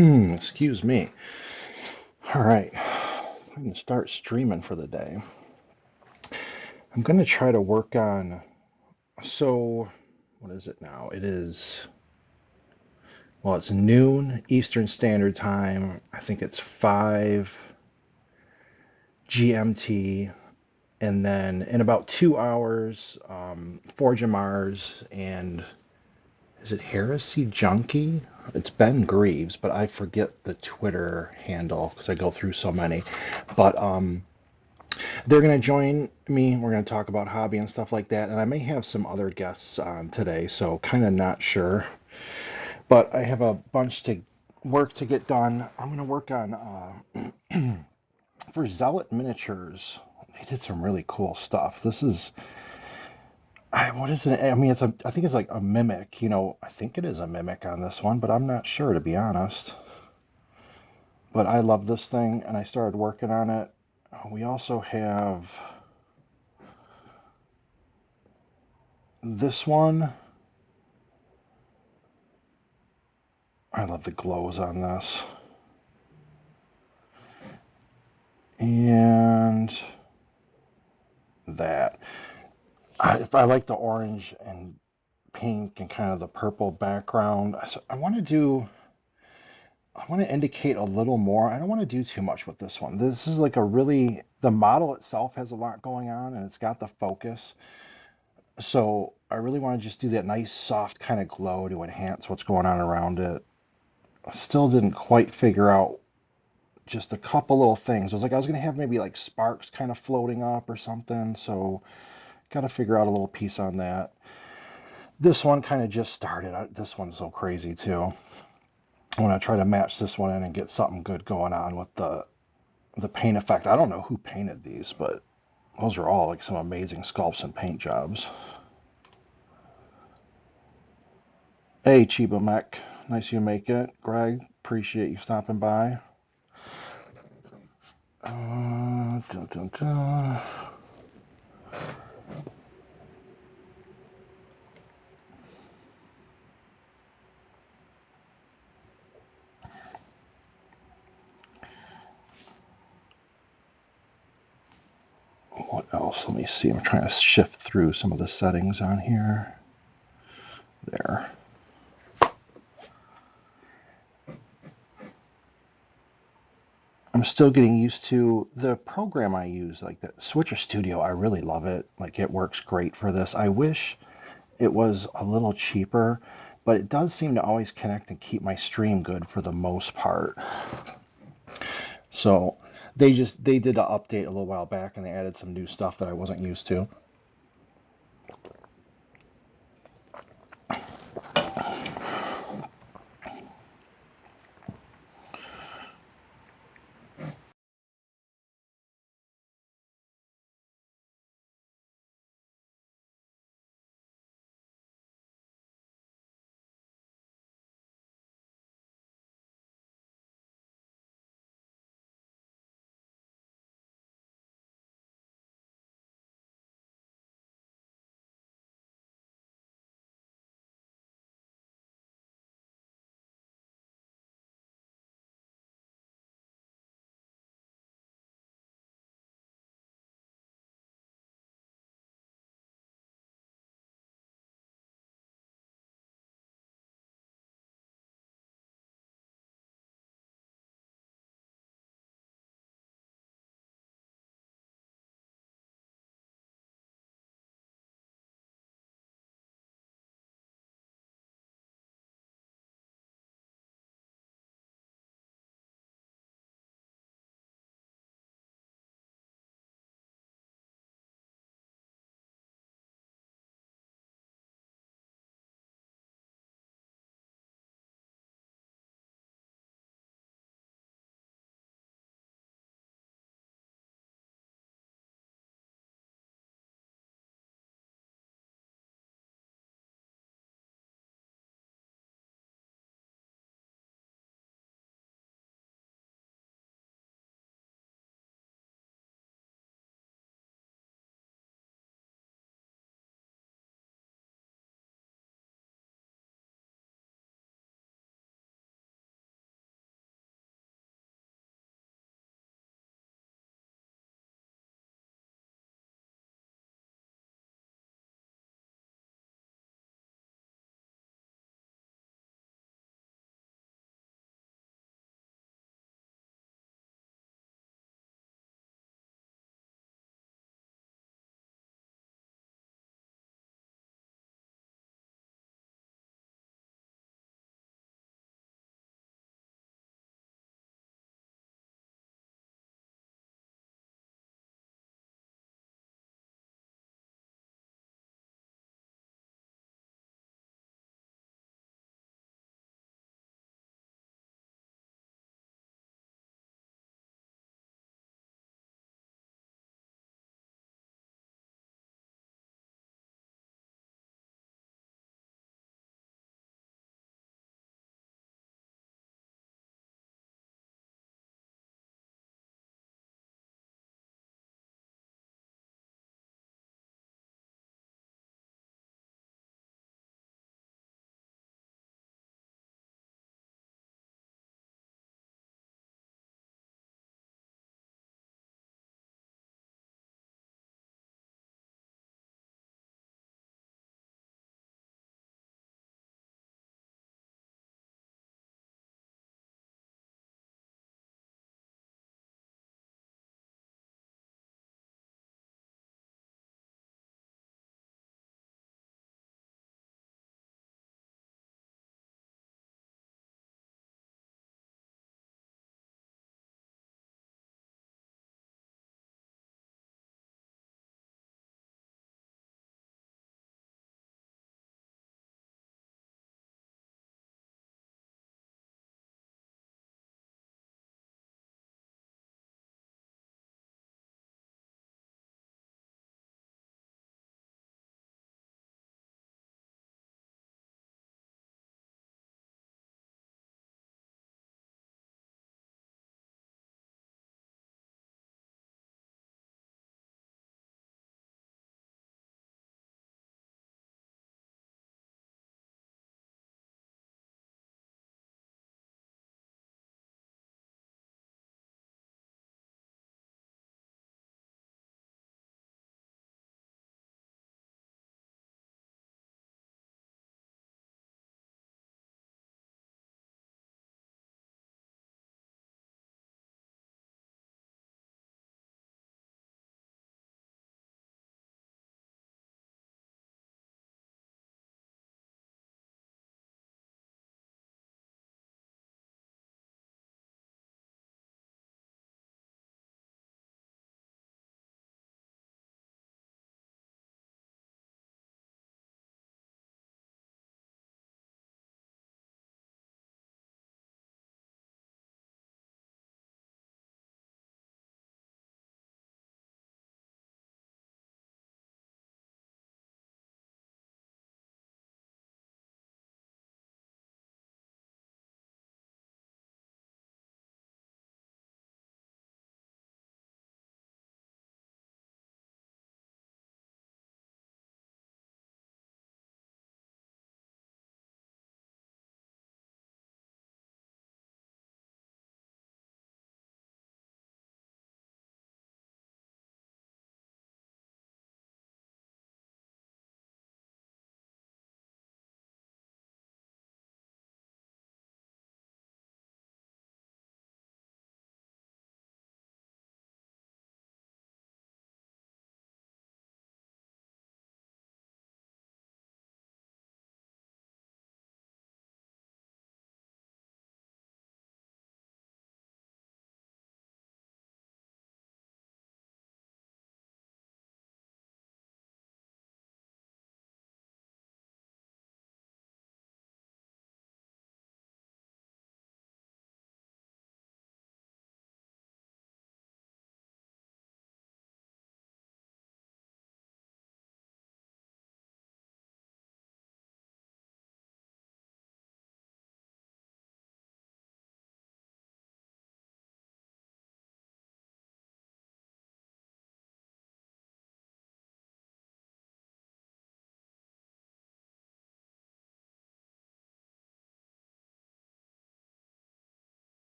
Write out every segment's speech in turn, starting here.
Excuse me. All right, I'm going to start streaming for the day. I'm going to try to work on. So, what is it now? It's noon Eastern Standard Time. I think it's 5 GMT. And then in about 2 hours, Forge of Mars and is it Heresy Junkie? It's Ben Greaves, but I forget the Twitter handle because I go through so many. But they're going to join me. We're going to talk about hobby and stuff like that. And I may have some other guests on today, so kind of not sure. But I have a bunch to work to get done. I'm going to work on for Zealot Miniatures. They did some really cool stuff. This is what is it? I mean, I think it's like a mimic. I think it is a mimic on this one, but I'm not sure to be honest. But I love this thing, and I started working on it. We also have this one. I love the glows on this. And that. I like the orange and pink and kind of the purple background. So I want to indicate a little more. I don't want to do too much with this one. This is like the model itself has a lot going on and it's got the focus. So I really want to just do that nice soft kind of glow to enhance what's going on around it. I still didn't quite figure out just a couple little things. I was going to have maybe like sparks kind of floating up or something. So got to figure out a little piece on that. This one kind of just started. This one's so crazy too. I want to try to match this one in and get something good going on with the paint effect. I don't know who painted these, but those are all like some amazing sculpts and paint jobs. Hey, Chiba Mech. Nice you make it. Greg, appreciate you stopping by. Dun, dun, dun. What else? Let me see. I'm trying to shift through some of the settings on here. There. I'm still getting used to the program I use, like the Switcher Studio. I really love it. Like it works great for this. I wish it was a little cheaper, but it does seem to always connect and keep my stream good for the most part. So they did an update a little while back and they added some new stuff that I wasn't used to.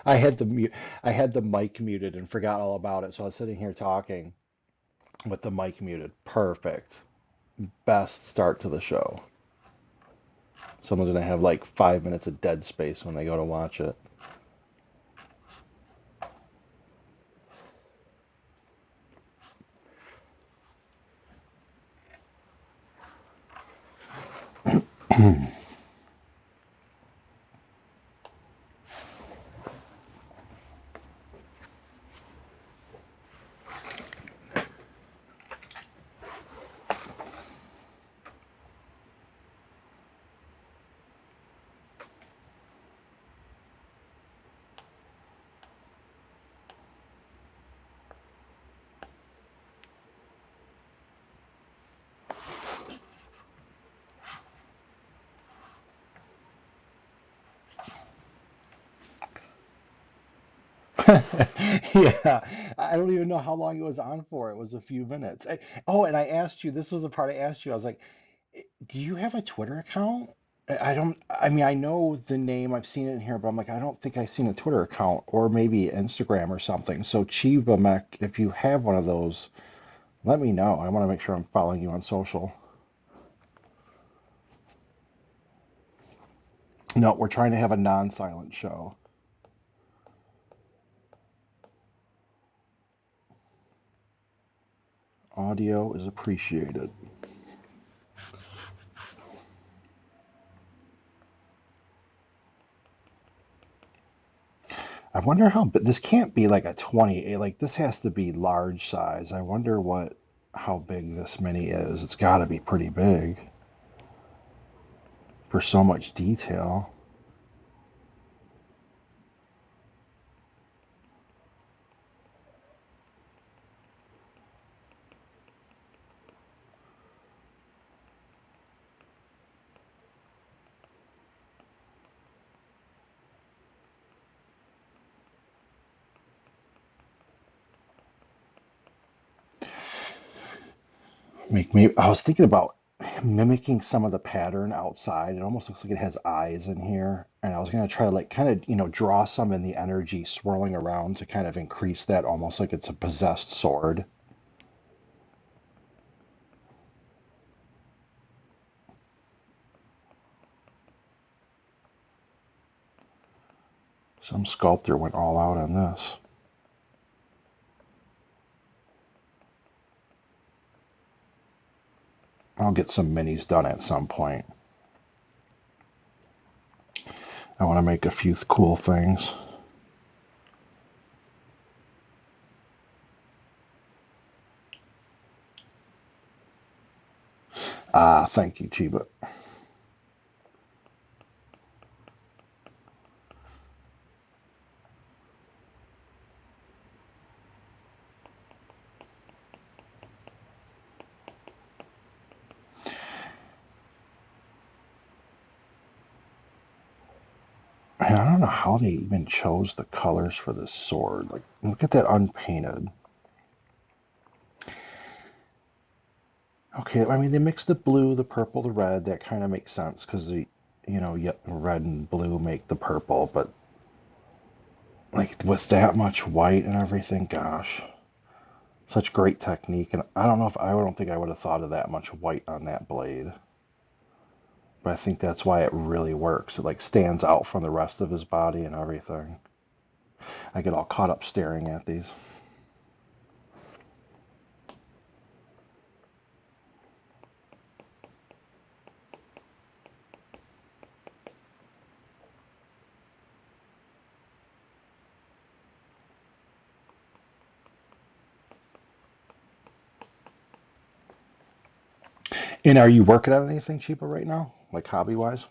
I had the mute, I had the mic muted and forgot all about it. So I was sitting here talking with the mic muted. Perfect. Best start to the show. Someone's gonna have like 5 minutes of dead space when they go to watch it. Yeah, I don't even know how long it was on for. It was a few minutes. Oh, and I asked you, this was the part I asked you. I was like, do you have a Twitter account? I don't, I mean, I know the name, I've seen it in here, but I'm like, I don't think I've seen a Twitter account or maybe Instagram or something. So Chiba Mech, if you have one of those, let me know. I want to make sure I'm following you on social. No, we're trying to have a non-silent show. Audio is appreciated. I wonder how, but this can't be like a 20, like this has to be large size. I wonder how big this mini is. It's got to be pretty big for so much detail. Make me, I was thinking about mimicking some of the pattern outside. It almost looks like it has eyes in here. And I was going to try to like kind of, draw some in the energy swirling around to kind of increase that almost like it's a possessed sword. Some sculptor went all out on this. I'll get some minis done at some point. I want to make a few cool things. Ah, thank you, Chiba. And I don't know how they even chose the colors for this sword. Like, look at that unpainted. Okay, I mean, they mixed the blue, the purple, the red. That kind of makes sense because red and blue make the purple. But like with that much white and everything, gosh, such great technique. And I don't think I would have thought of that much white on that blade. But I think that's why it really works. It like stands out from the rest of his body and everything. I get all caught up staring at these. And are you working on anything cheaper right now, like hobby wise?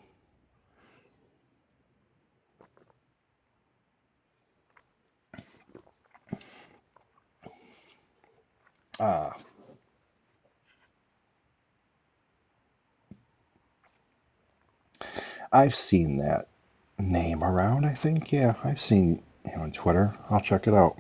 Uh, I've seen that name around, I think. Yeah, I've seen him on Twitter. I'll check it out.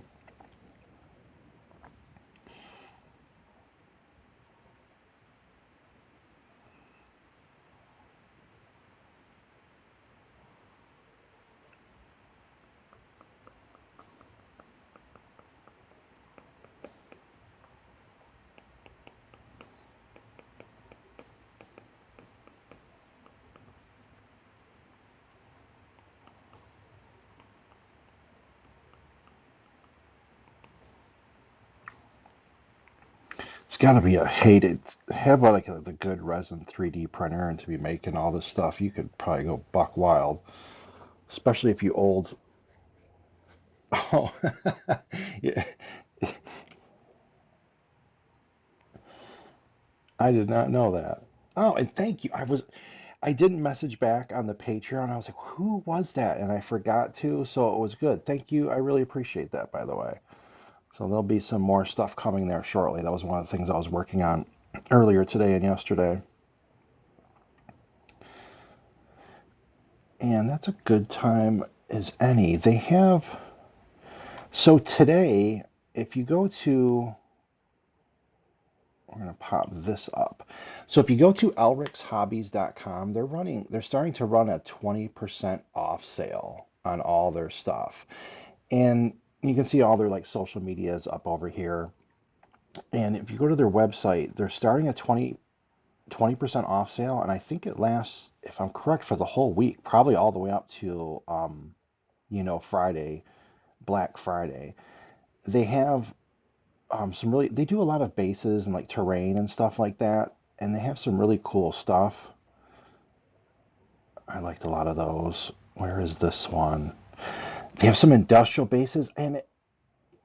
got to be a hated have like the good resin 3D printer and to be making all this stuff, you could probably go buck wild, especially if you old. Oh, yeah. I did not know that. Oh, and thank you. I didn't message back on the Patreon. I was like, who was that? And I forgot to, so it was good. Thank you. I really appreciate that, by the way. So there'll be some more stuff coming there shortly. That was one of the things I was working on earlier today and yesterday. And that's a good time as any. They have, so today, if you go to, we're going to pop this up. So if you go to elricshobbies.com, they're starting to run a 20% off sale on all their stuff. And you can see all their like social medias up over here. And if you go to their website, they're starting a 20% off sale, and I think it lasts, if I'm correct, for the whole week, probably all the way up to Friday, Black Friday. They have they do a lot of bases and like terrain and stuff like that, and they have some really cool stuff. I liked a lot of those. Where is this one? They have some industrial bases, and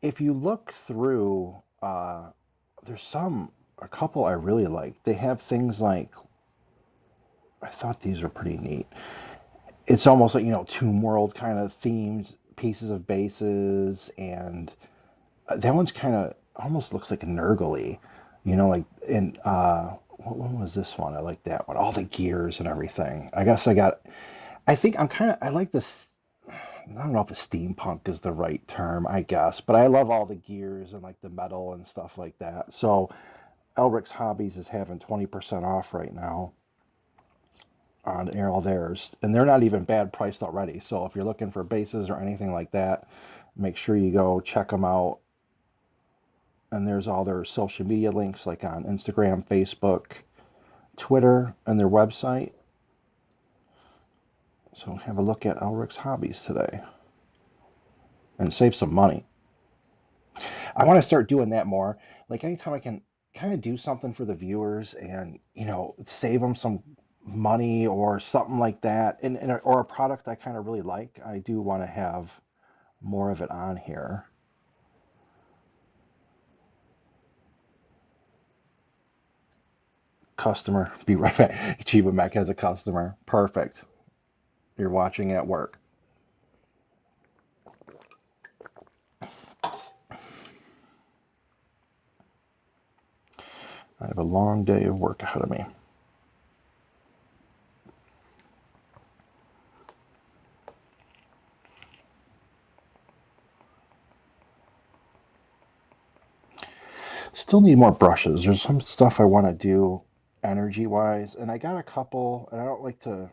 if you look through, there's a couple I really like. They have things like, I thought these were pretty neat. It's almost like, Tomb World kind of themed pieces of bases, and that one's kind of almost looks like Nurgly, like in what one was this one? I like that one. All the gears and everything. I think I like this. I don't know if a steampunk is the right term, I guess, but I love all the gears and like the metal and stuff like that. So Elric's Hobbies is having 20% off right now on all theirs, and they're not even bad priced already. So if you're looking for bases or anything like that, make sure you go check them out. And there's all their social media links like on Instagram, Facebook, Twitter, and their website. So have a look at Elric's Hobbies today and save some money. I want to start doing that more. Like anytime I can kind of do something for the viewers and, save them some money or something like that, or a product I kind of really like, I do want to have more of it on here. Customer, be right back. Chiba Mech has a customer. Perfect. You're watching at work. I have a long day of work ahead of me. Still need more brushes. There's some stuff I want to do energy wise, and I got a couple, and I don't like to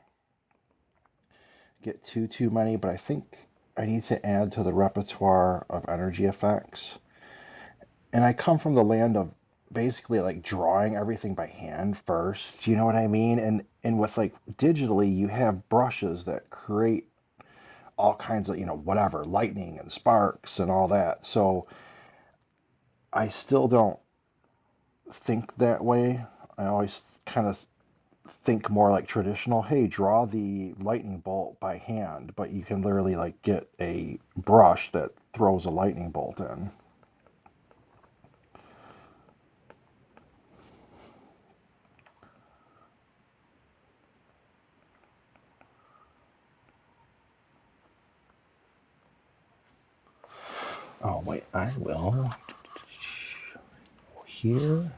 get too many, but I think I need to add to the repertoire of energy effects. And I come from the land of basically like drawing everything by hand first, you know what I mean? And with like digitally, you have brushes that create all kinds of, whatever, lightning and sparks and all that. So I still don't think that way. I always kind of think more like traditional. Hey, draw the lightning bolt by hand, but you can literally like get a brush that throws a lightning bolt in. Oh, wait, I will. Here.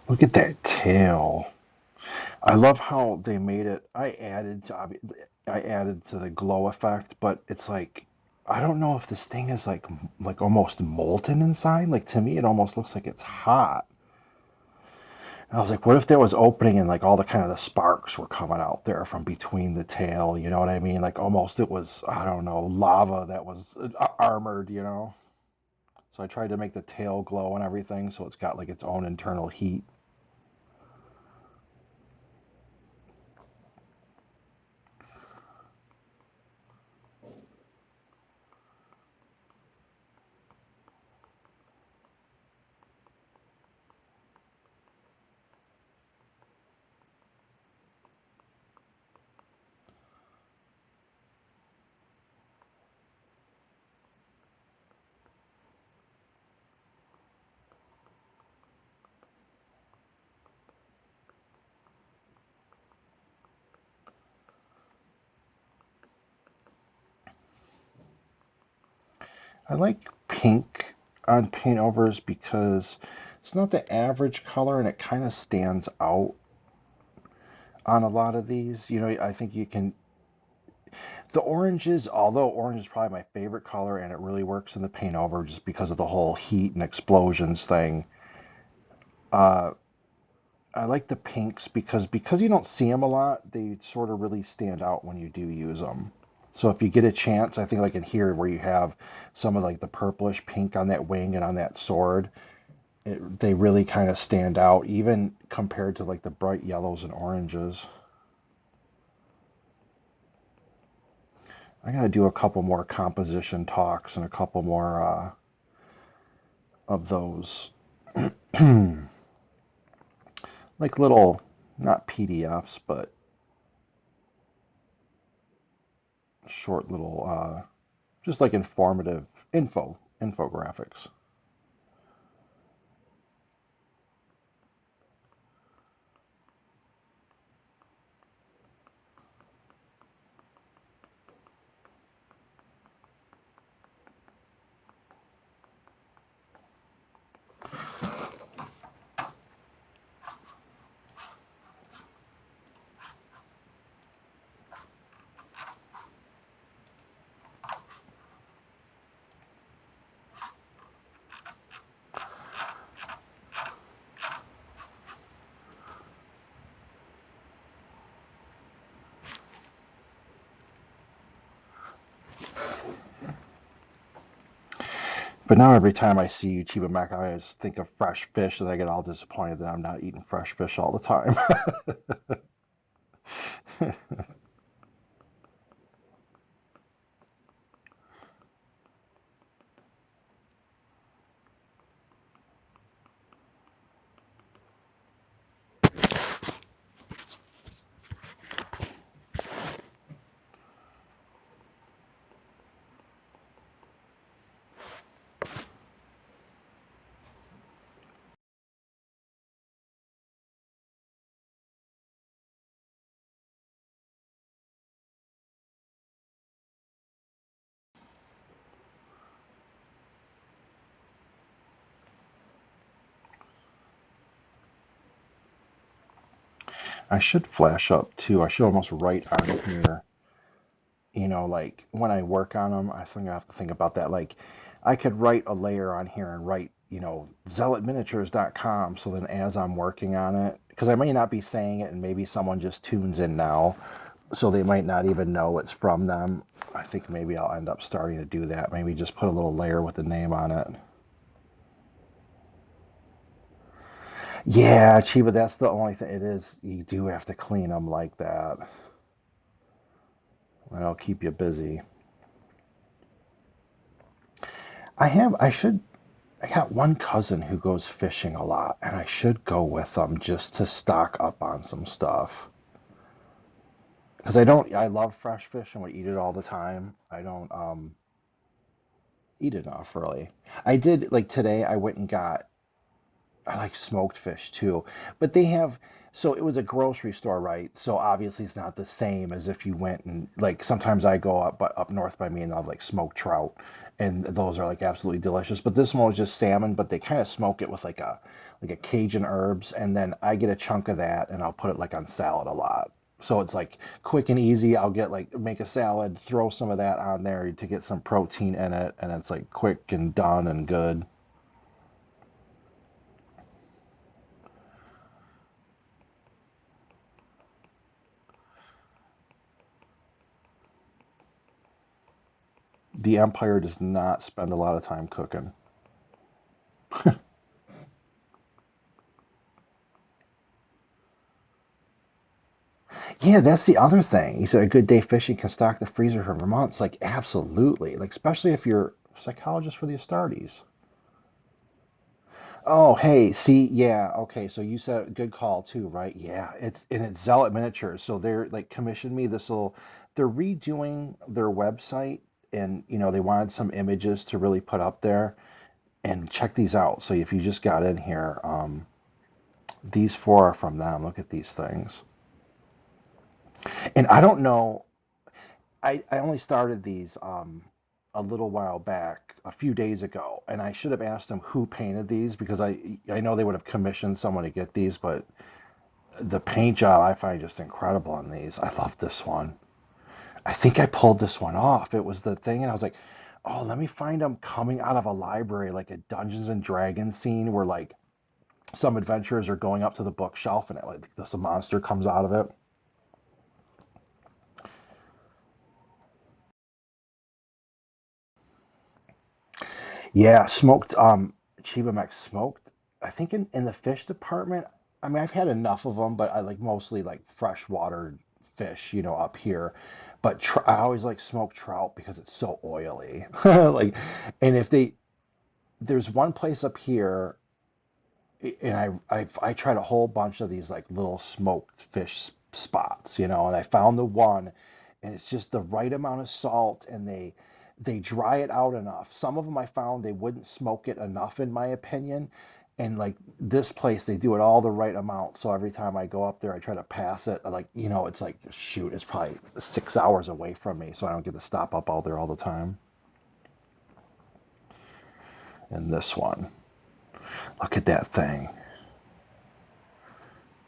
Look at that tail. I love how they made it. I added to the glow effect, but it's like I don't know if this thing is like almost molten inside. Like to me, it almost looks like it's hot. And I was like, what if there was opening and like all the kind of the sparks were coming out there from between the tail? You know what I mean? Like almost it was, I don't know, lava that was armored, you know? So I tried to make the tail glow and everything, so it's got like its own internal heat. I like pink on paintovers because it's not the average color and it kind of stands out on a lot of these. You know, I think you can. The oranges, although orange is probably my favorite color and it really works in the paintover just because of the whole heat and explosions thing. Uh, I like the pinks because you don't see them a lot, they sort of really stand out when you do use them. So if you get a chance, I think like in here where you have some of like the purplish pink on that wing and on that sword, they really kind of stand out, even compared to like the bright yellows and oranges. I gotta do a couple more composition talks and a couple more of those, like little, not PDFs, but short little, just like informative infographics. But now every time I see YouTube and Mac, I always think of fresh fish, and I get all disappointed that I'm not eating fresh fish all the time. I should flash up too. I should almost write on here, you know, like when I work on them, I think I have to think about that. Like I could write a layer on here and write, you know, zealotminiatures.com. So then as I'm working on it, because I may not be saying it and maybe someone just tunes in now, so they might not even know it's from them. I think maybe I'll end up starting to do that. Maybe just put a little layer with the name on it. Yeah, Chiba, that's the only thing. It is, you do have to clean them like that. That'll keep you busy. I should, I got one cousin who goes fishing a lot, and I should go with them just to stock up on some stuff. Because I love fresh fish and would eat it all the time. I don't eat enough really. I did like today. I went and got I like smoked fish too, but they have so it was a grocery store, right? So obviously it's not the same as if you went and like sometimes I go up but up north by me and they'll have like smoked trout, and those are like absolutely delicious. But this one was just salmon, but they kind of smoke it with like a Cajun herbs, and then I get a chunk of that and I'll put it like on salad a lot. So it's like quick and easy. I'll get like make a salad, throw some of that on there to get some protein in it, and it's like quick and done and good. The Empire does not spend a lot of time cooking. Yeah, that's the other thing. He said a good day fishing can stock the freezer for months. Like absolutely, like especially if you're a psychologist for the Astartes. Oh, hey, see, yeah, okay. So you said good call too, right? Yeah, it's Zealot Miniatures. So they're like commissioned me this little. They're redoing their website, and they wanted some images to really put up there. And check these out. So if you just got in here, these four are from them. Look at these things. And I don't know. I only started these a little while back, a few days ago, and I should have asked them who painted these because I know they would have commissioned someone to get these, but the paint job I find just incredible on these. I love this one. I think I pulled this one off. It was the thing, and I was like, oh, let me find them coming out of a library, like a Dungeons and Dragons scene where like some adventurers are going up to the bookshelf and like this monster comes out of it. Yeah, smoked Chiba Max smoked. I think in the fish department, I mean I've had enough of them, but I like mostly like freshwater fish, up here. But I always like smoked trout because it's so oily. Like, and if they there's one place up here, and I tried a whole bunch of these like little smoked fish spots, and I found the one, and it's just the right amount of salt, and they dry it out enough. Some of them I found they wouldn't smoke it enough, in my opinion. And like this place, they do it all the right amount. So every time I go up there, I try to pass it. Like, it's like, shoot, it's probably 6 hours away from me. So I don't get to stop up out there all the time. And this one, look at that thing.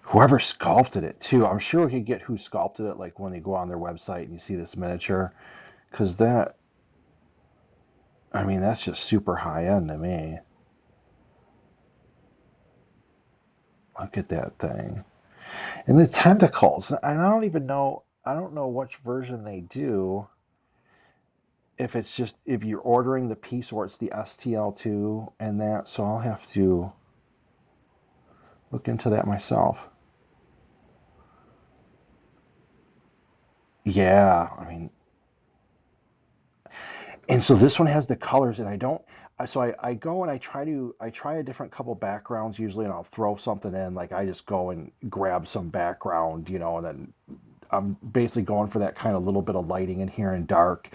Whoever sculpted it too. I'm sure we could get who sculpted it, like when you go on their website and you see this miniature, because I mean, that's just super high end to me. Look at that thing. And the tentacles. And I don't know which version they do. If it's just, if you're ordering the piece or it's the STL2 and that. So I'll have to look into that myself. Yeah, I mean, and so this one has the colors, and I don't. So I go and I try a different couple backgrounds usually, and I'll throw something in. Like I just go and grab some background, and then I'm basically going for that kind of little bit of lighting in here and dark,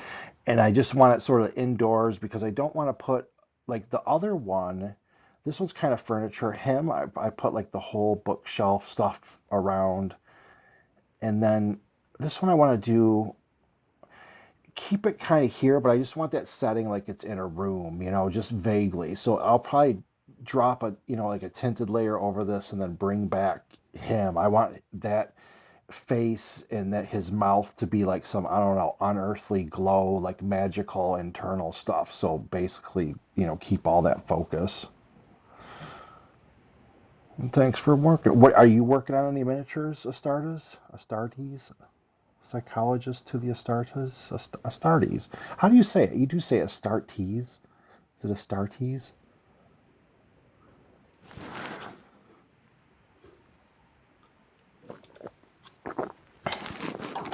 and I just want it sort of indoors because I don't want to put like the other one. This one's kind of furniture. I put like the whole bookshelf stuff around, and then this one I want to do keep it kind of here, but I just want that setting like it's in a room, just vaguely. So I'll probably drop like a tinted layer over this and then bring back him. I want that face and that his mouth to be like some, I don't know, unearthly glow, like magical internal stuff. So basically, keep all that focus. And thanks for working. What are you working on any miniatures, Astartes? Psychologist to the Astartes. How do you say it? You do say Astartes. Is it Astartes?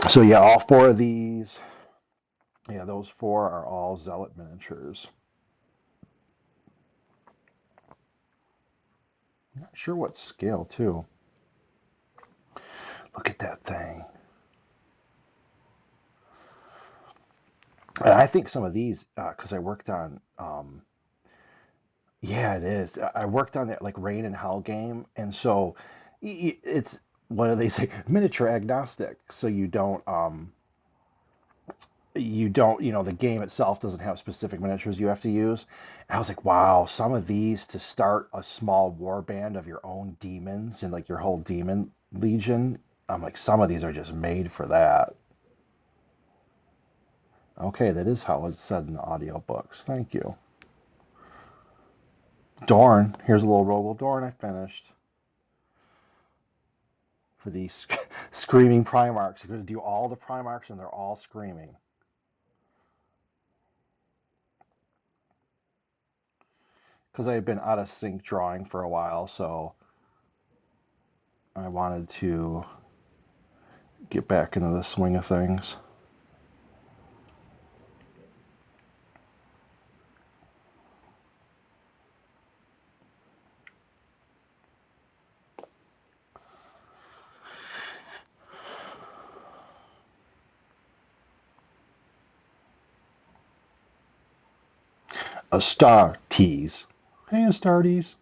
So yeah, all four of these, yeah, those four are all Zealot miniatures. I'm not sure what scale too. Look at that thing. And I think some of these, because I worked on, yeah, it is. I worked on that like Rain and Hell game, and so it's what do they say? Miniature agnostic. So the game itself doesn't have specific miniatures you have to use. And I was like, wow, some of these to start a small war band of your own demons and like your whole demon legion. I'm like, some of these are just made for that. Okay, that is how it's said in the audiobooks. Thank you. Dorn. Here's a little Rogel Dorn I finished for these screaming Primarchs. You're going to do all the Primarchs and they're all screaming. Because I had been out of sync drawing for a while, so I wanted to get back into the swing of things. Astartes. Hey, Astartes.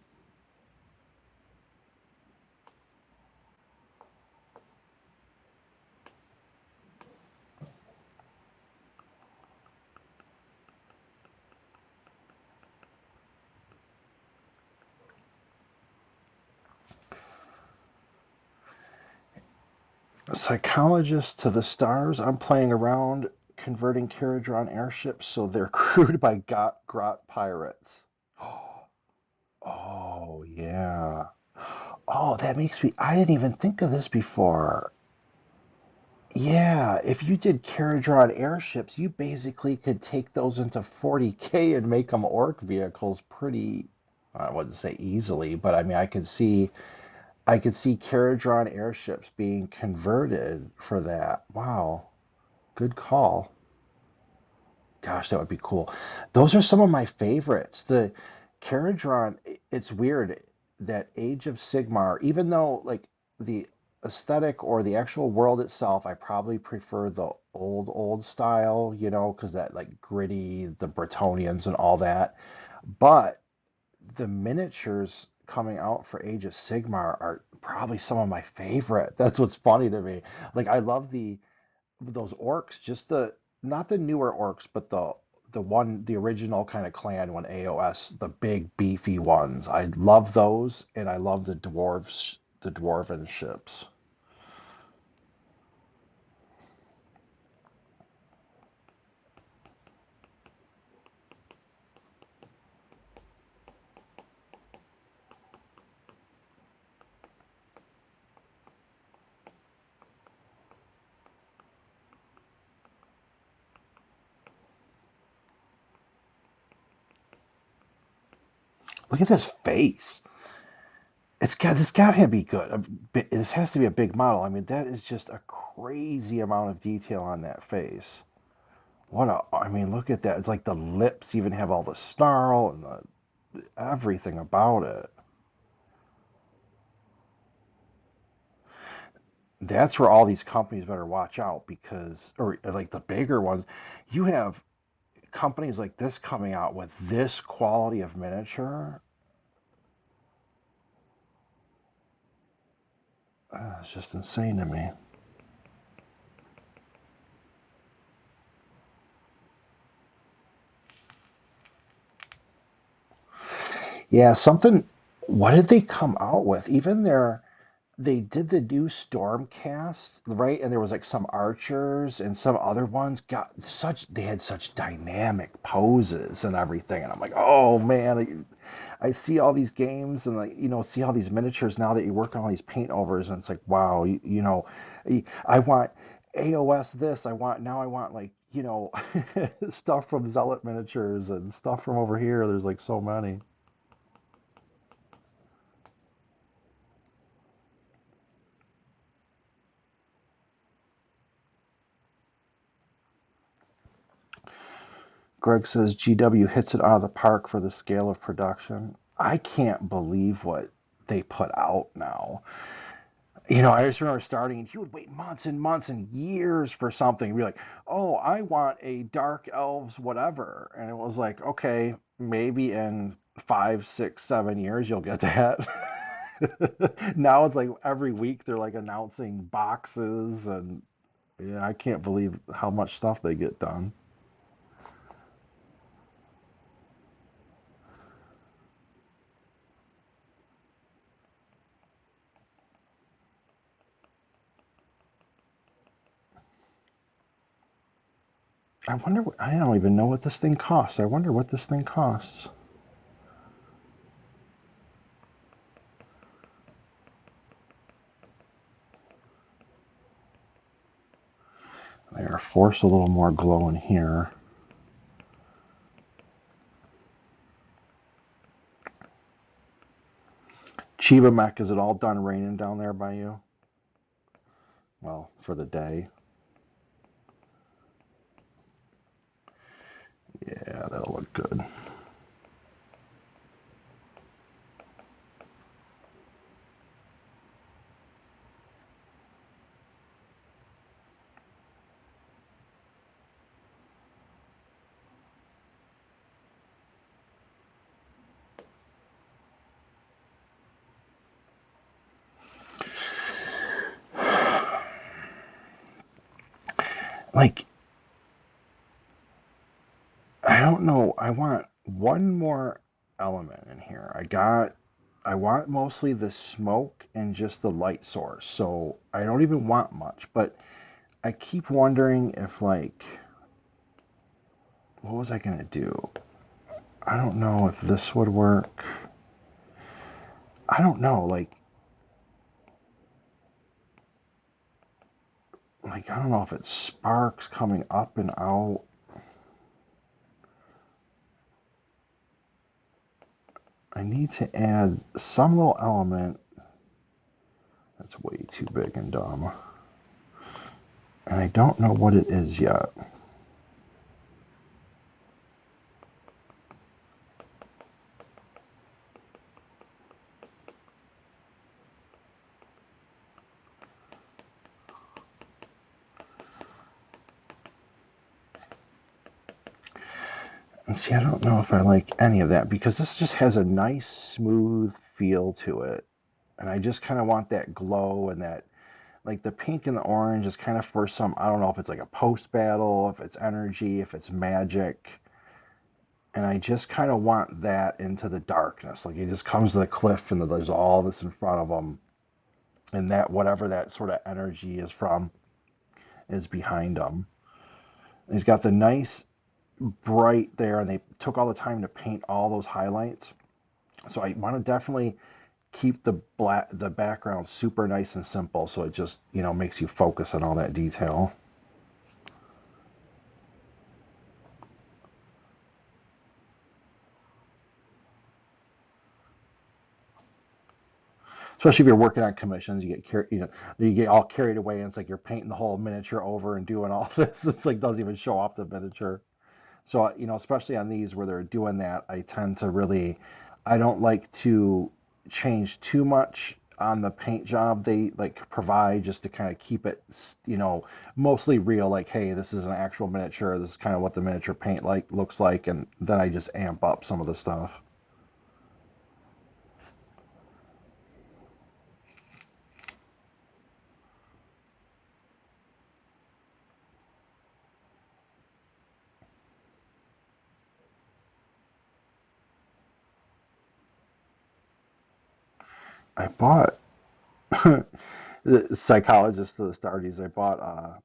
Psychologist to the stars. I'm playing around converting Caradron airships so they're crewed by Grot pirates. Oh, yeah. Oh, that makes me. I didn't even think of this before. Yeah, if you did Caradron airships, you basically could take those into 40K and make them orc vehicles pretty, I wouldn't say easily, but I mean, I could see Caradron airships being converted for that. Wow, good call. Gosh, that would be cool. Those are some of my favorites. The Caradron, it's weird that Age of Sigmar, even though like the aesthetic or the actual world itself, I probably prefer the old style, because that like gritty, the Bretonians and all that. But the miniatures coming out for Age of Sigmar are probably some of my favorite. That's what's funny to me. Like I love those orcs, just the not the newer orcs, but the original kind of clan when AOS, the big beefy ones. I love those, and I love the dwarven ships. Look at this face. This got to be good. This has to be a big model. I mean, that is just a crazy amount of detail on that face. I mean, look at that. It's like the lips even have all the snarl and everything about it. That's where all these companies better watch out because, or like the bigger ones, you have companies like this coming out with this quality of miniature. It's just insane to me. Yeah, something. What did they come out with? Even they did the new Stormcast, right? And there was like some archers and some other ones they had such dynamic poses and everything. And I'm like, oh man, I see all these games and like, see all these miniatures now that you work on all these paint overs. And it's like, wow, I want AOS this. I want like, stuff from Zealot miniatures and stuff from over here. There's like so many. Greg says GW hits it out of the park for the scale of production. I can't believe what they put out now. I just remember starting, and you would wait months and months and years for something. You'd be like, oh, I want a Dark Elves whatever. And it was like, okay, maybe in 5, 6, 7 years you'll get that. Now it's like every week they're like announcing boxes, and yeah, I can't believe how much stuff they get done. I wonder, I don't even know what this thing costs. I wonder what this thing costs. There, force a little more glow in here. Chiba Mech, is it all done raining down there by you? Well, for the day. Yeah, that'll look good. Like, I don't know. I want one more element in here. I want mostly the smoke and just the light source. So I don't even want much, but I keep wondering if, like, what was I gonna do? I don't know if this would work. I don't know. Like I don't know if it's sparks coming up and out. I need to add some little element. That's way too big and dumb. And I don't know what it is yet. And see, I don't know if I like any of that because this just has a nice smooth feel to it. And I just kind of want that glow and that, like the pink and the orange is kind of for some, I don't know if it's like a post battle, if it's energy, if it's magic. And I just kind of want that into the darkness. Like he just comes to the cliff and there's all this in front of him. And that, whatever that sort of energy is from, is behind him. And he's got the nice bright there, and they took all the time to paint all those highlights. So I want to definitely keep the background super nice and simple, so it just makes you focus on all that detail. Especially if you're working on commissions, you get all carried away, and it's like you're painting the whole miniature over and doing all this. It's like doesn't even show off the miniature. So especially on these where they're doing that, I tend to really, I don't like to change too much on the paint job they like provide just to kind of keep it, mostly real. Like, hey, this is an actual miniature. This is kind of what the miniature paint like looks like, and then I just amp up some of the stuff. I bought the psychologist of the Stardies. I bought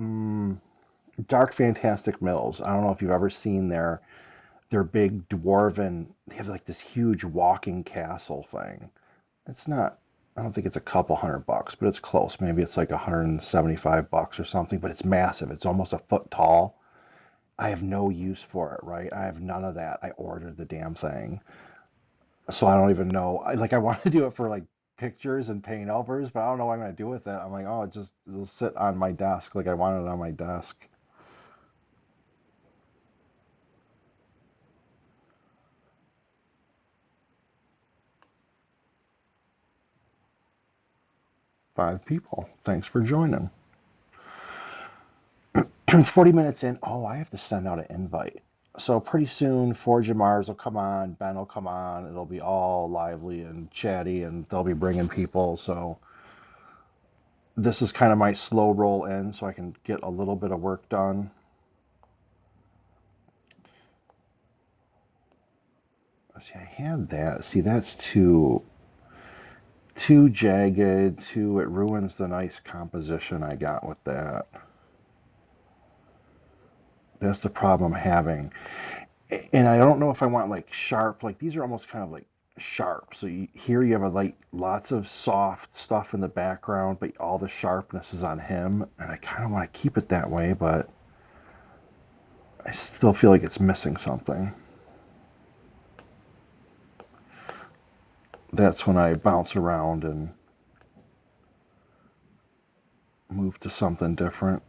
mm, Dark Fantastic Mills. I don't know if you've ever seen their big dwarven. They have like this huge walking castle thing. It's not. I don't think it's a couple $100, but it's close. Maybe it's like $175 or something. But it's massive. It's almost a foot tall. I have no use for it, right? I have none of that. I ordered the damn thing, so I don't even know. I want to do it for like pictures and Paintovers, but I don't know what I'm gonna do with it. I'm like, oh, it'll sit on my desk. Like I want it on my desk. 5 people. Thanks for joining. It's 40 minutes in. Oh, I have to send out an invite. So pretty soon, Forge of Mars will come on, Ben will come on. It'll be all lively and chatty, and they'll be bringing people. So this is kind of my slow roll in, so I can get a little bit of work done. See, I had that. See, that's too jagged. Too, it ruins the nice composition I got with that. That's the problem I'm having. And I don't know if I want like sharp, like these are almost kind of like sharp. So here you have a, like lots of soft stuff in the background, but all the sharpness is on him. And I kind of want to keep it that way, but I still feel like it's missing something. That's when I bounce around and move to something different.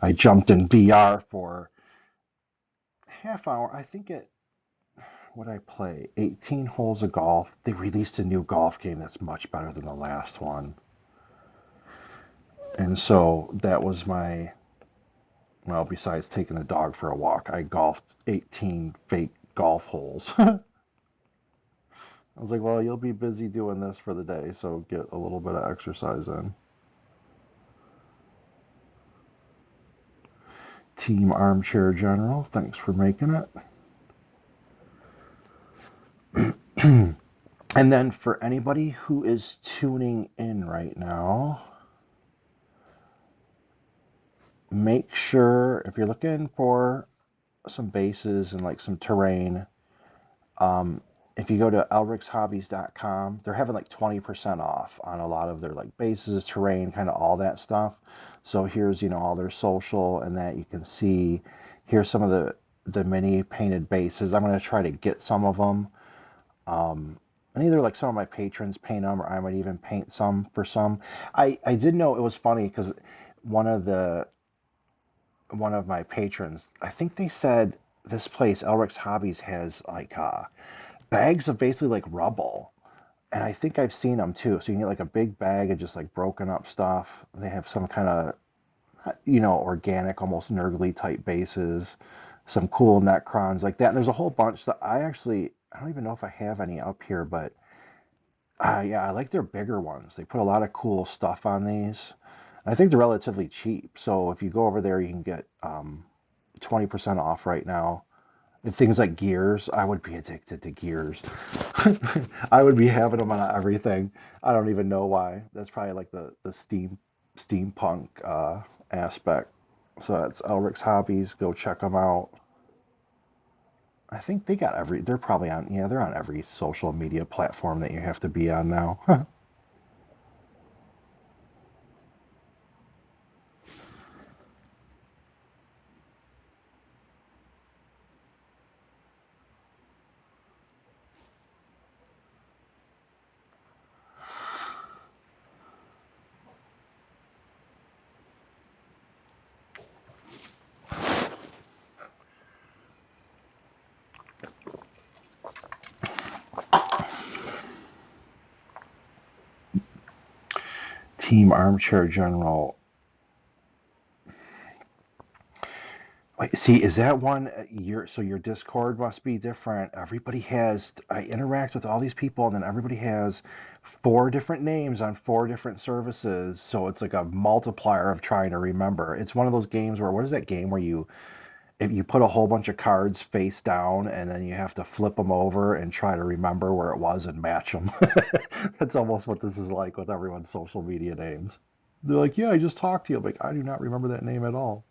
I jumped in VR for half hour. I think it, what I play, 18 holes of golf. They released a new golf game that's much better than the last one. And so that was my, well, besides taking the dog for a walk, I golfed 18 fake golf holes. I was like, well, you'll be busy doing this for the day, so get a little bit of exercise in. Team Armchair General, thanks for making it. And then for anybody who is tuning in right now, make sure if you're looking for some bases and like some terrain, um, if you go to elricshobbies.com, they're having like 20% off on a lot of their like bases, terrain, kind of all that stuff. So here's, all their social and that you can see. Here's some of the mini painted bases. I'm going to try to get some of them. And either like some of my patrons paint them or I might even paint some for some. I did know it was funny because one of the one of my patrons, I think they said this place, Elric's Hobbies, has like bags of basically like rubble. And I think I've seen them too. So you can get like a big bag of just like broken up stuff. They have some kind of, organic, almost nurgly type bases, some cool Necrons like that. And there's a whole bunch that I don't even know if I have any up here, but yeah, I like their bigger ones. They put a lot of cool stuff on these. I think they're relatively cheap. So if you go over there, you can get 20% off right now. And things like gears, I would be addicted to gears. I would be having them on everything. I don't even know why. That's probably like the steampunk aspect. So that's Elric's Hobbies. Go check them out. I think they got they're probably on, yeah, they're on every social media platform that you have to be on now. Team Armchair General. Wait, see, is that one your Discord must be different. I interact with all these people and then everybody has four different names on four different services, so it's like a multiplier of trying to remember. It's one of those games where what is that game where if you put a whole bunch of cards face down and then you have to flip them over and try to remember where it was and match them. That's almost what this is like with everyone's social media names. They're like, "Yeah, I just talked to you." I'm like, "I do not remember that name at all."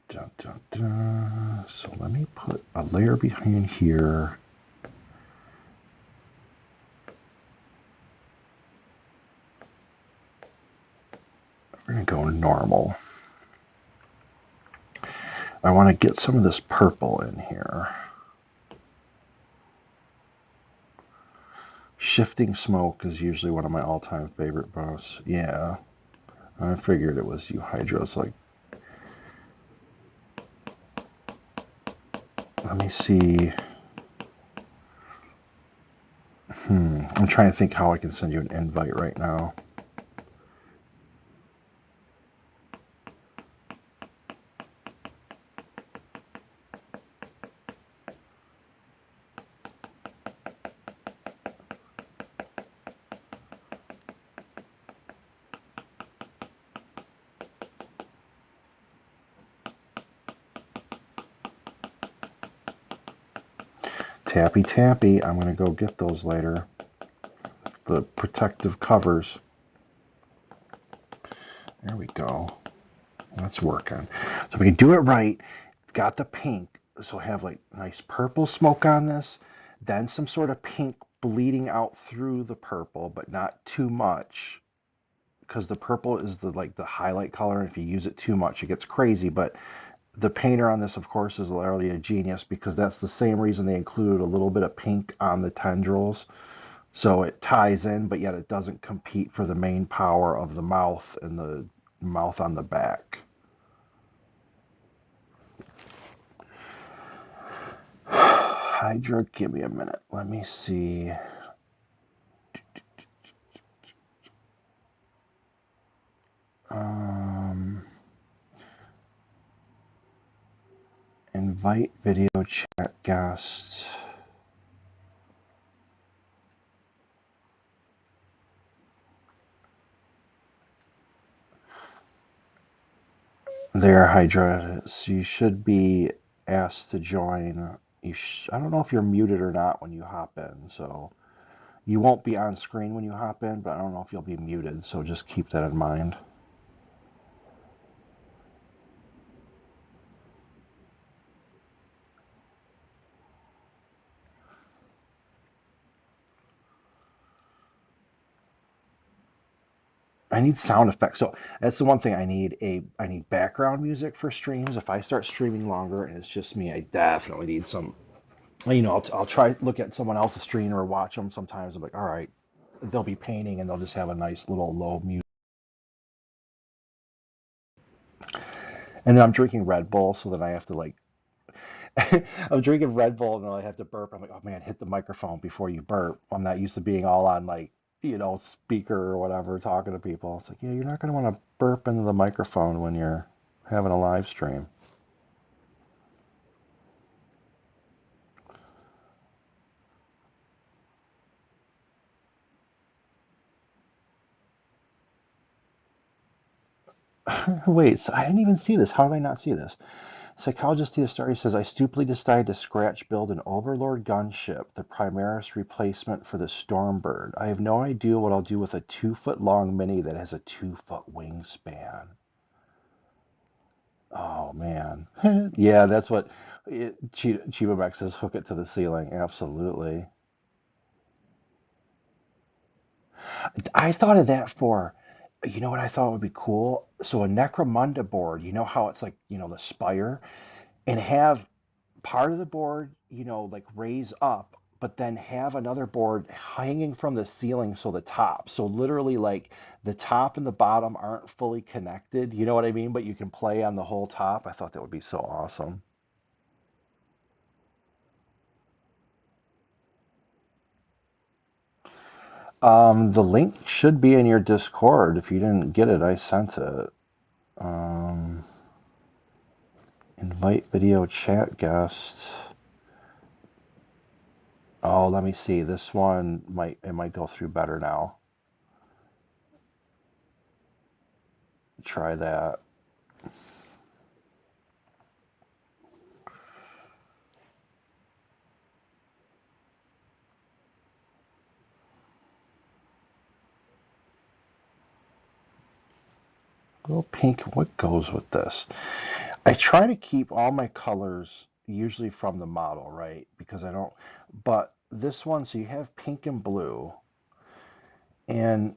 Dun, dun, dun. So let me put a layer behind here. We're going to go normal. I want to get some of this purple in here. Shifting Smoke is usually one of my all-time favorite bows. Yeah, I figured it was you, Hydros. Like, Let me see. I'm trying to think how I can send you an invite right now. Tappy tappy. I'm going to go get those later. The protective covers. There we go. That's working. So we can do it right. It's got the pink. So have like nice purple smoke on this. Then some sort of pink bleeding out through the purple, but not too much. Because the purple is the highlight color, and if you use it too much, it gets crazy. But the painter on this, of course, is literally a genius because that's the same reason they included a little bit of pink on the tendrils. So it ties in, but yet it doesn't compete for the main power of the mouth and the mouth on the back. Hydra, give me a minute. Let me see. Um, invite video chat guest. There, Hydra. So you should be asked to join. I don't know if you're muted or not when you hop in, so you won't be on screen when you hop in, but I don't know if you'll be muted, so just keep that in mind. I need sound effects. So that's the one thing I need background music for streams. If I start streaming longer and it's just me, I definitely need some. I'll try look at someone else's stream or watch them sometimes. I'm like, all right, they'll be painting and they'll just have a nice little low music. And then I'm drinking Red Bull, so then I have to like, I'm drinking Red Bull and then I have to burp. I'm like, oh man, hit the microphone before you burp. I'm not used to being all on like, speaker or whatever, talking to people. It's like, yeah, you're not going to want to burp into the microphone when you're having a live stream. Wait, so I didn't even see this. How did I not see this? Psychologist Tia Starry says, I stupidly decided to scratch build an Overlord gunship, the Primaris replacement for the Stormbird. I have no idea what I'll do with a 2 foot long mini that has a 2 foot wingspan. Oh man. Yeah, that's what Chiba says, hook it to the ceiling. Absolutely. I thought of that for, you know what I thought would be cool? So a Necromunda board, you know how it's like, the spire, and have part of the board, like raise up, but then have another board hanging from the ceiling, so the top. So literally like the top and the bottom aren't fully connected. You know what I mean? But you can play on the whole top. I thought that would be so awesome. The link should be in your Discord. If you didn't get it, I sent it. Um, invite video chat guest. Oh, let me see. This one might go through better now. Try that. Little pink, what goes with this? I try to keep all my colors usually from the model, right? Because I don't, but this one, so you have pink and blue, and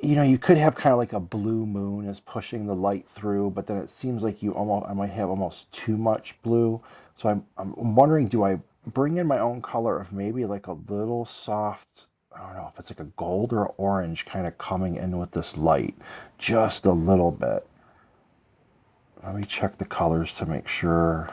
you could have kind of like a blue moon is pushing the light through, but then it seems like I might have almost too much blue. So I'm wondering, do I bring in my own color of maybe like a little soft, I don't know if it's like a gold or orange kind of coming in with this light, just a little bit. Let me check the colors to make sure.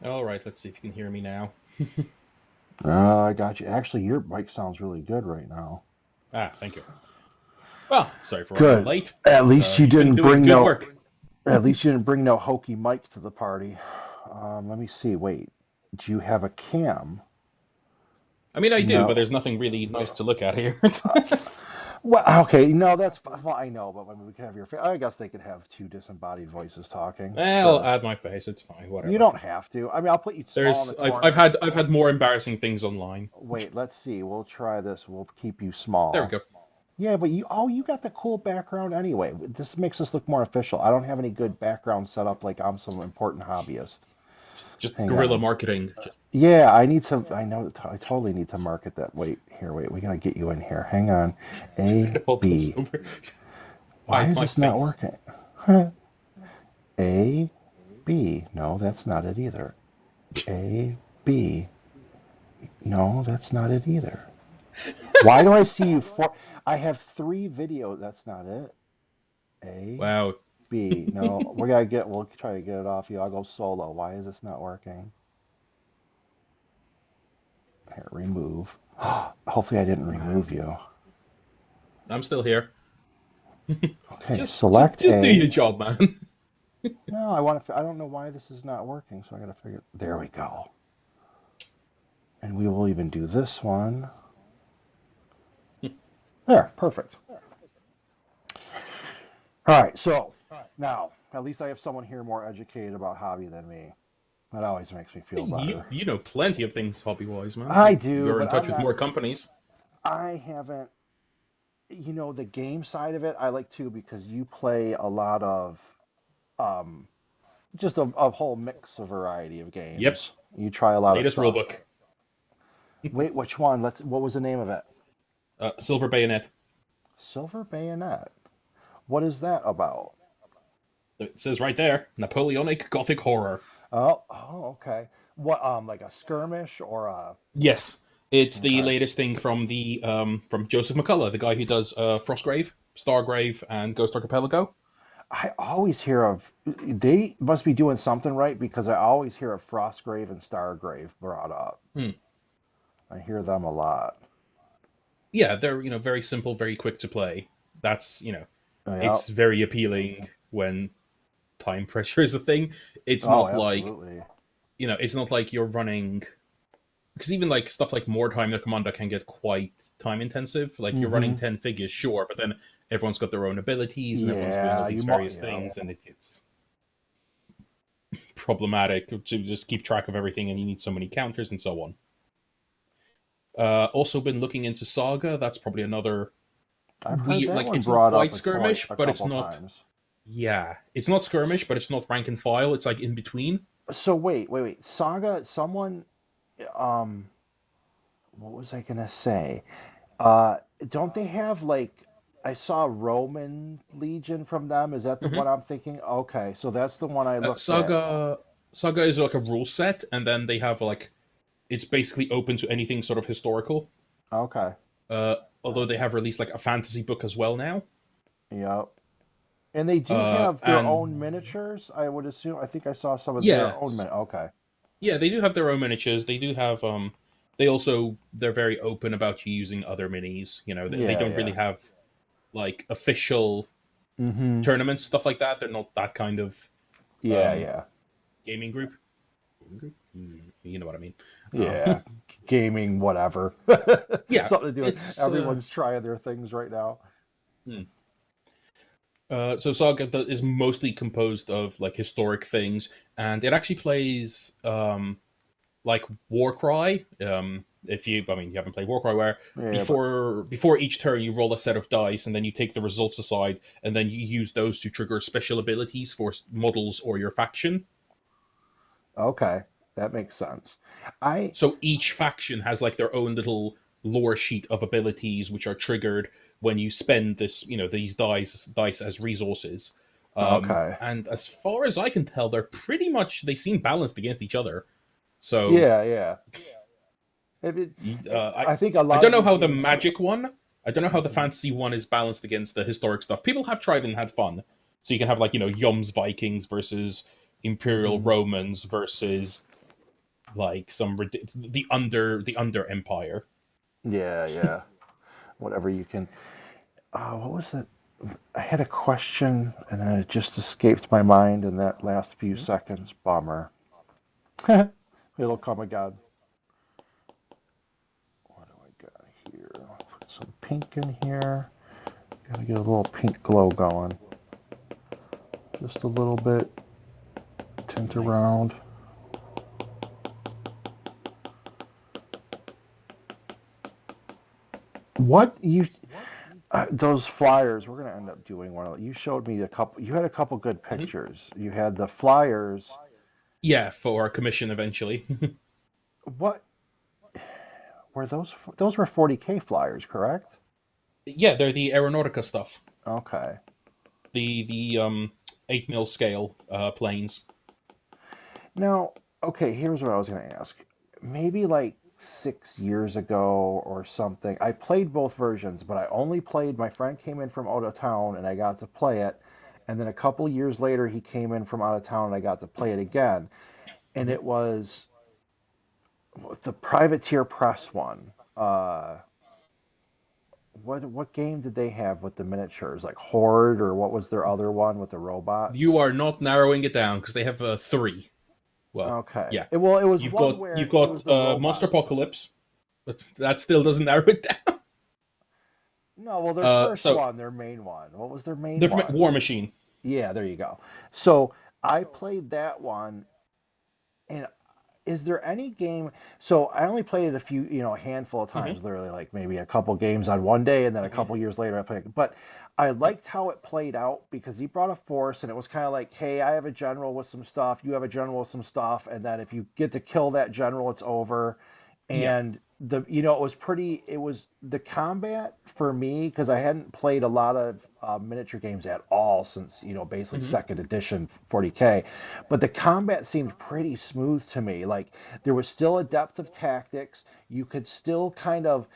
All right, let's see if you can hear me now. I got you. Actually, your mic sounds really good right now. Ah, thank you. Well, sorry for running Good. late. At least you You've been didn't doing bring good no. work. At least you didn't bring no hokey mic to the party. Let me see. Wait, do you have a cam? I mean, I do, but No. there's nothing really nice to look at here. Well, okay. No, that's well. I know, but I mean, we can have your. I guess they could have two disembodied voices talking. I'll Sure. add my face. It's fine. You Whatever. don't have to. I mean, I'll put you small in the corner. I've had more embarrassing things online. Wait, let's see. We'll try this. We'll keep you There we small. go. Yeah, but you got the cool background anyway. This makes us look more official. I don't have any good background set up like I'm some important hobbyist. Just Hang guerrilla on. marketing. Just Yeah, I need to. I know. I totally need to market that. Wait here. Wait, we gotta get you in here. Hang on. A hold this B. over. Why Hide is my this not face. working? A B. No, that's not it either. A B. No, that's not it either. Why do I see you four? I have three videos. That's not it. A Wow. B. No, we gotta get. We'll try to get it off you. I'll go solo. Why is this not working? Here, remove. Hopefully, I didn't remove Man, you. I'm still here. Okay, Just select just do your A. job, man. No, I want to. I don't know why this is not working, so I gotta figure. There we go. And we will even do this one. There, perfect. All right, so now at least I have someone here more educated about hobby than me. That always makes me feel You better. you know plenty of things hobby wise, man. I do, You're in but touch I'm with not. more companies. I haven't. The game side of it, I like too because you play a lot of um, just a whole mix of variety of Yep. games. You try a lot of Latest stuff. rulebook. Wait, which one? Let's. What was the name of it? Silver Bayonet. Silver Bayonet. What is that about? It says right there, Napoleonic Gothic horror. Okay. What, like a skirmish or a? Yes, it's the Okay. latest thing from the from Joseph McCullough, the guy who does Frostgrave, Stargrave, and Ghost Archipelago. I always hear of. They must be doing something right because I always hear of Frostgrave and Stargrave brought up. Hmm. I hear them a lot. Yeah, they're very simple, very quick to play. That's Yep. it's very appealing when time pressure is a thing. It's Oh, not like absolutely. it's not like you're running because even like stuff like more time the commander can get quite time intensive. Like you're running Mm-hmm. 10 figures, sure, but then everyone's got their own abilities and everyone's doing all Yeah, these you might. various Yep. things, and it's problematic to just keep track of everything, and you need so many counters and so on. Also, been looking into Saga. That's probably another I've heard weird. that Like one it's not brought up quite a twice, skirmish, a but it's couple not. times. Yeah, it's not skirmish, but it's not rank and file. It's like in between. So wait. Saga. Someone. Um. What was I gonna say? Uh, don't they have like I saw Roman Legion from them? Is that the Hmm one I'm thinking? Okay, so that's the one I looked at. Saga is like a rule set, and then they have like it's basically open to anything sort of historical. Okay. Although they have released like a fantasy book as well now. Yep. And they do have their own And miniatures, I would assume. I think I saw some of their yeah, own min. Okay. yeah, they do have their own miniatures. They do have they're very open about you using other minis. They Yeah, don't really yeah. have like official Mm-hmm. tournaments, stuff like that. They're not that kind of Yeah, um yeah. gaming group. You know what I mean. Yeah. Gaming, whatever. Yeah, Something to do with it's everyone's trying their things right now. hmm. So Saga is mostly composed of like historic things, and it actually plays like Warcry. If you, I mean, you haven't played Warcry, where Yeah, but before each turn you roll a set of dice, and then you take the results aside, and then you use those to trigger special abilities for models or your faction. okay. That makes sense. I So each faction has like their own little lore sheet of abilities, which are triggered when you spend these dice as resources. okay. And as far as I can tell, they seem balanced against each other. So Yeah, yeah. If it, I I think a I lot don't of know these how the games do. magic one. I don't know how the Mhm. fantasy one is balanced against the historic stuff. People have tried and had fun. So you can have like Yum's Vikings versus Imperial Mhm. Romans versus like the under empire. Yeah, yeah. Whatever you can. What was it? I had a question and then it just escaped my mind in that last few seconds. Bummer. It'll come again. What do I got here? Put some pink in here. Gotta get a little pink glow going. Just a little bit. Tint Nice. around. What you those flyers? We're gonna end up doing one of. You showed me a couple. You had a couple good Mhm. pictures. You had the flyers. Yeah, for a commission eventually. What were those? Those were 40K flyers, correct? Yeah, they're the Aeronautica stuff. Okay. The 8 mil scale planes. Now, okay, here's what I was going to ask. Maybe like 6 years ago or something, I played both versions, but I only played, my friend came in from out of town and I got to play it. And then a couple years later, he came in from out of town and I got to play it again. And Mhm. it was the Privateer Press one. What game did they have with the miniatures? Like Horde, or what was their other one with the You robots? are not narrowing it down because they have three. Well, Okay. yeah. Well, it was You've one got where you've it was got the Monster robots. Apocalypse, but that still doesn't narrow it down. No, well, their first So one, their main one. What was their main they're from one? War Machine. Yeah, there you go. So I played that one, and is there any game? So I only played it a few, a handful of Hmm. times, literally like maybe a couple games on one day, and then a Hmm. couple years later I played it. But I Yep. liked how it played out because he brought a force, and it was kind of like, hey, I have a general with some stuff, you have a general with some stuff, and then if you get to kill that general, it's over. Yeah. And it was pretty. It was the combat for me because I hadn't played a lot of miniature games at all since basically Hmm. second edition 40K, but the combat seemed pretty smooth to me. Like there was still a depth of tactics. You could still kind of,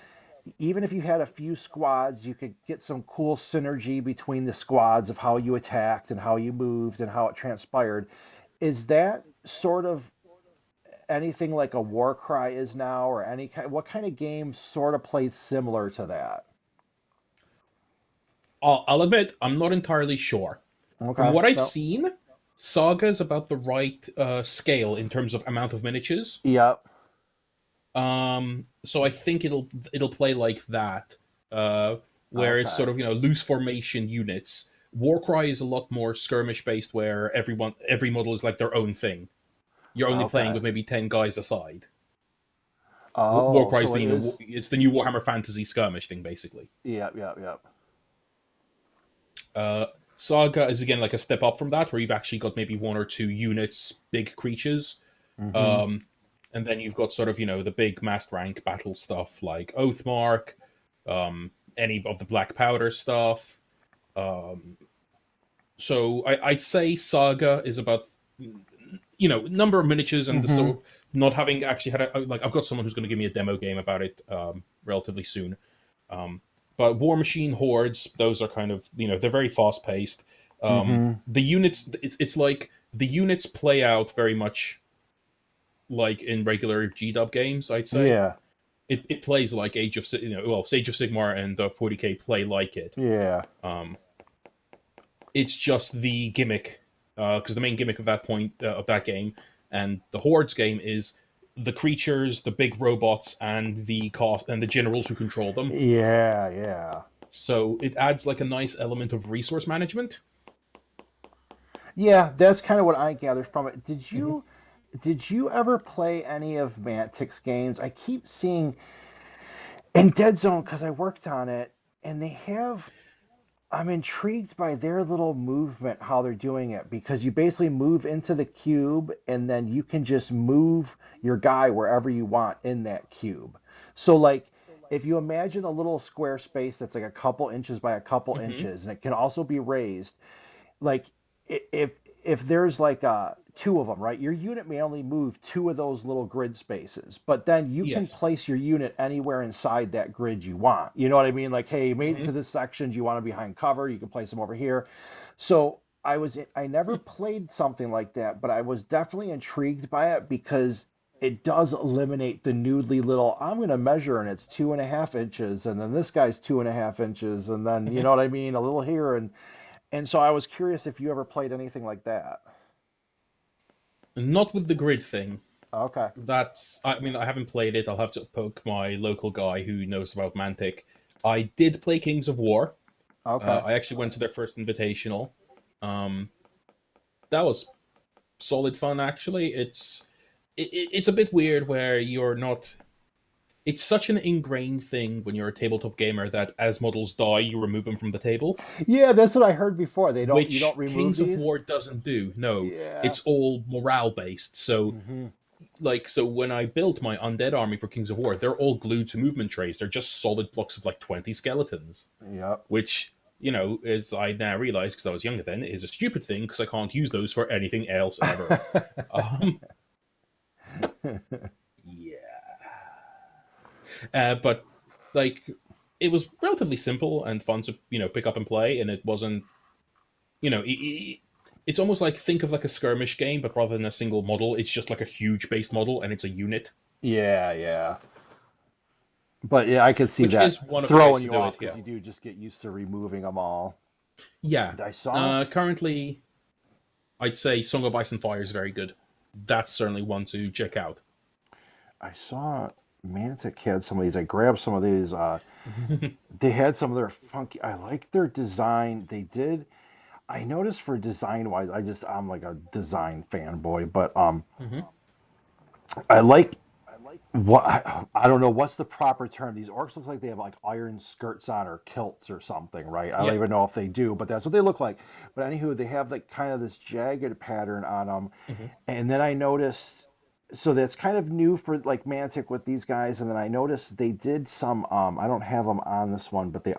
even if you had a few squads, you could get some cool synergy between the squads of how you attacked and how you moved and how it transpired. Is that sort of anything like a war cry is now, or any kind? What kind of game sort of plays similar to that? I'll admit I'm not entirely sure. From Okay. what I've No. seen, Saga is about the right scale in terms of amount of miniatures. Yep. So I think it'll play like that, uh, where it's Okay. sort of loose formation units. Warcry is a lot more skirmish based, where every model is like their own thing. You're only playing Okay. with maybe 10 guys aside. Oh, Warcry is so the it is. it's the new Warhammer Fantasy skirmish thing basically. Yep. Yep. Yep. Uh, Saga is again like a step up from that, where you've actually got maybe one or two units, big creatures. Mm-hmm. Um, and then you've got sort of the big master rank battle stuff like Oathmark, any of the Black Powder stuff. Um, so I'd say Saga is about number of miniatures and the Mm-hmm. so not having actually had like I've got someone who's going to give me a demo game about it relatively soon. Um, but War Machine Hordes, those are kind of they're very fast paced. Mm-hmm. The units, it's like the units play out very much like in regular GDub games. I'd say Yeah. it plays like Sage of Sigmar and 40K play like it. Yeah. Um, it's just the gimmick, because the main gimmick of that point of that game and the Hordes game is the creatures, the big robots, and the cost and the generals who control them. Yeah. Yeah. So it adds like a nice element of resource management. Yeah. That's kind of what I gathered from it. Did Hmm. you? Did you ever play any of Mantic's games? I keep seeing in Dead Zone because I worked on it, and they have. I'm intrigued by their little movement, how they're doing it, because you basically move into the cube and then you can just move your guy wherever you want in that cube. So, like, if you imagine a little square space that's like a couple inches by a couple Hmm. inches, and it can also be raised, like if there's like two of them, right? Your unit may only move two of those little grid spaces, but then you can Yes. place your unit anywhere inside that grid you want. You know what I mean? Like, hey, you made it Hmm. to this section, do you want to behind cover? You can place them over here. So I never played something like that, but I was definitely intrigued by it because it does eliminate the noodly little, I'm going to measure and it's 2.5 inches, and then this guy's 2.5 inches, and then, you Mhm. know what I mean? A little here. And so I was curious if you ever played anything like that. Not with the grid thing. Okay. I mean, I haven't played it. I'll have to poke my local guy who knows about Mantic. I did play Kings of War. Okay. I actually went to their first invitational. Um, that was solid fun, actually. It's a bit weird where you're not. It's such an ingrained thing when you're a tabletop gamer that as models die, you remove them from the table, Yeah, that's what I heard before. You don't which remove Kings of these? War doesn't do. No, Yeah. it's all morale based. So Hmm. so when I built my undead army for Kings of War, they're all glued to movement trays. They're just solid blocks of like 20 skeletons, Yep. which, as I now realize because I was younger then, is a stupid thing because I can't use those for anything else ever. Um, yeah. But like, it was relatively simple and fun to pick up and play, and it wasn't it's almost like think of like a skirmish game, but rather than a single model, it's just like a huge base model and it's a unit, Yeah, yeah. But yeah, I could see which that is one of the ways throwing to you do off it. because Yeah, you do just get used to removing them all. yeah. I saw Currently, I'd say Song of Ice and Fire is very good. That's certainly one to check out. I saw Mantic had some of these. I grabbed some of these. They had some of their funky. I like their design. They did. I noticed for design wise, I'm like a design fanboy, but Hmm. I like what I don't know what's the proper term. These orcs look like they have like iron skirts on or kilts or something, right? I don't Yeah. even know if they do, but that's what they look like. But anywho, they have like kind of this jagged pattern on them, Hmm. and then I noticed. So that's kind of new for like Mantic with these guys, and then I noticed they did some. I don't have them on this one, but they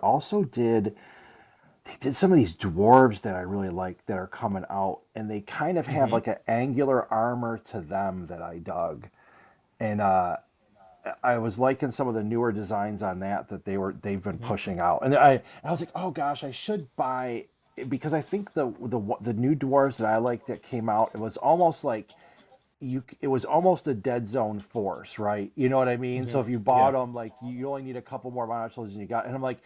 did some of these dwarves that I really like that are coming out, and they kind of have Hmm. like an angular armor to them that I dug. And I was liking some of the newer designs on they've been Hmm. pushing out, and I was like, oh gosh, I should buy because I think the new dwarves that I liked that came out, it was almost like it was almost a dead zone force, right? You know what I mean? Hmm. So if you bought Yeah. them, like you only need a couple more modules and you got, and I'm like,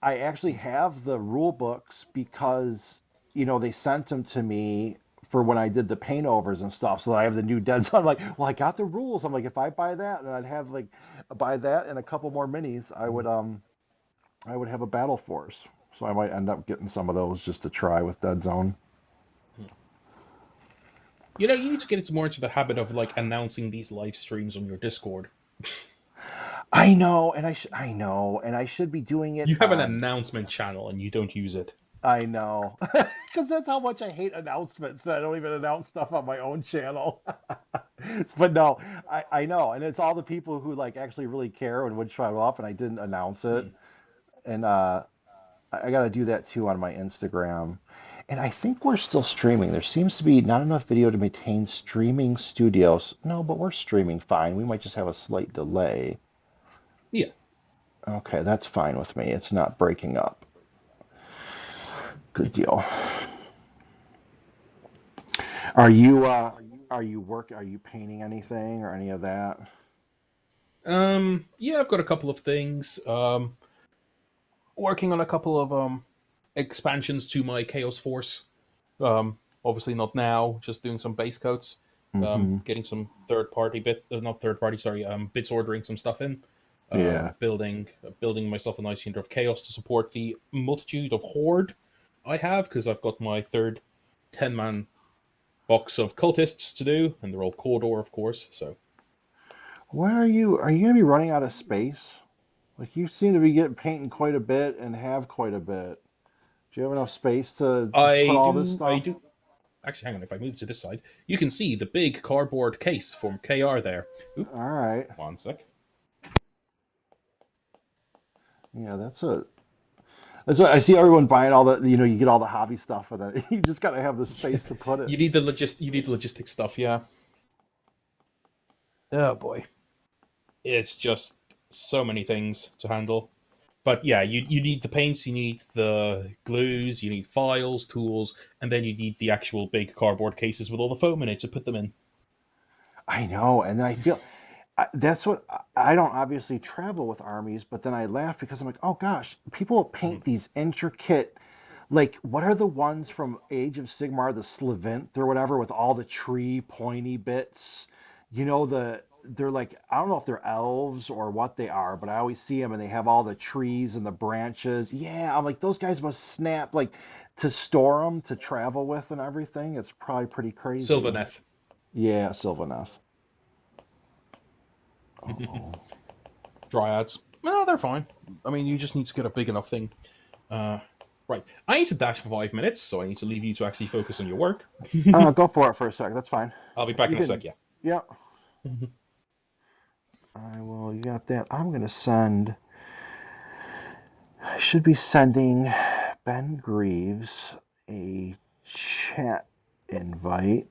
I actually have the rule books because they sent them to me for when I did the paintovers and stuff. So I have the new dead zone. I'm like, well, I got the rules. I'm like, if I buy that, then I'd have like buy that and a couple more minis. I would have a battle force. So I might end up getting some of those just to try with dead zone. You need to get more into the habit of like announcing these live streams on your Discord. I know, and I know, and I should be doing it You have an on. announcement channel and you don't use it. I know, because that's how much I hate announcements that I don't even announce stuff on my own channel. But no, I know, and it's all the people who like actually really care and would show up, and I didn't announce it, Hmm. and I got to do that too on my Instagram. And I think we're still streaming. There seems to be not enough video to maintain streaming studios. No, but we're streaming fine. We might just have a slight delay. Yeah. Okay, that's fine with me. It's not breaking up. Good deal. Are you are you painting anything or any of that? Yeah, I've got a couple of things. Working on a couple of expansions to my Chaos Force. Obviously not now, just doing some base coats. Mm-hmm. Getting some third party bits, not third party, sorry, bits ordering some stuff in. Yeah. Building myself a nice unit of chaos to support the multitude of horde I have because I've got my third 10-man box of cultists to do, and they're all corridor, of course. So Where are you? Are you gonna be running out of space? Like you seem to be getting painting quite a bit and have quite a bit. Do you have enough space to put all this I stuff? do. Actually, hang on. If I move to this side, you can see the big cardboard case from KR there. Oop, All right. one sec. Yeah, that's what I see everyone buying all the you get all the hobby stuff with it. You just gotta have the space to put it. You need the logistic stuff. Yeah. Oh boy, it's just so many things to handle. But yeah, you need the paints, you need the glues, you need files, tools, and then you need the actual big cardboard cases with all the foam in it to put them in. I know, and then I feel that's what I don't obviously travel with armies, but then I laugh because I'm like, oh gosh, people paint Mhm. these intricate, like what are the ones from Age of Sigmar, the Slavinth or whatever, with all the tree pointy bits? You know they're like I don't know if they're elves or what they are, but I always see them and they have all the trees and the branches. Yeah, I'm like those guys must snap like to store them to travel with and everything. It's probably pretty crazy. Sylvaneth. Yeah, Sylvaneth. Oh. Dryads. No, they're fine. I mean, you just need to get a big enough thing. Uh, right. I need to dash for 5 minutes, so I need to leave you to actually focus on your work. Go for it for a sec. That's fine. I'll be back You in a sec, can. yeah. Yeah, I will. You got that. I'm gonna send. I should be sending Ben Greaves a chat invite.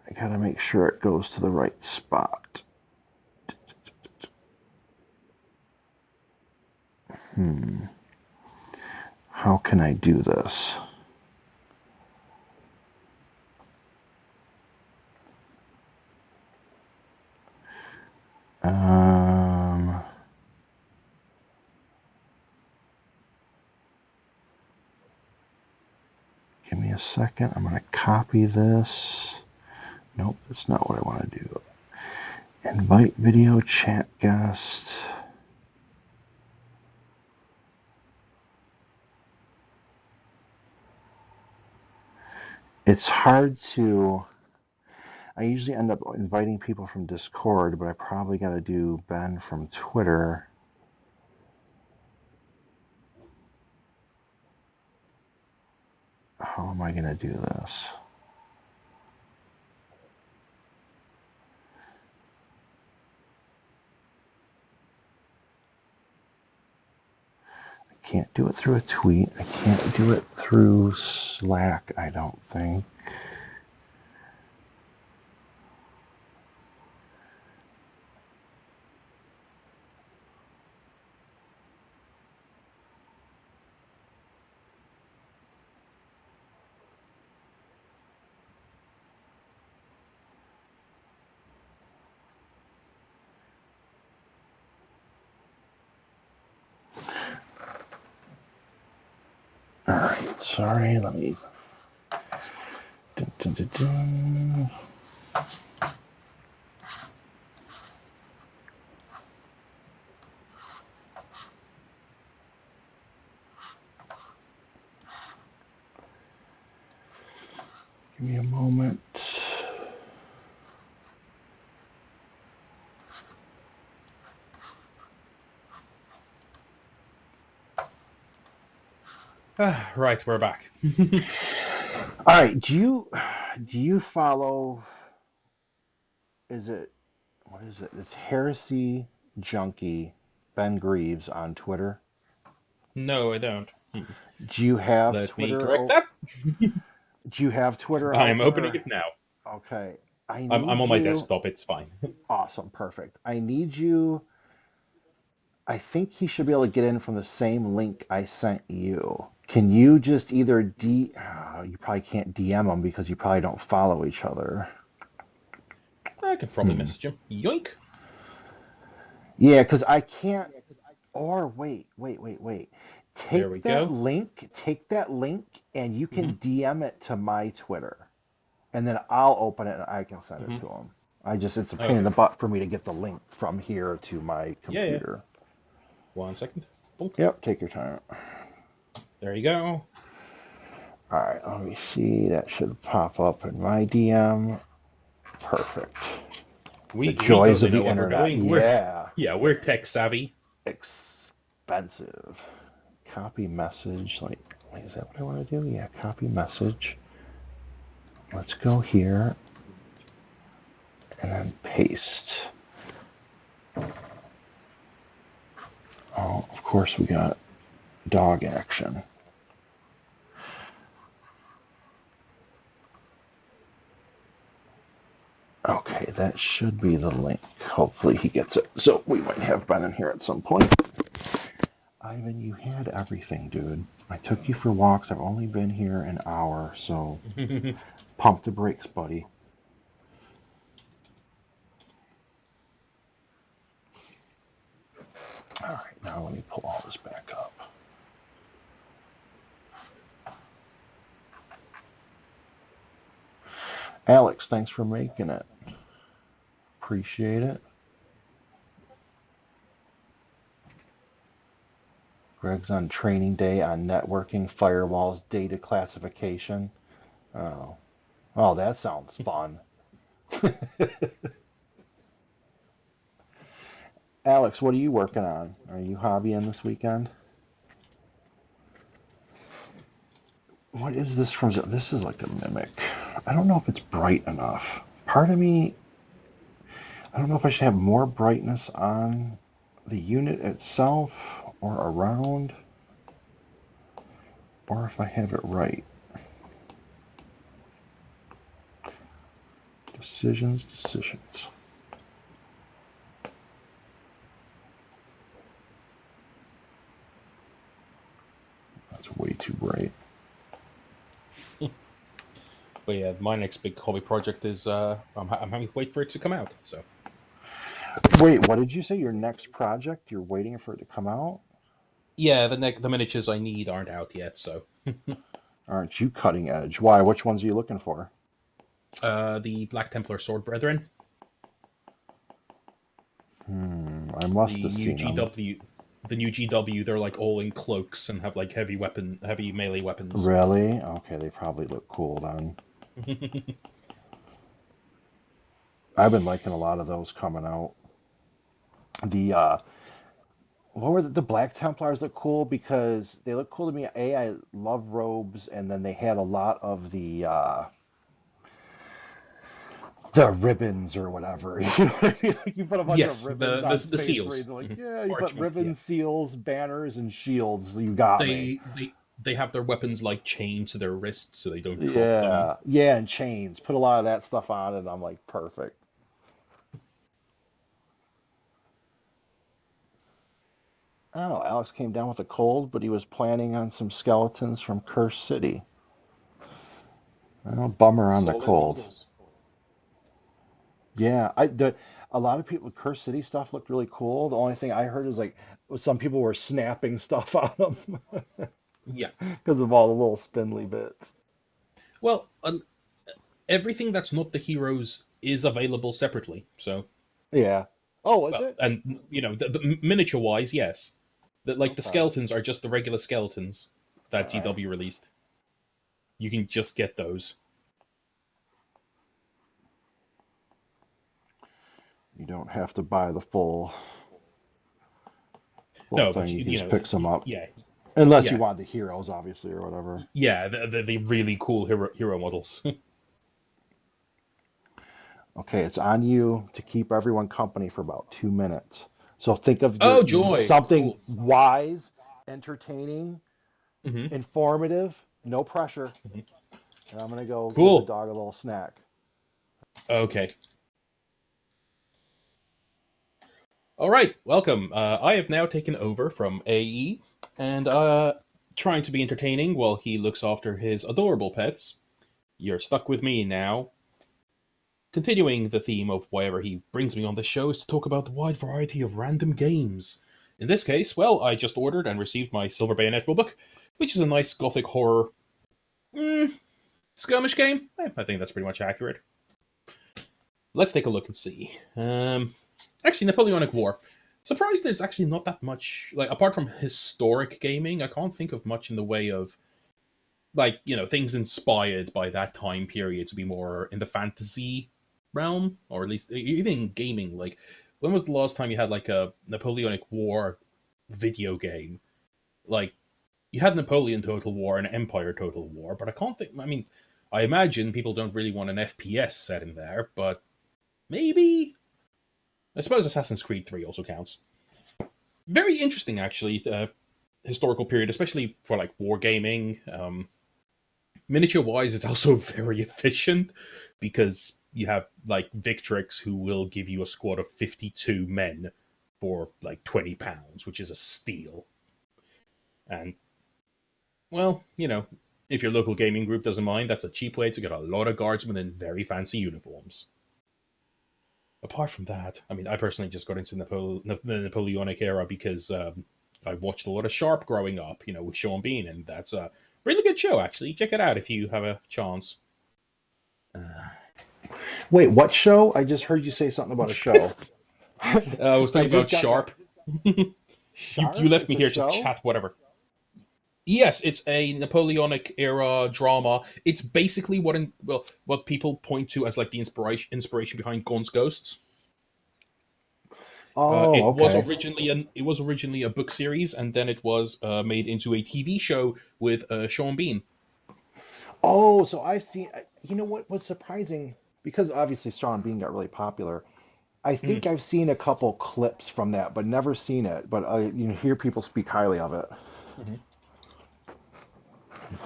I gotta make sure it goes to the right spot. Hmm. How can I do this? Um. Give me a second. I'm gonna copy this. Nope, that's not what I want to do. Invite video chat guest. It's hard to. I usually end up inviting people from Discord, but I probably got to do Ben from Twitter. How am I going to do this? I can't do it through a tweet. I can't do it through Slack, I don't think. All right, sorry, let me. Dun, dun, dun, dun. Give me a moment. Right, we're back. All right, do you follow? Is it what is it? It's Heresy Junkie Ben Greaves on Twitter. No, I don't. Do you have Let me Twitter? correct that. Do you have Twitter I'm open opening or? it now. Okay, I I'm need on my you. desktop, it's fine. Awesome, perfect. I need you. I think he should be able to get in from the same link I sent you. Can you just either you probably can't DM him because you probably don't follow each other. I could probably Hmm. message him. Yoink. Yeah, because I can't. Or wait. There we go. Take that link, and you can hmm DM it to my Twitter, and then I'll open it and I can send it hmm to him. It's a pain in Okay. the butt for me to get the link from here to my Yeah, yeah. computer. 1 second. Bonk. Yep, take your time. There you go. All right, let me see. That should pop up in my DM. Perfect. The We joys totally of know the what we're internet. doing. We're Yeah. Yeah, we're tech savvy. Expensive. Copy message. Like, wait, is that what I want to do? Yeah, copy message. Let's go here and then paste. Oh, of course we got dog action. Okay, that should be the link. Hopefully he gets it. So we might have Ben in here at some point. Ivan, you had everything, dude. I took you for walks. I've only been here an hour, so pump the brakes, buddy. Now let me pull all this back up. Alex, thanks for making it. Appreciate it. Greg's on training day on networking, firewalls, data classification. Oh, oh, that sounds fun. Alex, what are you working on? Are you hobbying this weekend? What is this from? This is like a mimic. I don't know if it's bright enough. Part of me, I don't know if I should have more brightness on the unit itself or around, or if I have it right. Decisions, decisions. That's way too bright. But yeah, my next big hobby project is I'm having to wait for it to come out. So Wait, what did you say? Your next project? You're waiting for it to come out? yeah, the miniatures I need aren't out yet. So Aren't you cutting edge? Why? Which ones are you looking for? the Black Templar Sword Brethren, I must the have new seen them. GW, the new GW, they're like all in cloaks and have like heavy melee weapons. Really? Okay, they probably look cool then. I've been liking a lot of those coming out. The what were the Black Templars look cool because they look cool to me. A, I love robes, and then they had a lot of the ribbons or whatever. You know what I mean? Like you put a bunch of Yes, ribbons on the Space seals, Marines. And like, yeah, you put parchment. Yeah, ribbons, seals, banners, and shields. You got me. they have their weapons like chained to their wrists so they don't drop them. Yeah, yeah, and chains. Put a lot of that stuff on, and I'm like, perfect. I don't know. Alex came down with a cold, but he was planning on some skeletons from Curse City. Bummer on the Solid cold. models. Yeah, a lot of people Curse City stuff looked really cool. The only thing I heard is like some people were snapping stuff on them Yeah. because of all the little spindly bits. Well, everything that's not the heroes is available separately. So, Yeah. Oh, is well, it? and the miniature wise, yes, that like the Okay. skeletons are just the regular skeletons All that right. GW released. You can just get those. You don't have to buy the full No, but thing. You can just pick some up, yeah, unless you yeah, want the heroes, obviously, or whatever. yeah, the really cool hero models. Okay, it's on you to keep everyone company for about 2 minutes. So think of Oh, your joy, something cool. wise, entertaining, Hmm. informative, no pressure, and I'm gonna go give the Cool. dog a little snack. Okay. All right. Welcome. I have now taken over from AE and trying to be entertaining while he looks after his adorable pets. You're stuck with me now. Continuing the theme of wherever he brings me on this show is to talk about the wide variety of random games. In this case, well, I just ordered and received my Silver Bayonet rulebook, which is a nice gothic horror skirmish game. I think that's pretty much accurate. Let's take a look and see. Actually, Napoleonic War. Surprised there's actually not that much, like, apart from historic gaming, I can't think of much in the way of, like, things inspired by that time period to be more in the fantasy realm, or at least even gaming. Like, when was the last time you had, like, a Napoleonic War video game? Like, you had Napoleon Total War and Empire Total War, but I can't think, I mean, I imagine people don't really want an FPS set in there, but maybe? I suppose Assassin's Creed 3 also counts. Very interesting, actually, historical period, especially for like wargaming. Miniature wise, it's also very efficient because you have like Victrix who will give you a squad of 52 men for like £20, which is a steal. And well, if your local gaming group doesn't mind, that's a cheap way to get a lot of guardsmen in very fancy uniforms. Apart from that, I mean, I personally just got into the Napoleonic era because I watched a lot of Sharp growing up, with Sean Bean, and that's a really good show. Actually, check it out if you have a chance. Wait, what show? I just heard you say something about a show. I was I talking just about got back. Sharp. You Sharp? left It's me a here to show? chat whatever. Yes, it's a Napoleonic era drama. It's basically what people point to as like the inspiration behind Gaunt's Ghosts. Oh, okay. It was originally a book series, and then it was made into a TV show with Sean Bean. Oh, so I've seen. You know what was surprising? Because obviously Sean Bean got really popular. I Mhm, think I've seen a couple clips from that, but never seen it. But I hear people speak highly of it. mhm,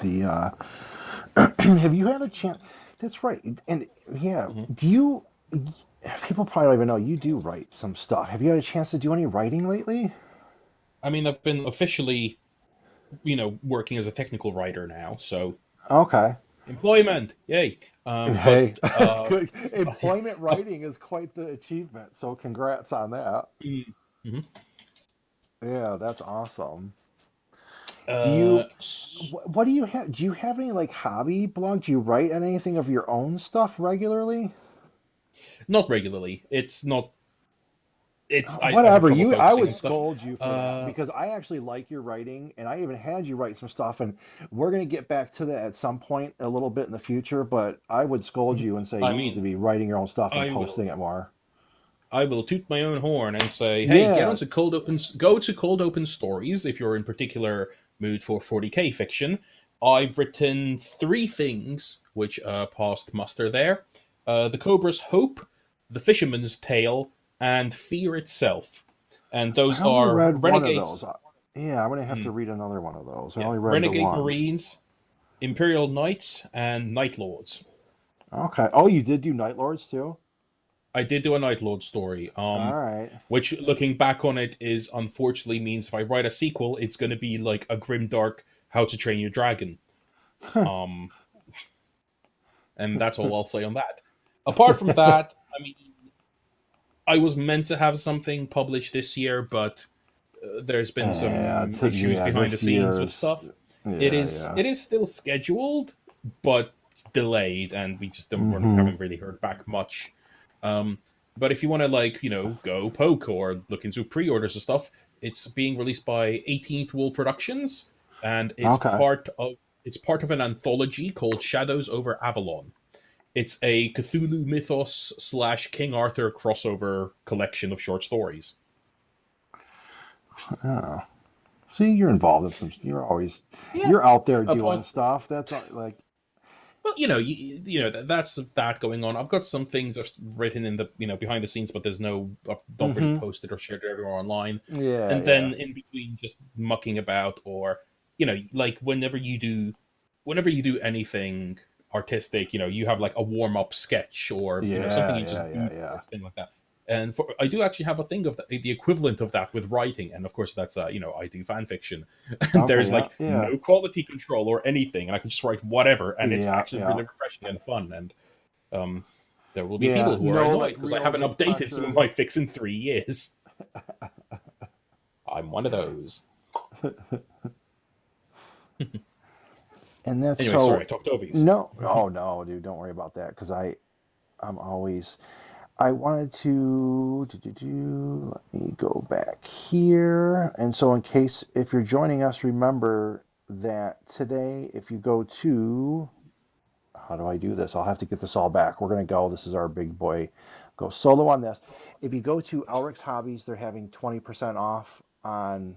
The have you had a chance? That's right. And yeah, mhm. do you? People probably don't even know you do write some stuff. Have you had a chance to do any writing lately? I mean, I've been officially, working as a technical writer now, so Okay. employment, yay! Hey, But good. Employment uh, writing is quite the achievement. So congrats on that. mhm. Yeah, that's awesome. Do uh, you? s- What do you have? Do you have any like hobby blog? Do you write anything of your own stuff regularly? Not regularly. It's not. I have Whatever trouble you, I focusing would on stuff. scold you for that Uh, because I actually like your writing and I even had you write some stuff and we're gonna get back to that at some point a little bit in the future, but I would scold you and say I you need to mean, be writing your own stuff and I will. posting it more. I will toot my own horn and say, "Hey, Yeah. go to Cold Open Stories if you're in particular mood for 40k fiction." I've written three things which passed muster there: the Cobra's Hope, the Fisherman's Tale, and Fear itself. And those I only are read one of those. Yeah, I'm gonna have to mm, read another one of those. I yeah, only read the Renegade one. Marines, Imperial Knights, and Night Lords. Okay. Oh, you did do Night Lords too? I did do a Night Lord story, All right. which looking back on it is unfortunately means if I write a sequel, it's going to be like a grimdark How to Train Your Dragon. Um, and that's all I'll say on that. Apart from that, I mean, I was meant to have something published this year, but there's been Yeah, some issues yeah, behind the this scenes with year's stuff. It yeah, is yeah. it is still scheduled, but delayed, and we just Mm-hmm. haven't really heard back much. Um, but if you want to go poke or look into pre-orders and stuff, it's being released by 18th Wall Productions, and Okay. it's part of an anthology called Shadows over Avalon. It's a Cthulhu mythos slash King Arthur crossover collection of short stories. Oh. See, you're involved in some. Yeah. You're out there doing Upon stuff. That's like, Well, that's that going on. I've got some things written in the behind the scenes, but I don't really mm-hmm. post it or share it everywhere online. Yeah, And yeah, then in between, just mucking about, or like whenever you do anything artistic, you have like a warm up sketch or something yeah, you yeah, just do yeah, yeah. or thing like that. And I do actually have a thing of the equivalent of that with writing, and of course that's I do fan fiction, and Okay, there's yeah, like yeah, no quality control or anything, and I can just write whatever, and it's yeah, actually yeah, really refreshing and fun. And um, there will be yeah. people who are No, annoyed like because I real haven't big updated some of pressure. my fix in 3 years. I'm one of those. And that's Anyway, sorry, so. I talked over you. No, oh no, dude, don't worry about that because I'm always. I wanted to let me go back here. And so, in case if you're joining us, remember that today, if you go to, how do I do this? I'll have to get this all back. We're going to go. This is our big boy. Go solo on this. If you go to Elric's Hobbies, they're having 20% off on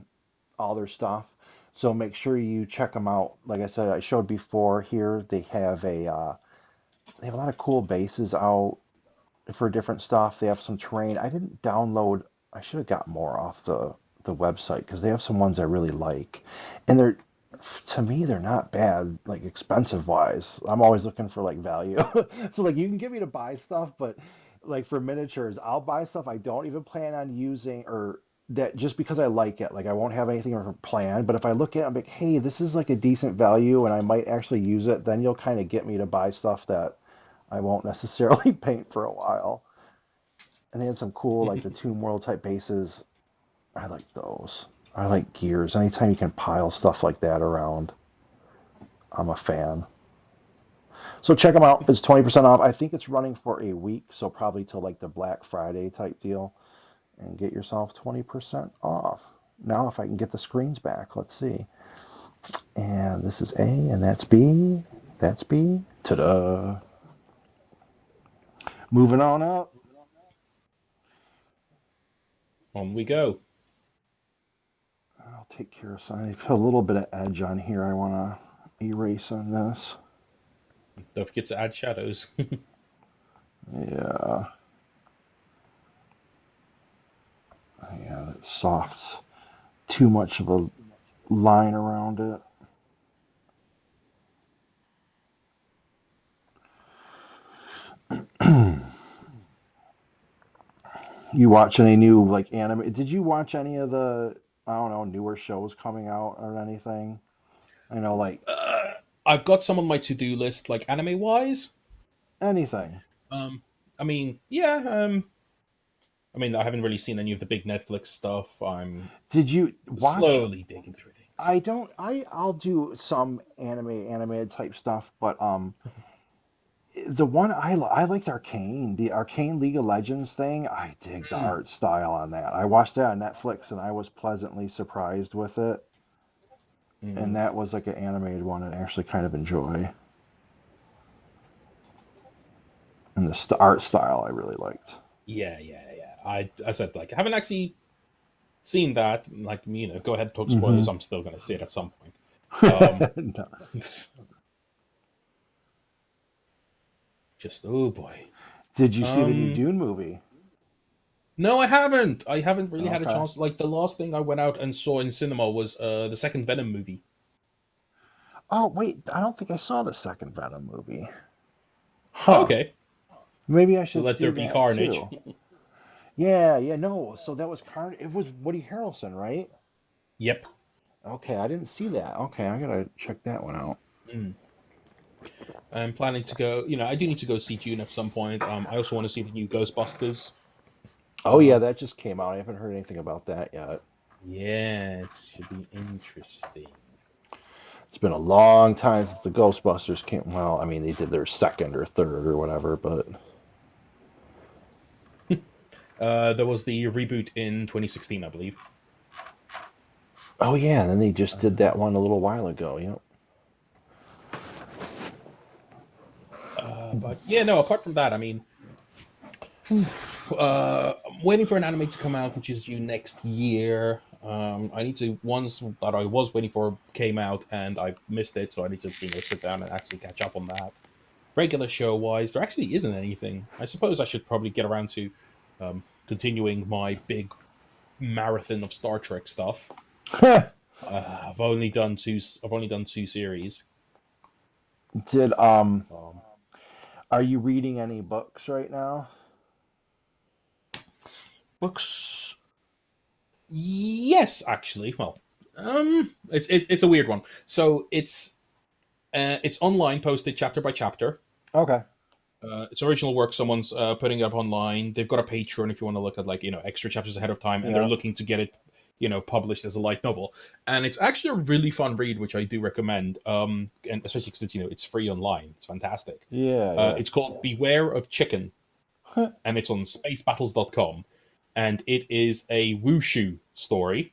all their stuff. So make sure you check them out. Like I said, I showed before here, they have a lot of cool bases out for different stuff. They have some terrain. I didn't download. I should have got more off the website because they have some ones I really like, and they're to me they're not bad like expensive wise. I'm always looking for like value. So like you can get me to buy stuff, but like for miniatures, I'll buy stuff I don't even plan on using or that just because I like it. Like I won't have anything planned, but if I look at it, I'm like, hey, this is like a decent value and I might actually use it, then you'll kind of get me to buy stuff that I won't necessarily paint for a while. And they had some cool like the Tomb World type bases. I like those. I like gears. Anytime you can pile stuff like that around, I'm a fan. So check them out. It's 20% off. I think it's running for a week, so probably till like the Black Friday type deal. And get yourself 20% off. Now, if I can get the screens back, let's see. And this is A, and that's B. That's B. Ta-da! Moving on up. On we go. I'll take care of something. I put a little bit of edge on here. I want to erase on this. Don't forget to add shadows. Yeah. Yeah, it's soft. Too much of a line around it. You watch any new like anime? Did you watch any of the I don't know newer shows coming out or anything? I know like I've got some on my to-do list, like anime wise. anything. Um, I mean, yeah. I mean, I haven't really seen any of the big Netflix stuff. I'm Did you watch? slowly digging through things. I don't. I'll do some animated type stuff, but the one I liked Arcane, the Arcane League of Legends thing. I dig the Mm, art style on that. I watched that on Netflix and I was pleasantly surprised with it. And mm. that was like an animated one I actually kind of enjoy. And the art style I really liked. Yeah, yeah, yeah. I said like I haven't actually seen that. Like go ahead and talk Hmm spoilers. I'm still gonna see it at some point. Um, No. just oh boy. Did you see the new Um, Dune movie? no, I haven't. I haven't really had a Okay. chance. Like the last thing I went out and saw in cinema was the second Venom movie. Oh wait, I don't think I saw the second Venom movie. Huh. Okay, Maybe I should let see there be that carnage. too. Yeah, yeah, no. So that was It was Woody Harrelson, right? Yep. Okay, I didn't see that. Okay, I gotta check that one out. Mm. I'm planning to go. I do need to go see June at some point. I also want to see the new Ghostbusters. Oh yeah, Uh, that just came out. I haven't heard anything about that yet. yeah, it should be interesting. It's been a long time since the Ghostbusters came. Well, I mean, they did their second or third or whatever, but There was the reboot in 2016, I believe. oh yeah, and then they just did that Um, one a little while ago. Yep. but yeah, no. Apart from that, I mean, I'm waiting for an anime to come out, which is due next year. I need to ones that I was waiting for came out and I missed it, so I need to sit down and actually catch up on that. Regular show wise, there actually isn't anything. I suppose I should probably get around to continuing my big marathon of Star Trek stuff. I've only done two. I've only done two series. Did Um, are you reading any books right now? Books. Yes, actually. Well, it's a weird one. So it's online, posted chapter by chapter. Okay. It's original work. Someone's putting it up online. They've got a Patreon if you want to look at extra chapters ahead of time, and they're Yeah. looking to get it published as a light novel. And it's actually a really fun read, which I do recommend. And especially because it's free online. It's fantastic. Yeah, yeah. It's called Beware of Chicken, and it's on spacebattles.com, and it is a wushu story.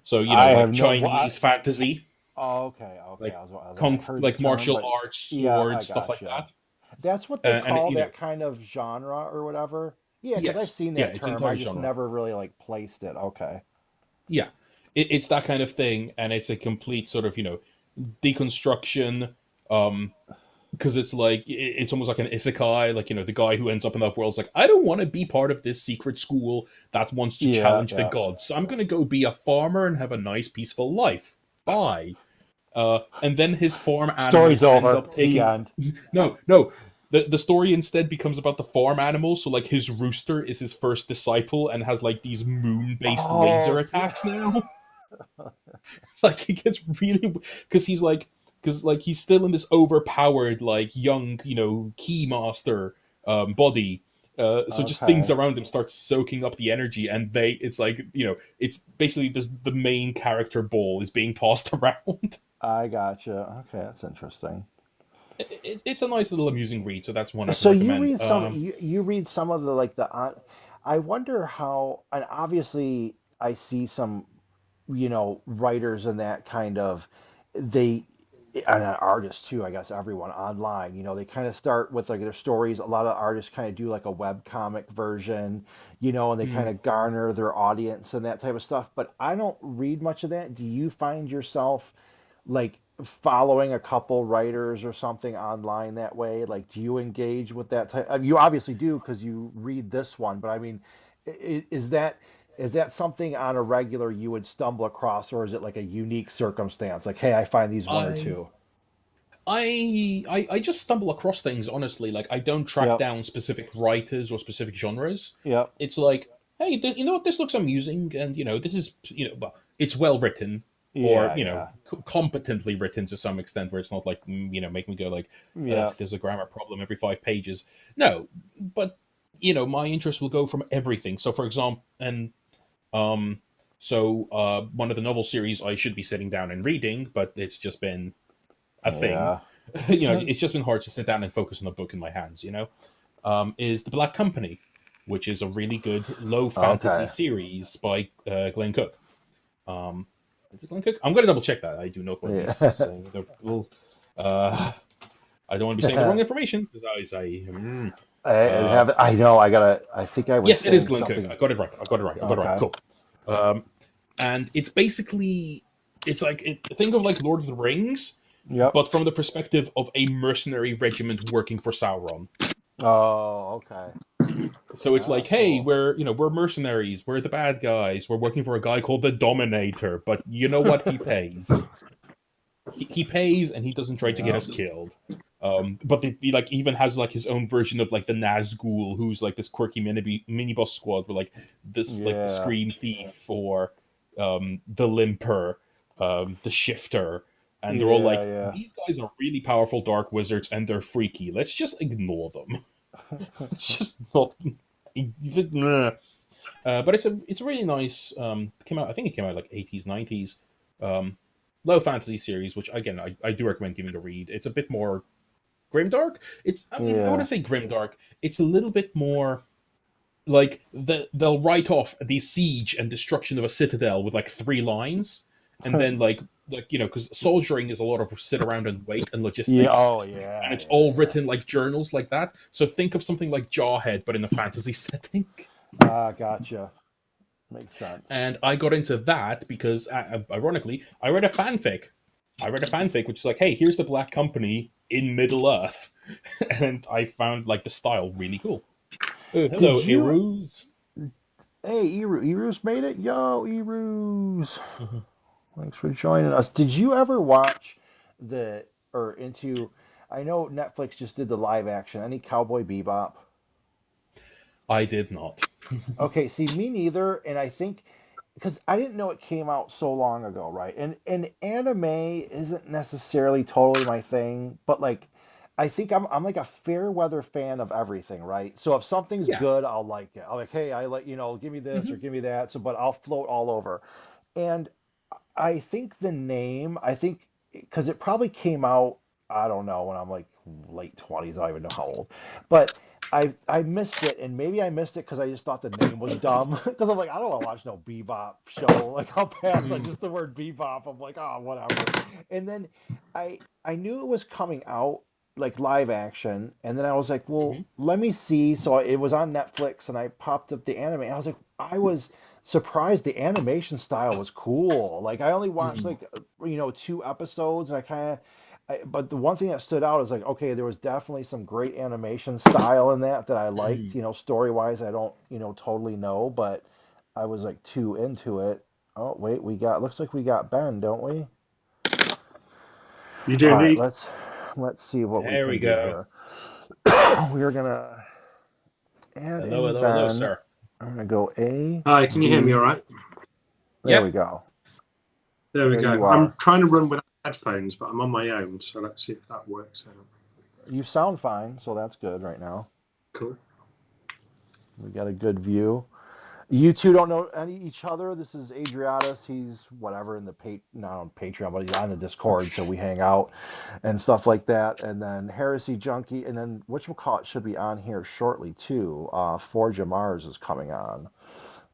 So I like have no. Chinese fantasy, Oh, okay, okay. like I was like, I've heard the like term, martial but arts, yeah, I swords, stuff like gotcha. that. That's what they And call that kind of genre or whatever. Yeah, because I've yes, seen yeah, that it's term. I entire just genre. never really like placed it. Okay. Yeah, it's that kind of thing, and it's a complete sort of deconstruction. Because it's like it's almost like an isekai, like the guy who ends up in that world's like, I don't want to be part of this secret school that wants to Yeah, challenge the yeah. gods, so I'm going to go be a farmer and have a nice peaceful life. Bye. And then his farm Story's animals end over. up The taking end. no. The story instead becomes about the farm animals. So like his rooster is his first disciple and has like these moon based laser Oh, yeah. attacks now. Like it gets really because he's still in this overpowered like young keymaster body, So just things Okay. around him start soaking up the energy, and it's like, it's basically this, the main character ball is being passed around. I gotcha. Okay, that's interesting. It's a nice little amusing read, so that's one I can So you recommend. read some you read some of the like the I wonder how, and obviously I see some, writers and that kind of, they, and artists too, I guess everyone online, they kind of start with like their stories. A lot of artists kind of do like a web comic version, and they kind Mm. of garner their audience and that type of stuff. But I don't read much of that. Do you find yourself like following a couple writers or something online that way? Like, do you engage with that type? You obviously do because you read this one, but I mean, is that something on a regular you would stumble across, or is it like a unique circumstance? Like, hey, I find these one or I two. I just stumble across things, honestly. Like, I don't track Yep. down specific writers or specific genres. Yep. It's like, hey, you know what, this looks amusing, and this is, well, it's well written, or Yeah. Yeah. competently written to some extent, where it's not like, make me go like, Yep. there's a grammar problem every 5 pages. No, but my interest will go from everything. So, for example, um, one of the novel series I should be sitting down and reading, but it's just been a thing. Yeah. It's just been hard to sit down and focus on a book in my hands. Is The Black Company, which is a really good low fantasy Okay. series by Glenn Cook. Um, is it Glenn Cook? I'm going to double check that. I do not want to be Yeah. saying the little. Uh, I don't want to be saying the wrong information because I uh, have. I know. I gotta. I think I was yes, it is saying Glenn Cook. something. I got it right. I got it right. I got it right. Okay. Cool. Um, and it's basically, it's like, think of like Lord of the Rings, Yep. but from the perspective of a mercenary regiment working for Sauron. Oh, okay. So it's Ah, like, hey, cool. we're mercenaries, we're the bad guys, we're working for a guy called the Dominator, but you know what? He pays. He pays, and he doesn't try to get Yep. us killed. But he like even has like his own version of like the Nazgul, who's like this quirky mini boss squad, with like this, like the Yeah. Scream Thief, or the Limper, the Shifter, and they're all Yeah. like, Yeah. these guys are really powerful dark wizards, and they're freaky. Let's just ignore them. It's just not. But it's a really nice. Came out. I think it came out like 80s, 90s. Um, Low fantasy series, which again I do recommend giving a read. It's a bit more grimdark. I Yeah. wouldn't say grimdark. It's a little bit more like they'll write off the siege and destruction of a citadel with like 3 lines, and then because soldiering is a lot of sit around and wait and Yeah. logistics, Oh, and yeah. it's all Yeah. written like journals like that. So think of something like Jarhead, but in a fantasy setting. Yeah. Gotcha. Makes sense. And I got into that because, ironically, I read a fanfic. Which is like, hey, here's the Black Company in Middle Earth, and I found like the style really cool. Oh, Did hello, you? Irus. Hey, Eru's made it. Yo, Eru's. Mhm. Thanks for joining us. Did you ever watch the or into? I know Netflix just did the live action. Any Cowboy Bebop? I did not. Okay, see, me neither. And I think because I didn't know it came out so long ago, right? And anime isn't necessarily totally my thing, but like I think I'm like a fair weather fan of everything, right? So if something's Yeah. good, I'll like it. I'm like, hey, I like, give me this or Hmm. give me that. So, but I'll float all over. And I think the name, I think, because it probably came out, I don't know, when I'm like late 20s. I don't even know how old. But I missed it, and maybe I missed it because I just thought the name was dumb. Because I'm like, I don't want to watch no Bebop show. Like, I'll pass on just the word Bebop. I'm like, oh, whatever. And then I knew it was coming out like live action, and then I was like, well, Hmm. let me see. So it was on Netflix, and I popped up the anime, and I was like, I was surprised the animation style was cool. Like I only watched Hmm. like 2 episodes, and but the one thing that stood out is like, okay, there was definitely some great animation style in that I liked. Hmm. Story wise, I don't totally know, but I was like too into it. Oh wait, looks like we got Ben, don't we? You do All right, indeed. let's see what we There we can do go. here. We're gonna add Hello, in hello, hello, Ben. sir. I'm gonna go A Hi, can you hear me all B. right? There we Yep. go. There we There go. you I'm are. trying to run without headphones, but I'm on my own, so let's see if that works out. You sound fine, so that's good right now. Cool. We got a good view. You two don't know each other. This is Adriatis. He's whatever in the not on Patreon, but he's on the Discord, so we hang out and stuff like that. And then Heresy Junkie, and then whatchamacallit should be on here shortly too. Forge of Mars is coming on.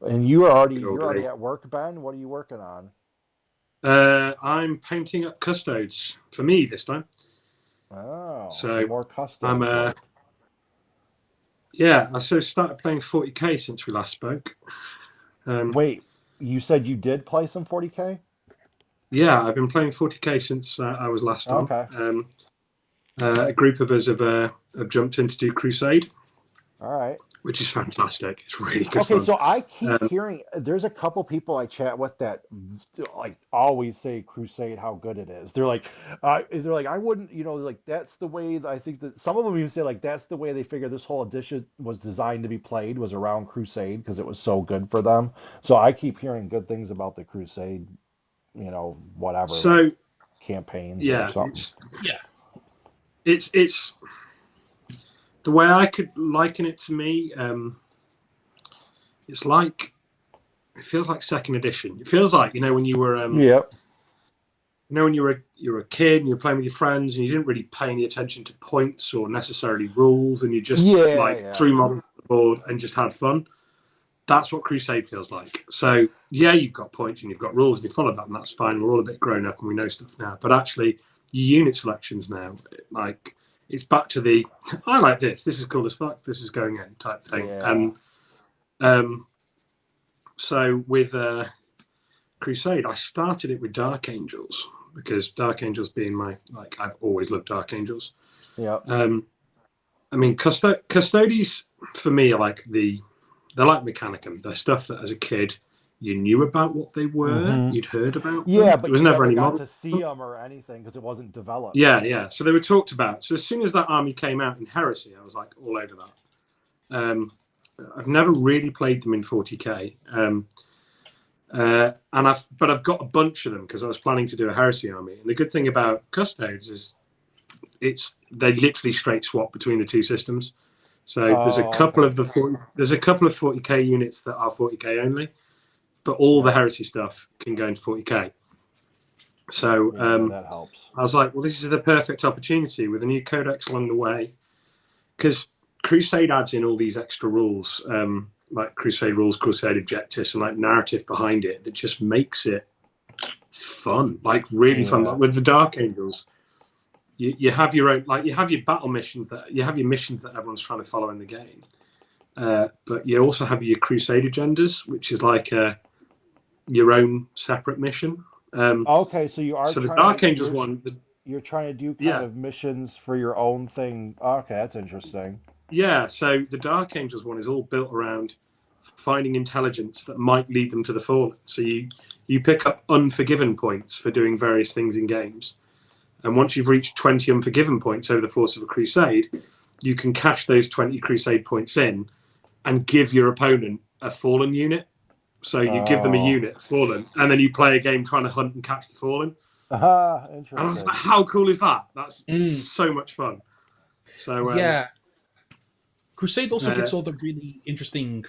And Good you're old already days. at work, Ben. What are you working on? I'm painting up custodes for me this time. Oh, some So more I'm custom work. yeah. I sort of started playing 40k since we last spoke. Wait, you said you did play some 40K? Yeah, I've been playing 40k since I was last on. Okay. A group of us have jumped in to do Crusade, All right. which is fantastic. It's really good Okay, fun. so I keep Um, hearing there's a couple people I chat with that like always say Crusade how good it is. They're like I wouldn't, like that's the way that I think that some of them even say like that's the way they figure this whole edition was designed to be played was around Crusade because it was so good for them. So I keep hearing good things about the Crusade, whatever like so campaigns or yeah, something. Yeah. it's the way I could liken it to me. It's like it feels like second edition. It feels like when you were Yep. when you were a kid and you were playing with your friends and you didn't really pay any attention to points or necessarily rules and you just Yeah, like yeah. threw models on the board and just had fun. That's what Crusade feels like. So yeah, you've got points and you've got rules and you follow that and that's fine. We're all a bit grown up and we know stuff now. But actually, your unit selections now, like it's back to the I like this. This is cool as fuck. This is going in type thing. Yeah. So with Crusade, I started it with Dark Angels because Dark Angels being I've always loved Dark Angels. Yep. I mean, Custodes for me are they're like Mechanicum. They're stuff that as a kid you knew about what they were, Mm-hmm. you'd heard about them. Yeah, There but was you never never any got model. to see them or anything because it wasn't developed. Yeah, yeah. So they were talked about. So as soon as that army came out in Heresy, I was like all over that. I've never really played them in 40k. But I've got a bunch of them because I was planning to do a heresy army. And the good thing about Custodes is they literally straight swap between the two systems. So there's a Oh, couple okay. of there's a couple of 40k units that are 40k only, but all the Yep. heresy stuff can go into 40k. So Yeah, that helps. I was like, well, this is the perfect opportunity with a new codex along the way, because Crusade adds in all these extra rules, like Crusade rules, Crusade objectives, and like narrative behind it that just makes it fun, like really fun. Yeah. Like with the Dark Angels, you have your own, like you have your battle missions that you have your missions that everyone's trying to follow in the game, but you also have your Crusade agendas, which is like your own separate mission. Okay, so you are So the trying Dark to Angels one, you're trying to do kind yeah, of missions for your own thing. Okay, that's interesting. yeah. So the Dark Angels one is all built around finding intelligence that might lead them to the Fallen. So you pick up Unforgiven points for doing various things in games, and once you've reached 20 Unforgiven points over the course of a Crusade, you can cash those 20 Crusade points in and give your opponent a Fallen unit. So you give them a Oh, unit, Fallen, and then you play a game trying to hunt and catch the Fallen. And I was like, interesting. how cool is that? That's Mm, so much fun. So yeah. Crusade also uh, gets all the really interesting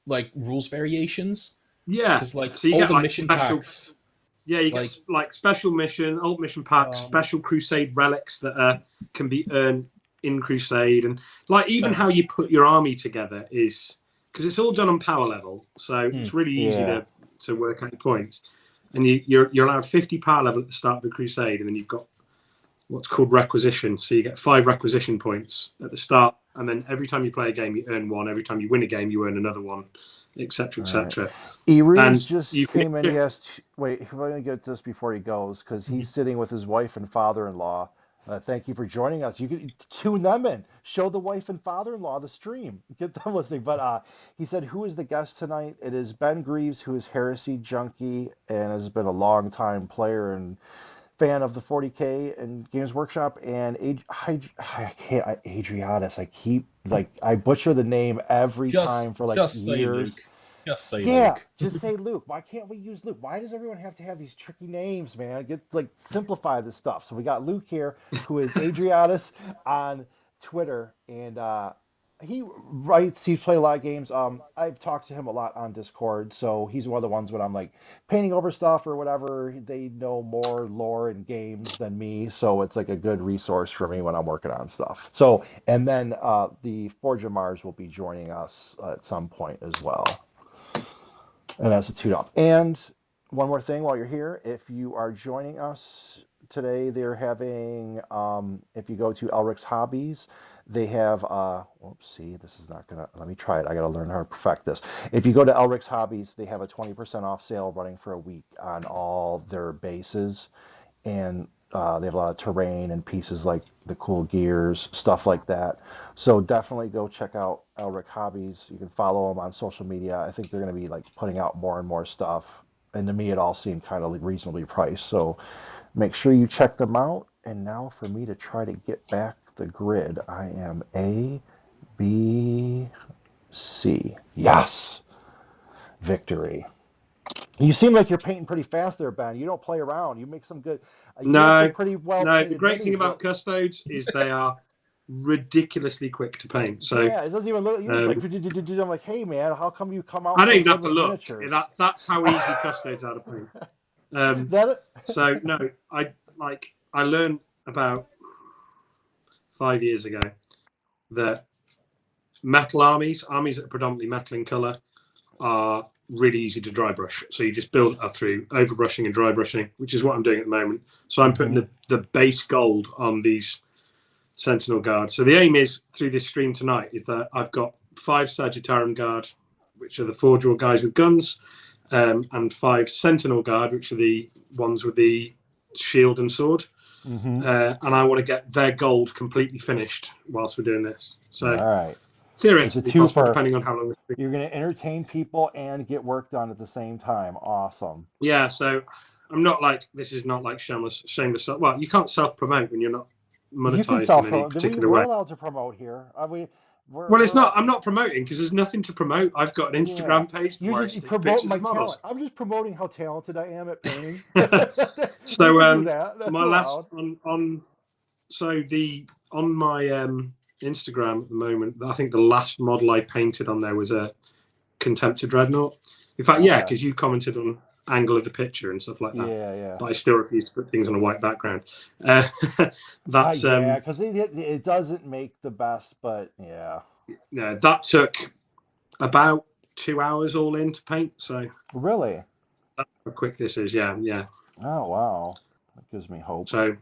like rules variations yeah, because like so you all get the like mission special. packs Yeah, you get like like special mission, alt mission packs, um special Crusade relics that can be earned in Crusade, and like even how you put your army together is because it's all done on power level, so mm, it's really easy Yeah. to work out your points. And you're allowed 50 power level at the start of the Crusade, and then you've got what's called requisition. So you get 5 requisition points at the start, and then every time you play a game, you earn 1. Every time you win a game, you earn another 1, etc., All right. etc. Erees And just you can came in. He asked, wait, if I can get this before he goes, because he's sitting with his wife and father-in-law. Thank you for joining us. You can tune them in. Show the wife and father-in-law the stream. Get them listening. But he said, who is the guest tonight? It is Ben Greaves, who is Heresy Junkie and has been a long time player and fan of the 40K and Games Workshop. And Adriatis. I keep I butcher the name every time for like just say years. Luke. Just say Yeah, Luke. just say Luke. Why can't we use Luke? Why does everyone have to have these tricky names, man? Get simplify this stuff. So we got Luke here, who is Adriatis on Twitter, and he writes. He's played a lot of games. I've talked to him a lot on Discord, so he's one of the ones when I'm like painting over stuff or whatever. They know more lore and games than me, so it's like a good resource for me when I'm working on stuff. So, and then the Forge of Mars will be joining us at some point as well, and that's a tune up. And one more thing while you're here, if you are joining us today, they're having, if you go to Elric's Hobbies, they have, oops, see, this is not gonna, let me try it. I gotta learn how to perfect this. If you go to Elric's Hobbies, they have a 20% off sale running for a week on all their bases. And they have a lot of terrain and pieces like the cool gears, stuff like that. So definitely go check out Elric Hobbies. You can follow them on social media. I think they're going to be like putting out more and more stuff. And to me, it all seemed kind of reasonably priced. So make sure you check them out. And now for me to try to get back the grid, I am A, B, C. Yes, victory. You seem like you're painting pretty fast there, Ben. You don't play around. You make some good. You have some No, pretty well no. The painted great thing minis. about custodes is they are ridiculously quick to paint. So Yeah, it doesn't even look. You're just like. I'm like, hey man, how come you come out I don't so even good have to with look. miniatures? That's how easy custodes are to paint. That. So no, I learned about 5 years ago that metal armies that are predominantly metal in color, are really easy to dry brush. So you just build it up through overbrushing and dry brushing, which is what I'm doing at the moment. So I'm putting the base gold on these Sentinel guards. So the aim is through this stream tonight is that I've got 5 Sagittarium guard, which are the Forge War guys with guns, and 5 Sentinel guard, which are the ones with the shield and sword. And I want to get their gold completely finished whilst we're doing this. So All right. It's a theoretically possible, twofer. depending on how long this is. You're going to entertain people and get work done at the same time. Awesome. Yeah, so I'm not like, this is not like shameless. Well, you can't self-promote when you're not You can monetized in any self-promote. particular We're way. allowed to promote here. Well, it's We're not. all. I'm not promoting because there's nothing to promote. I've got an Yeah. Instagram page You're where I just stick promoting pictures my of talent. models. I'm just promoting how talented I am at painting. You So can do that. That's my last allowed. on so the on my Instagram at the moment, I think the last model I painted on there was a Contemptor Dreadnought. In fact, yeah, Okay. because you commented on angle of the picture and stuff like that. Yeah. But I still refuse to put things on a white background. That's Yeah, because it doesn't make the best, but yeah. yeah, that took about 2 hours all in to paint. So Really? that's how quick this is. Yeah. Oh wow, that gives me hope. So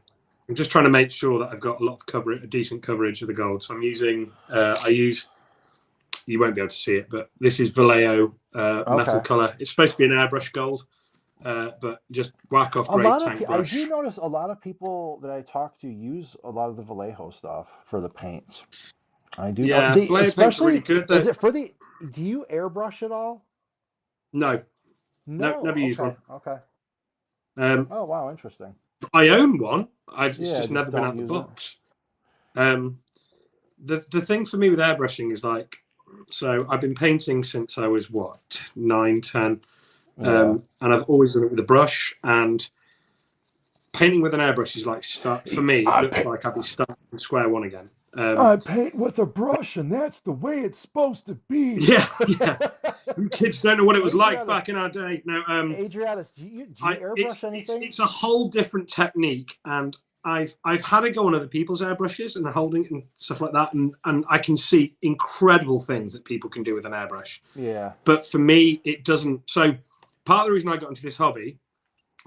I'm just trying to make sure that I've got a lot of coverage, a decent coverage of the gold. So I'm using, you won't be able to see it, but this is Vallejo metal color. It's supposed to be an airbrush gold, but just whack off great tank I brush. do notice a lot of people that I talk to use a lot of the Vallejo stuff for the paints. I do. Yeah, Vallejo paints are really good. Is it for the? Do you airbrush at all? No, No. never used one. Okay. Um, Oh wow, interesting. I own one. It's Yeah, just never been out the use box. The thing for me with airbrushing is like, so I've been painting since I was 9, 10, and I've always done it with a brush. And painting with an airbrush is like for me. It looks like I'd be starting from square one again. I paint with a brush, and that's the way it's supposed to be. Yeah. You kids don't know what it was like back in our day. No, Adrianus, do you airbrush anything? It's a whole different technique, and I've had to go on other people's airbrushes and holding and stuff like that, and I can see incredible things that people can do with an airbrush. Yeah. But for me, it doesn't. So part of the reason I got into this hobby,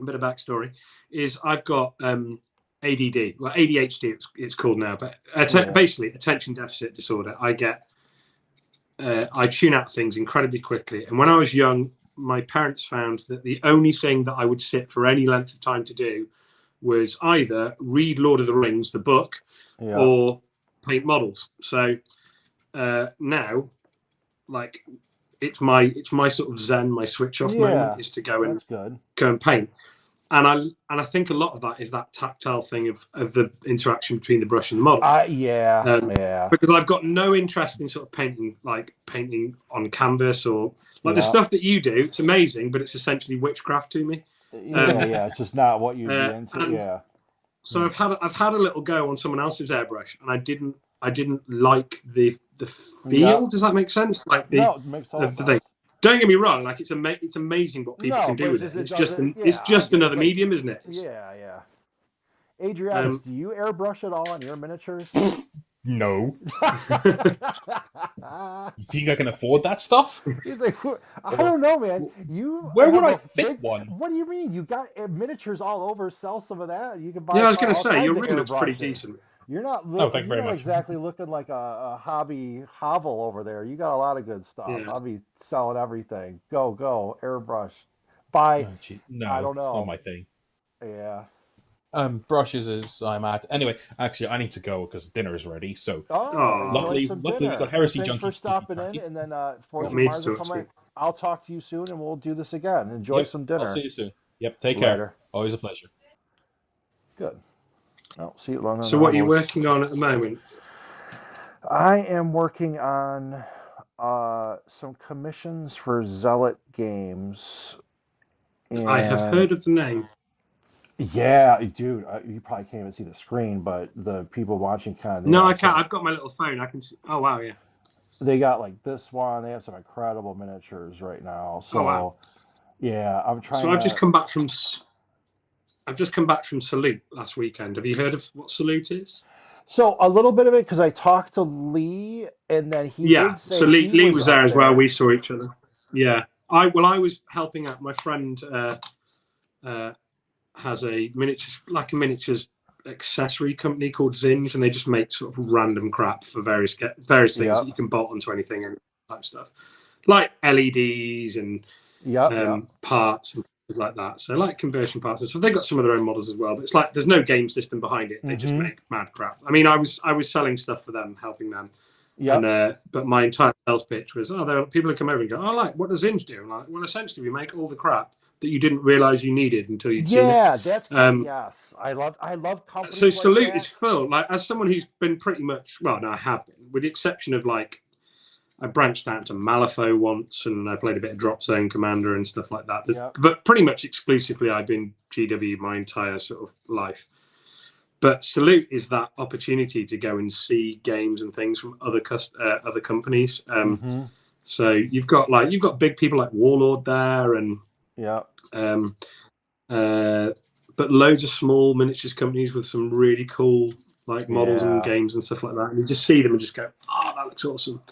a bit of backstory, is I've got ADD, well ADHD it's called now, but basically attention deficit disorder. I tune out things incredibly quickly, and when I was young, my parents found that the only thing that I would sit for any length of time to do was either read Lord of the Rings, the book, or paint models. So now, like, it's my sort of zen, my switch off moment is to go and paint. And I think a lot of that is that tactile thing of the interaction between the brush and the model. Because I've got no interest in sort of painting on canvas or like the stuff that you do. It's amazing, but it's essentially witchcraft to me. It's just not what you'd be into. So I've had a little go on someone else's airbrush, and I didn't like the feel. Yeah. Does that make sense? Like No, it makes total the thing. sense. Don't get me wrong. Like it's amazing what people No, can but do it's with just it. it It's just doesn't. it's Yeah, I just get it. another It's like, medium, isn't it? yeah. Adriatis, do you airbrush at all on your miniatures? No. You think I can afford that stuff? He's like, I don't know, man. You Where would have I a fit big. one? What do you mean? You got miniatures all over. Sell some of that. You can buy Yeah, I was probably going to all say your kinds of rig looks pretty airbrushes. decent. You're not Oh, thank you you're very not much. exactly looking like a hobby hovel over there. You got a lot of good stuff. Yeah. I'll be selling everything. Go airbrush. Buy. Oh, gee, I no, don't it's not know. my thing. Yeah. Brushes is I'm at. Anyway, actually, I need to go because dinner is ready. So Oh, enjoy Oh, luckily, some luckily we got dinner. Heresy Thanks for Junkie to keep me stopping in, cracking. and then got Fortune me to Mars will talk come to. in. I'll talk to you soon, and we'll do this again. Enjoy Yep, some I'll dinner. see you soon. Yep, take care. Later. Always a pleasure. Good. I'll see you later. So what are you working on at the moment? I am working on some commissions for Zealot Games. And I have heard of the name. yeah, dude, you probably can't even see the screen, but the people watching they No, I have can't. I've got my little phone. I can see. Oh wow, yeah. they got like this one. They have some incredible miniatures right now. So Oh wow. yeah, I'm So trying I've to. just come back from. I've just come back from Salute last weekend. Have you heard of what Salute is? So a little bit of it because I talked to Lee, and then he Yeah. did So say Lee was there up as well. there. We saw each other. Yeah. I was helping out. My friend has a miniatures accessory company called Zinj, and they just make sort of random crap for various things that you can bolt onto anything and type stuff, like LEDs and parts and things like that. So like conversion parts and stuff. They got some of their own models as well, but it's like there's no game system behind it. They just make mad crap. I mean, I was selling stuff for them, helping them. And but my entire sales pitch was, there are people who come over and go, what does Zinj do? And I'm like, well, essentially, we make all the crap that you didn't realize you needed until you'd seen it. Yeah, that's yes. I love companies. So Salute like that. is full. Like as someone who's been pretty much I have been, with the exception of like I branched out to Malifaux once, and I played a bit of Drop Zone Commander and stuff like that. But pretty much exclusively, I've been GW my entire sort of life. But Salute is that opportunity to go and see games and things from other companies. So you've got big people like Warlord there, and but loads of small miniatures companies with some really cool like models and games and stuff like that. And you just see them and just go, that looks awesome.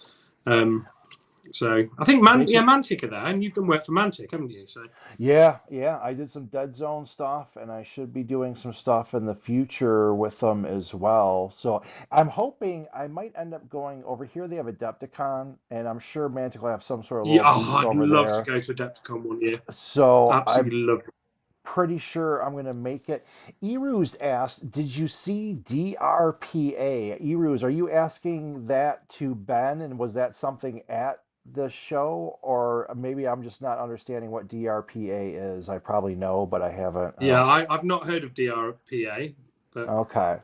So I think Mantic are there, and you've done work for Mantic, haven't you? So yeah, I did some Dead Zone stuff, and I should be doing some stuff in the future with them as well. So I'm hoping I might end up going over here. They have Adepticon, and I'm sure Mantic will have some sort of little booth I'd over love there. to go to Adepticon one year. So Absolutely love it. Pretty sure I'm going to make it. Eruz asked, did you see DRPA? Eruz, are you asking that to Ben, and was that something at the show, or maybe I'm just not understanding what DRPA is? I probably know, but I haven't. Yeah, I've not heard of DRPA. But... Okay.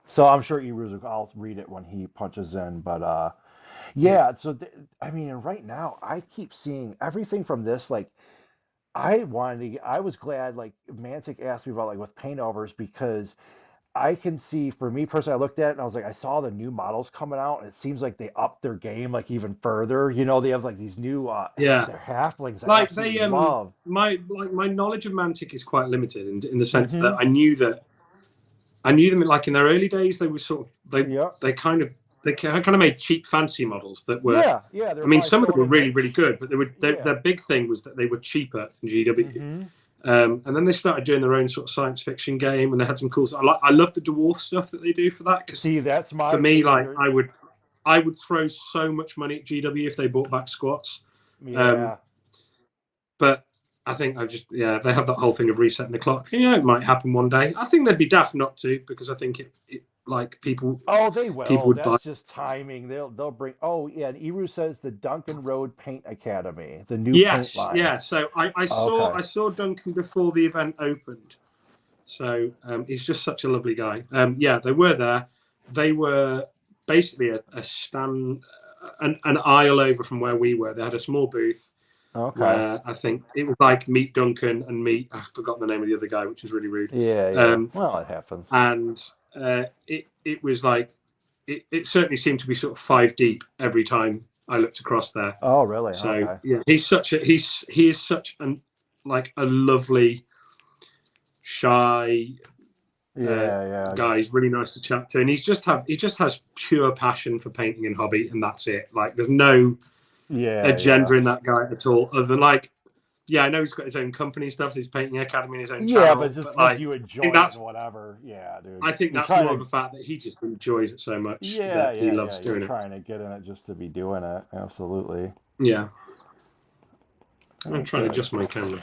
So I'm sure Eruz, I'll read it when he punches in, but yeah. So I mean, right now I keep seeing everything from this, like. I was glad like Mantic asked me about like with Paintovers, because I can see, for me personally, I looked at it and I was like, I saw the new models coming out, and it seems like they upped their game like even further. They have like these new they're halflings. Like I love. My knowledge of Mantic is quite limited in the sense that I knew them like in their early days. They were sort of they kind of made cheap fancy models that were I mean, some of them were really, really good, but their big thing was that they were cheaper than GW. And then they started doing their own sort of science fiction game, and they had some cool stuff. I love the dwarf stuff that they do for that. See, that's for me, like I would throw so much money at GW if they brought back squats. But I think they have that whole thing of resetting the clock. It might happen one day. I think they'd be daft not to, because I think it like people. Oh, they will. People would That's just timing. They'll bring. Oh yeah, and Eru says the Duncan Road Paint Academy, the new paint line. Yeah. So I saw Duncan before the event opened. So he's just such a lovely guy. They were there. They were basically a stand, an aisle over from where we were. They had a small booth. Okay. where I think it was like meet Duncan and meet, I've forgotten the name of the other guy, which is really rude. Yeah, yeah. Um, Well, it happens. and it was like it certainly seemed to be sort of 5 deep every time I looked across there. Oh, really? So Okay. yeah, he is such an like a lovely, shy Yeah, yeah. guy. He's really nice to chat to, and he just has pure passion for painting and hobby, and that's it. Like there's no Yeah, agenda yeah. in that guy at all, other than like, yeah, I know he's got his own company stuff, his painting academy, his own Yeah, but channel, just but like like you I think enjoy it that's and whatever. Yeah, dude. I think You're that's trying more of to. a fact that he just enjoys it so much Yeah, that he yeah, loves yeah. You're doing it. trying to get in it just to be doing it. Absolutely. Yeah, I'm Oh, trying to good. adjust my camera.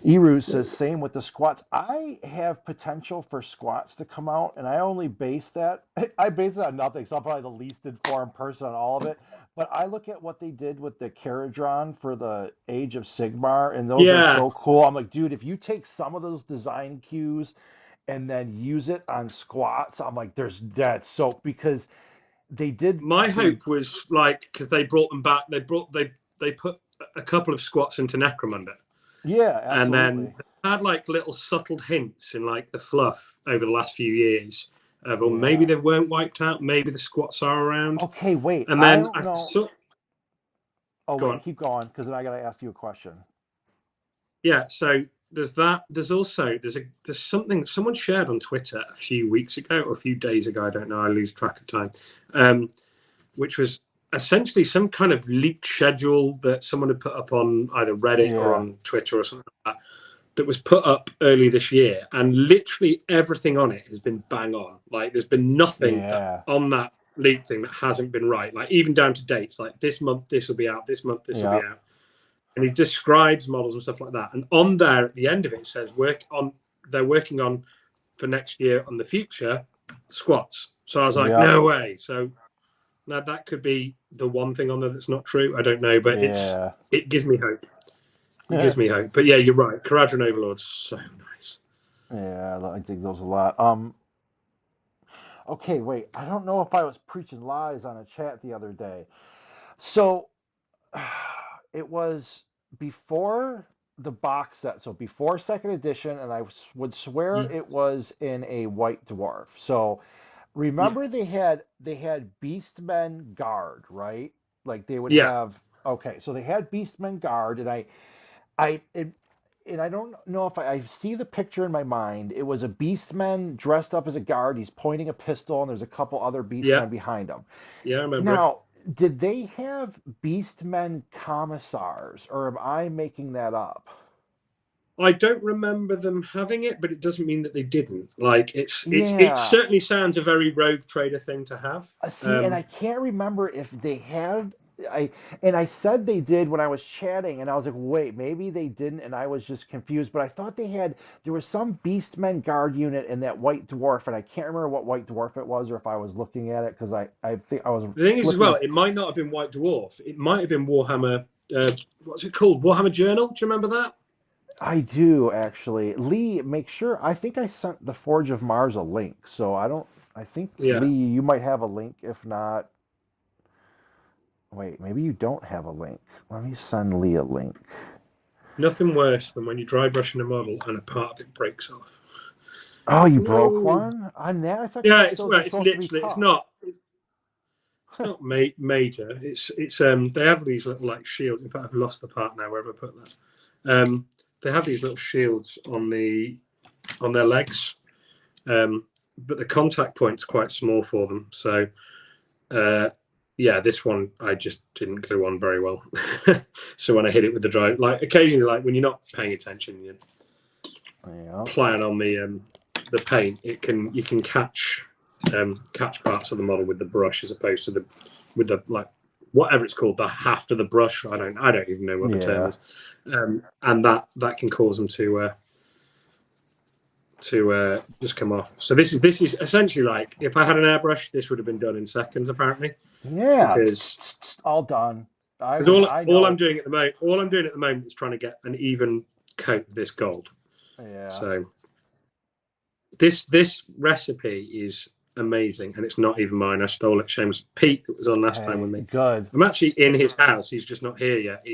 Eru says same with the squats. I have potential for squats to come out, and I only base that. I base it on nothing, so I'm probably the least informed person on all of it. But I look at what they did with the Caradron for the Age of Sigmar, and those are Yeah, so cool. I'm like, dude, if you take some of those design cues and then use it on squats, I'm like, that's so because they did my they hope was like because they brought them back. They put a couple of squats into Necromunda, yeah, and then absolutely. they had like little subtle hints in like the fluff over the last few years of, or maybe Yeah. they weren't wiped out, maybe the squats are around, Okay, wait. and I then don't I know. saw. Oh, Go wait, on. keep going because then I gotta ask you a question. Yeah, so there's that. There's something someone shared on Twitter a few weeks ago or a few days ago. I don't know. I lose track of time. Which was essentially some kind of leaked schedule that someone had put up on either Reddit or Yeah, on Twitter or something like that. That was put up early this year, and literally everything on it has been bang on. Like there's been nothing that yeah, on that leak thing that hasn't been right. Like even down to dates. Like this month this will be out. This month this will be yep, out, and he describes models and stuff like that. And on there at the end of it, it says work on. They're working on for next year on the future squats. So I was like, yep, no way. So now that could be the one thing on there that's not true. I don't know, but yeah. it gives me hope. It gives me hope. But yeah, you're right. Caradron Overlord's so nice. Yeah, I dig those a lot. Okay, wait. I don't know if I was preaching lies on a chat the other day. So it was before the box set, so before second edition, and I would swear Mm. it was in a white dwarf. So Yeah, remember they had Beastmen Guard, right? Like they would yeah, have okay, so they had Beastmen Guard, and I it, and I don't know if I see the picture in my mind. It was a Beastman dressed up as a guard. He's pointing a pistol, and there's a couple other yeah, Beastmen behind him. yeah. I remember it. Now, did they have Beastmen commissars, or am I making that up? I don't remember them having it, but it doesn't mean that they didn't. Like it Yeah. certainly sounds a very rogue trader thing to have. See, and I can't remember if they had. I and I said they did when I was chatting, and I was like, wait, maybe they didn't, and I was just confused. But I thought they had. There was some Beastmen guard unit in that White Dwarf, and I can't remember what White Dwarf it was, or if I was looking at it because I think I was The thing is, as flipping. well, it might not have been White Dwarf. It might have been Warhammer. What's it called? Warhammer Journal. Do you remember that? I do actually. Lee, make sure. I think I sent the Forge of Mars a link, so I don't. I think Yeah. Lee, you might have a link. If not, wait, maybe you don't have a link. Let me send Lee a link. Nothing worse than when you're dry brushing a model and a part of it breaks off. Oh, you broke No. one on that? I thought you Yeah, were it's still. well, They're it's supposed to be literally tough. it's not major. It's they have these little like shields. In fact, I've lost the part now. Wherever I put that, they have these little shields on their legs, but the contact point's quite small for them. So, yeah, this one I just didn't glue on very well. So when I hit it with the dry, like occasionally, like when you're not paying attention, you're Yeah. playing on the paint, you can catch parts of the model with the brush as opposed to with the like whatever it's called, the haft of the brush. I don't even know what the term Yeah. is, and that can cause them to just come off. So this is essentially like if I had an airbrush, this would have been done in seconds apparently, Yeah. because All done. I all I'm know. doing at the moment is trying to get an even coat of this gold. Yeah. So this recipe is amazing, and it's not even mine. I stole it. Shameless. Pete, that was on last time with me. Good. I'm actually in his house. He's just not here yet.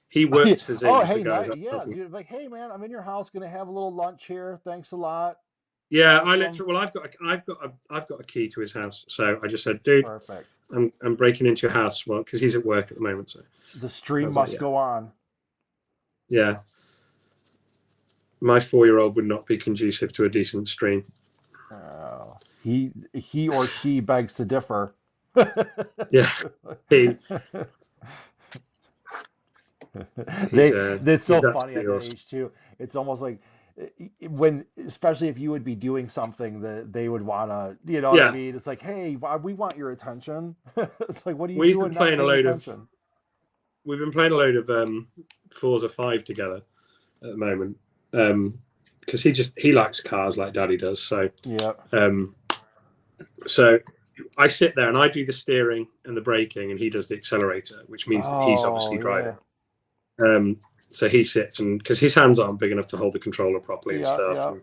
He works for Zing. Oh, The hey, guys. yeah, dude. Like, hey, man, I'm in your house. Gonna have a little lunch here. Thanks a lot. Yeah, Awesome. I literally. Well, I've got a key to his house, so I just said, dude, Perfect. I'm breaking into your house, well, because he's at work at the moment. So the stream must go on. Yeah, my 4-year-old would not be conducive to a decent stream. He or she begs to differ. Yeah, he. It's so funny at that age too. It's almost like when, especially if you would be doing something that they would want to, you know what I mean? It's like, hey, we want your attention. It's like, what are you doing? Not paying attention. We've been playing a load of Forza 5 together at the moment, because he likes cars like Daddy does. So yeah. So I sit there and I do the steering and the braking, and he does the accelerator, which means that he's obviously driving. So he sits, and because his hands aren't big enough to hold the controller properly and stuff,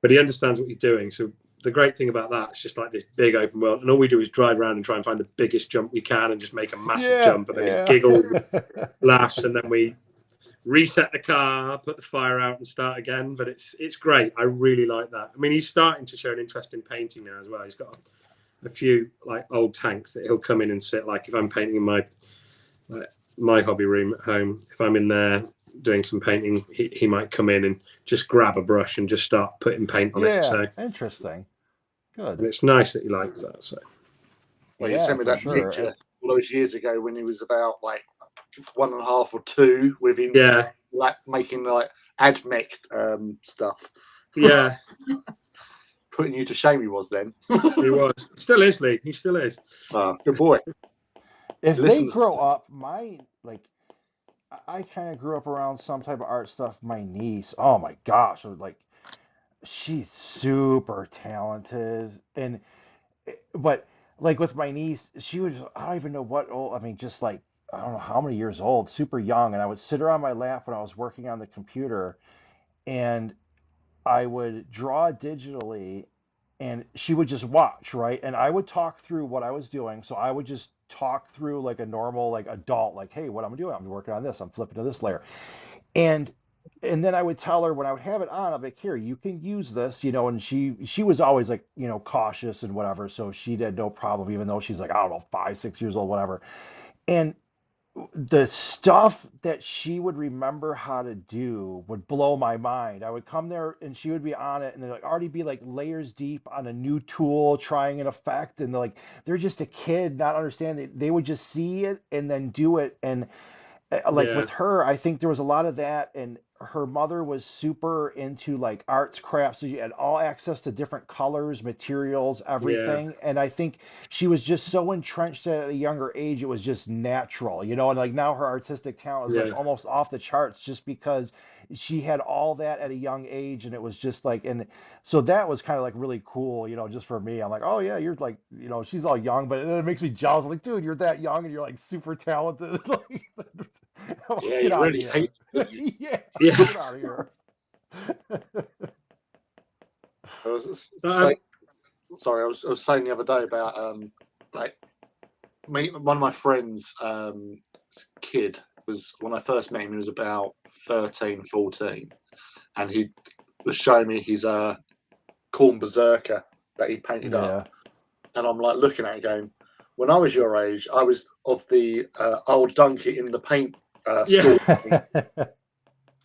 but he understands what he's doing. So the great thing about that, it's just like this big open world, and all we do is drive around and try and find the biggest jump we can and just make a massive jump, and then he giggles, laughs, and then we reset the car, put the fire out, and start again. But it's great. I really like that. I mean, he's starting to show an interest in painting now as well. He's got a few like old tanks that he'll come in and sit. Like if I'm painting in my hobby room at home, if I'm in there doing some painting, he might come in and just grab a brush and just start putting paint on it. So interesting. Good. And it's nice that he likes that. So well, you sent me that picture all those years ago when he was about like 1.5 or 2 with him, like making like admech stuff. Yeah. Putting you to shame he was then. He was. Still is, Lee. He still is. Oh, good boy. If they grow up, I kind of grew up around some type of art stuff. My niece, oh my gosh, like she's super talented, but like with my niece, she was, I don't even know what old. I mean, just like I don't know how many years old, super young, and I would sit her on my lap when I was working on the computer, and I would draw digitally, and she would just watch, right? And I would talk through what I was doing. So I would just talk through like a normal like adult, like, hey, what I'm doing, I'm working on this, I'm flipping to this layer. And then I would tell her when I would have it on, I'm like, here, you can use this, you know, and she was always like, you know, cautious and whatever. So she had no problem, even though she's like, I don't know, 5, 6 years old, whatever. And the stuff that she would remember how to do would blow my mind. I would come there and she would be on it, and they'd already be like layers deep on a new tool, trying an effect, and they're just a kid, not understanding. They would just see it and then do it. And with her, I think there was a lot of that, and her mother was super into like arts, crafts, so she had all access to different colors, materials, everything. And I think she was just so entrenched at a younger age, it was just natural, you know. And like now her artistic talent is like almost off the charts, just because she had all that at a young age, and it was just like, and so that was kind of like really cool, you know, just for me. I'm like, oh yeah, you're like, you know, she's all young, but it makes me jealous. I'm like, dude, you're that young and you're like super talented. Yeah, you really hate it. Get out of here. I was saying the other day about like one of my friends' kid was, when I first met him, he was about 13, 14, and he was showing me his corn berserker that he painted up, and I'm like looking at it going, when I was your age, I was of the old dunk it in the paint store.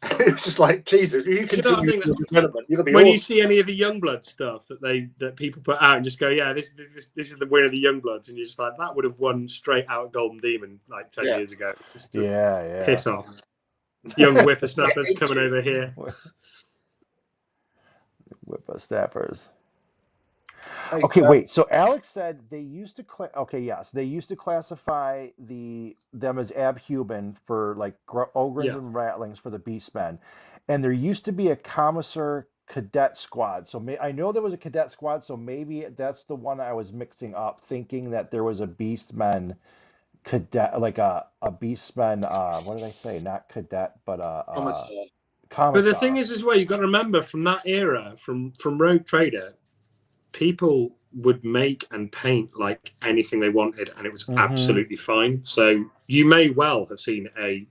It was just like, Jesus, if you continue your development, you're gonna be when awesome. You see any of the Youngblood stuff that people put out and just go, yeah, this is the winner of the Youngbloods, and you're just like, that would have won straight out Golden Demon like 10 years ago. Piss off. Young whippersnappers coming over here. Whippersnappers. Okay, wait. So Alex said they used to they used to classify them as abhuman for like ogrins and ratlings for the beastmen, and there used to be a commissar cadet squad. So I know there was a cadet squad. So maybe that's the one I was mixing up, thinking that there was a beastmen cadet, like a beastmen. What did I say? Not cadet, but commissar. But the thing is, as well, you've got to remember from that era, from Rogue Trader, people would make and paint like anything they wanted, and it was Mhm. absolutely fine. So you may well have seen an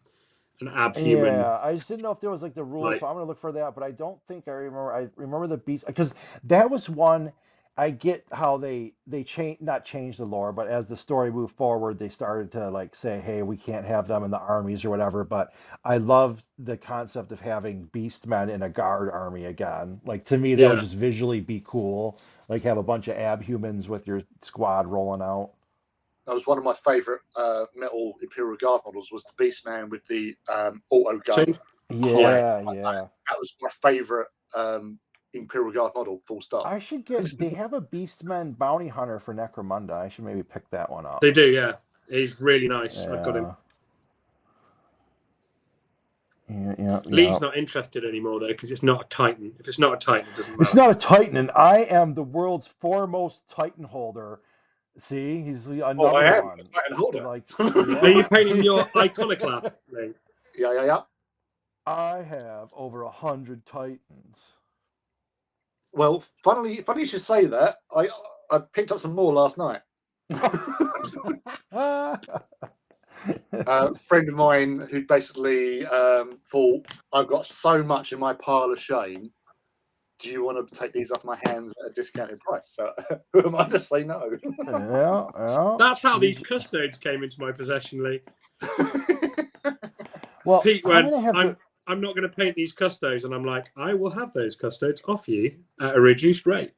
abhuman. Yeah, I just didn't know if there was like the rules, Like, so I'm gonna look for that. But I don't think I remember. I remember the beast because that was one. I get how they change not change the lore, but as the story moved forward, they started to like say, "Hey, we can't have them in the armies or whatever." But I loved the concept of having beastmen in a guard army again. Like to me, that would yeah, just visually be cool. Like have a bunch of abhumans with your squad rolling out. That was one of my favourite metal Imperial Guard models. Was the Beastman with the auto gun. two, yeah. Yeah, yeah. That was my favourite Imperial Guard model. Full stop. I should get. They have a Beastman bounty hunter for Necromunda. I should maybe pick that one up. They do, yeah. He's really nice. I've got him. Yeah. Lee's not interested anymore though because it's not a Titan. If it's not a Titan, it doesn't matter. It's not a Titan, and I am the world's foremost Titan holder. See, he's another I am one. a Titan holder. Like, Are you painting your iconoclast, Lee? Yeah. I have over 100 Titans. Well, funny you should say that. I picked up some more last night. A friend of mine who basically thought, I've got so much in my pile of shame. Do you want to take these off my hands at a discounted price? So who am I to say no? Yeah. That's how these custodes came into my possession, Lee. Well, Pete went, I'm I'm not going to paint these custodes, and I'm like, I will have those custodes off you at a reduced rate.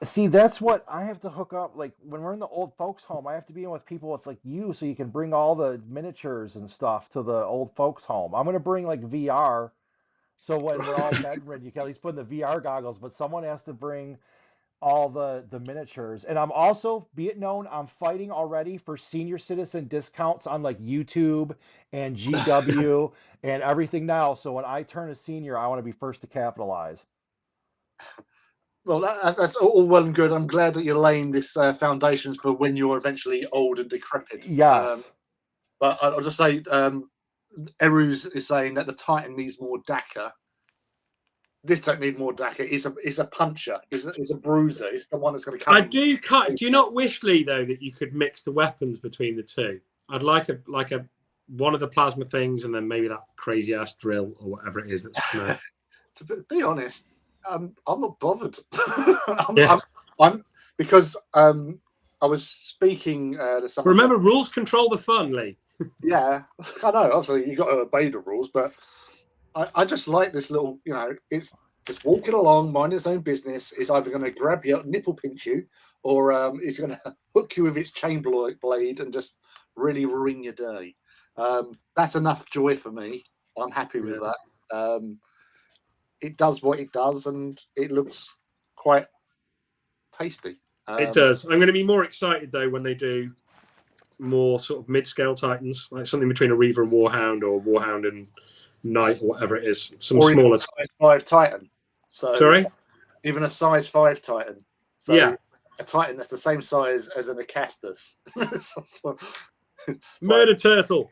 see, that's what I have to hook up. Like when we're in the old folks' home, I have to be in with people with like you, so you can bring all the miniatures and stuff to the old folks' home. I'm gonna bring like VR, so when we're all bedridden, you can at least put in the VR goggles. But someone has to bring all the miniatures. And I'm also, be it known, I'm fighting already for senior citizen discounts on like YouTube and GW and everything now. So when I turn a senior, I want to be first to capitalize. Well, that's all well and good. I'm glad that you're laying this foundations for when you're eventually old and decrepit. Yes. But I'll just say, Eruz is saying that the Titan needs more DACA. This don't need more DACA. It's a puncher. It's a bruiser. It's the one that's going to come. Do you not wish, Lee, though, that you could mix the weapons between the two? I'd like a one of the plasma things, and then maybe that crazy ass drill or whatever it is. That's to be honest, I'm not bothered. I'm because I was speaking to someone. Remember, rules control the fun, Lee. Yeah, I know. Obviously, you got to obey the rules, but I just like this little. It's just walking along, minding its own business. It's either going to grab you, nipple pinch you, or it's going to hook you with its chain blade and just really ruin your day. That's enough joy for me. I'm happy with that. It does what it does, and it looks quite tasty. It does. I'm going to be more excited though when they do more sort of mid-scale Titans, like something between a Reaver and Warhound, or Warhound and Knight, or whatever it is. Some or smaller size 5 Titan. So sorry, even a size 5 Titan. So yeah, a Titan that's the same size as an Acastus. Murder Turtle.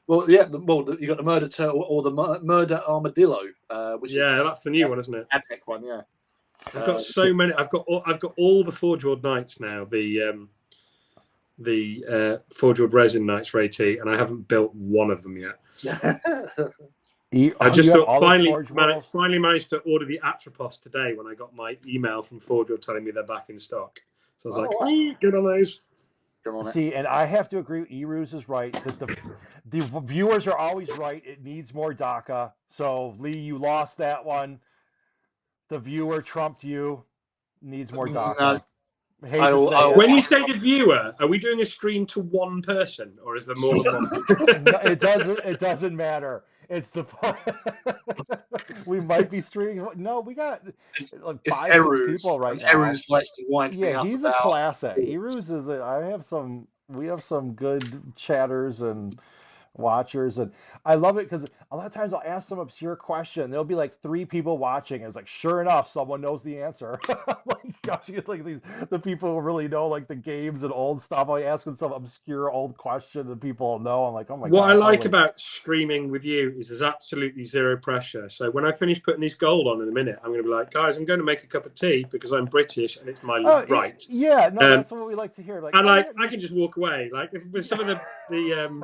Well, yeah. You got the Murder Turtle or the Murder Armadillo, which is that's the new one, isn't it? epic one. Yeah. I've got so many. I've got all the Forge World Knights now. The Forge World Resin Knights Ray T, and I haven't built one of them yet. I just finally managed to order the Atropos today when I got my email from Forge World telling me they're back in stock. So I was like, good on those. See, and I have to agree. Eruz is right that the viewers are always right. It needs more DACA. So Lee, you lost that one. The viewer trumped you. Needs more DACA. When you say the viewer, are we doing a stream to one person, or is there more than one? No, it doesn't matter. It's the we might be streaming. No, we got like 5 people right now. Eruz likes to wind me up. Yeah, he's a class A. Eruz is. We have some good chatters, and watchers, and I love it because a lot of times I'll ask some obscure question. There'll be like 3 people watching, and it's like, sure enough, someone knows the answer. Like, gosh, you get like the people who really know like the games and old stuff. I ask them some obscure old question and people know. I'm like, oh my What I gosh, like about streaming with you is there's absolutely zero pressure. So when I finish putting this gold on in a minute, I'm going to be like, guys, I'm going to make a cup of tea because I'm British and it's my right. yeah, no, Um, that's what we like to hear. Like, and oh, like yeah, I can just walk away. Like with some of the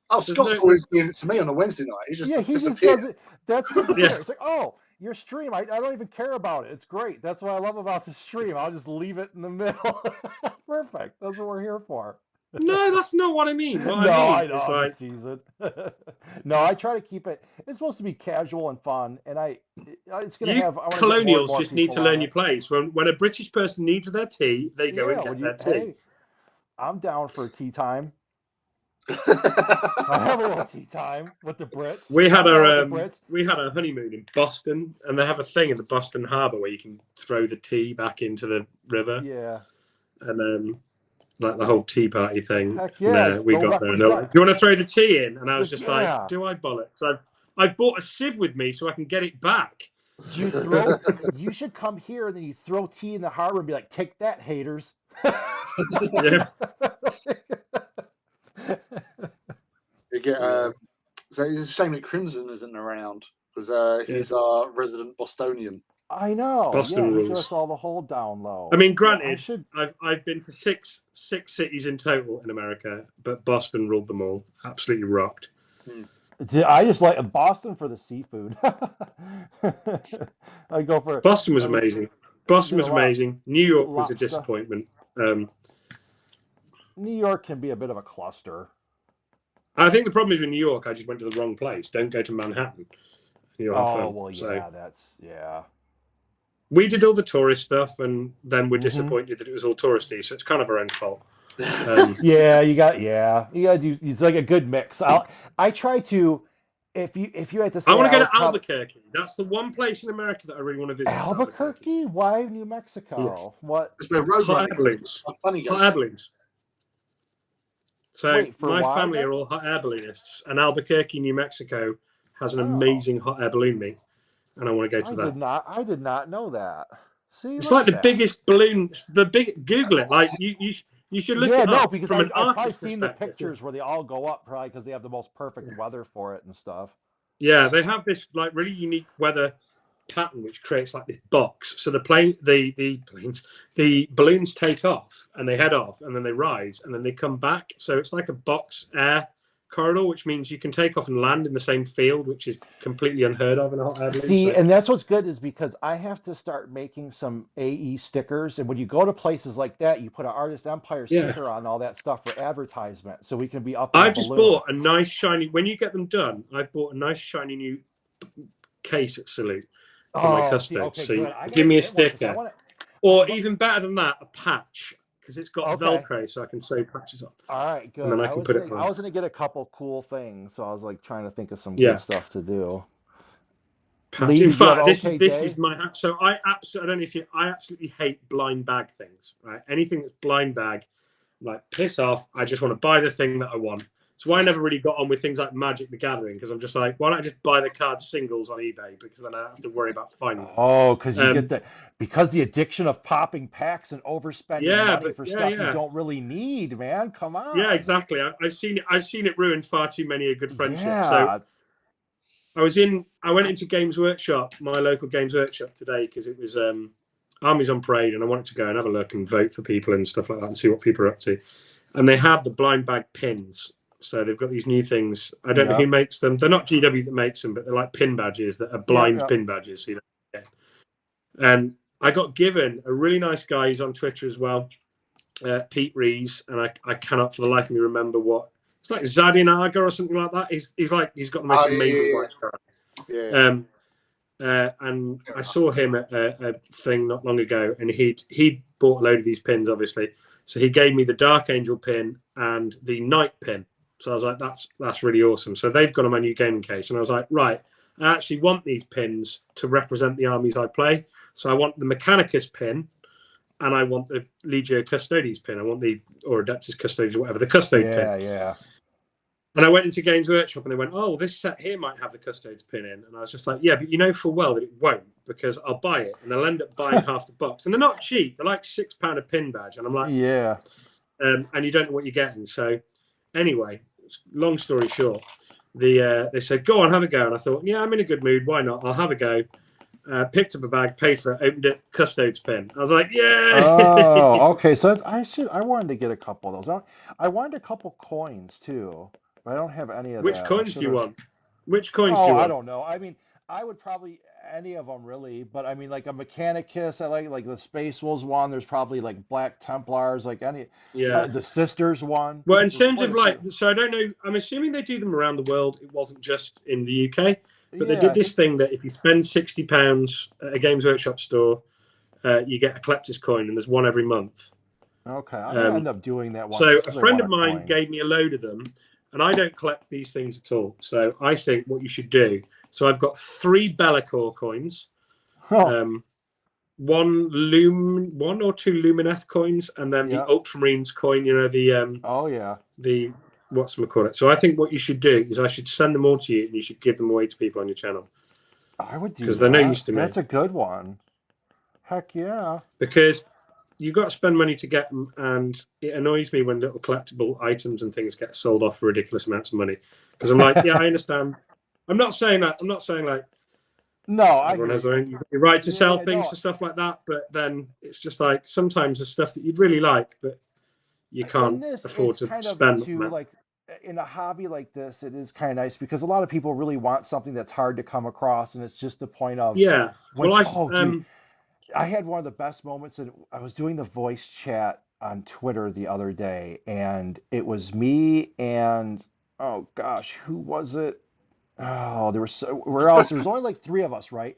Oh, Scott's always doing it to me on a Wednesday night. He just yeah, he just disappears. does it. That's what it's Yeah. for. It's like, oh, your stream. I don't even care about it. It's great. That's what I love about the stream. I'll just leave it in the middle. Perfect. That's what we're here for. No, that's not what I mean. What No, I I mean know. is I'm like just teasing. No, I try to keep it. It's supposed to be casual and fun, and it's gonna you have. I want to get more and colonials more just need people to on learn it. your place. When a British person needs their tea, they go and Yeah, get when their you, tea. hey, I'm down for tea time. I have a little tea time with the Brits. We had I'm down with the Brits. we had a honeymoon in Boston, and they have a thing in the Boston Harbour where you can throw the tea back into the river, Yeah. and like the whole tea party thing. Heck yes. And we Go got there, and they're represent. like, "Do you want to throw the tea in?" And I was just like, Yeah. "Do I bollocks? I've bought a sieve with me so I can get it back." You throw. You should come here, and then you throw tea in the harbor and be like, "Take that, haters." Yeah. You get so it's a shame that Crimson isn't around because he's our resident Bostonian. I know. Boston yeah, he rules. gives us all the hold down low. I mean, Yeah, granted, I've been to six cities in total in America, but Boston ruled them all. Absolutely rocked. I just like Boston for the seafood. I go for Boston was amazing. Boston was a lot. amazing. New York was a Lobster. disappointment. New York can be a bit of a cluster. I think the problem is with New York, I just went to the wrong place. Don't go to Manhattan. You'll have fun. Well, yeah, So yeah. we did all the tourist stuff, and then we're disappointed that it was all touristy. So it's kind of our own fault. Yeah, you got to do. It's like a good mix. I try to. If you had to say, I want to go to Albuquerque. That's the one place in America that I really want to visit. Albuquerque? Why New Mexico? Yes. What? It's where road Hot air balloons. Funny Hot air balloons. So Wait, my why, family then? are all hot air balloonists, and Albuquerque, New Mexico, has an amazing hot air balloon meet, and I want to go to that. I did not know that. See, It's like the biggest balloon. Google it. Like you should look it up because from an I've probably artist's seen the perspective. pictures where they all go up, probably because they have the most perfect weather for it and stuff. Yeah, they have this like really unique weather pattern which creates like this box. So the balloons take off and they head off and then they rise and then they come back. So it's like a box air corridor, which means you can take off and land in the same field, which is completely unheard of in a hot air balloon. See, and that's what's good is because I have to start making some AE stickers, and when you go to places like that, you put an Artist Empire sticker on all that stuff for advertisement, so we can be up. I've just bought a nice shiny. When you get them done, I've bought a nice shiny new case at Salute for my customers. So give me a sticker, or even better than that, a patch. Because it's got Velcro, so I can sew patches up. All right, good. And then I can put it on. I was going to get a couple cool things, so I was like trying to think of some good stuff to do. In fact, this is my. So I absolutely hate blind bag things. Right, anything that's blind bag, like piss off. I just want to buy the thing that I want. So why I never really got on with things like Magic the Gathering, because I'm just like, why don't I just buy the cards singles on eBay, because then I don't have to worry about finding them. Oh, because you get because the addiction of popping packs and overspending money for stuff you don't really need, man. Come on. Yeah, exactly. I've seen it ruin far too many a good friendship. So I went into Games Workshop, my local Games Workshop today, because it was Armies on Parade, and I wanted to go and have a look and vote for people and stuff like that and see what people are up to. And they had the blind bag pins. So they've got these new things. I don't know who makes them. They're not GW that makes them, but they're like pin badges that are blind pin badges. So and I got given a really nice guy. He's on Twitter as well, Pete Rees, and I cannot for the life of me remember what. It's like Zadinaga or something like that. He's got the most amazing white card. And I saw him at a thing not long ago, and he bought a load of these pins, obviously. So he gave me the Dark Angel pin and the Knight pin. So I was like, that's really awesome. So they've got on my new gaming case, and I was like, right, I actually want these pins to represent the armies I play. So I want the Mechanicus pin, and I want the Legio Custodes pin. I want or Adeptus Custodes or whatever, the Custode pin. Yeah. And I went into Games Workshop and they went, "Oh, this set here might have the Custodes pin in." And I was just like, "Yeah, but you know full well that it won't, because I'll buy it and I'll end up buying half the box. And they're not cheap. They're like £6 a pin badge." And I'm like, Yeah. and you don't know what you're getting. So anyway, long story short, they said, "Go on, have a go." And I thought, yeah, I'm in a good mood. Why not? I'll have a go. Picked up a bag, paid for it, opened it, Custodes pin. I was like, "Yeah." Oh, okay. So I wanted to get a couple of those. I wanted a couple coins too, but I don't have any of Which that. I coins do should you have. want? Which coins do Oh, you I want? don't know. I mean, I would probably any of them really, but I mean, like a Mechanicus, I like the Space Wolves one. There's probably like Black Templars, like any, Yeah. the Sisters one. Well, in There's terms quite of a like, few. so I don't know. I'm assuming they do them around the world. It wasn't just in the UK, but they Yeah, did I this think. thing that if you spend £60 at a Games Workshop store, you get a collector's coin, and there's one every month. Okay, I may Um, end up doing that one so just a because I friend want of a mine coin. gave me a load of them, and I don't collect these things at all. So I think what you should do. So I've got 3 Bellacore coins, Oh, um, one or two Lumineth coins, and then the yeah. Ultramarines coin. You know Oh, yeah. the what's we call it. So I think what you should do is I should send them all to you, and you should give them away to people on your channel I would do because they're no that. use to me. That's a good one. Heck yeah. Because you've got to spend money to get them, and it annoys me when little collectible items and things get sold off for ridiculous amounts of money. Because I'm like, yeah, I understand. I'm not saying that. I'm not saying like No, I everyone hear has their you. own right to sell Yeah, things no. for stuff like that, but then it's just like sometimes the stuff that you'd really like, but you In can't this, afford it's to kind of spend on to that. like in a hobby like this, it is kind of nice because a lot of people really want something that's hard to come across, and it's just the point of Yeah. Well, once. Oh, dude, I had one of the best moments, and I was doing the voice chat on Twitter the other day, and it was me and oh gosh, who was it? Oh, there was so where else? There was only like three of us, right?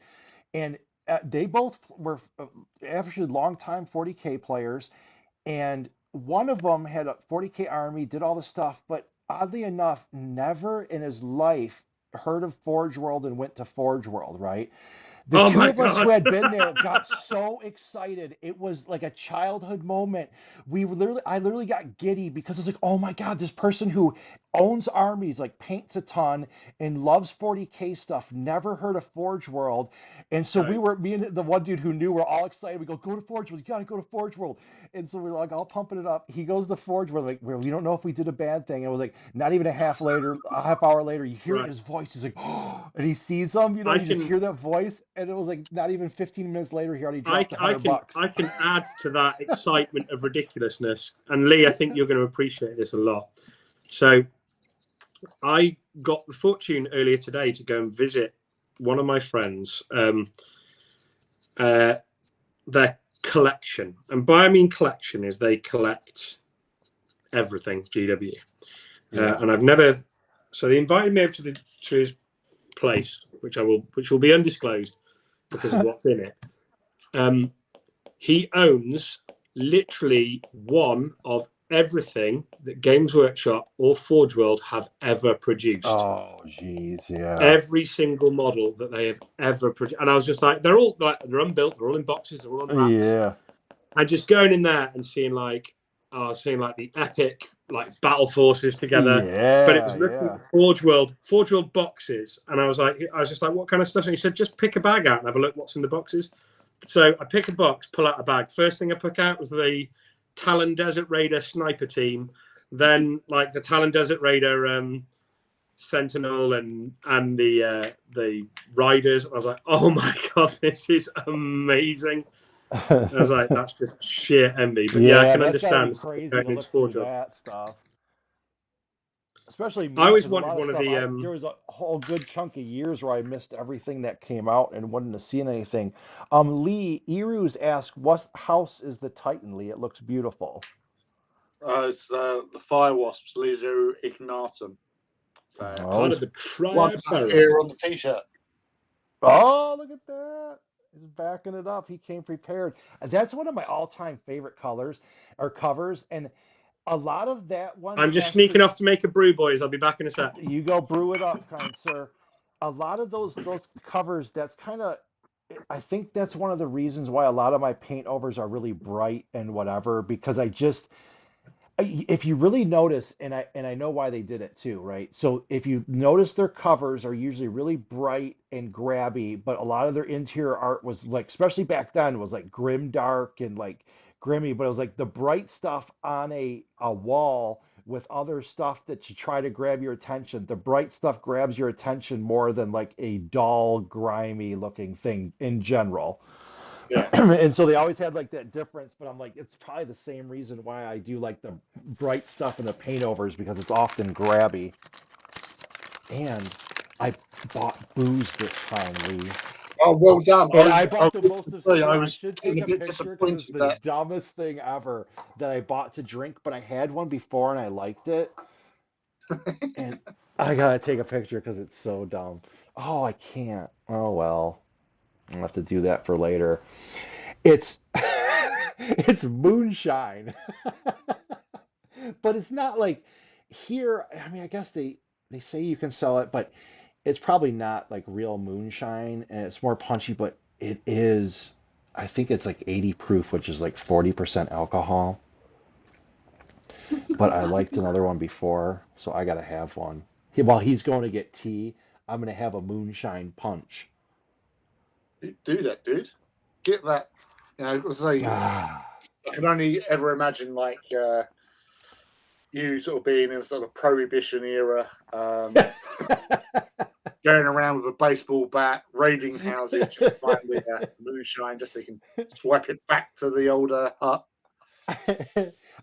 And they both were actually longtime 40K players, and one of them had a 40K army, did all the stuff, but oddly enough, never in his life heard of Forge World and went to Forge World, right? The oh two my of us who god. had been there got so excited. It was like a childhood moment. I literally got giddy because I was like, oh my God, this person who owns armies, like paints a ton and loves 40K stuff, never heard of Forge World. And so No. me and the one dude who knew were all excited. We go to Forge World. You got to go to Forge World. And so we're like, all pumping it up. He goes to Forge World. Like, we don't know if we did a bad thing. And it was like, not even a half hour later, you hear it in Right. his voice. He's like, oh, and he sees them, I you just can hear that voice. And it was like, not even 15 minutes later, he already dropped $100. I can add to that excitement of ridiculousness. And Lee, I think you're going to appreciate this a lot. So I got the fortune earlier today to go and visit one of my friends, their collection. And by I mean collection is they collect everything GW. And I've never, so they invited me over to his place, which will be undisclosed because of what's in it. He owns literally one of everything that Games Workshop or Forge World have ever produced. Oh, geez, yeah. Every single model that they have ever produced. And I was just like, they're unbuilt, they're all in boxes, they're all on racks. Yeah. And just going in there and seeing the epic like battle forces together. But it was Yeah, looking at yeah. the Forge World boxes, and I was just like, what kind of stuff? And he said, just pick a bag out and have a look what's in the boxes. So I pick a box, pull out a bag. First thing I pick out was the Talon Desert Raider sniper team. Then like the Talon Desert Raider Sentinel and the Riders. I was like, oh my god, this is amazing. I was like, that's just sheer envy. But yeah, I Yeah, can that's got to be understand crazy going to into look through Forge World. that stuff. Especially I me, always because a wanted lot of one of stuff, the there was a whole good chunk of years where I missed everything that came out and wasn't to seeing anything. Lee Eru's asked, what house is the Titan, Lee? It looks beautiful. It's the Fire Wasps, Leisure Ignatum. So, part of Oh, the Triad here on the t-shirt. oh, look at that. He's backing it up. He came prepared. That's one of my all-time favorite colors or covers. And a lot of that one I'm just has to, sneaking off to make a brew, boys. I'll be back in a sec. you go brew it up, kind sir. A lot of those covers, that's kind of, I think that's one of the reasons why a lot of my paint overs are really bright and whatever, because if you really notice, and I know why they did it too, right? So if you notice, their covers are usually really bright and grabby, but a lot of their interior art was like, especially back then, was like grim dark and like grimy, but it was like the bright stuff on a wall with other stuff that you try to grab your attention. The bright stuff grabs your attention more than like a dull, grimy looking thing in general. Yeah. And so they always had like that difference, but I'm like, it's probably the same reason why I do like the bright stuff in the paintovers because it's often grabby. And I bought booze this time, Lee. Oh, well done. And I bought the most I I was should take getting a a bit picture because it's disappointed the that. dumbest thing ever that I bought to drink, but I had one before and I liked it. And I gotta take a picture because it's so dumb. Oh, I can't. Oh well. I'll have to do that for later. It's it's moonshine. But it's not like here, I mean, I guess they say you can sell it, but it's probably not like real moonshine and it's more punchy, but it is I think it's like 80 proof, which is like 40% alcohol. But I liked another one before, so I gotta have one. While he's going to get tea, I'm gonna have a moonshine punch. Do that, dude. Get that. You know, let's say Ah. I can only ever imagine like you sort of being in a sort of prohibition era, going around with a baseball bat, raiding houses just to find the moonshine, just so you can swipe it back to the older hut.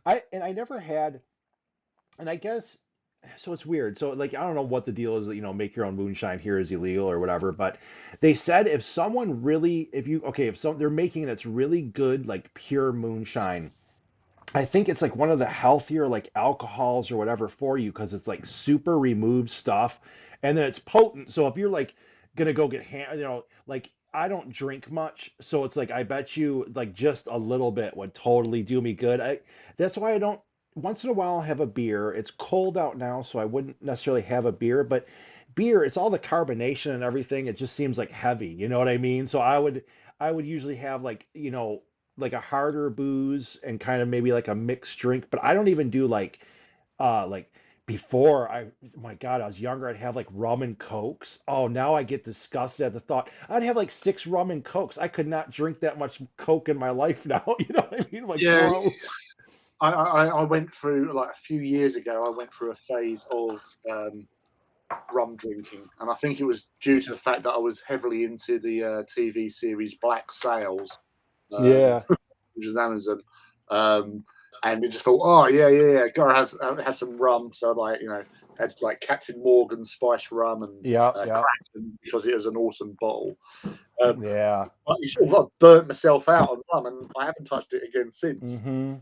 I never had, and I guess so it's weird. So like I don't know what the deal is that make your own moonshine here is illegal or whatever, but they said if someone really if you okay if some they're making it it's really good like pure moonshine. I think it's like one of the healthier like alcohols or whatever for you because it's like super removed stuff and then it's potent. So if you're like gonna go get like I don't drink much, so it's like I bet you like just a little bit would totally do me good. That's why I don't once in a while I'll have a beer. It's cold out now, so I wouldn't necessarily have a beer, but beer, it's all the carbonation and everything. It just seems like heavy, you know what I mean? So I would usually have like a harder booze and kind of maybe like a mixed drink, but I don't even do like before my God, I was younger, I'd have like rum and cokes. Oh, now I get disgusted at the thought. I'd have like six rum and cokes. I could not drink that much coke in my life now. You know what I mean? Like Yeah, gross. I went through like a few years ago. I went through a phase of rum drinking, and I think it was due to the fact that I was heavily into the TV series Black Sails, Yeah. which is Amazon. And it just thought, oh yeah, gotta have some rum. So like had like Captain Morgan spice rum and Yeah. Yeah. Kraken because it was an awesome bottle. Um, Yeah. but you sort of burnt myself out on rum, and I haven't touched it again since. Mm-hmm.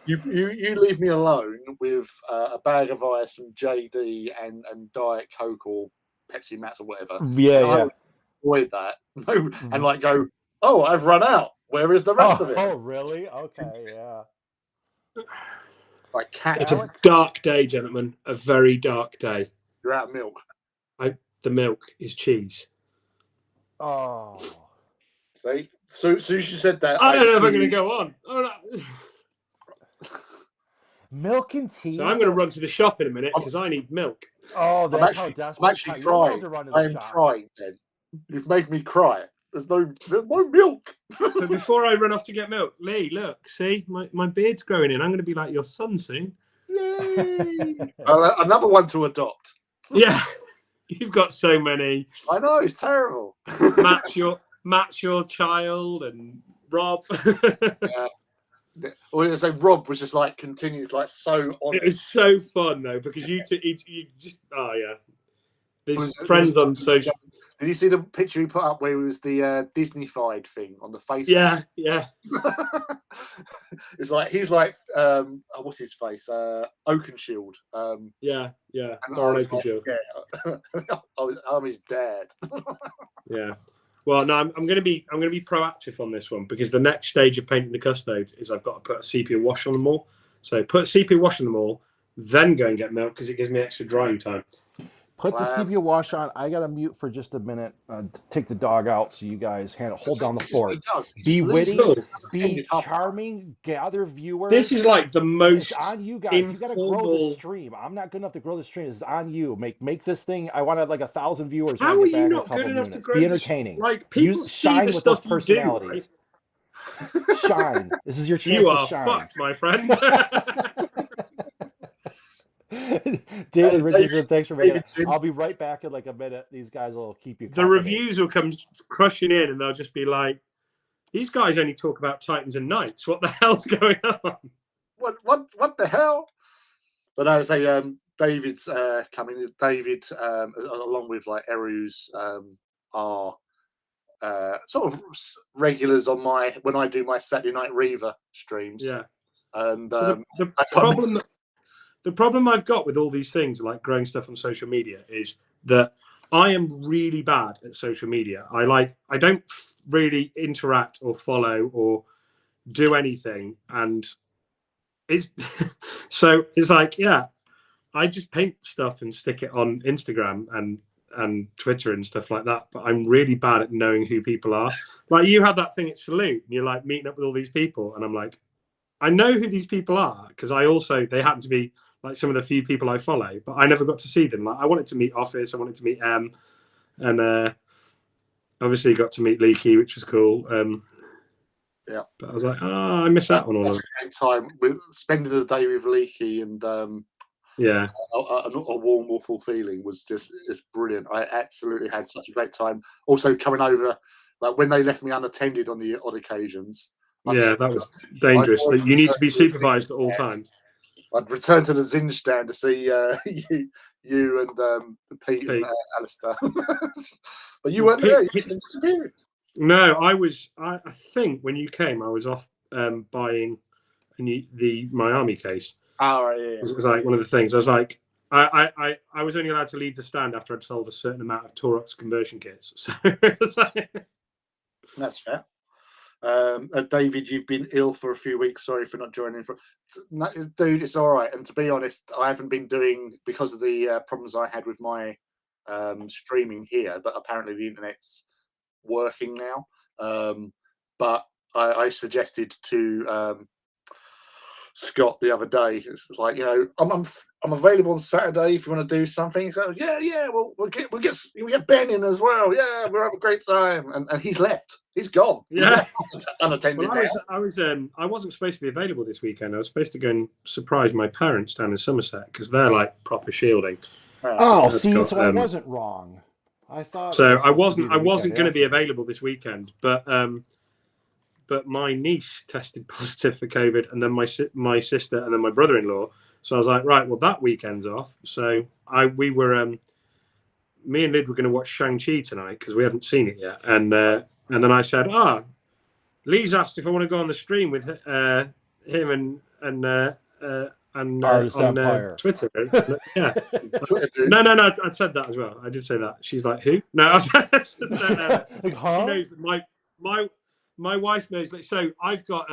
You leave me alone with a bag of ice, some JD, and Diet Coke or Pepsi Max or whatever, Yeah. and I Yeah. would avoid that. And like go, oh, I've run out. Where is the rest of it? Oh, really? Okay. Yeah. Like cat, It's a dark day, gentlemen. A very dark day. you're out of milk. The milk is cheese. Oh. See, so as you said that, I don't know if I'm going to go on. Oh, no. Milk and tea. So I'm going to run to the shop in a minute because I need milk. Oh, that's how I'm desperate. actually You're allowed crying. to run to the I'm shop. crying, then. You've made me cry. There's no milk. But before I run off to get milk, Lee, look, see, my beard's growing in. I'm going to be like your son soon. Yay! Another one to adopt. Yeah, you've got so many. I know, it's terrible. Matt's your child and Rob. Yeah. Or say Rob was just like continued, like so honest. It was so fun though because you just there's friends on social. Did you see the picture he put up where it was the Disney-fied thing on the face? Yeah. It's like he's like what's his face? Oakenshield. Yeah. And Oakenshield. Like, yeah. I'm his dad. Yeah. Well, no, I'm going to be proactive on this one because the next stage of painting the custodes is I've got to put a sepia wash on them all. So put a sepia wash on them all, then go and get milk because it gives me extra drying time. Put the CPU wash on. I got to mute for just a minute. Take the dog out so you guys hold down the This is what fort. he does. He Be just leaves witty, it be unattended half the time. charming, gather viewers. This is like the most It's on you guys. You got to grow the informal. stream. I'm not good enough to grow the stream. It's on you. Make this thing. I want to like 1,000 viewers. How when I are get you back in a not good couple enough to minutes. grow Be this? entertaining. Like people see shine the with those stuff you do, personalities. right? Shine. This is your chance You to are shine. fucked, my friend. David Richardson, thanks for making it. Davidson. I'll be right back in like a minute. These guys will keep you The company. reviews will come crushing in, and they'll just be like, "These guys only talk about Titans and Knights. What the hell's going on? What the hell?" But I say, David's coming. David, along with like Eru's, are sort of regulars on when I do my Saturday Night Reaver streams. Yeah. And So the problem I've got with all these things, like growing stuff on social media, is that I am really bad at social media. I don't really interact or follow or do anything, and it's so it's like, yeah, I just paint stuff and stick it on Instagram and Twitter and stuff like that. But I'm really bad at knowing who people are. Like you had that thing at Salute, and you're like meeting up with all these people, and I'm like, I know who these people are because they happen to be like some of the few people I follow, but I never got to see them. Like I wanted to meet Office, I wanted to meet M, and obviously got to meet Leaky, which was cool. Yeah, but I was like, I miss out on all of it. A great time with spending the day with Leaky, and yeah, a warm, waffle feeling was just brilliant. I absolutely had such a great time. Also coming over, like when they left me unattended on the odd occasions. Yeah, that was dangerous. You need to be supervised at all times. I'd return to the Zin stand to see you and Pete and Alistair. But you weren't there. You disappeared. No, I was. I think when you came, I was off buying my army case. Oh, right, yeah. It was like one of the things. I was like, I was only allowed to leave the stand after I'd sold a certain amount of Taurox conversion kits. So that's fair. David, you've been ill for a few weeks. Sorry for not joining. Dude, it's all right. And to be honest, I haven't been doing because of the problems I had with my streaming here. But apparently the internet's working now. But I suggested to Scott the other day. It's like, I'm available on Saturday if you want to do something. He's like, yeah. We'll get Ben in as well. Yeah, we'll have a great time. And he's left. He's gone. Yeah, he's unattended. Well, I wasn't supposed to be available this weekend. I was supposed to go and surprise my parents down in Somerset because they're like proper shielding. Oh, so I wasn't wrong. I thought so. I wasn't going to be available this weekend, but my niece tested positive for COVID, and then my sister, and then my brother-in-law. So I was like, right, well that weekend's off. So me and Lyd were going to watch Shang-Chi tonight because we haven't seen it yet, and then I said, Lee's asked if I want to go on the stream with him and on Twitter. Yeah. No, I said that as well. I did say that. She's like, who? No, like, huh? She knows that my wife knows that. So I've got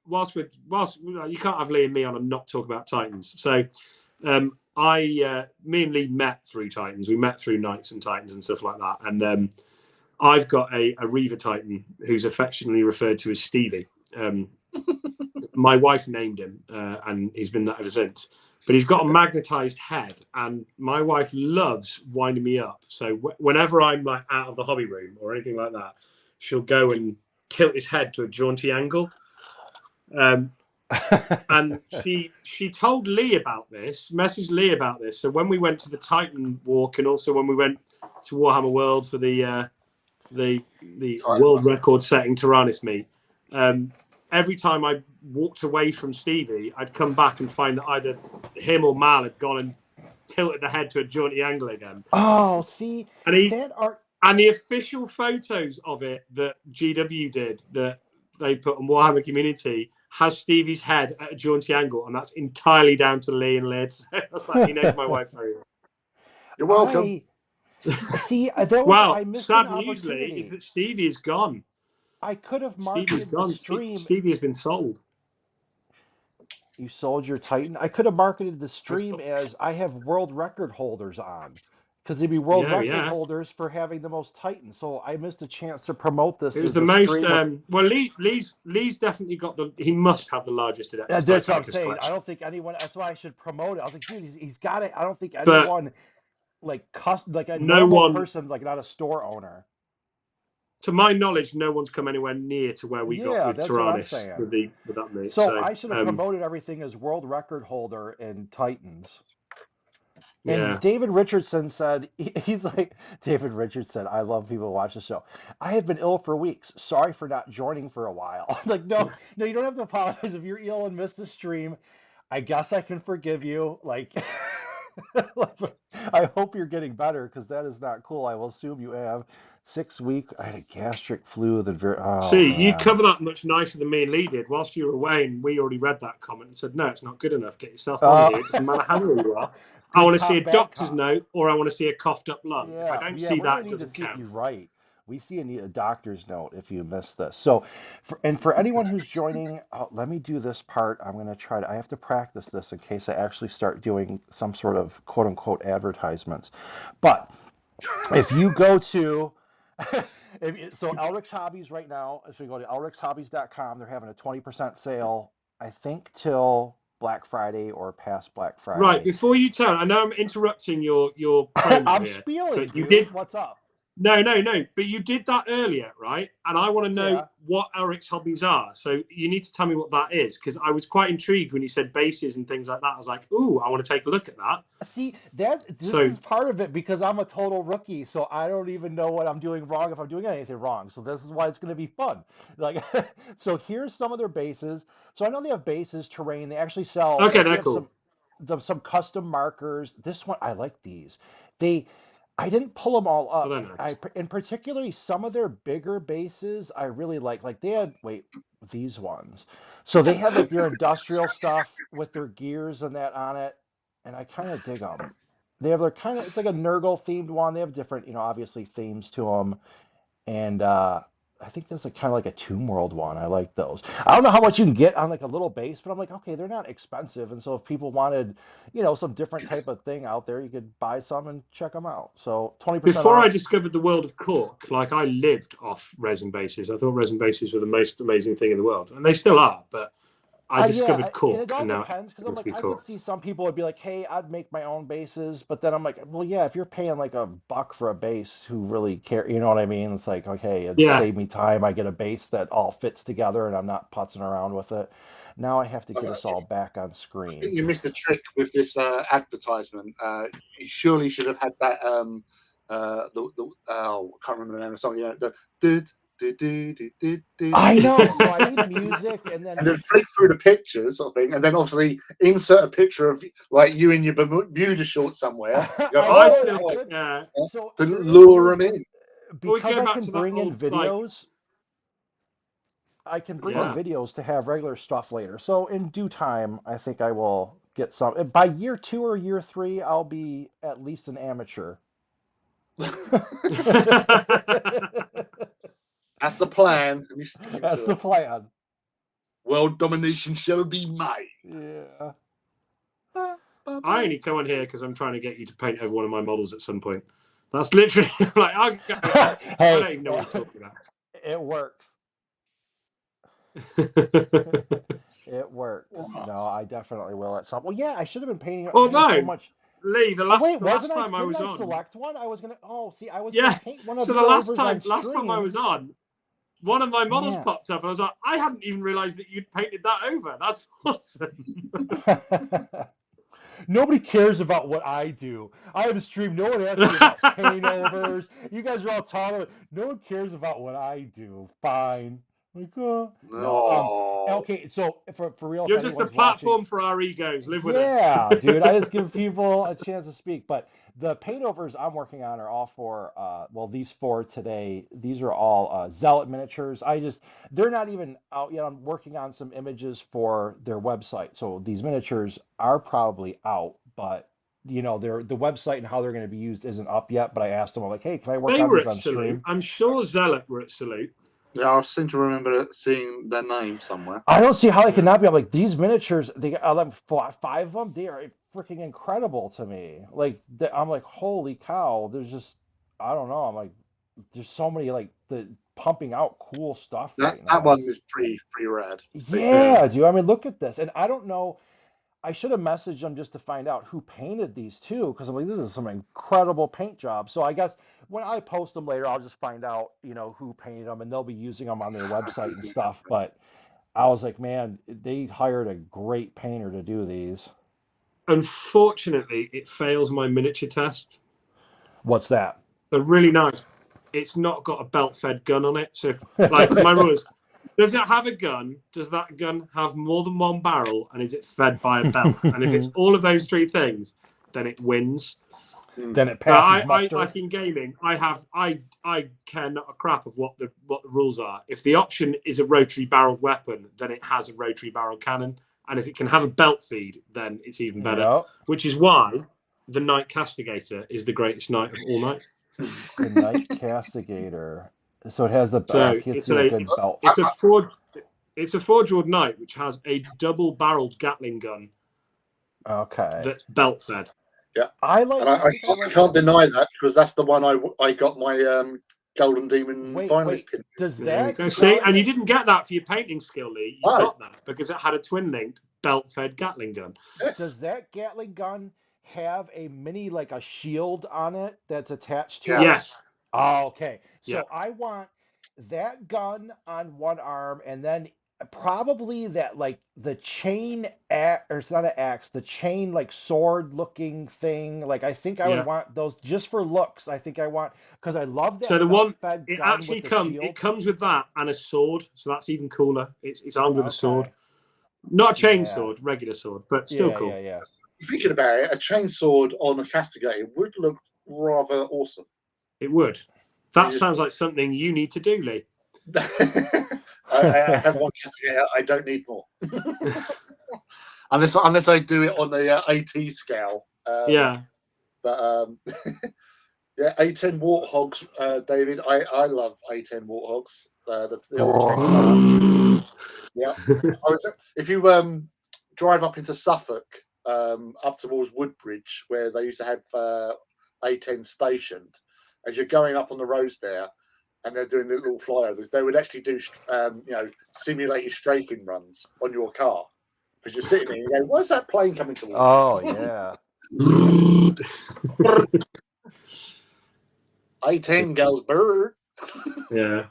whilst you can't have Lee and me on and not talk about Titans. So me and Lee met through Titans. We met through Knights and Titans and stuff like that. And I've got a Reaver Titan who's affectionately referred to as Stevie. My wife named him, and he's been that ever since. But he's got a magnetized head, and my wife loves winding me up. So whenever I'm like out of the hobby room or anything like that, she'll go and tilt his head to a jaunty angle. And she told Lee about this, messaged Lee about this. So when we went to the Titan walk, and also when we went to Warhammer World for the world record setting Tyrannus meet, every time I walked away from Stevie, I'd come back and find that either him or Mal had gone and tilted the head to a jaunty angle again. Oh, see, and the official photos of it that GW did, that they put on Warhammer Community, has Stevie's head at a jaunty angle, and that's entirely down to Lee and Lyd. That's like, he knows my wife very well. You're welcome. Sad news, Lee, is that Stevie is gone. I could have marketed the stream. Stevie has been sold. You sold your Titan? I could have marketed the stream as I have world record holders on. because they'd be world Yeah, record yeah. holders for having the most Titans. So I missed a chance to promote this. It was as the a most. stream Well, Lee's definitely got the. He must have the largest Adeptus that's what I'm Titanicus saying. I collection. don't think anyone. That's why I should promote it. I was like, dude, he's got it. I don't think But anyone like like a no normal one, person, like not a store owner. to my knowledge, no one's come anywhere near to where we got Yeah, with that's what I'm Tyrannus saying. with that meat. So So I should have promoted everything as world record holder in Titans. And yeah. David Richardson said, he's like, David Richardson, I love people who watch the show. I have been ill for weeks. Sorry for not joining for a while. Like, no, you don't have to apologize if you're ill and missed the stream. I guess I can forgive you. Like, I hope you're getting better because that is not cool. I will assume you have 6 week. I had a gastric flu. Oh See, you man. cover that much nicer than me and Lee did whilst you were away, and we already read that comment and said, no, it's not good enough. Get yourself on here. It doesn't matter how ill you are. I Good want to see cop, a bad doctor's cop. note or I want to see a coughed up lung. If I Yeah, don't yeah, see we're that, gonna it need to doesn't see. count. You're right. We see a doctor's note if you missed this. So, for anyone who's joining, let me do this part. I'm gonna try to. I have to practice this in case I actually start doing some sort of quote unquote advertisements. But if you go to, so Elric's Hobbies right now, if you go to elricshobbies.com, they're having a 20% sale. I think till Black Friday or past Black Right, Friday. before you tell, I know I'm interrupting your promo I'm here, spieling, but you dude. did. What's up? No, but you did that earlier, right? And I want to know Yeah. what Eric's hobbies are. So you need to tell me what that is, because I was quite intrigued when you said bases and things like that. I was like, ooh, I want to take a look at that. See, this So is part of it because I'm a total rookie, so I don't even know what I'm doing wrong if I'm doing anything wrong. So this is why it's going to be fun. Like, so here's some of their bases. So I know they have bases, terrain. They actually sell. okay, Like, they they're have cool. some custom markers. This one I like these. They I didn't pull them all Oh, up. they're nice. In particularly some of their bigger bases I really like. Like they had these ones. So they had like their industrial stuff with their gears and that on it, and I kind of dig them. They have their kind of it's like a Nurgle themed one. They have different, obviously themes to them, and I think there's a kind of like a Tomb World one. I like those. I don't know how much you can get on like a little base, but I'm like, okay, they're not expensive, and so if people wanted, some different type of thing out there, you could buy some and check them out. So 20% Before I off. discovered the world of Cork, like I lived off resin bases. I thought resin bases were the most amazing thing in the world, and they still are. But I discovered And it Cork, all and now depends because it I'm must like, be I could Cork. see some people would be like, hey, I'd make my own bases, but then I'm like, well, yeah, if you're paying like $1 for a base, who really care? You know what I mean? It's like, okay, it Yeah. saved me time. I get a base that all fits together, and I'm not putzing around with it. Now I have to get us all back on I screen. think you missed a trick with this advertisement. You surely should have had that. I can't remember the name of the song. Yeah, I know. So I need music, and and then flick through the pictures, sort of thing, and then obviously insert a picture of like you in your Bermuda shorts somewhere. Go, I feel like So to there is lure them in. because I back can to that bring in old, like, videos. I can bring in Yeah. videos to have regular stuff later. So in due time, I think I will get some. By year 2 or year 3, I'll be at least an amateur. That's the plan. And he's sticking That's to the it. plan. World domination shall be mine. Yeah. I only come on here because I'm trying to get you to paint over one of my models at some point. That's literally like I Hey, don't even know what you're talking about. It works. It works. No, I definitely will at some. Well, yeah, I should have been painting. I have so Although, much. Lee, the Oh last wait, the last wasn't I? time I was Didn't I on, select one? I was gonna. Oh, see, I was yeah. gonna paint one of So the your last overs time on I stream. was on, one of my models Yeah. popped up, and I was like, I hadn't even realised that you'd painted that over. That's awesome. Nobody cares about what I do. I have a stream. No one asks me about paintovers. You guys are all talking. No one cares about what I do. Fine. Like, no. Okay. So for real, You're if just a anyone's watching, platform for our egos. Live with yeah, it. dude. I just give people a chance to speak. But the paintovers I'm working on are all for, these 4 today. These are all Zealot miniatures. They're not even out yet. I'm working on some images for their website. So these miniatures are probably out, but the website and how they're going to be used isn't up yet. But I asked them, I'm like, hey, can I work They on were these at on Salute. stream? I'm sure Zealot were at Salute. Yeah, I seem to remember seeing their name somewhere. I don't see how they cannot be. I'm like, these miniatures, they got like 5 of them. They are freaking incredible to me. Like I'm like, holy cow! There's just I don't know. I'm like, there's so many like the pumping out cool stuff right That now. one It's is pretty rad. To be fair. yeah, dude. I mean, look at this, and I don't know. I should have messaged them just to find out who painted these too, because I'm like, this is some incredible paint job. So I guess when I post them later, I'll just find out, who painted them, and they'll be using them on their website and stuff. But I was like, man, they hired a great painter to do these. Unfortunately, it fails my miniature test. What's that? They're really nice. It's not got a belt-fed gun on it. So, if, like, my rule is, does it have a gun? Does that gun have more than one barrel? And is it fed by a belt? And if it's all of those three things, then it wins. Then it passes muster. Like in gaming, I care not a crap of what the rules are. If the option is a rotary barreled weapon, then it has a rotary barreled cannon. And if it can have a belt feed, then it's even better. Yep. Which is why the Knight Castigator is the greatest knight of all knights. The Knight Castigator. So it has the So it's a good belt. It's a Forge World Knight which has a double-barreled Gatling gun. Okay. That's belt fed. Yeah, I like. And I can't deny that because that's the one I got my Golden Demon finalist pin. Does that see? And you didn't get that for your painting skill, Lee. You got that because it had a twin-linked belt-fed Gatling gun. Does that Gatling gun have a mini like a shield on it that's attached to it? Yes. Oh, okay. So Yeah. I want that gun on one arm, and then probably that like the chain or it's not an axe, the chain like sword looking thing. Like I think I would want those just for looks. I think I want because I love that. So the one gun it actually comes with that and a sword, so that's even cooler. It's armed with a sword. Not a chain sword, regular sword, but still cool. Yeah. Thinking about it, a chainsword on a castigator would look rather awesome. It would. That sounds like something you need to do, Lee. I have one castigator. I don't need more. unless I do it on the AT scale. Yeah. But yeah, A10 Warthogs, David. I love A10 Warthogs. The old yeah. If you drive up into Suffolk, up towards Woodbridge, where they used to have A10 stationed, as you're going up on the roads there, and they're doing the little flyovers, they would actually do simulated strafing runs on your car because you're sitting there and you go, "Where's that plane coming towards?" Oh yeah. A10 goes bird. Yeah.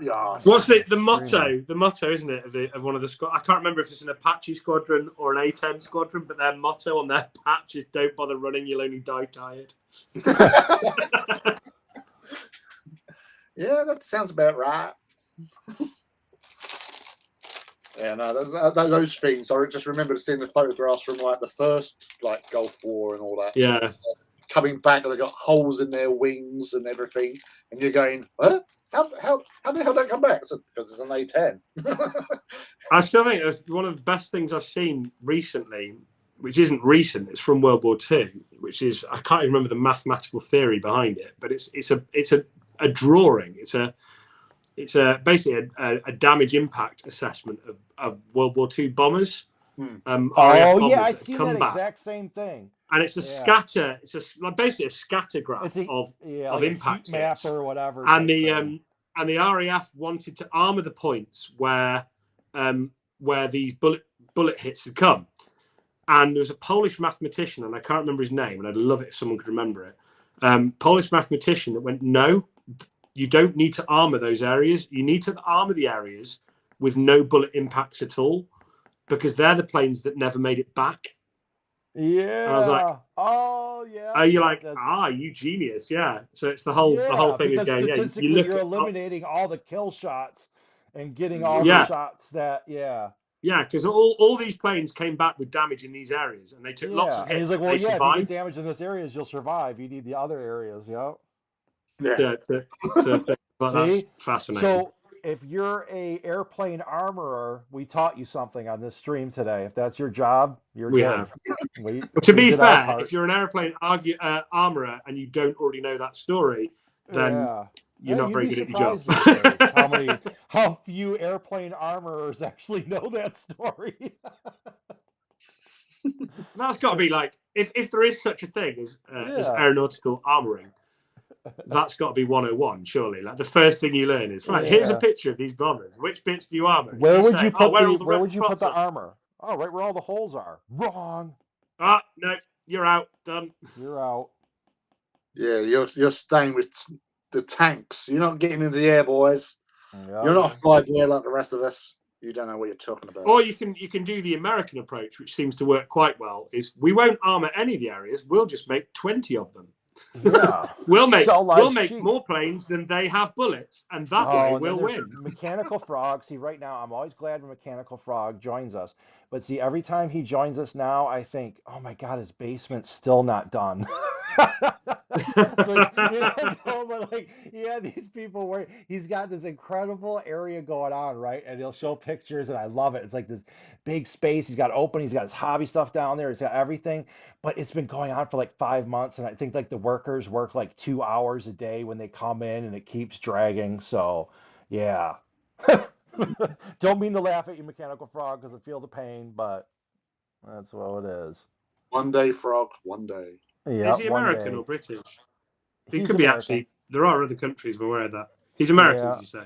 Yes. What's the motto? The motto, isn't it, of one of the squad? I can't remember if it's an Apache squadron or an A10 squadron, but their motto on their patch is "Don't bother running, you'll only die tired." Yeah, that sounds about right. Yeah, no, those things. I just remember seeing the photographs from like the first like Gulf War and all that. Yeah. Coming back, and they got holes in their wings and everything, and you're going, "What? How the hell did that come back?" I said, "Because it's an A10." I still think it's one of the best things I've seen recently, which isn't recent. It's from World War II, which is I can't even remember the mathematical theory behind it, but it's a drawing. It's basically a damage impact assessment of World War II bombers. RAF bombers yeah, I that see come that back. exact same thing. And it's a scatter. It's basically a scatter graph of like impact a heat map hits. or whatever. And the RAF wanted to armor the points where these bullet hits had come. And there was a Polish mathematician, and I can't remember his name, and I'd love it if someone could remember it. Polish mathematician that went, no, you don't need to armor those areas. You need to armor the areas with no bullet impacts at all, because they're the planes that never made it back. Yeah. And I was like, oh yeah. Are you like, you genius? Yeah. So it's the whole thing of going, statistically, you look you're eliminating all the kill shots and getting all the shots that Yeah, because all these planes came back with damage in these areas, and they took lots of hits. And he's like, well, if you get damage in this areas, you'll survive. You need the other areas, That's fascinating. So if you're a airplane armorer, we taught you something on this stream today. If that's your job, we good. have. But to be fair, if you're an airplane armorer and you don't already know that story, then you're not very good at your job. How few airplane armorers actually know that story? That's got to be like, if there is such a thing as Yeah. aeronautical armoring, that's got to be 101, surely. Like the first thing you learn is, right, here's a Yeah. picture of these bombers. Which bits do you armor? If Where you would say, you oh, put where the all the where red would you put spots the are? armor? Oh, right where all the holes are. Wrong. Ah, no, you're out. Done. You're out. Yeah, you're staying with the tanks. You're not getting into the air, boys. You're Yeah. not a flyboy like the rest of us. You don't know what you're talking about. Or you can do the American approach, which seems to work quite well. Is we won't armor any of the areas. We'll just make 20 of them. Yeah. we'll Sell lives make cheap. more planes than they have bullets, and that way Oh, and then we'll there's win. Mechanical Frog. See, right now, I'm always glad when Mechanical Frog joins us. But see, every time he joins us now, I think, oh my God, his basement's still not done. So, no, but like, yeah, these people where he's got this incredible area going on, right? And he'll show pictures, and I love it. It's like this big space. He's got open. He's got his hobby stuff down there. He's got everything. But it's been going on for like 5 months, and I think like the workers work like 2 hours a day when they come in, and it keeps dragging. So, yeah. Don't mean to laugh at you, Mechanical Frog, because I feel the pain, but that's what it is. One day, Frog. One day. Yeah, Is he one American day. or British? He He's could be American. actually. There are other countries I'm aware of that. He's American, did Yeah. you say?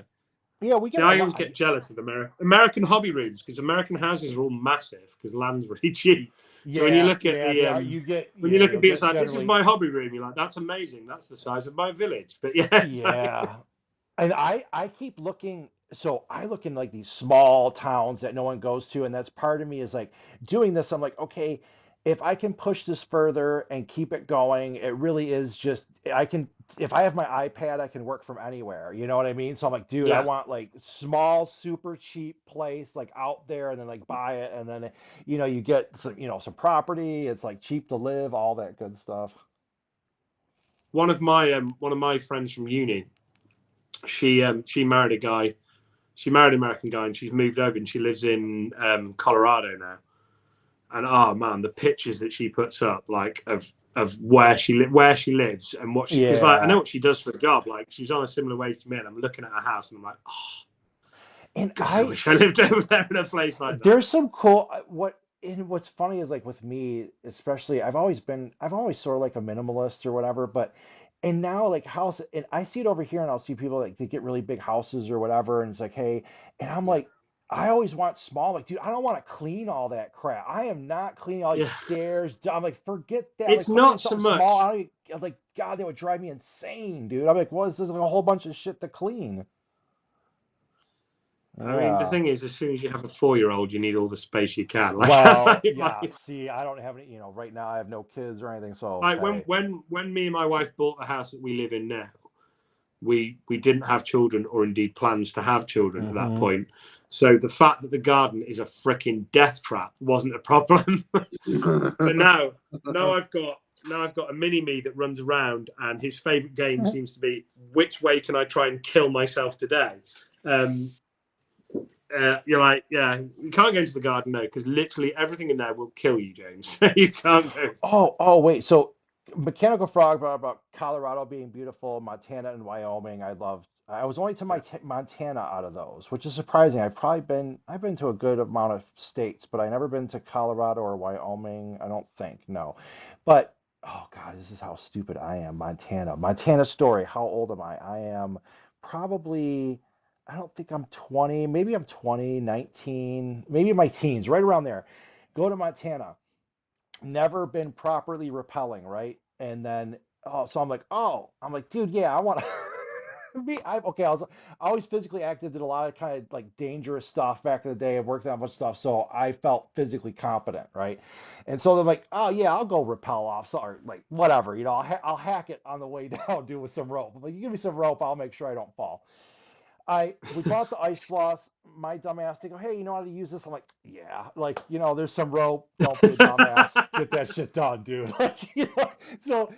Yeah, we See, get a I always lot. get jealous of American hobby rooms because American houses are all massive because land's really cheap. So when you Yeah, look at yeah, the they are. You get, when you yeah, look you'll at people's get like, this is generally, my hobby room, you're like, that's amazing. That's the size of my village. But yeah, it's like, yeah. And I keep looking, so I look in like these small towns that no one goes to, and that's part of me is like doing this. I'm like, okay, if I can push this further and keep it going, it really is just I can if I have my iPad, I can work from anywhere. You know what I mean? So I'm like, dude, I yeah. want like small, super cheap place like out there, and then like buy it, and then you get some some property. It's like cheap to live, all that good stuff. One of my friends from uni, she married a guy. She married an American guy, and she's moved over, and she lives in Colorado now. And oh man, the pictures that she puts up, like of where she lives and what she, because like I know Yeah. what she does for a job. Like she's on a similar wage to me, and I'm looking at her house, and I'm like, oh And god, I wish I lived over there in a place like that. there's some cool what's funny is like with me especially I've always sort of like a minimalist or whatever, but and now like house and I see it over here and I'll see people like they get really big houses or whatever and it's like hey and I'm Yeah, like I always want small like dude I don't want to clean all that crap. I am not cleaning all these yeah. stairs. I'm like forget that. I'm It's like put me in not so something small. much. I'm like God that would drive me insane, dude. I'm like well this is like a whole bunch of shit to clean. I mean, the Yeah. thing is, as soon as you have a 4-year-old, you need all the space you can. Well, Like, yeah. See, I don't have any, right now I have no kids or anything, so like hey. when me and my wife bought the house that we live in now, we didn't have children or indeed plans to have children at that Hmm. point. So the fact that the garden is a freaking death trap wasn't a problem. But now I've got a mini me that runs around, and his favorite game seems to be which way can I try and kill myself today. Um, you're like, yeah, you can't go into the garden now because literally everything in there will kill you, James. You can't go. Oh, wait. So, Mechanical Frog brought about Colorado being beautiful, Montana and Wyoming. I loved. I was only to my Montana out of those, which is surprising. I've been to a good amount of states, but I never been to Colorado or Wyoming. I don't think, no. But oh God, this is how stupid I am. Montana story. How old am I? I am probably. I don't think I'm 20. Maybe I'm 20, 19, maybe my teens, right around there. Go to Montana never been properly rappelling, right? And then so I'm like, dude, yeah, I want to be. Okay. I always physically active, did a lot of kind of like dangerous stuff back in the day. I've worked on a bunch of stuff, so I felt physically competent, right? And so they're like, oh yeah, I'll go rappel off, sorry, like whatever, I'll hack it on the way down, do with some rope. Like you give me some rope, I'll make sure I don't fall. We bought the ice floss. My dumbass they go, hey, you know how to use this? I'm like, yeah, like there's some rope. Don't be a dumbass. Get that shit done, dude. Like so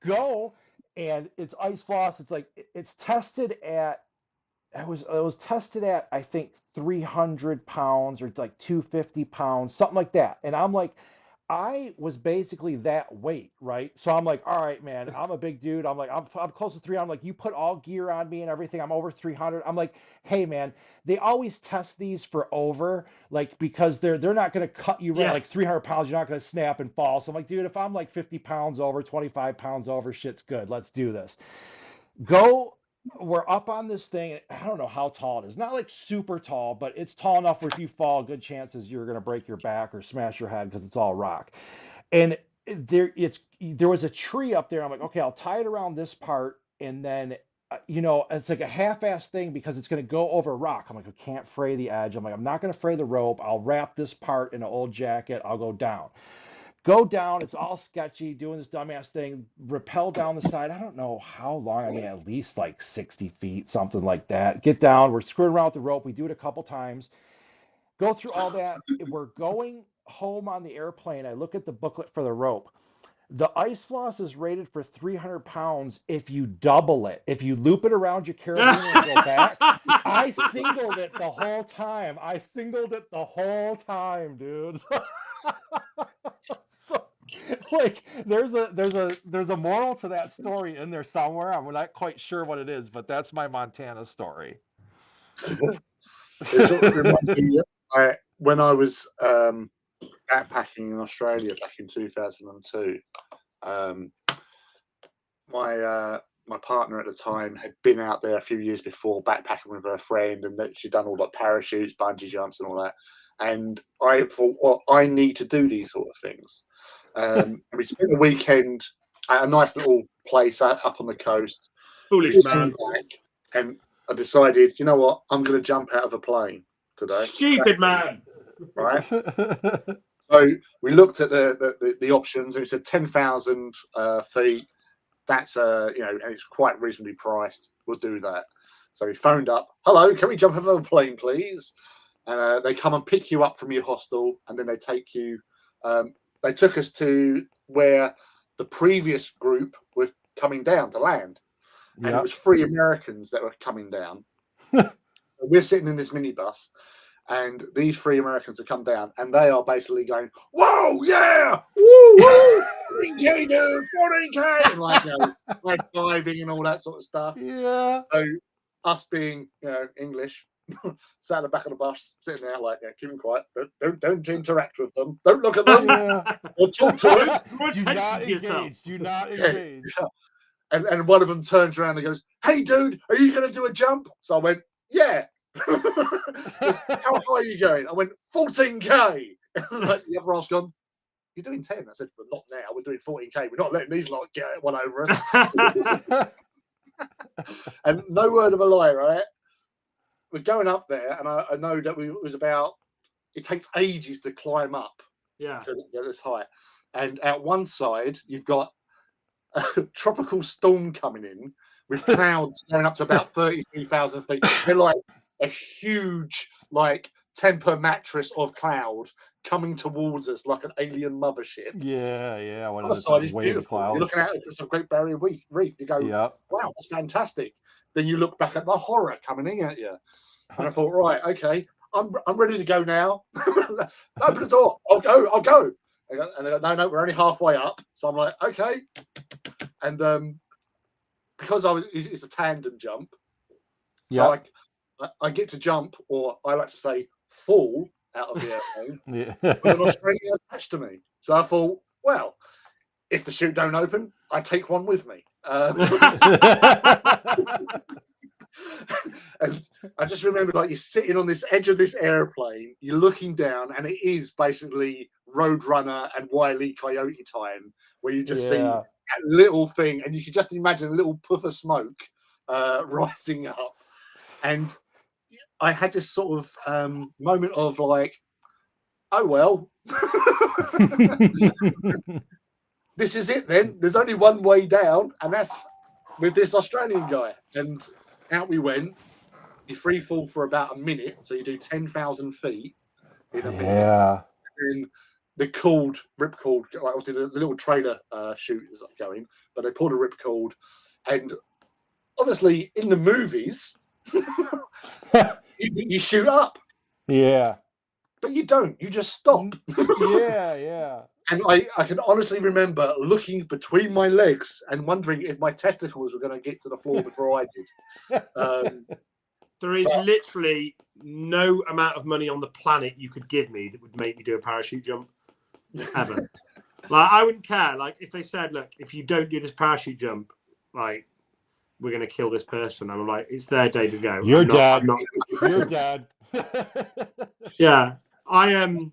go and it's ice floss. It's like it's tested at. It was tested at I think 300 pounds or like 250 pounds, something like that. And I'm like, I was basically that weight, right? So I'm like, all right, man, I'm a big dude. I'm like, I'm close to 300. I'm like, you put all gear on me and everything. I'm over 300. I'm like, hey, man, they always test these for over, like because they're not gonna cut you right, Yeah. like 300 pounds. You're not gonna snap and fall. So I'm like, dude, if I'm like 50 pounds over, 25 pounds over, shit's good. Let's do this. Go. We're up on this thing. I don't know how tall it is. Not like super tall, but it's tall enough where if you fall, good chances you're gonna break your back or smash your head because it's all rock. And there was a tree up there. I'm like, okay, I'll tie it around this part, and then it's like a half-ass thing because it's going to go over rock. I'm like, I can't fray the edge. I'm like, I'm not going to fray the rope. I'll wrap this part in an old jacket. I'll go down. Go down. It's all sketchy. Doing this dumbass thing. Rappel down the side. I don't know how long. I mean, at least like 60 feet, something like that. Get down. We're screwing around with the rope. We do it a couple times. Go through all that. We're going home on the airplane. I look at the booklet for the rope. The ice floss is rated for 300 pounds if you double it. If you loop it around your carabiner and go back. I singled it the whole time. I singled it the whole time, dude. So, like, there's a moral to that story in there somewhere. I'm not quite sure what it is, but that's my Montana story. It reminds me, when I was backpacking in Australia back in 2002, my partner at the time had been out there a few years before backpacking with her friend, and that she'd done all the parachutes, bungee jumps, and all that. And I thought, well, I need to do these sort of things. And we spent the weekend at a nice little place up on the coast. Foolish man. And I decided, you know what, I'm going to jump out of a plane today. Stupid man. Right. So we looked at the options, and it said 10,000 feet. That's and it's quite reasonably priced. We'll do that. So we phoned up. Hello, can we jump out of a plane, please? And they come and pick you up from your hostel, and then they take you. They took us to where the previous group were coming down to land, and it was 3 Americans that were coming down. We're sitting in this minibus, and these 3 Americans have come down, and they are basically going, "Whoa, yeah, woo, woo, 14K, dude, 14K," and like high-fiving and all that sort of stuff. Yeah. So us being, English, sat at the back of the bus, sitting there like, keeping quiet. Don't interact with them. Don't look at them. Or talk to us. Do not engage. Do not engage. Yeah. And one of them turns around and goes, "Hey, dude, are you going to do a jump?" So I went, "Yeah." Goes, "How high are you going?" I went, 14K. Like, the other half's gone, "You're doing 10. I said, "Well, not now. We're doing 14K. We're not letting these lot get one over us." And no word of a lie, right? We're going up there, and I know that it takes ages to climb up to get this height. And at one side, you've got a tropical storm coming in with clouds going up to about 33,000 feet. They're like a huge, temper mattress of cloud coming towards us like an alien mothership. Yeah. The other side is beautiful. You're looking at some Great Barrier Reef. You go, "Wow, that's fantastic." Then you look back at the horror coming in at you. And I thought, right, okay, I'm ready to go now. Open the door. I'll go. And they go, no, we're only halfway up. So I'm like, okay. And because it's a tandem jump, so I get to jump, or I like to say fall out of the airplane with an Australian attached to me. So I thought, well, if the chute don't open, I take one with me. And I just remember, you're sitting on this edge of this airplane, you're looking down, and it is basically Roadrunner and Wile E. Coyote time, where you just see that little thing, and you can just imagine a little puff of smoke rising up. And I had this sort of moment of like, oh well, this is it then. There's only one way down, and that's with this Australian guy. And out we went. You free fall for about a minute, so you do 10,000 feet in a minute. Yeah. And the ripcord, obviously the little trailer chute is going, but they pulled a ripcord, and obviously in the movies, you shoot up. Yeah. But you don't. You just stop. Yeah. And I can honestly remember looking between my legs and wondering if my testicles were going to get to the floor before I did. There is literally no amount of money on the planet you could give me that would make me do a parachute jump ever. Like, I wouldn't care. Like, if they said, look, if you don't do this parachute jump, like, we're going to kill this person. I'm like, it's their day to go. You're dead. I'm not... You're dead. Yeah. I'm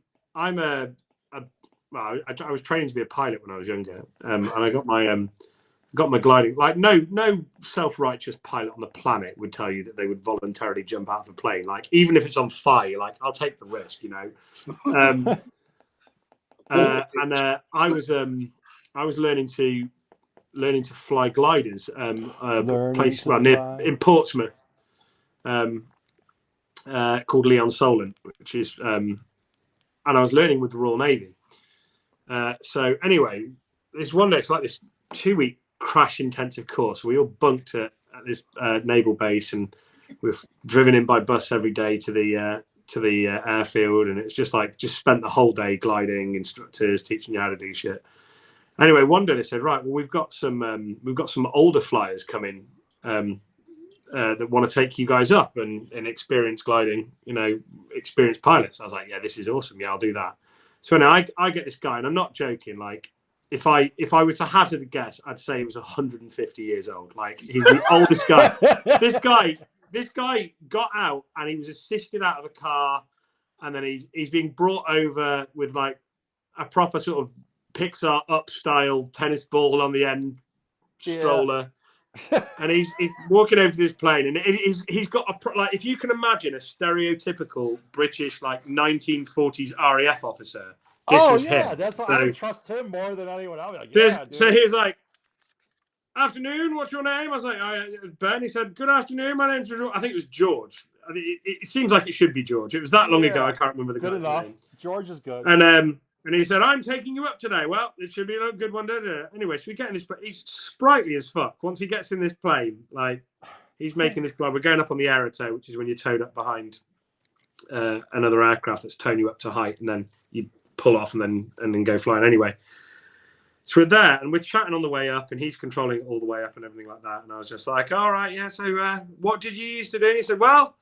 well, I was training to be a pilot when I was younger. And I got my gliding. Like, no self-righteous pilot on the planet would tell you that they would voluntarily jump out of a plane. Like, even if it's on fire, like, I'll take the risk, you know. I was learning to fly gliders, place in Portsmouth, called Leon Solent, which is, and I was learning with the Royal Navy. So anyway, this one day, it's like this 2-week crash intensive course. We all bunked at this naval base, and we were driven in by bus every day to the airfield, and it's just spent the whole day gliding, instructors teaching you how to do shit. Anyway, one day they said, right, well, we've got some older flyers coming that want to take you guys up and experience gliding, you know, experienced pilots. I was like, yeah, this is awesome. Yeah, I'll do that. So anyway, I get this guy, and I'm not joking. Like, if I were to hazard a guess, I'd say he was 150 years old. Like, he's the oldest guy. This guy got out, and he was assisted out of a car, and then he's being brought over with like a proper sort of Pixar Up style tennis ball on the end stroller. And he's walking over to this plane, and he's got like, if you can imagine a stereotypical British like 1940s RAF officer. This him. That's why I would trust him more than anyone else. Like, so he was like, "Afternoon, what's your name?" I was like, "Ben." He said, "Good afternoon, my name's George." I think it was George. I mean, it seems like it should be George. It was that long ago. I can't remember the guy's name. George is good. And he said, "I'm taking you up today." Well, it should be a good one, doesn't it? Anyway, so we get in this. He's sprightly as fuck. Once he gets in this plane, like, he's making this glide. We're going up on the aerotow, which is when you're towed up behind another aircraft that's towing you up to height, and then you pull off and then go flying. Anyway, so we're there, and we're chatting on the way up, and he's controlling it all the way up and everything like that. And I was just like, "All right, yeah. So, what did you used to do?" And he said, "Well."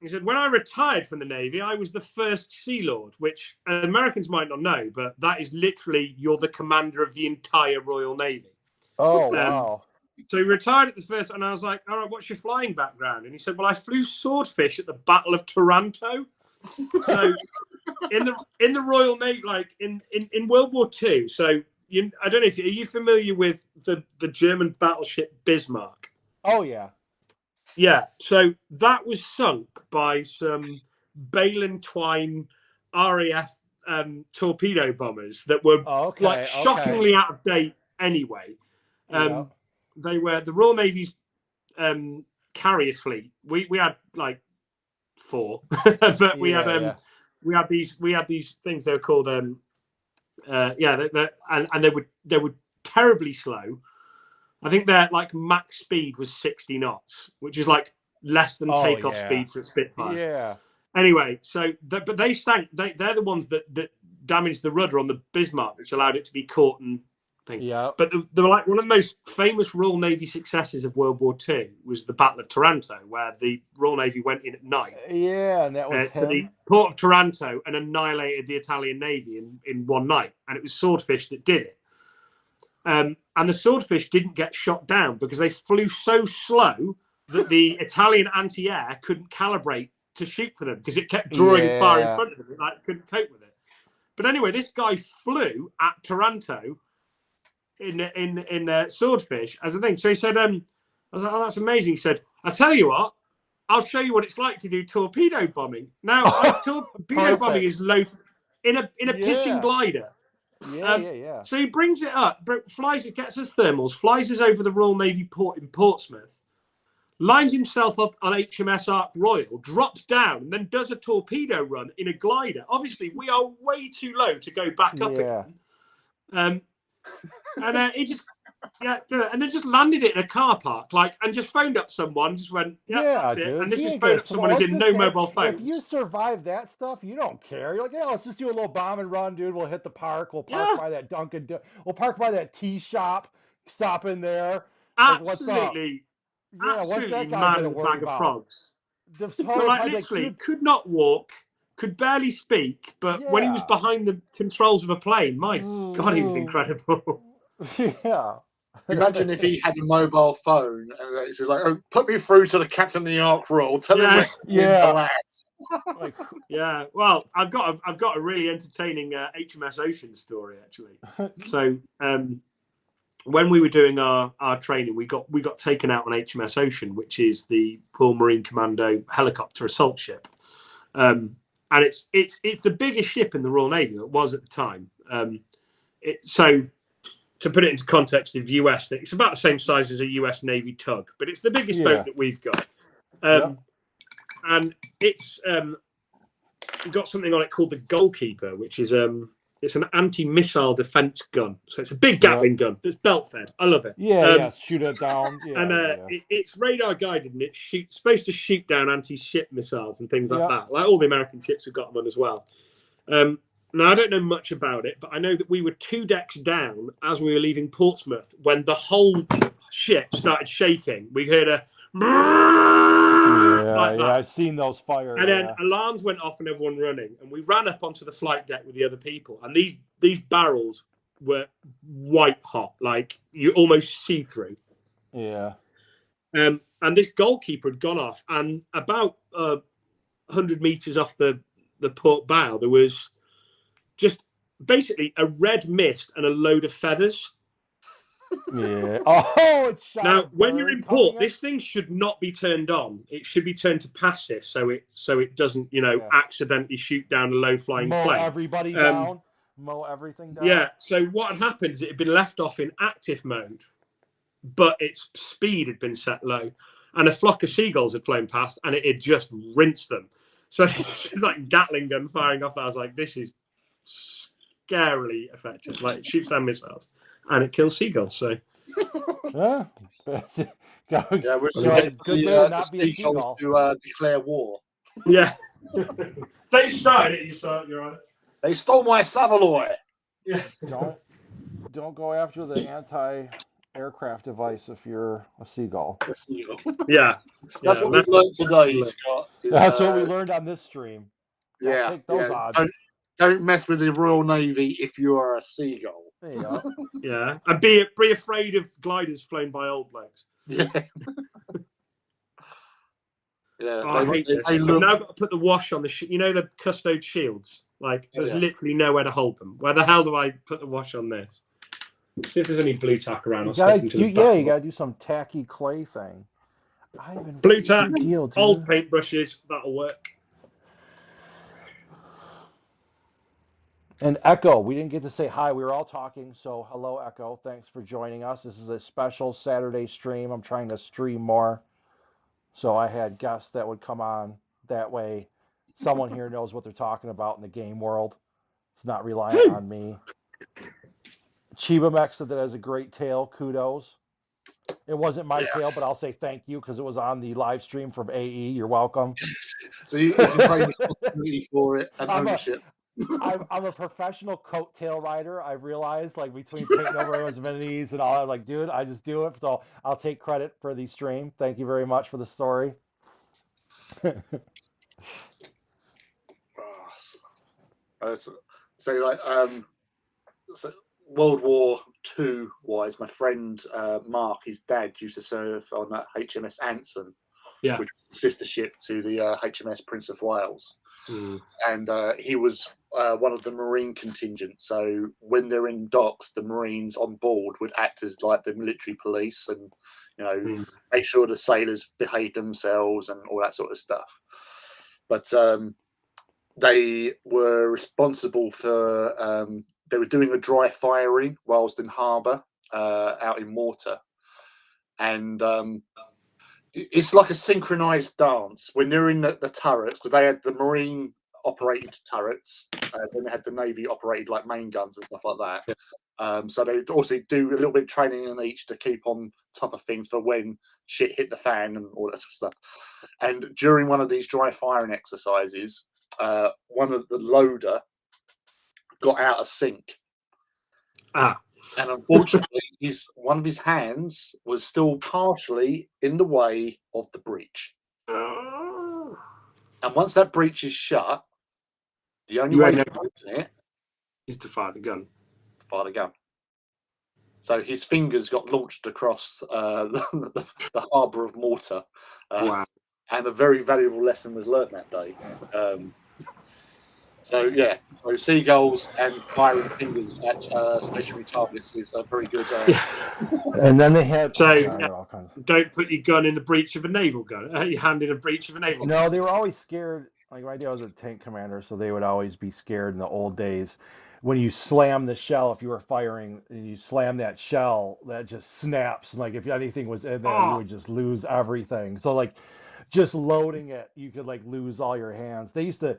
He said, when I retired from the Navy, I was the first Sea Lord, which Americans might not know, but that is literally, you're the commander of the entire Royal Navy. Oh, wow. So he retired at the first, and I was like, all right, what's your flying background? And he said, well, I flew swordfish at the Battle of Taranto. So in the Royal Navy, like in World War II, so I don't know if are you familiar with the German battleship Bismarck? Oh, yeah. Yeah, so that was sunk by some Balin Twine RAF torpedo bombers that were shockingly out of date anyway. They were the Royal Navy's carrier fleet. We had like 4, but we had these things. They were called and they were terribly slow. I think their like max speed was 60 knots, which is like less than takeoff speed for a Spitfire. Yeah. Anyway, so but they sank. They're the ones that damaged the rudder on the Bismarck, which allowed it to be caught and thing. Yeah. But they were like one of the most famous Royal Navy successes of World War II was the Battle of Taranto, where the Royal Navy went in at night. Yeah, and that was to the port of Taranto and annihilated the Italian Navy in one night, and it was Swordfish that did it. And the Swordfish didn't get shot down because they flew so slow that the Italian anti-air couldn't calibrate to shoot for them because it kept drawing fire in front of them. It like couldn't cope with it. But anyway, this guy flew at Taranto in Swordfish as a thing. So he said, I was like, oh, that's amazing. He said, I tell you what, I'll show you what it's like to do torpedo bombing. Now, torpedo bombing is low in a pissing glider. So he brings it up, flies it, gets us thermals, flies us over the Royal Navy port in Portsmouth, lines himself up on HMS Ark Royal, drops down, and then does a torpedo run in a glider. Obviously, we are way too low to go back up again. And he just Yeah, and then just landed it in a car park, like, and just phoned up someone. Just went, that's it. dude. And this You was ain't phoned gonna up someone who's let's in just no say, mobile if you phones. survive that stuff, you don't care. You're like, yeah, let's just do a little bomb and run, dude. We'll hit the park. We'll park Yeah. by that Dunkin'. We'll park by that tea shop. Stop in there. Like, what's up? Absolutely, Yeah, what's absolutely that guy mad gonna as a worry bag of about? frogs. The But total like, probably like, literally, dude, could not walk, could barely speak. But when he was yeah. behind the controls of a plane, my God, he was incredible. Yeah. Imagine if he had a mobile phone and it's like, oh, put me through to the Captain of the Ark role. Tell him we're him to land. Like, Yeah. Well, I've got a really entertaining HMS Ocean story actually. So when we were doing our training, we got taken out on HMS Ocean, which is the Royal Marine Commando helicopter assault ship, and it's the biggest ship in the Royal Navy. It was at the time. So to put it into context of US, it's about the same size as a US Navy tug, but it's the biggest boat that we've got. And it's got something on it called the Goalkeeper, which is it's an anti-missile defense gun. So it's a big Gatling gun that's belt fed. I love it. Shoot it down. It's radar guided, and it's supposed to shoot down anti-ship missiles and things like that. Like all the American ships have got them on as well. Now, I don't know much about it, but I know that we were 2 decks down as we were leaving Portsmouth when the whole ship started shaking. We heard a like that. I've seen those fires. And then alarms went off and everyone running. And we ran up onto the flight deck with the other people. And these barrels were white hot, like you almost see through. Yeah. And this Goalkeeper had gone off. And about 100 meters off the port bow, there was just basically a red mist and a load of feathers. Yeah. Oh, it's shot. Now, when you're in port, this thing should not be turned on. It should be turned to passive, so it doesn't, accidentally shoot down a low-flying plane. Mow everybody down. Mow everything down. Yeah. So what had happened is it had been left off in active mode, but its speed had been set low, and a flock of seagulls had flown past, and it had just rinsed them. So it's like Gatling gun firing off. I was like, this is scarily effective. Like it shoots down missiles and it kills seagulls. So yeah, we're good not be a seagull to declare war. Yeah, they started it. You're right. They stole my Savaloy. Yeah. Don't go after the anti-aircraft device if you're a seagull. Yeah, that's what we've learned today, Scott. That's what we learned on this stream. Don't take those odds. Don't mess with the Royal Navy if you are a seagull. Yeah, and be afraid of gliders flown by old blokes. Yeah. I hate this. I've now got to put the wash on the the custode shields. Like there's literally nowhere to hold them. Where the hell do I put the wash on this? See if there's any blue tack around. You gotta do some tacky clay thing. Blue tack, old paintbrushes, that'll work. And Echo, we didn't get to say hi. We were all talking, so hello, Echo. Thanks for joining us. This is a special Saturday stream. I'm trying to stream more, so I had guests that would come on. That way, someone here knows what they're talking about in the game world. It's not relying on me. Chiba said that has a great tale. Kudos. It wasn't my tale, but I'll say thank you because it was on the live stream from AE. You're welcome. So you can claim responsibility for it and ownership. I'm a professional coattail rider. I realized, like, between Paintover and amenities and all, I was like, dude, I just do it. So I'll take credit for the stream. Thank you very much for the story. So World War II wise, my friend Mark, his dad used to serve on that HMS Anson, which was the sister ship to the HMS Prince of Wales. And he was one of the Marine contingent. So when they're in docks, the Marines on board would act as like the military police and, make sure the sailors behave themselves and all that sort of stuff. But they were responsible for, they were doing a dry firing whilst in harbour out in water. And it's like a synchronized dance when they're in the turrets, because they had the Marine operated turrets. Then they had the Navy operated like main guns and stuff like that. So they also do a little bit of training in each to keep on top of things for when shit hit the fan and all that sort of stuff. And during one of these dry firing exercises, one of the loader got out of sync. And unfortunately, one of his hands was still partially in the way of the breach. And once that breach is shut, the only way to open it is to fire the gun. So his fingers got launched across the harbour of Malta. Wow. And a very valuable lesson was learned that day. So seagulls and firing fingers at stationary targets is a very good. And then they had don't put your gun in the breech of a naval gun. Your hand in a breech of a naval gun. No, they were always scared. Like my dad was a tank commander, so they would always be scared in the old days. When you slam the shell, if you were firing and you slam that shell, that just snaps. Like if anything was in there, you would just lose everything. So like just loading it, you could like lose all your hands. They used to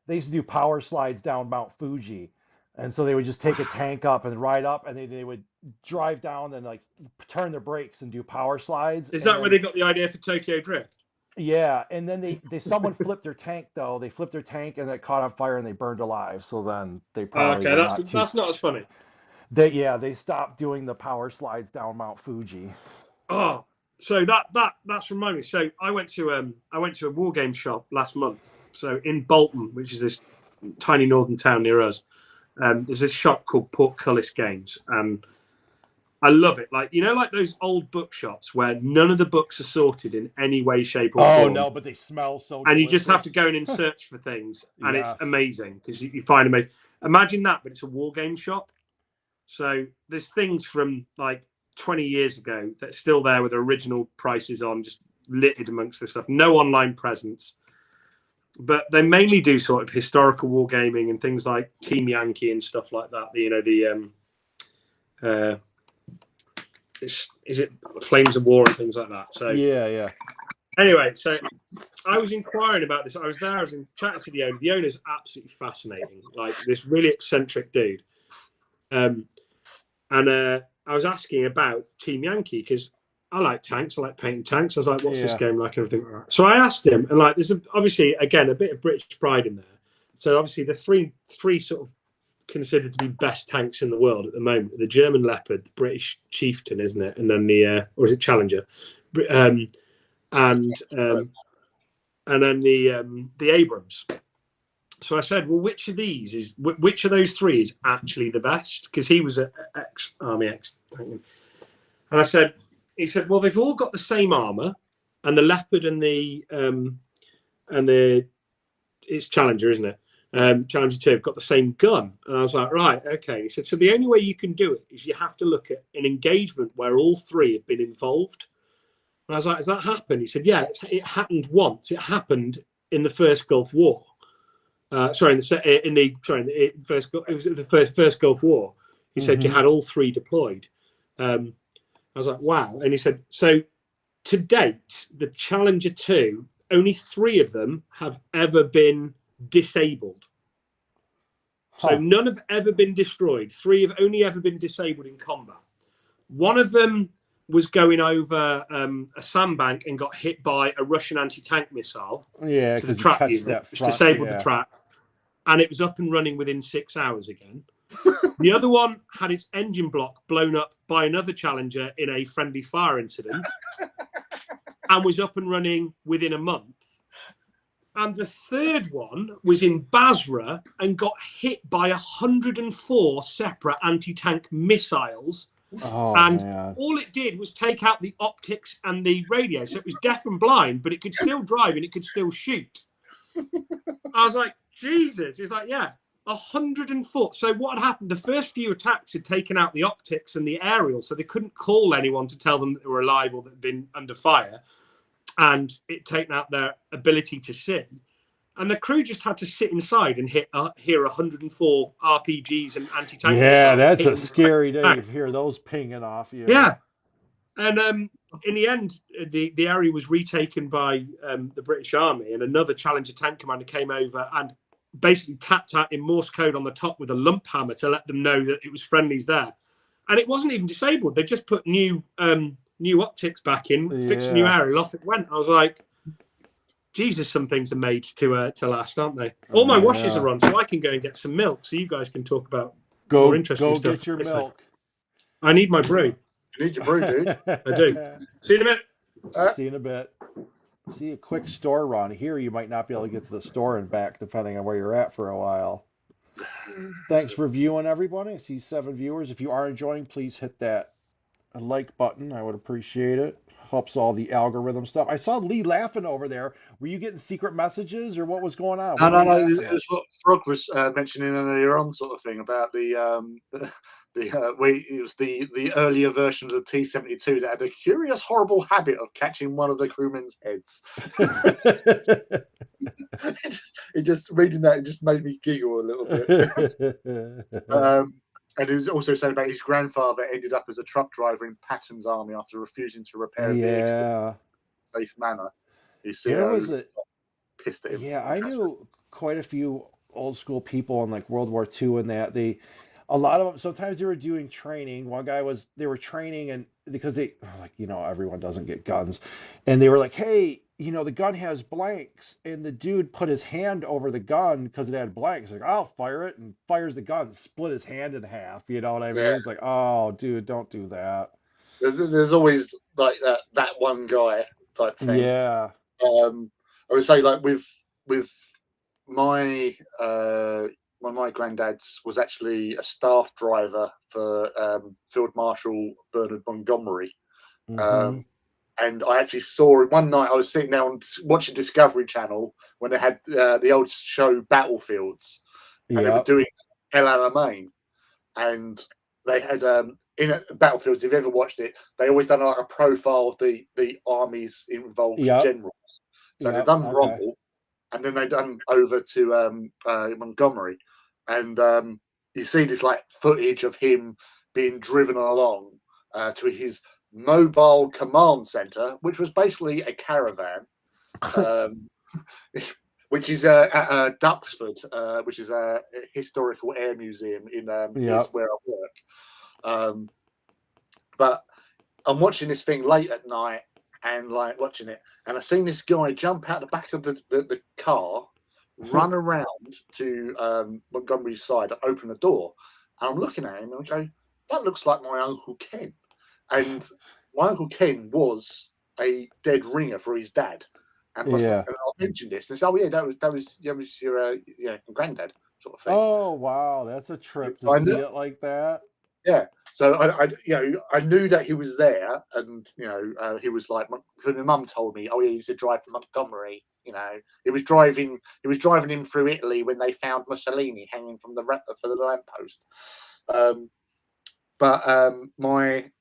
do power slides down Mount Fuji. And so they would just take a tank up and ride up, and they would drive down and like turn their brakes and do power slides. Is that where they got the idea for Tokyo Drift? Yeah, and then someone flipped their tank though. They flipped their tank and it caught on fire and they burned alive. So then they probably that's not as funny. They stopped doing the power slides down Mount Fuji. Oh, so that's reminded me. So I went to a war game shop last month. So in Bolton, which is this tiny northern town near us, there's this shop called Portcullis Games, and I love it. Like, you know, like those old bookshops where none of the books are sorted in any way, shape, or form. Oh no, but they smell so. And delicious. you just have to go in and search for things, and it's amazing because you find amazing. Imagine that, but it's a war game shop. So there's things from like 20 years ago that's still there with original prices on, just littered amongst this stuff. No online presence. But they mainly do sort of historical wargaming and things like Team Yankee and stuff like that. You know, is it Flames of War and things like that. So yeah. Anyway, so I was inquiring about this. I was chatting to the owner. The owner's absolutely fascinating, like this really eccentric dude. And I was asking about Team Yankee because I like tanks. I like painting tanks. I was like, what's this game like? And everything like that. So I asked him, and like, there's obviously, again, a bit of British pride in there. So obviously the three sort of considered to be best tanks in the world at the moment: the German Leopard, the British Chieftain, isn't it? And then or is it Challenger? And then the Abrams. So I said, well, which of those three is actually the best? Because he was an ex-army tank. And he said, well, they've all got the same armor, and the Leopard and it's Challenger, isn't it? Challenger 2 have got the same gun. And I was like, right, okay. He said, so the only way you can do it is you have to look at an engagement where all three have been involved. And I was like, has that happened? He said, yeah, it happened once. It happened in the first Gulf War. It was the first Gulf War. He said you had all three deployed. I was like, wow. And he said, so to date, the Challenger 2, only 3 of them have ever been disabled. So none have ever been destroyed. 3 have only ever been disabled in combat. One of them was going over a sandbank and got hit by a Russian anti-tank missile to the track unit, which disabled the track. And it was up and running within 6 hours again. The other one had its engine block blown up by another Challenger in a friendly fire incident and was up and running within a month. And the third one was in Basra and got hit by 104 separate anti-tank missiles. All it did was take out the optics and the radio. So it was deaf and blind, but it could still drive and it could still shoot. I was like, Jesus. He's like, yeah, 104. So what had happened? The first few attacks had taken out the optics and the aerial, so they couldn't call anyone to tell them that they were alive or that had been under fire. And it taken out their ability to see. And the crew just had to sit inside and hear 104 RPGs and anti-tank. Yeah, that's a scary day to hear those pinging off you. Yeah. And in the end, the area was retaken by the British Army, and another Challenger tank commander came over and basically tapped out in Morse code on the top with a lump hammer to let them know that it was friendlies there. And it wasn't even disabled. They just put new optics back in, fixed a new Yeah. area, and off it went. I was like, Jesus, some things are made to last, aren't they? All my washes are on, so I can go and get some milk, so you guys can talk about more interesting stuff. Get your milk. I need my brew. You need your brew, dude. I do. See you in a minute. See you in a bit. See a quick store run. Here you might not be able to get to the store and back depending on where you're at for a while. Thanks for viewing, everybody. I see 7 viewers. If you are enjoying, please hit that like button. I would appreciate it. Helps all the algorithm stuff. I saw Lee laughing over there. Were you getting secret messages or what was going on? No. It was what Frog was mentioning earlier on, sort of thing about it was the earlier version of the T-72 that had a curious, horrible habit of catching one of the crewmen's heads. It just reading that, it just made me giggle a little bit. And he was also saying about his grandfather ended up as a truck driver in Patton's army after refusing to repair a vehicle in a safe manner. His CEO pissed at him. Yeah, I knew quite a few old school people in like World War II and that a lot of them, sometimes they were doing training. One guy they were training and because everyone doesn't get guns. And they were like, hey, the gun has blanks. And the dude put his hand over the gun because it had blanks. Like, I'll fire it, and fires the gun, split his hand in half. You know what I mean? Yeah. It's like, oh, dude, don't do that. There's always like that one guy type thing. Yeah. I would say like with my one of my granddads was actually a staff driver for Field Marshal Bernard Montgomery. Mhm. And I actually saw it one night. I was sitting down watching Discovery Channel when they had the old show Battlefields, and they were doing El Alamein, and they had in Battlefields. If you ever watched it, they always done like a profile of the armies involved, generals. So they've done Rommel, and then they done over to Montgomery, and you see this like footage of him being driven along to his mobile command center, which was basically a caravan, which is at Duxford, which is a historical air museum in is where I work. But I'm watching this thing late at night and like watching it, and I seen this guy jump out the back of the car, run around to Montgomery's side and open the door. And I'm looking at him and I go, that looks like my Uncle Ken. And my Uncle Ken was a dead ringer for his dad. And I mentioned this and said, oh yeah, that was your granddad sort of thing. Oh wow, that's a trip to see it like that. Yeah. So I knew that he was there, and he was like, because my mum told me, oh yeah, he used to drive from Montgomery. He was driving him through Italy when they found Mussolini hanging from the lamppost. But my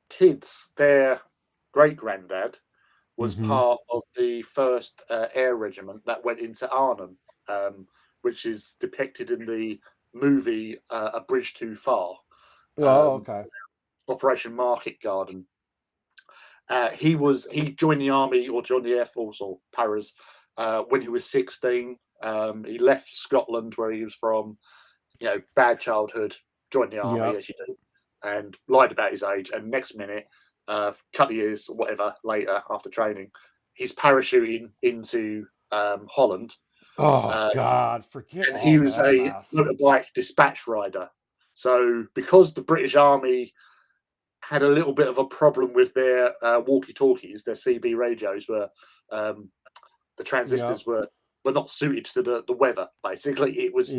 kids, their great granddad was part of the 1st Air Regiment that went into Arnhem, which is depicted in the movie A Bridge Too Far. Operation Market Garden. He joined the army or joined the Air Force or Paras when he was 16. He left Scotland, where he was from. Bad childhood. Joined the army as you do, and lied about his age. And next minute, couple of years or whatever later, after training, he's parachuting into Holland. Oh God, forget. And he was a motorbike dispatch rider. So because the British Army had a little bit of a problem with their walkie-talkies, their CB radios were the transistors were not suited to the weather. Basically, it was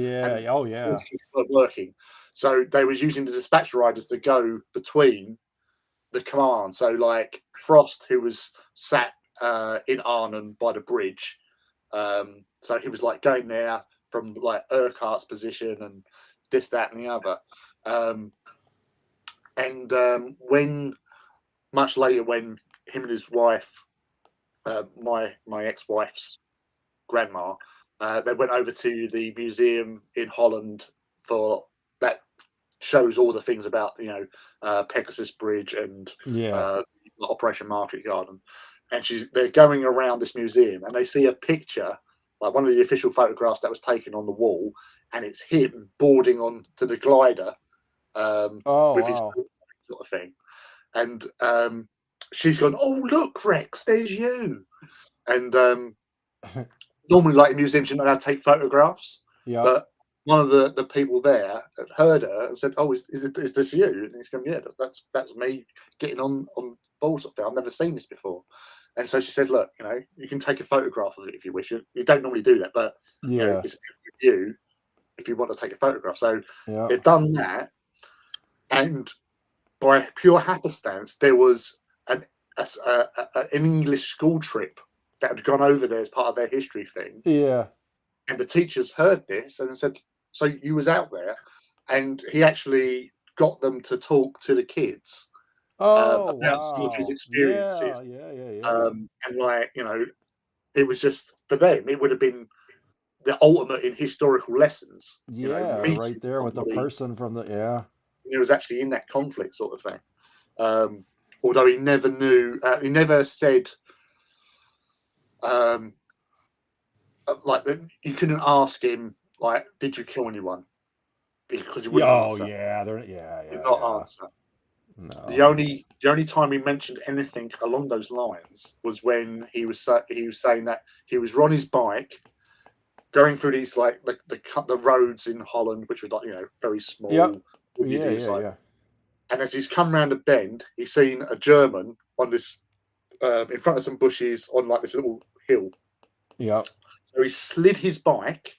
working. So they was using the dispatch riders to go between the command. So like Frost, who was sat in Arnhem by the bridge, so he was like going there from like Urquhart's position and this, that, and the other. When much later, when him and his wife, my ex-wife's grandma, they went over to the museum in Holland for that shows all the things about Pegasus Bridge and Operation Market Garden, and they're going around this museum and they see a picture like one of the official photographs that was taken on the wall, and it's him boarding on to the glider Oh, with his wow. sort of thing. And she's gone, "Oh, look, Rex, there's you." And normally, like in museums, you're not allowed to take photographs, Yep. but one of the people there had heard her and said, "Oh, is this you?" And he's going, "Yeah, that's me getting on board sort of thing. I've never seen this before." And so she said, "Look, you know, you can take a photograph of it if you wish. You don't normally do that, but you know, Yeah. it's you if you want to take a photograph." So Yeah. they've done that, and by pure happenstance, there was an English school trip that had gone over there as part of their history thing, Yeah. and the teachers heard this and said, "So you was out there?" And he actually got them to talk to the kids Oh, about some of his wow. experiences, Yeah. Yeah. and like, you know, it was just for them, it would have been the ultimate in historical lessons. You know, Yeah, right meeting there with the somebody person from the, yeah. who was actually in that conflict, sort of thing. Although he never knew, he never said, like, you couldn't ask him, like, "Did you kill anyone?" Because he wouldn't Oh, answer. yeah. He would not answer. The No. only time he mentioned anything along those lines was when he was saying that he was on his bike going through these like the roads in Holland, which were like, you know, very small. Yep. All you do is like, Yeah. and as he's come round a bend, he's seen a German on this in front of some bushes on like this little hill. Yep. So he slid his bike,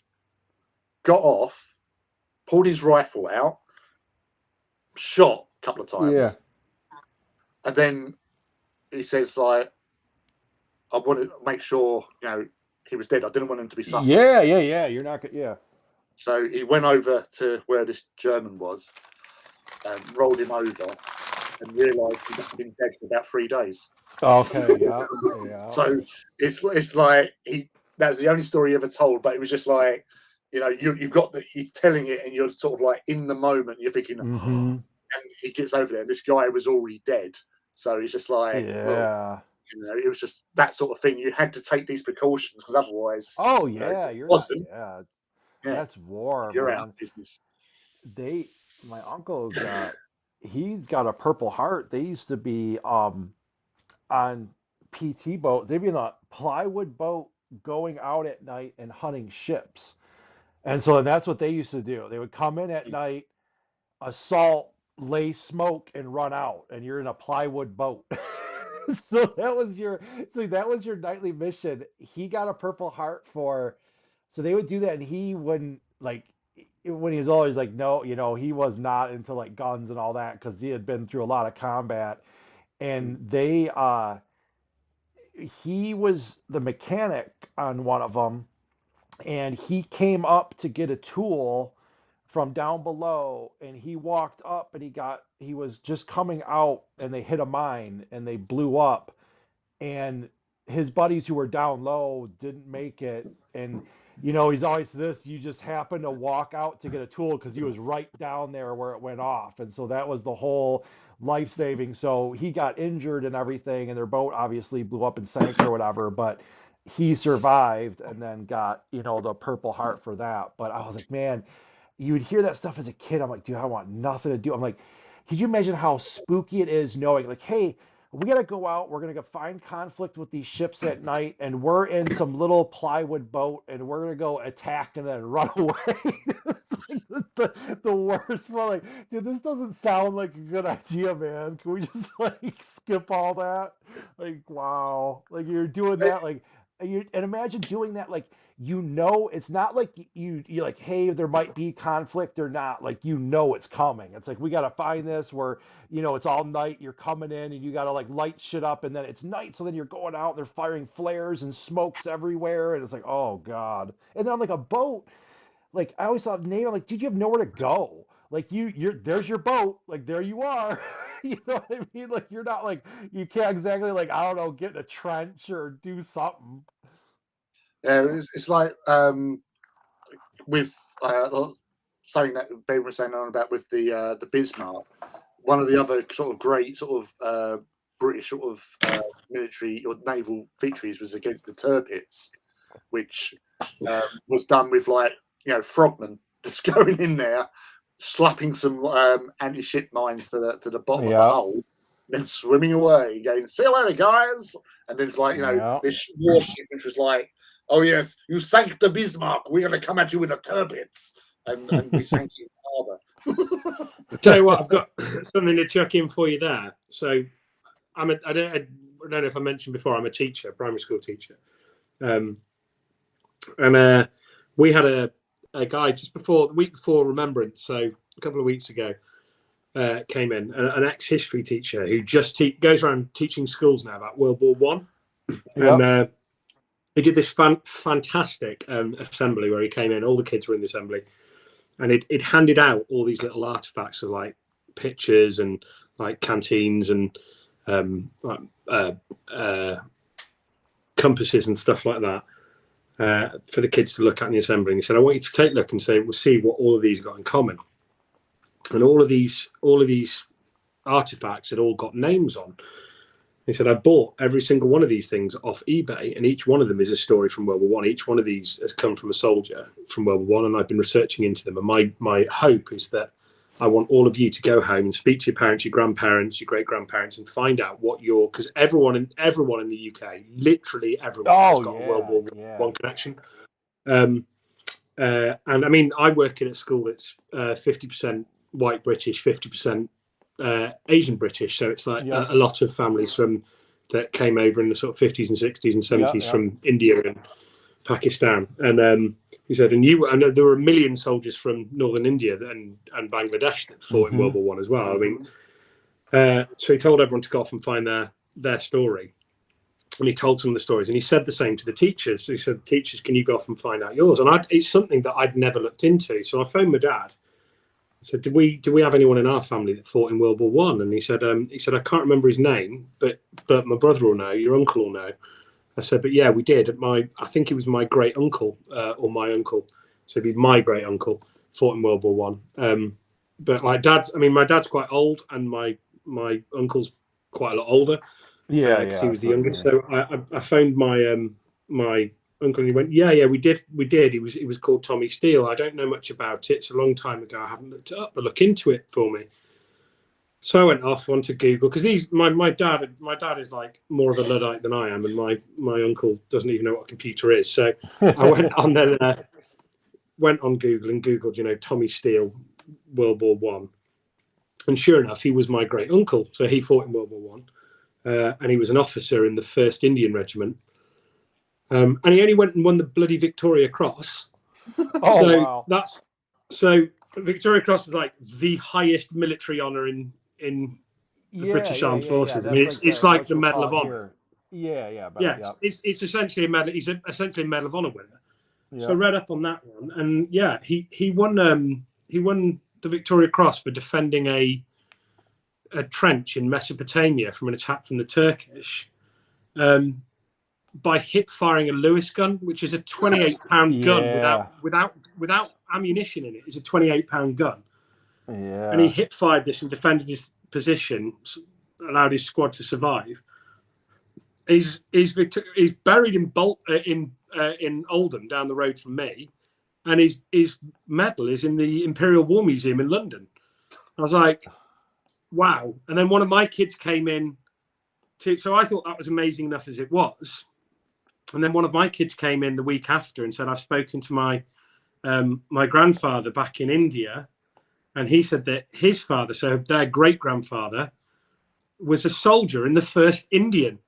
got off, pulled his rifle out, shot a couple of Yeah. times, and then he says like, "I wanted to make sure, you know, he was dead. I didn't want him to be suffering." Yeah. You're not good. Yeah. So he went over to where this German was, rolled him over, and realised he must have been dead for about 3 days. Okay. Yeah. So it's like that's the only story he ever told, but it was just like, you know, you've got he's telling it, and you're sort of like in the moment, you're thinking, Mm-hmm. and he gets over there, and this guy was already dead. So he's just like, well, Yeah. you know, it was just that sort of thing. You had to take these precautions because otherwise, Oh, you know, yeah. if it You're not. wasn't, Yeah. yeah, That's war, you're out man. of business. My uncle he's got a Purple Heart. They used to be on PT boats. They'd be in a plywood boat going out at night and hunting ships. And so that's what they used to do. They would come in at night, assault, lay smoke, and run out. And you're in a plywood boat. So that was your nightly mission. He got a Purple Heart for, so they would do that, and he wouldn't like when he was always like, no, he was not into like guns and all that because he had been through a lot of combat. And he was the mechanic on one of them, and he came up to get a tool from down below, and he walked up, and he was just coming out, and they hit a mine and they blew up, and his buddies who were down low didn't make it. And he's always this, you just happen to walk out to get a tool because he was right down there where it went off. And so that was the whole life saving. So he got injured and everything, and their boat obviously blew up and sank or whatever, but he survived and then got the Purple Heart for that. But I was like, man, you would hear that stuff as a kid. I'm like, dude, I want nothing to do. I'm like, could you imagine how spooky it is knowing, like, hey, we got to go out. We're going to go find conflict with these ships at night, and we're in some little plywood boat, and we're going to go attack and then run away. It's like the worst. We're like, dude, this doesn't sound like a good idea, man. Can we just like skip all that? Like, wow. Like you're doing that, like, and imagine doing that, like, it's not like you're like, hey, there might be conflict or not. Like, it's coming. It's like, we got to find this where, it's all night. You're coming in and you got to like light shit up, and then it's night. So then you're going out, they're firing flares and smokes everywhere. And it's like, oh God. And then on like a boat, like I always thought, name, I'm like, dude, you have nowhere to go. Like there's your boat. Like there you are. You know what I mean? Like you're not like, you can't exactly like, I don't know, get in a trench or do something. Yeah, it's like with something that Ben was saying on about with the Bismarck. One of the other sort of great sort of British sort of military or naval victories was against the Tirpitz, which was done with like, you know, frogmen just going in there, slapping some anti-ship mines to the bottom of the hole, then swimming away, going, "See you later, guys." And then it's like, you know, this warship which was like, "Oh yes, you sank the Bismarck. We're going to come at you with the turbines," and we sank you in the harbour. I'll tell you what, I've got something to chuck in for you there. So I don't know if I mentioned before, I'm a teacher, primary school teacher. And we had a guy just the week before Remembrance, so a couple of weeks ago, came in, an ex-history teacher who just goes around teaching schools now about World War One. And he did this fantastic assembly where he came in, all the kids were in the assembly, and it handed out all these little artifacts of like pictures and like canteens and compasses and stuff like that for the kids to look at in the assembly. And he said, "I want you to take a look and say, we'll see what all of these got in common." And all of these artifacts had all got names on. He said, "I bought every single one of these things off eBay, and each one of them is a story from World War One. Each one of these has come from a soldier from World War One, and I've been researching into them. And my hope is that I want all of you to go home and speak to your parents, your grandparents, your great-grandparents, and find out what because everyone in the UK, literally everyone, has got a World War One connection." And I mean, I work in a school that's 50% white British, 50% Asian British, so it's like a lot of families that came over in the sort of 50s and 60s and 70s from India and Pakistan. And he said, and there were a million soldiers from northern India and Bangladesh that fought in World War One as well. I mean, so he told everyone to go off and find their story, and he told some of the stories, and he said the same to the teachers. So he said, "Teachers, can you go off and find out yours?" And it's something that I'd never looked into. So I phoned my dad. I said, "Do we have anyone in our family that fought in World War One?" And he said, "I can't remember his name, but my brother will know. Your uncle will know." I said, "But yeah, we did. I think it was my great uncle or my uncle. So it'd be my great uncle fought in World War One. But like my dad's quite old, and my uncle's quite a lot older. Because he was the youngest. So I phoned my uncle, and he went, yeah, we did. He was called Tommy Steele. I don't know much about it. It's a long time ago. I haven't looked it up, but look into it for me." So I went off onto Google, because my dad is like more of a Luddite than I am, and my uncle doesn't even know what a computer is. So I went on there, went on Google and Googled, Tommy Steele, World War One, and sure enough, he was my great uncle. So he fought in World War One, and he was an officer in the 1st Indian Regiment, and he only went and won the bloody Victoria Cross. Wow! So Victoria Cross is like the highest military honor in the British Armed Forces. I mean, it's like the Medal of Honor. It's essentially a medal. He's essentially a Medal of Honor winner. So I read up on that one, and he won the Victoria Cross for defending a trench in Mesopotamia from an attack from the Turkish, by hip firing a Lewis gun, which is a 28-pound gun without ammunition in it. It's a 28-pound gun. Yeah. And he hip fired this and defended his position, allowed his squad to survive. He's buried in Oldham, down the road from me, and his medal is in the Imperial War Museum in London. I was like, wow. And then one of my kids came in so I thought that was amazing enough as it was. And then one of my kids came in the week after and said, "I've spoken to my grandfather back in India, and he said that his father, so their great grandfather, was a soldier in the 1st Indian."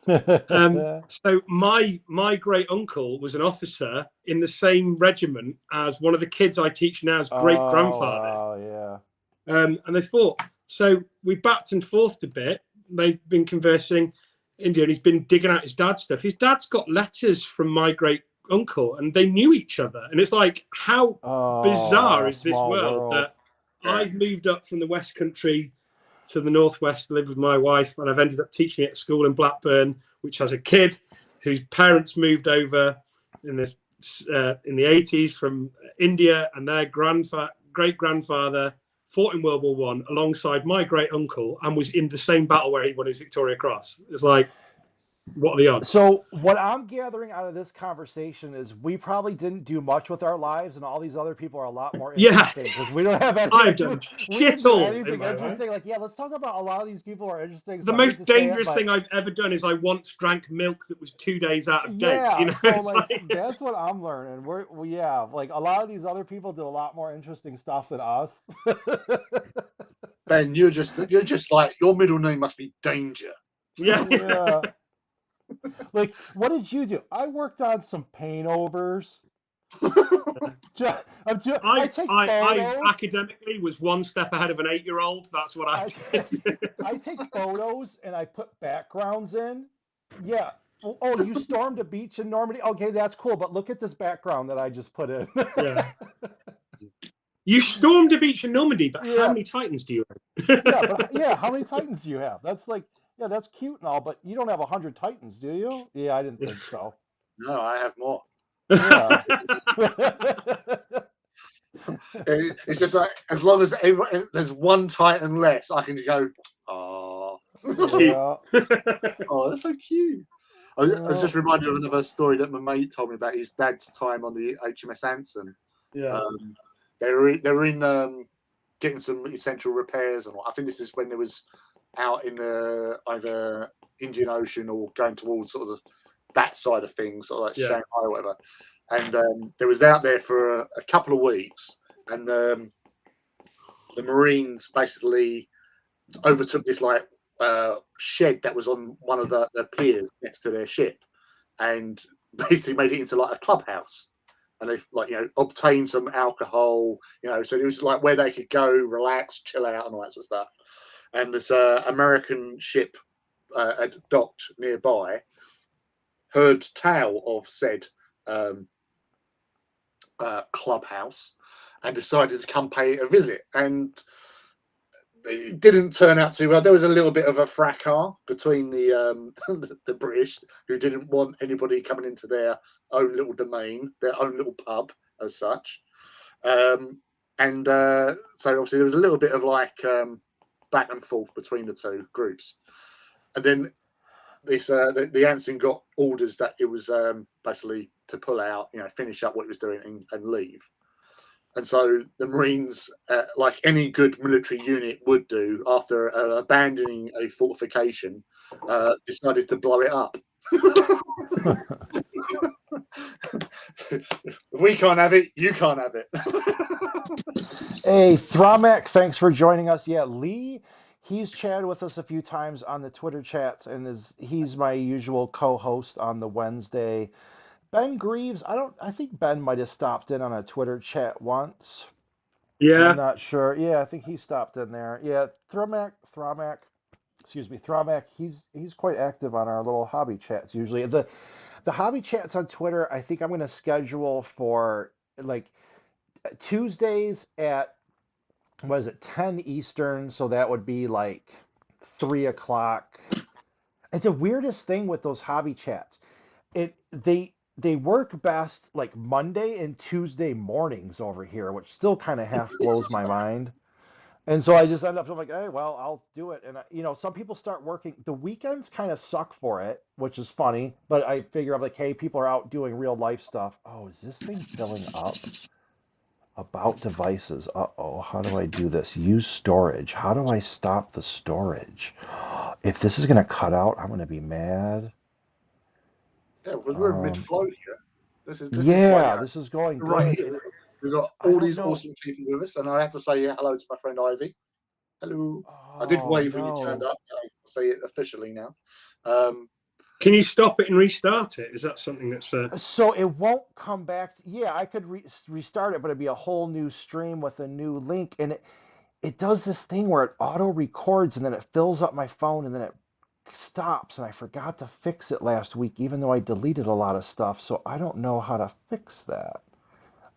So my great uncle was an officer in the same regiment as one of the kids I teach now's great grandfather. Oh yeah. And they fought. So we backed and forthed a bit. They've been conversing India, and he's been digging out his dad's stuff. His dad's got letters from my great uncle, and they knew each other. And it's like, how bizarre is this world that I've moved up from the West Country to the Northwest to live with my wife, and I've ended up teaching at a school in Blackburn, which has a kid whose parents moved over in the 80s from India, and their great grandfather fought in World War One alongside my great uncle and was in the same battle where he won his Victoria Cross. It's like, What are the odds? So what I'm gathering out of this conversation is we probably didn't do much with our lives, and all these other people are a lot more Yeah. interesting because we don't have any. I've done We didn't shit do all in anything my life. interesting. Like, yeah, let's talk about a lot of these people are interesting. The So I hate most to say it, dangerous but thing I've ever done is I once drank milk that was 2 days out of date. yeah. You know, So it's like like that's what I'm learning. Yeah, like a lot of these other people did a lot more interesting stuff than us. Ben, you're just like your middle name must be Danger. yeah. Yeah. Like, what did you do? I worked on some paintovers. I take I photos. academically was one step ahead of an 8-year-old. That's what I did. I take photos and I put backgrounds in. Yeah. Oh, you stormed a beach in Normandy? Okay, that's cool. But look at this background that I just put in. Yeah. You stormed a beach in Normandy, but how Yeah. many Titans do you have? Yeah, but yeah, how many Titans do you have? That's like, yeah, that's cute and all, but you don't have 100 Titans, do you? Yeah, I didn't think so. No, I have more. Yeah. It's just like as long as there's one Titan less, I can just go, oh, Yeah. oh, that's so cute. I was just reminded of another story that my mate told me about his dad's time on the HMS Anson. Yeah. They were in getting some essential repairs, and I think this is when they was out in either Indian Ocean or going towards sort of that side of things, sort of like Shanghai or whatever. And they was out there for a couple of weeks, and the Marines basically overtook this like shed that was on one of the piers next to their ship, and basically made it into like a clubhouse. And they've like obtained some alcohol, so it was like where they could go, relax, chill out, and all that sort of stuff. And this American ship had docked nearby, heard tale of said clubhouse, and decided to come pay a visit. And it didn't turn out too well. There was a little bit of a fracas between the the British, who didn't want anybody coming into their own little domain, their own little pub as such. So obviously there was a little bit of like back and forth between the two groups. And then this the Anson got orders that it was basically to pull out, finish up what he was doing and leave. And so the Marines, like any good military unit would do, after abandoning a fortification, decided to blow it up. We can't have it. You can't have it. Hey, Thromek, thanks for joining us. Yeah, Lee, he's chatted with us a few times on the Twitter chats, and he's my usual co-host on the Wednesday. Ben Greaves, I think Ben might have stopped in on a Twitter chat once. Yeah. I'm not sure. Yeah, I think he stopped in there. Yeah, Thromek, he's quite active on our little hobby chats usually. The hobby chats on Twitter, I think I'm going to schedule for like Tuesdays at, what is it, 10 Eastern, so that would be like 3 o'clock. It's the weirdest thing with those hobby chats. They work best like Monday and Tuesday mornings over here, which still kind of half blows my mind. And so I just end up like, hey, well, I'll do it. And some people start working. The weekends kind of suck for it, which is funny. But I figure I'm like, hey, people are out doing real life stuff. Oh, is this thing filling up? About devices. Uh-oh, how do I do this? Use storage. How do I stop the storage? If this is going to cut out, I'm going to be mad. Yeah, because we're mid-flow here. This is this is going right good. here. We've got all these awesome people with us, and I have to say hello to my friend Ivy. Hello. I did wave when you turned up. I'll say it officially now. Can you stop it and restart it? Is that something that's... So it won't come back. Yeah, I could restart it, but it'd be a whole new stream with a new link. And it does this thing where it auto records and then it fills up my phone and then it stops. And I forgot to fix it last week, even though I deleted a lot of stuff. So I don't know how to fix that.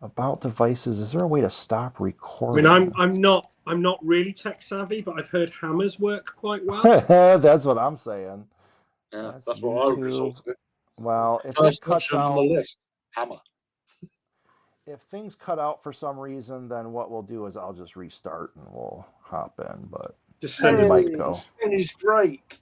About devices, is there a way to stop recording? I mean, I'm not really tech savvy, but I've heard hammers work quite well. That's what I'm saying. Yeah, that's what I would resort to. Well, if first it cuts option out on the list, hammer. If things cut out for some reason, then what we'll do is I'll just restart and we'll hop in. But just it might go. And he's great.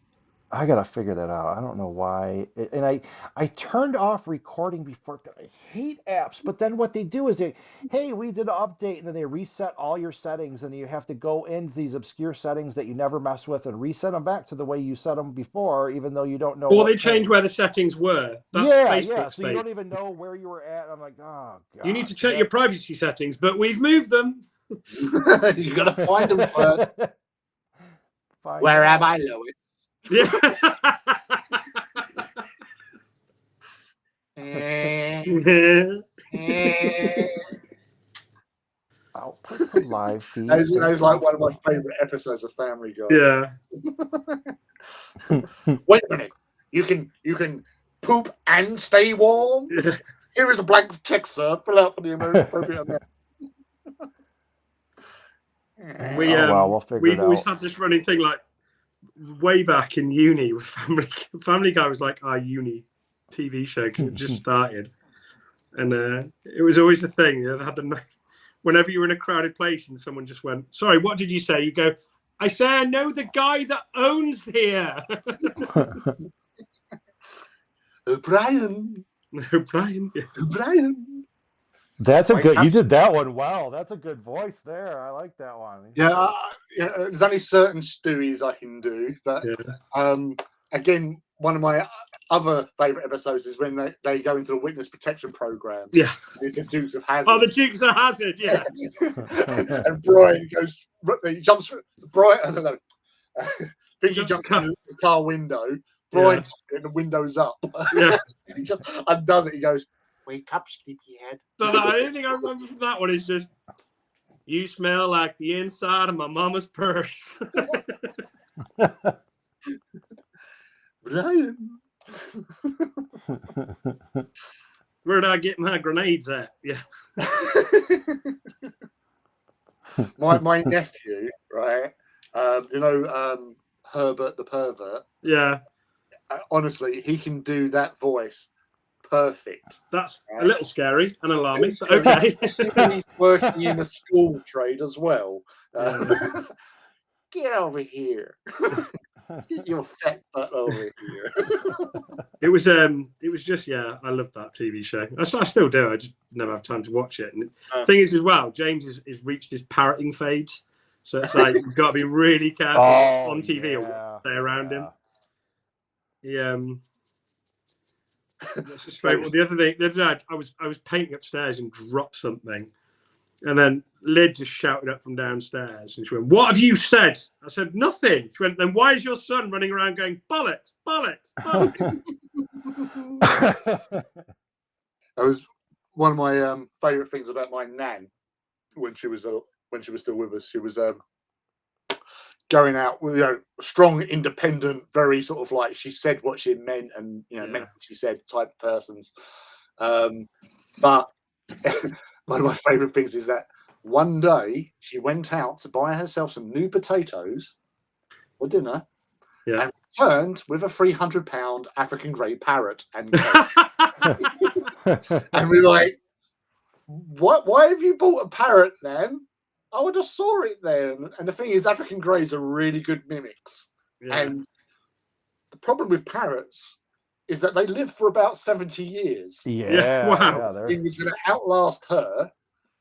I gotta figure that out. I don't know why. And I turned off recording before. I hate apps, but then what they do is hey, we did an update, and then they reset all your settings, and you have to go into these obscure settings that you never mess with and reset them back to the way you set them before, even though you don't know Or what they changed changed. where the settings were. That's Yeah. Facebook's So you fate. don't even know where you were at. I'm like, oh You need god. to So check your privacy settings, but we've moved them. You got to find them first. Find Where am out. I, Lois? Yeah. Output to live feed. That is Face like one of my off. favorite episodes of Family Guy. Yeah. Wait a minute. You can poop and stay warm? Here is a blank check, sir. Fill out for the appropriate amount. We Oh well, we'll figure we've it always out. had this running thing, like way back in uni with Family Guy was like our uni TV show because it just started, and it was always the thing. They had whenever you were in a crowded place and someone just went, "Sorry, what did you say?" You go, "I say I know the guy that owns here." Brian. Brian. Brian. That's a My good. You caps- did that one well. That's a good voice there. I like that one. Yeah, there's only certain Stewies I can do, but again, one of my other favourite episodes is when they go into the witness protection programs. Yeah. The Dukes of Hazzard. Oh, the Dukes of Hazzard. Yeah. And Brian goes, he jumps. Brian, I don't know. I think he jumps through the car window. Brian jumps and the window's up. Yeah. He just undoes it. He goes, "Wake up, sleepyhead." So the only thing I remember from that one is just, "You smell like the inside of my mama's purse." Brian. Where'd I get my grenades at? Yeah. my nephew, right? Herbert the pervert. Yeah. Honestly, he can do that voice perfect. That's a little scary and alarming, but okay. He's working in a school trade as well. Get over here. Get your fat butt over here. It was just, yeah, I loved that TV show. I still do. I just never have time to watch it. And the thing is, as well, James has reached his parroting phase. So it's like, you've got to be really careful on TV or what stay around him. What's his favorite? The other day, I was painting upstairs and dropped something. And then Lyd just shouted up from downstairs, and she went, "What have you said?" I said, "Nothing." She went, "Then why is your son running around going, bollocks, bollocks, bollocks?" That was one of my favourite things about my nan when she was still with us. She was going out, strong, independent, very sort of like she said what she meant, and meant what she said type of persons. But one of my favourite things is that one day she went out to buy herself some new potatoes for dinner, and returned with a £300 African grey parrot, and and we're like, "What? Why have you bought a parrot then?" "Oh, I just saw it there." And the thing is, African greys are really good mimics, and the problem with parrots is that they live for about 70 years. Yeah. Wow. He was going to outlast her.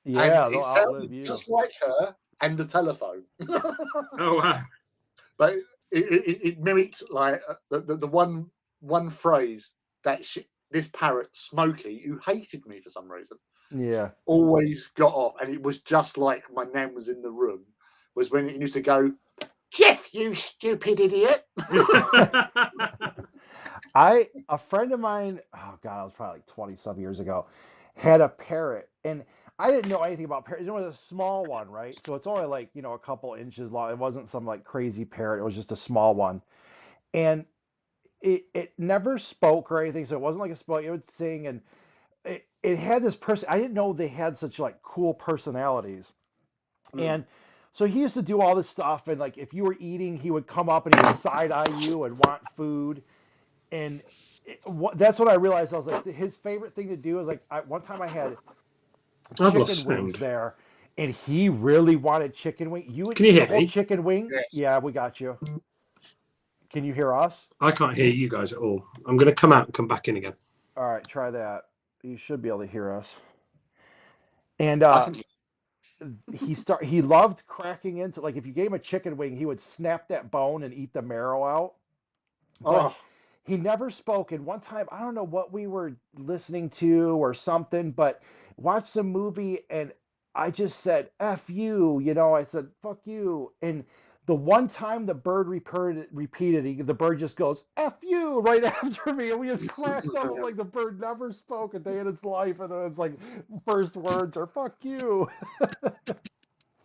Yeah, and it sounded just like her and the telephone. Oh wow! But it mimicked like the one phrase that this parrot Smokey, who hated me for some reason, always got off, and it was just like my nan was in the room. Was when it used to go, "Jeff, you stupid idiot." A friend of mine, oh god, it was probably like 20-some years ago, had a parrot, and I didn't know anything about parrots. It was a small one, right? So it's only like, a couple inches long. It wasn't some like crazy parrot. It was just a small one. And it never spoke or anything, so it wasn't like a spoke. It would sing, and it had this person. I didn't know they had such like cool personalities. And so he used to do all this stuff, and like if you were eating, he would come up and he would side eye you and want food. And that's what I realized. I was like, his favorite thing to do is like, one time I had chicken wings there, and he really wanted chicken wing. You would Can you eat hear a whole me? chicken wing? Yes. Yeah, we got you. Can you hear us? I can't hear you guys at all. I'm going to come out and come back in again. All right, try that. You should be able to hear us. And I can hear. he loved cracking into, like, if you gave him a chicken wing, he would snap that bone and eat the marrow out. But Oh, he never spoke. And one time, I don't know what we were listening to or something, but watched a movie and I just said, F you, I said, fuck you. And the one time the bird repeated, the bird just goes, F you, right after me. And we just cracked up like the bird never spoke a day in its life. And then it's like, first words are fuck you.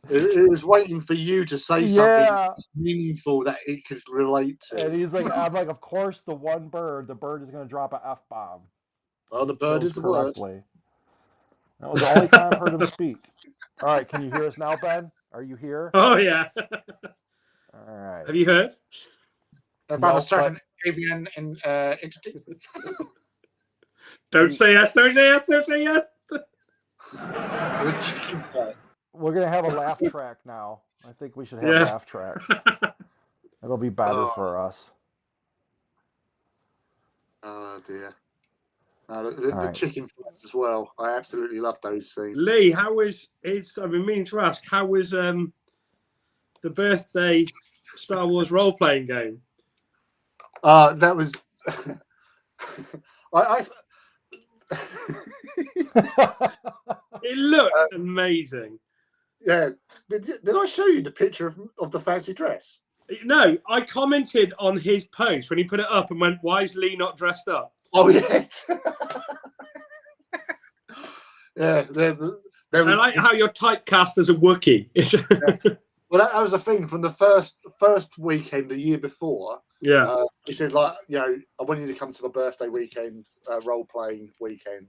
it was waiting for you to say something Yeah. meaningful that it could relate to. And he's like, I'm like, of course, the bird is going to drop an F bomb. Well, the bird is the word. That was the only time I heard him speak. All right, can you hear us now, Ben? Are you here? Oh, yeah. All right. Have you heard? About a certain avian entity. Don't say yes, don't say yes, don't say yes. The chicken fight. We're going to have a laugh track now. I think we should have laugh tracks. It'll be better for us. Oh, dear. The chicken fights as well. I absolutely love those scenes. Lee, how was I've been meaning to ask, how was the birthday Star Wars role-playing game? That was... It looked amazing. Yeah. Did I show you the picture of the fancy dress? No, I commented on his post when he put it up and went, why is Lee not dressed up? Oh, yeah. Yeah. I like how you're typecast as a Wookiee. Yeah. Well, that was the thing from the first weekend the year before. Yeah. He said, like, I want you to come to my birthday weekend, role-playing weekend.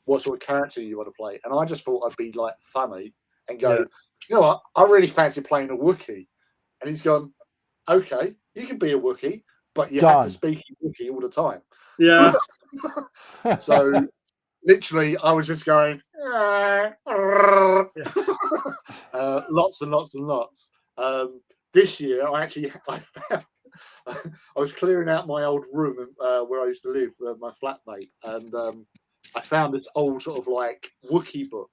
What sort of character you want to play? And I just thought I'd be, like, funny and go, you know what? I really fancy playing a Wookiee. And he's gone, okay, you can be a Wookiee, but you have to speak in Wookiee all the time. Yeah. So literally, I was just going, lots and lots and lots. This year, I found I was clearing out my old room where I used to live with my flatmate, and I found this old sort of like Wookiee book,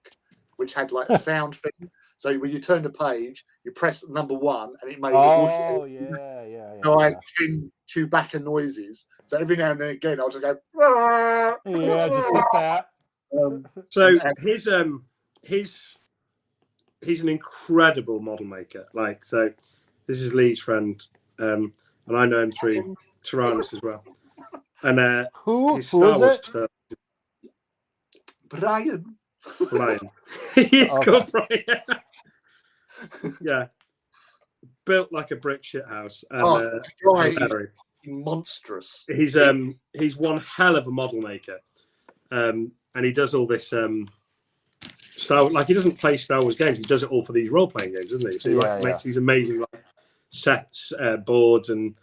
which had like a sound thing. So when you turn the page, you press number 1, and it made a Wookiee. Oh, yeah. So I had 10 Chewbacca noises. So every now and then again, I'll just go. Yeah, just like that. So he's an incredible model maker. Like, so this is Lee's friend, and I know him through Tyrannus as well. And who is it? Brian. He's called Brian. Yeah. Built like a brick shit house. And, monstrous. He's one hell of a model maker. And he does all this he doesn't play Star Wars games, he does it all for these role-playing games, doesn't he? So he makes these amazing sets, boards, and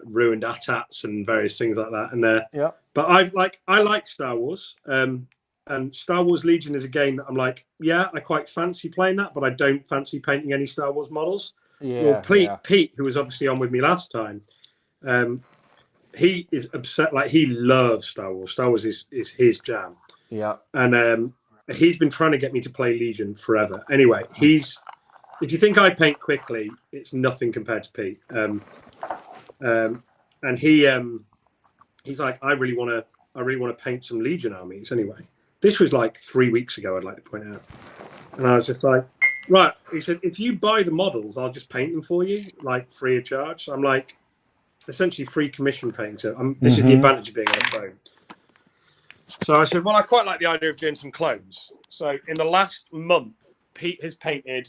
ruined AT-ATs and various things like that. And but I like Star Wars. And Star Wars Legion is a game that I'm like, I quite fancy playing that, but I don't fancy painting any Star Wars models. Pete, who was obviously on with me last time, he is upset. Like, he loves Star Wars. Star Wars is his jam. Yeah. And he's been trying to get me to play Legion forever. Anyway, if you think I paint quickly, it's nothing compared to Pete. And he's like, I really want to paint some Legion armies anyway. This was like 3 weeks ago, I'd like to point out. And I was just like, right. He said, if you buy the models, I'll just paint them for you, like free of charge. So I'm like, essentially free commission painting. So this is the advantage of being on a phone. So I said, well, I quite like the idea of doing some clones. So in the last month, Pete has painted,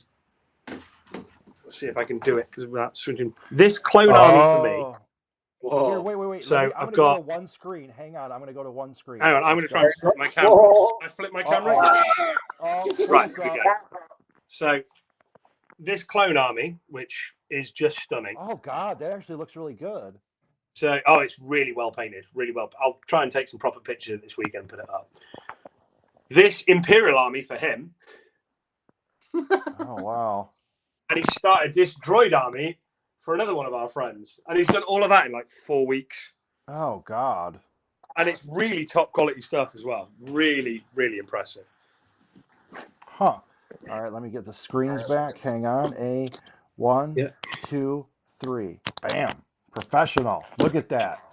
let's see if I can do it, because without switching, this clone army for me. Whoa. Here, wait. So I'm going to go to one screen. Hang on, I'm going to go to one screen. Hang on, I'm going to try and flip my camera. I flip my camera. Right, here we go. So this clone army, which is just stunning. Oh God, that actually looks really good. So, it's really well painted, really well. I'll try and take some proper pictures this weekend and put it up. This Imperial army for him. Oh wow! And he started this droid army for another one of our friends, and he's done all of that in like 4 weeks. Oh God. And it's really top quality stuff as well. Really, really impressive. Huh. All right, let me get the screens back. Hang on. One, Yeah. 2, 3. Bam. Professional. Look at that.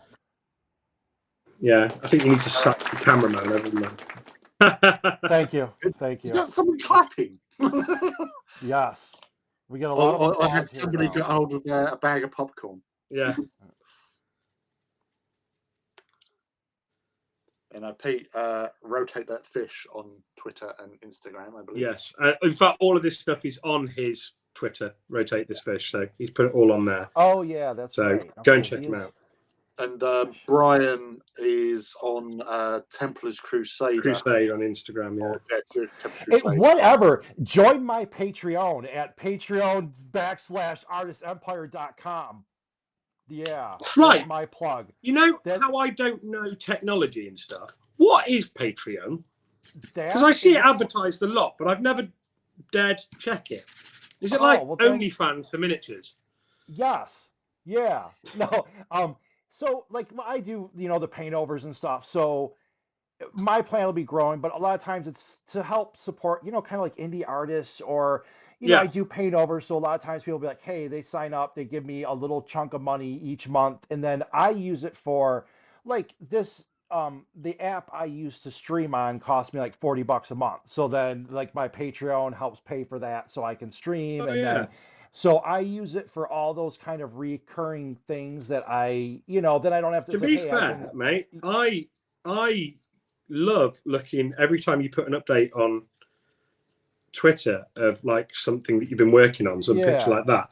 Yeah, I think you need to sack the cameraman over there. Thank you. Thank Is you. that somebody clapping? Yes. We get a lot of or applause had here somebody now. got hold of a bag of popcorn? Yeah. And Pete, rotate that fish on Twitter and Instagram, I believe. Yes. In fact, all of this stuff is on his Twitter, Rotate This Fish. So he's put it all on there. Oh yeah, that's So right. go and Okay, check him out. And Brian is on Templars Crusader. Crusade on Instagram, yeah. Templars Crusade. Whatever. Join my Patreon at patreon.com/artistempire.com. Yeah. Right. That's my plug. You know how I don't know technology and stuff? What is Patreon? Because I see it advertised a lot, but I've never dared to check it. Is it like OnlyFans for miniatures? Yes. Yeah. No. So like I do, the paintovers and stuff. So my plan will be growing, but a lot of times it's to help support, kind of like indie artists or, I do paintovers. So a lot of times people will be like, hey, they sign up, they give me a little chunk of money each month. And then I use it for like this, the app I use to stream on costs me like $40 a month. So then like my Patreon helps pay for that so I can stream. Then, so I use it for all those kind of recurring things that I, then I don't have to say, be fair, mate, I love looking every time you put an update on Twitter of like something that you've been working on, some picture like that.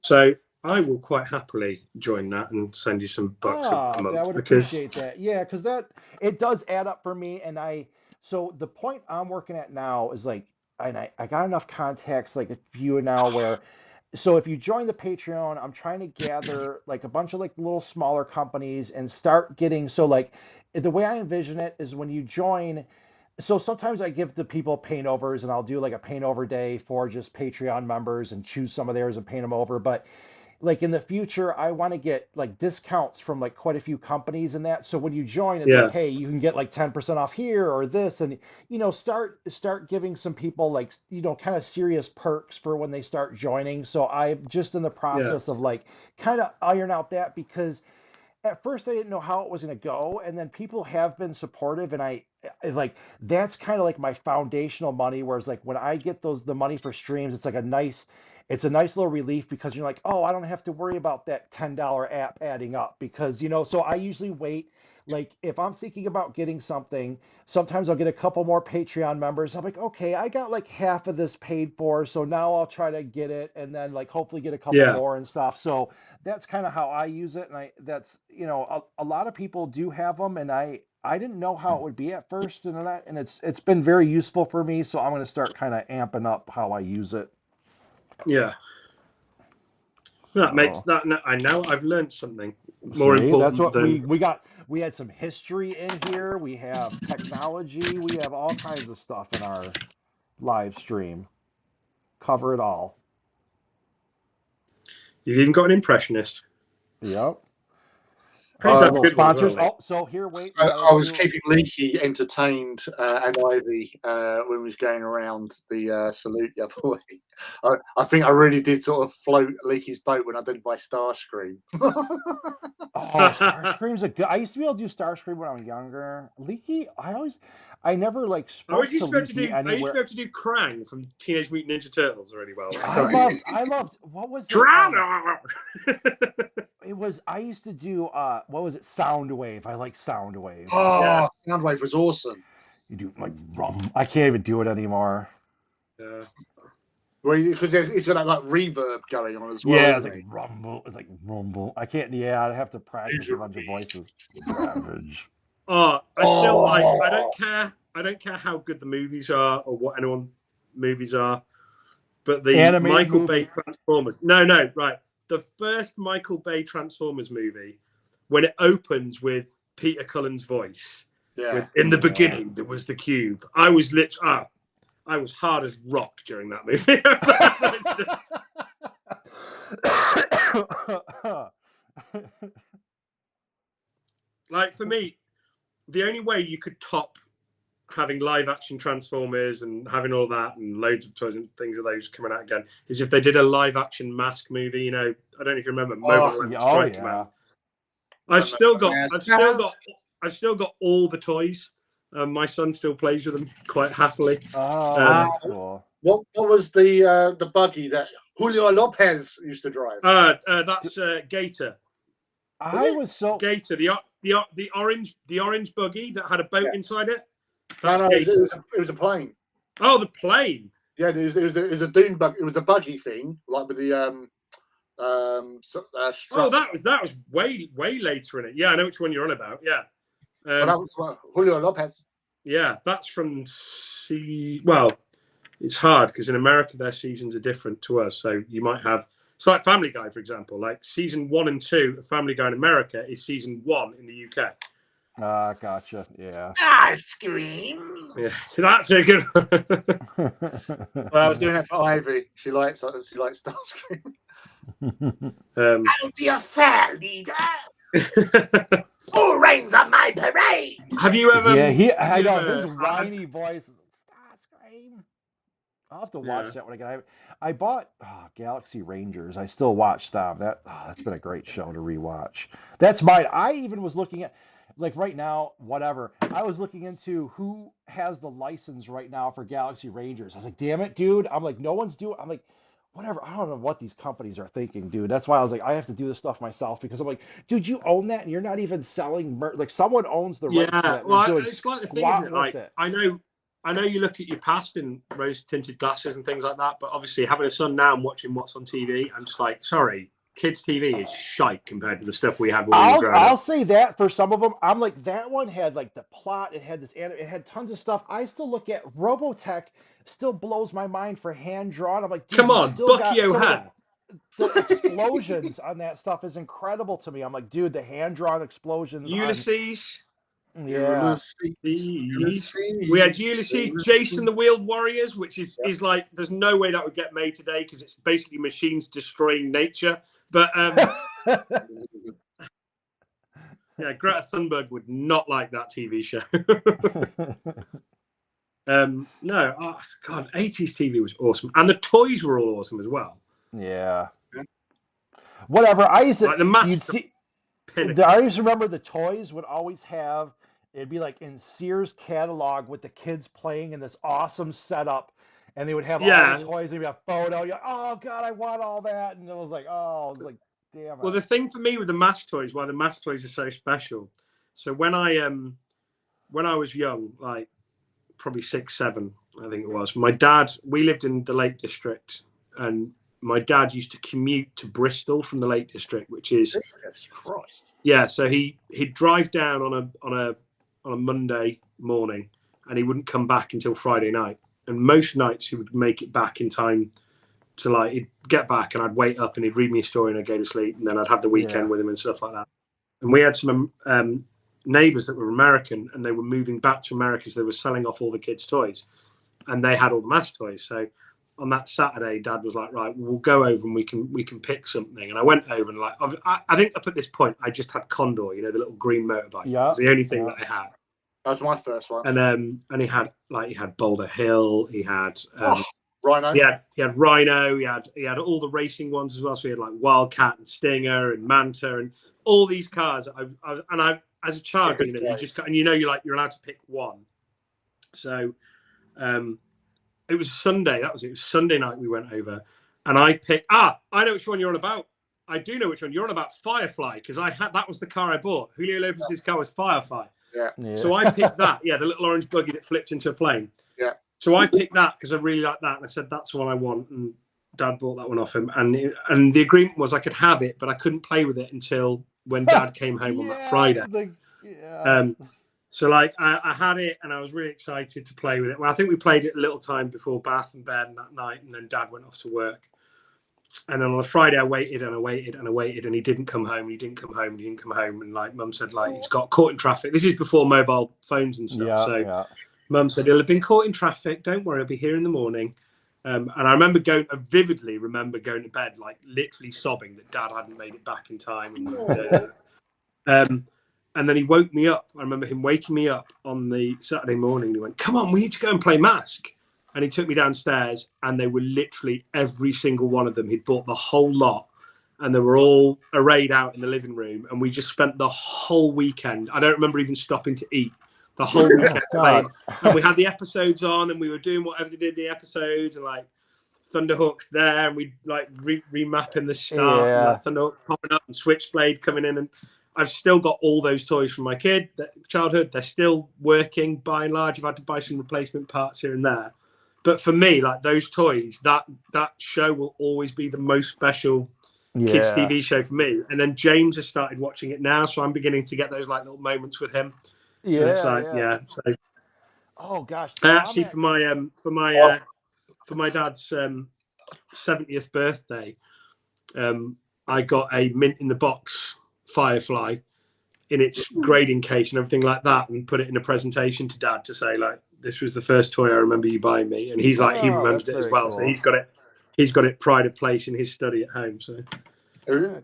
So I will quite happily join that and send you some bucks a month. I would appreciate that. Yeah, because it does add up for me. And so the point I'm working at now is like, and I got enough contacts, like a few now where, so if you join the Patreon, I'm trying to gather like a bunch of like little smaller companies and start getting, so like the way I envision it is when you join, so sometimes I give the people paintovers and I'll do like a paintover day for just Patreon members and choose some of theirs and paint them over. But like in the future, I want to get like discounts from like quite a few companies and that. So when you join, it's like, hey, you can get like 10% off here or this, and start giving some people like kind of serious perks for when they start joining. So I'm just in the process of like kind of iron out that, because at first I didn't know how it was going to go, and then people have been supportive, and I like that's kind of like my foundational money. Whereas like when I get the money for streams, it's a nice little relief, because you're like, oh, I don't have to worry about that $10 app adding up, because so I usually wait. Like if I'm thinking about getting something, sometimes I'll get a couple more Patreon members. I'm like, okay, I got like half of this paid for, so now I'll try to get it, and then like hopefully get a couple more and stuff. So that's kind of how I use it, and that's a lot of people do have them, and I didn't know how it would be at first, and it's been very useful for me. So I'm going to start kind of amping up how I use it. Yeah. That makes that. I know I've learned something more important. That's what we got. We had some history in here. We have technology. We have all kinds of stuff in our live stream. Cover it all. You've even got an impressionist. Yep. Good sponsors. So here, wait. I was keeping Leaky entertained and Ivy when we was going around the salute the other way. I think I really did sort of float Leaky's boat when I did my Starscream. Starscream's a good. I used to be able to do Starscream when I was younger. Leaky, I never like spoke to Leaky anywhere. I used to be able to do Krang from Teenage Mutant Ninja Turtles really well. I loved. What was it? It was. I used to do. What was it? Soundwave. I like Soundwave. Oh, Soundwave was awesome. You do like rum. I can't even do it anymore. Yeah. Well, because it's got that like reverb going on as well. Yeah, it's like rumble. It's like rumble. I can't. Yeah, I have to practice a bunch of voices. Savage. I still like. I don't care. I don't care how good the movies are or what movies are, but the Michael Bay Transformers. No, right. The first Michael Bay Transformers movie, when it opens with Peter Cullen's voice, in the beginning there was the cube. I was I was hard as rock during that movie. Like for me, the only way you could top having live action Transformers and having all that and loads of toys and things of those coming out again is if they did a live action Mask movie. You know, I don't know if you remember Mobile yeah, Strike yeah. Command. I I've still got all the toys. My son still plays with them quite happily. Oh, that's cool. What was the buggy that Julio Lopez used to drive? That's Gator. I was so Gator, the orange buggy that had a boat inside it. No, That's Gator. it was a plane. Oh, the plane. Yeah, it was a dune bug. It was the buggy thing, like with the Oh, that was way later in it. Yeah, I know which one you're on about. Yeah, but that was Julio Lopez. Yeah, that's from well, it's hard because in America their seasons are different to us. So you might have it's like Family Guy, for example. Like season 1 and 2 of Family Guy in America is season 1 in the UK. Gotcha. Yeah. Starscream. Yeah, that's a good one. Well, I was doing that for Ivy. She likes Starscream. I'll be a fair leader. All reigns on my parade. Have you ever? Yeah, I know his whiny voice. Starscream. I'll have to watch that when I get. I bought Galaxy Rangers. I still watch them. That's been a great show to rewatch. That's mine. I even was looking at, like right now, whatever. I was looking into who has the license right now for Galaxy Rangers. I was like, damn it, dude. I'm like, no one's doing. I'm like, whatever. I don't know what these companies are thinking, dude. That's why I was like, I have to do this stuff myself because I'm like, dude, you own that and you're not even selling like someone owns the rights to that. Well, it's like the thing, isn't it? Like I know you look at your past in rose tinted glasses and things like that, but obviously having a son now and watching what's on TV, I'm just like, sorry, kids' TV is shite compared to the stuff we had when we were growing up. I'll say that for some of them, I'm like, that one had like the plot, it had it had tons of stuff. I still look at Robotech, still blows my mind for hand drawn. I'm like, dude, come on, Bucky O'Hare. The explosions on that stuff is incredible to me. I'm like, dude, the hand drawn explosions. Ulysses. Yeah. Ulysses. We had Ulysses, Jason the Wheeled Warriors, which is like, there's no way that would get made today because it's basically machines destroying nature. But yeah, Greta Thunberg would not like that TV show. No, God, 80s TV was awesome, and the toys were all awesome as well. Yeah. Whatever. I used to like the you'd see. I used to remember the toys would always have. It'd be like in Sears catalog with the kids playing in this awesome setup, and they would have all the toys. They'd be a photo. You're like, oh God, I want all that, and it was like, damn it. Well, the thing for me with the mask toys, why the mask toys are so special. So when I was young, like probably 6, 7, I think it was. We lived in the Lake District, and my dad used to commute to Bristol from the Lake District, which is Jesus Christ. Yeah, so he'd drive down on a Monday morning, and he wouldn't come back until Friday night. And most nights he would make it back in time to he'd get back, and I'd wait up, and he'd read me a story, and I'd go to sleep, and then I'd have the weekend with him and stuff like that. And we had some neighbours that were American, and they were moving back to America, so they were selling off all the kids' toys, and they had all the mask toys. So on that Saturday, Dad was like, right, we'll go over and we can pick something. And I went over and I think up at this point, I just had Condor, the little green motorbike. Yeah. It was the only thing that I had. That was my first one. And he had Boulder Hill, he had Rhino. He had Rhino, he had all the racing ones as well. So he had like Wildcat and Stinger and Manta and all these cars. I as a child, you just and you're allowed to pick one. So it was Sunday. It was Sunday night we went over, and I picked. I know which one you're on about. I do know which one you're on about. Firefly, because that was the car I bought. Julio Lopez's car was Firefly. Yeah. So I picked that. Yeah, the little orange buggy that flipped into a plane. Yeah. So I picked that because I really liked that, and I said that's the one I want. And Dad bought that one off him, and the agreement was I could have it, but I couldn't play with it until when Dad came home on that Friday. So I had it, and I was really excited to play with it. Well, I think we played it a little time before bath and bed that night, and then Dad went off to work. And then on a Friday, I waited and I waited and I waited, and he didn't come home. And like Mum said, he's got caught in traffic. This is before mobile phones and stuff. Mum said he'll have been caught in traffic. Don't worry, he'll be here in the morning. And I vividly remember going to bed, like literally sobbing that Dad hadn't made it back in time. And then he woke me up. I remember him waking me up on the Saturday morning. He went, "Come on, we need to go and play Mask." And he took me downstairs, and they were literally every single one of them. He'd bought the whole lot, and they were all arrayed out in the living room. And we just spent the whole weekend. I don't remember even stopping to eat. The whole weekend playing. And we had the episodes on, and we were doing whatever they did in the episodes, and like Thunderhawk's there, and we like remapping the start, and like Thunderhawk popping up and Switchblade coming in, and I've still got all those toys from my childhood. They're still working by and large. I've had to buy some replacement parts here and there, but for me, like those toys, that show will always be the most special kids TV show for me. And then James has started watching it now, so I'm beginning to get those like little moments with him. And it's like, So, oh gosh, actually, for my dad's 70th birthday, I got a mint in the box Firefly in its grading case and everything like that, and put it in a presentation to Dad to say like, this was the first toy I remember you buying me. And he's like, he remembers it as well. Cool. So he's got it pride of place in his study at home. So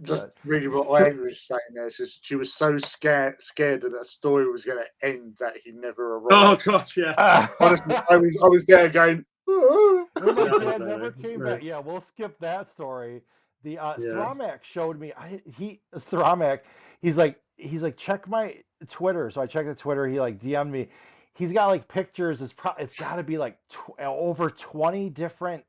just reading what Ivy was saying there, she was so scared that story was going to end that he never arrived. Oh gosh, yeah. Honestly, I was there going, my dad never came back. Yeah, we'll skip that story. The Thromac showed me. Thromac. He's like, check my Twitter. So I checked the Twitter. He like DM'd me. He's got like pictures. It's got to be like over 20 different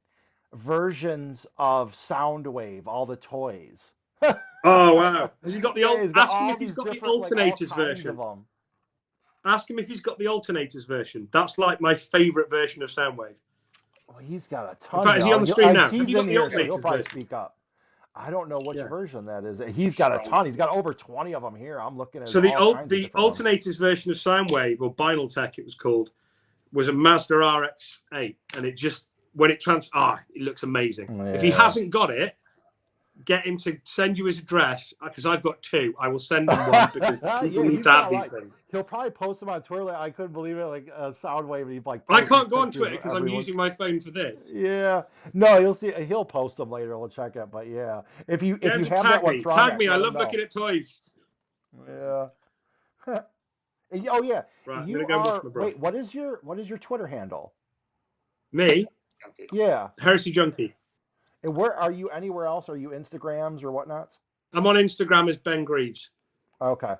versions of Soundwave. All the toys. Oh wow! Has he got the old? Ask him if he's got the alternators version. Ask him if he's got the alternators version. That's like my favorite version of Soundwave. Well, he's got a ton. In fact, is he on the screen now? He's in here, so he'll probably speak up. I don't know which version that is. He's got a ton. He's got over 20 of them here. I'm looking at. So the alternators version of Soundwave, or Binaltech, it was called, was a Mazda RX-8, and it just it looks amazing. Yeah. If he hasn't got it, get him to send you his address, because I've got two. I will send him one because people need to have these things. He'll probably post them on Twitter. Like, I couldn't believe it. Like Soundwave. He like. I can't go on Twitter because I'm using my phone for this. Yeah. No, you'll see. He'll post them later. We'll check it. But yeah, if you have that one, tag me. I love looking at toys. Yeah. Oh yeah. Right. Wait. What is your Twitter handle? Me. Yeah. Heresy Junkie. And where are you? Anywhere else? Are you Instagrams or whatnot? I'm on Instagram as Ben Greaves. Okay. All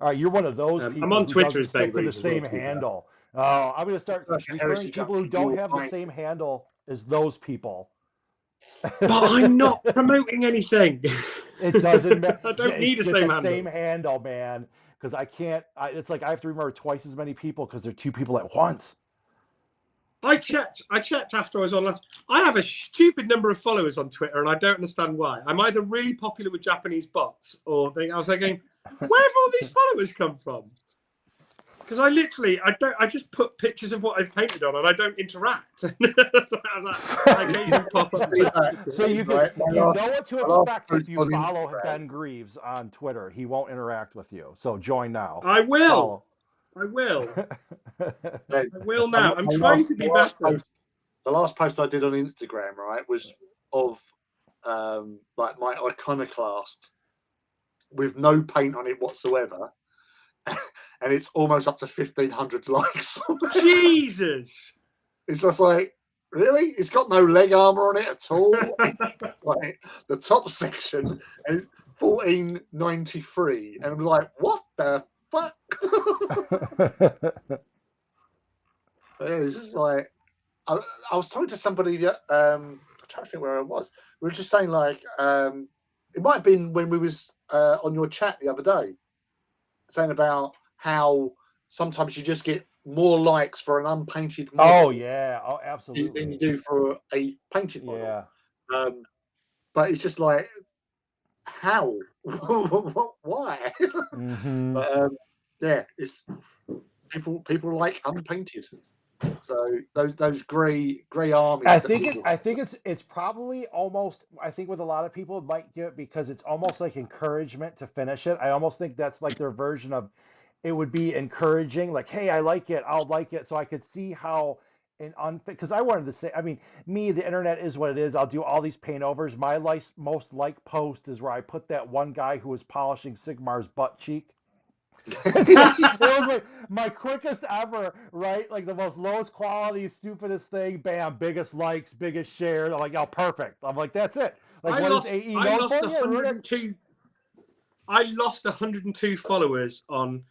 right, you're one of those people. I'm on Twitter as Ben Greaves. The same handle. Oh, I'm going to start referring to people who don't have the same handle as those people. But I'm not promoting anything. It doesn't matter. I don't need the same handle, man. Because I can't. It's like I have to remember twice as many people because they're two people at once. I checked after I was on last. I have a stupid number of followers on Twitter, and I don't understand why. I'm either really popular with Japanese bots, or I was thinking, where have all these followers come from? Because I just put pictures of what I've painted on, and I don't interact. So I occasionally pop up. So you know what to expect if you follow Ben Greaves on Twitter. He won't interact with you. So join now. I will. Follow. I will now. I'm trying to be better. The last post I did on Instagram, right, was of like my iconoclast with no paint on it whatsoever, and it's almost up to 1,500 likes. Jesus! It's just like, really? It's got no leg armor on it at all. Like the top section is 1493, and I'm like, what the fuck? It was just like I was talking to somebody. I'm trying to think where I was. We were just saying like it might have been when we was on your chat the other day, saying about how sometimes you just get more likes for an unpainted model. Oh yeah, oh absolutely. Than you do for a painted model. Yeah. But it's just like, how? Why? Mm-hmm. But yeah, it's people like unpainted. So those grey armies. I think it's probably almost. I think with a lot of people it might do it because it's almost like encouragement to finish it. I almost think that's like their version of it would be encouraging. Like, hey, I like it, I'll like it. So I could see how and unfit, because I wanted to say, I mean, the internet is what it is. I'll do all these paintovers. My most liked post is where I put that one guy who was polishing Sigmar's butt cheek. It was like my quickest ever, right? Like the most lowest quality, stupidest thing. Bam, biggest likes, biggest shares. I'm like, oh, perfect. I'm like, that's it. Like, what is AE known for? Yeah, ruin it. I lost 102 followers on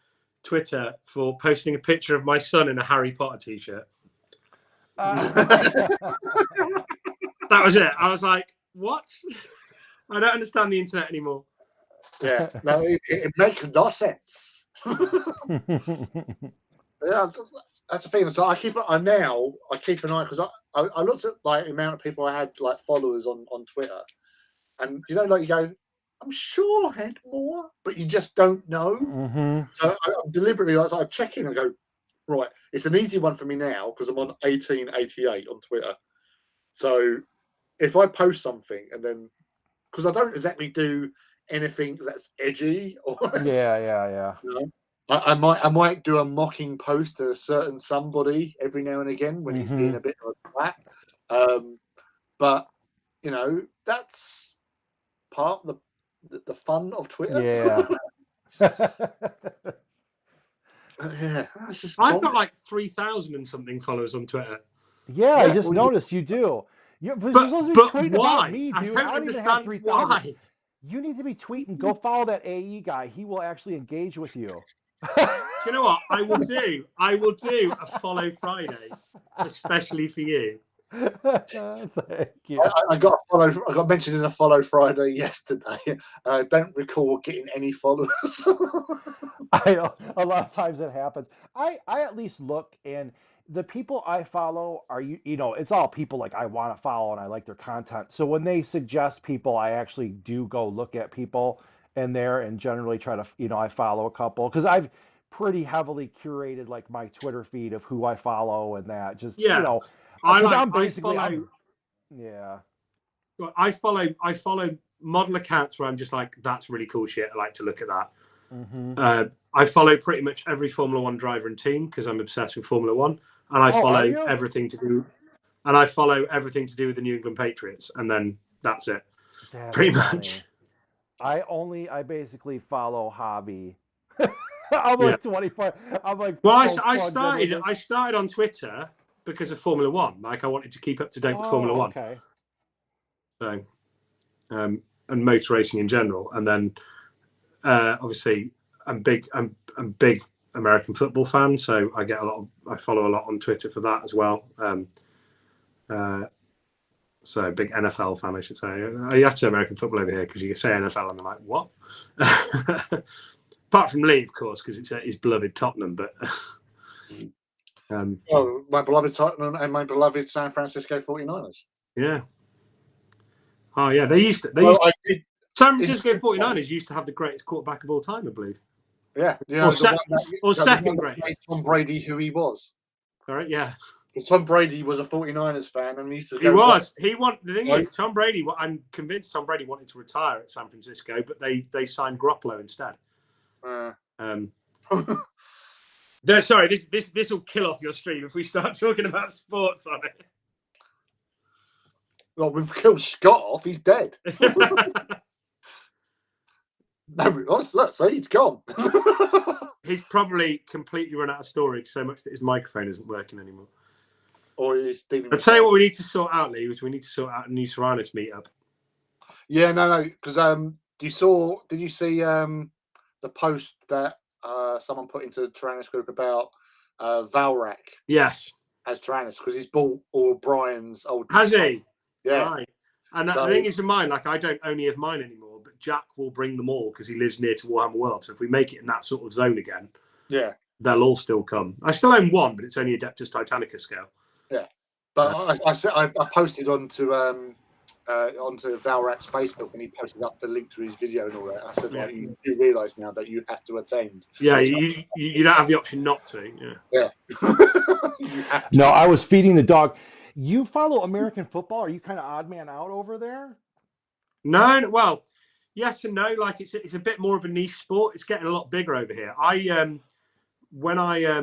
Twitter for posting a picture of my son in a Harry Potter t-shirt. That was it. I was like, what? I don't understand the internet anymore. Yeah, no, it makes no sense. Yeah, that's the thing. So I keep an eye because I looked at like the amount of people I had like followers on Twitter, and you know, like you go, I'm sure I had more, but you just don't know. Mm-hmm. So I deliberately, I check in and go, right, it's an easy one for me now because I'm on 1888 on Twitter. So if I post something and then, because I don't exactly do anything that's edgy or Yeah. you know, I might do a mocking post to a certain somebody every now and again when he's being a bit of a twat. But you know, that's part of the fun of Twitter. Yeah. Yeah, I've got like 3,000 and something followers on Twitter. Yeah, I just noticed you do. But you're supposed to be tweeting about me, dude. I don't even have understand 3,000. why. You need to be tweeting. Go follow that AE guy. He will actually engage with you. Do you know what I will do? I will do a follow Friday, especially for you. Thank you. I got mentioned in a follow Friday yesterday. I don't recall getting any followers. I know a lot of times it happens. I at least look, and the people I follow are it's all people like I want to follow and I like their content. So when they suggest people, I actually do go look at people in there and generally try to I follow a couple because I've pretty heavily curated like my Twitter feed of who I follow and that just yeah. I follow model accounts where I'm just like, that's really cool shit. I like to look at that. Mm-hmm. I follow pretty much every Formula One driver and team because I'm obsessed with Formula One, and I follow everything to do with the New England Patriots, and then that's it. Pretty much. I basically follow Hobby. I'm like 24. I'm like, well, I started on Twitter because of Formula One. Like I wanted to keep up to date with Formula One. Okay. So, and motor racing in general, and then obviously I'm big American football fan, so I follow a lot on Twitter for that as well. So big NFL fan, I should say. You have to say American football over here because you say NFL and they're like, what? Apart from Lee, of course, because it's his beloved Tottenham. But my beloved Tottenham and my beloved San Francisco 49ers. Yeah. Oh yeah, San Francisco 49ers used to have the greatest quarterback of all time, I believe. Yeah, or second greatest. Tom Brady, who he was. Sorry, yeah. Tom Brady was a 49ers fan, and he used to. The thing is, Tom Brady. I'm convinced Tom Brady wanted to retire at San Francisco, but they signed Garoppolo instead. No, sorry. This will kill off your stream if we start talking about sports on it. Well, we've killed Scott off. He's dead. No, look, so he's gone. He's probably completely run out of storage so much that his microphone isn't working anymore. Or he's dealing. I'll tell you what we need to sort out, Lee. We need to sort out a new Serranos meetup. Yeah, no, because did you see the post that someone put into the Tyrannus group about Valrak? Yes, as Tyrannus because he's bought all Brian's old. Has he? Yeah. Right. And the thing is with mine, like I don't only have mine anymore, but Jack will bring them all because he lives near to Warhammer World. So if we make it in that sort of zone again, they'll all still come. I still own one, but it's only Adeptus Titanicus scale. Yeah, but I posted onto Valrak's Facebook when he posted up the link to his video and all that. I said, like, you do realise now that you have to attend. Yeah, you don't have the option not to. Yeah. You have to. No, I was feeding the dog. You follow American football? Are you kind of odd man out over there? No, well, yes and no. Like it's a bit more of a niche sport. It's getting a lot bigger over here. When I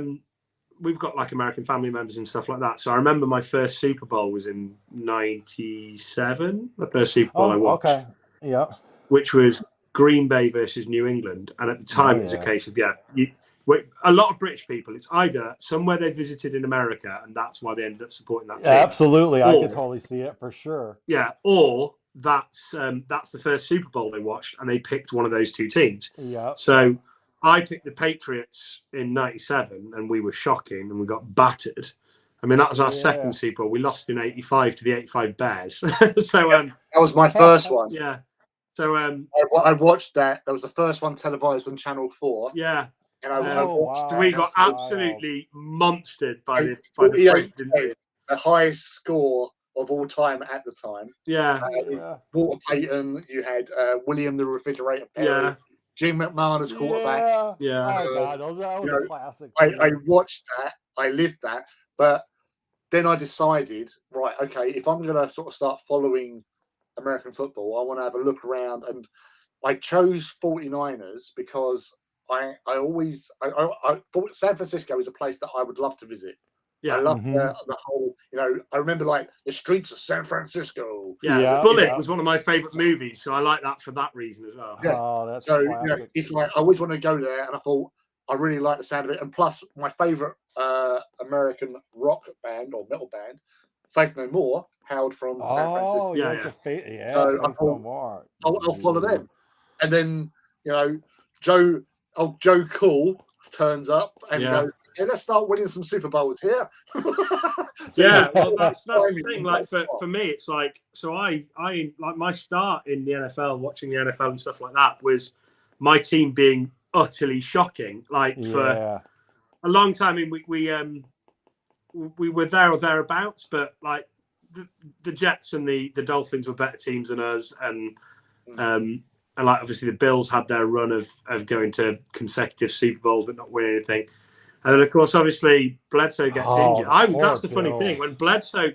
we've got like American family members and stuff like that. So I remember my first Super Bowl was in '97. The first Super Bowl I Oh, watched, okay. Yeah. which was Green Bay versus New England. And at the time, Oh, it was a yeah. case of a lot of British people. It's either somewhere they visited in America, and that's why they ended up supporting that team. Absolutely, I could Or totally see it for sure. yeah, or that's the first Super Bowl they watched, and they picked one of those two teams. Yeah. So I picked the Patriots in '97, and we were shocking, and we got battered. I mean, that was our second Super Bowl. We lost in '85 to the '85 Bears. So that was my first one. yeah. So I watched that. That was the first one televised on Channel 4. Yeah. And I watched. So we got absolutely monstered by the French, didn't we? The highest score of all time at the time. Yeah. With Walter Payton, you had William the Refrigerator Perry, Yeah. Jim McMahon as quarterback. Yeah. Oh God, that was a classic. I watched that. I lived that. But then I decided, right, okay, if I'm going to sort of start following American football, I want to have a look around. And I chose 49ers because I thought San Francisco is a place that I would love to visit. Yeah. I love the whole, I remember like the streets of San Francisco. Yeah. Bullet was one of my favorite movies, so I like that for that reason as well. Yeah. Oh, that's so classic. it's like I always want to go there, and I thought I really like the sound of it. And plus, my favorite American rock band or metal band, Faith No More, hailed from San Francisco. Yeah. So I thought, I'll follow them. And then Joe Cool turns up and goes, "Hey, let's start winning some Super Bowls here." Well, that's the thing. Like for me, it's like I like my start in the NFL, watching the NFL and stuff like that, was my team being utterly shocking. Like for a long time, I mean, we were there or thereabouts, but like the Jets and the Dolphins were better teams than us, and like obviously the Bills had their run of going to consecutive Super Bowls but not winning anything. And then of course, obviously Bledsoe gets injured. That's the funny thing. When Bledsoe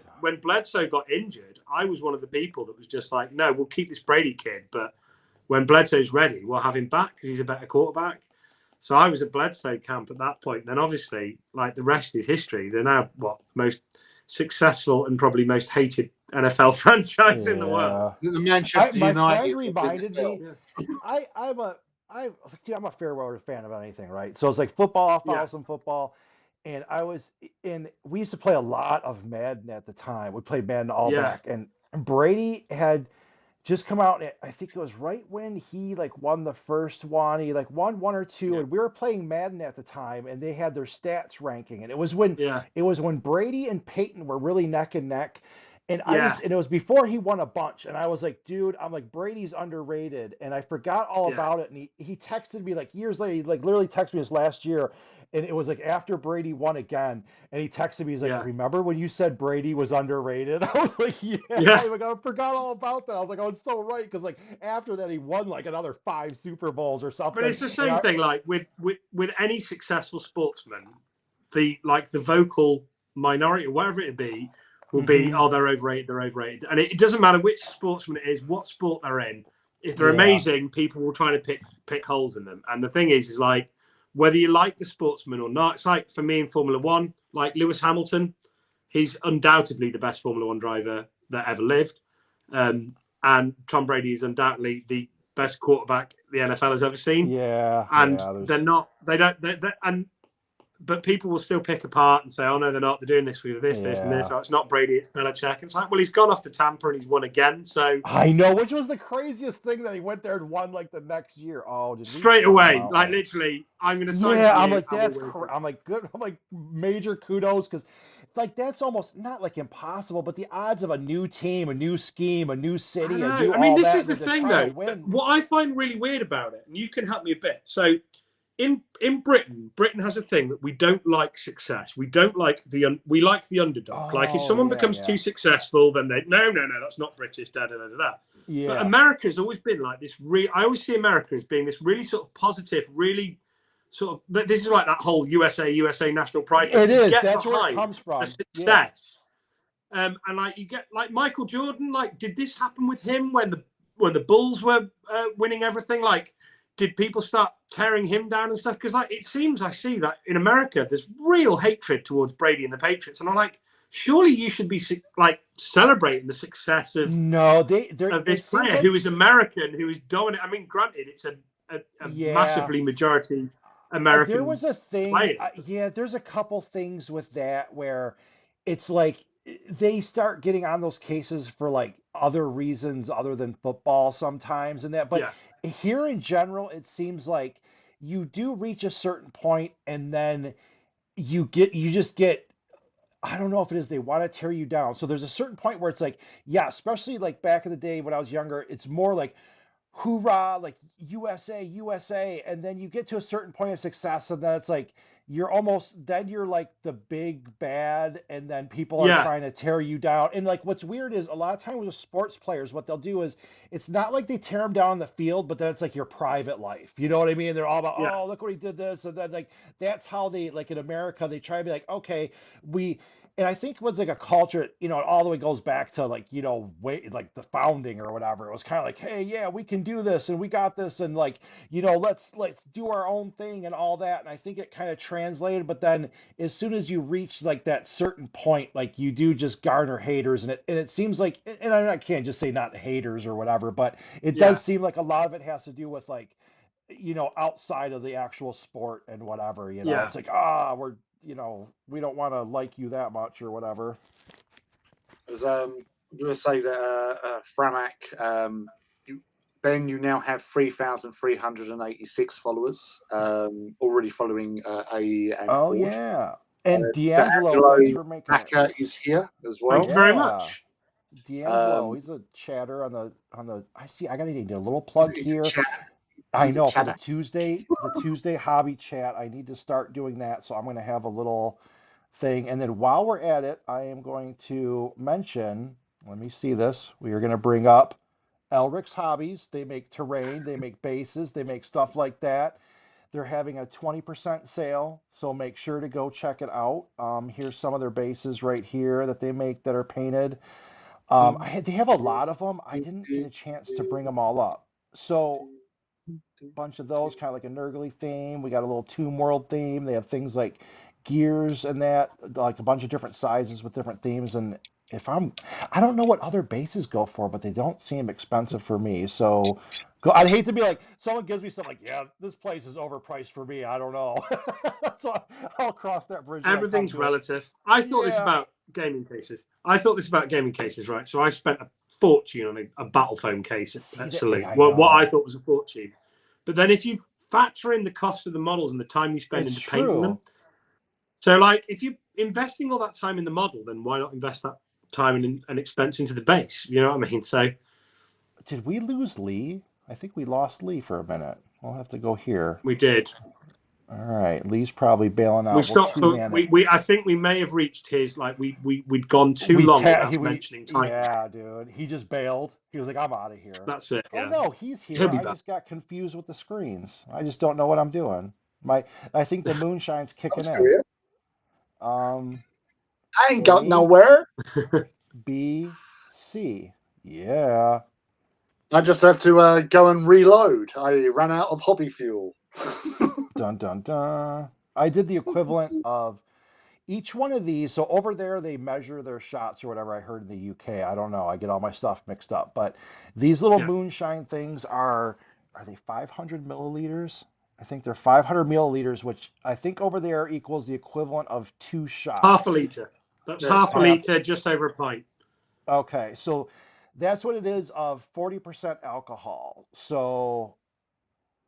got injured, I was one of the people that was just like, no, we'll keep this Brady kid, but when Bledsoe's ready, we'll have him back because he's a better quarterback. So I was at Bledsoe camp at that point. And then obviously, like the rest is history. They're now most successful and probably most hated NFL franchise in the world. The Manchester United. My friend reminded me. I'm a fair weather fan of anything, right? So it's like football. I follow some football, and we used to play a lot of Madden at the time. We played Madden all back, and Brady had just come out. And I think it was right when he won the first one. He won one or two, and we were playing Madden at the time, and they had their stats ranking, and it was when Brady and Peyton were really neck and neck. And and it was before he won a bunch, and I was like, dude, Brady's underrated, and I forgot all about it. And he texted me years later, he literally texted me this last year, and it was after Brady won again, and he texted me, he's like, remember when you said Brady was underrated? I was like, I forgot all about that. I was like, oh, it's so right, because after that he won another 5 Super Bowls or something. But it's the same thing, with any successful sportsman, the vocal minority or whatever it be will be, they're overrated. And it doesn't matter which sportsman it is, what sport they're in. If they're amazing, people will try to pick holes in them. And the thing is whether you like the sportsman or not, it's like for me in Formula One, like Lewis Hamilton, he's undoubtedly the best Formula One driver that ever lived. And Tom Brady is undoubtedly the best quarterback the NFL has ever seen. But people will still pick apart and say, oh, no, they're not. They're doing this with this, and this. Oh, it's not Brady, it's Belichick. It's like, well, he's gone off to Tampa and he's won again. So I know, which was the craziest thing that he went there and won the next year. Oh, straight away, literally, I'm going to sign. Yeah, I'm like, that's I'm like, good. I'm like, major kudos, because that's almost not impossible, but the odds of a new team, a new scheme, a new city, and do all this that, is the thing, though. What I find really weird about it, and you can help me a bit. So, in Britain has a thing that we don't like success. We don't like we like the underdog. If someone becomes too successful, then they no, that's not British. Yeah. But America's always been this. I always see America as being this really sort of positive, really sort of. This is like that whole USA national pride. It is. That's where it comes from. Success. And you get Michael Jordan. Did this happen with him when the Bulls were winning everything? did people start tearing him down and stuff? Because like it seems I see that in America, there's real hatred towards Brady and the Patriots, and I'm like, surely you should be like celebrating the success of No, of this it seems player like, who is American, who is dominant. I mean, granted, it's a yeah. massively majority There American was a thing, players. yeah, there's a couple things with that where it's like they start getting on those cases for like other reasons other than football sometimes and that. But Yeah, here in general, it seems like you do reach a certain point and then you just get, I don't know if it is they want to tear you down. So there's a certain point where it's like, yeah, especially like back in the day when I was younger, it's more like hoorah, like USA, USA. And then you get to a certain point of success, and then it's like you're like the big bad, and then people are yeah, trying to tear you down. And like what's weird is a lot of times with sports players, what they'll do is it's not like they tear them down on the field, but then it's like your private life. You know what I mean? They're all about, yeah, oh, look what he did this. And then like that's how they, like in America, they try to be like, okay, we, and I think it was like a culture, it all the way goes back to like, way like the founding or whatever. It was kind of like, hey, yeah, we can do this and we got this, and like, let's do our own thing and all that. And I think it kind of translated, but then as soon as you reach like that certain point, like you do just garner haters, and it seems like, and I can't just say not haters or whatever, but it yeah, does seem like a lot of it has to do with like, outside of the actual sport and whatever, yeah. it's like, we don't want to like you that much or whatever. As I'm going to say that Framak, Ben, you now have 3,386 followers, already following AE and Oh Forge. yeah, and D'Angelo, thanks for making Hacker it. is here as well. Thank you very much. D'Angelo, he's a chatter on the. I gotta need a little plug here. Chat. I He's a know for chatter. the Tuesday hobby chat, I need to start doing that. So I'm going to have a little thing. And then while we're at it, I am going to mention, let me see this. We are going to bring up Elric's Hobbies. They make terrain, they make bases, they make stuff like that. They're having a 20% sale, so make sure to go check it out. Here's some of their bases right here that they make that are painted. They have a lot of them. I didn't get a chance to bring them all up. So bunch of those, kind of like a Nurgly theme. We got a little Tomb World theme. They have things like gears and that, like a bunch of different sizes with different themes. And I don't know what other bases go for, but they don't seem expensive for me. So I'd hate to be like, someone gives me something like, yeah, this place is overpriced for me. I don't know. So I'll cross that bridge. Everything's relative. I thought this Yeah. about gaming cases. Right? So I spent a fortune on a battle foam case at Salute. What I thought was a fortune. But then if you factor in the cost of the models and the time you spend into painting them, so like if you're investing all that time in the model, then why not invest that time and expense into the base? You know what I mean? So did we lose Lee? I think we lost Lee for a minute. We'll have to go here. we did. All right, Lee's probably bailing out. We stopped. I think we may have reached his we'd gone too long without mentioning time. Yeah, dude, he just bailed. He was like, "I'm out of here." That's it. Yeah. Oh no, he's here. I just got confused with the screens. I just don't know what I'm doing. I think the moonshine's kicking in. I ain't got nowhere. B, C. Yeah. I just had to go and reload. I ran out of hobby fuel. Dun dun dun. I did the equivalent of each one of these. So over there, they measure their shots or whatever. I heard in the UK. I don't know. I get all my stuff mixed up. But these little moonshine things are they 500 milliliters? I think they're 500 milliliters, which I think over there equals the equivalent of 2 shots. Half a liter. That's half a liter, just over a pint. Okay, so that's what it is of 40% alcohol. So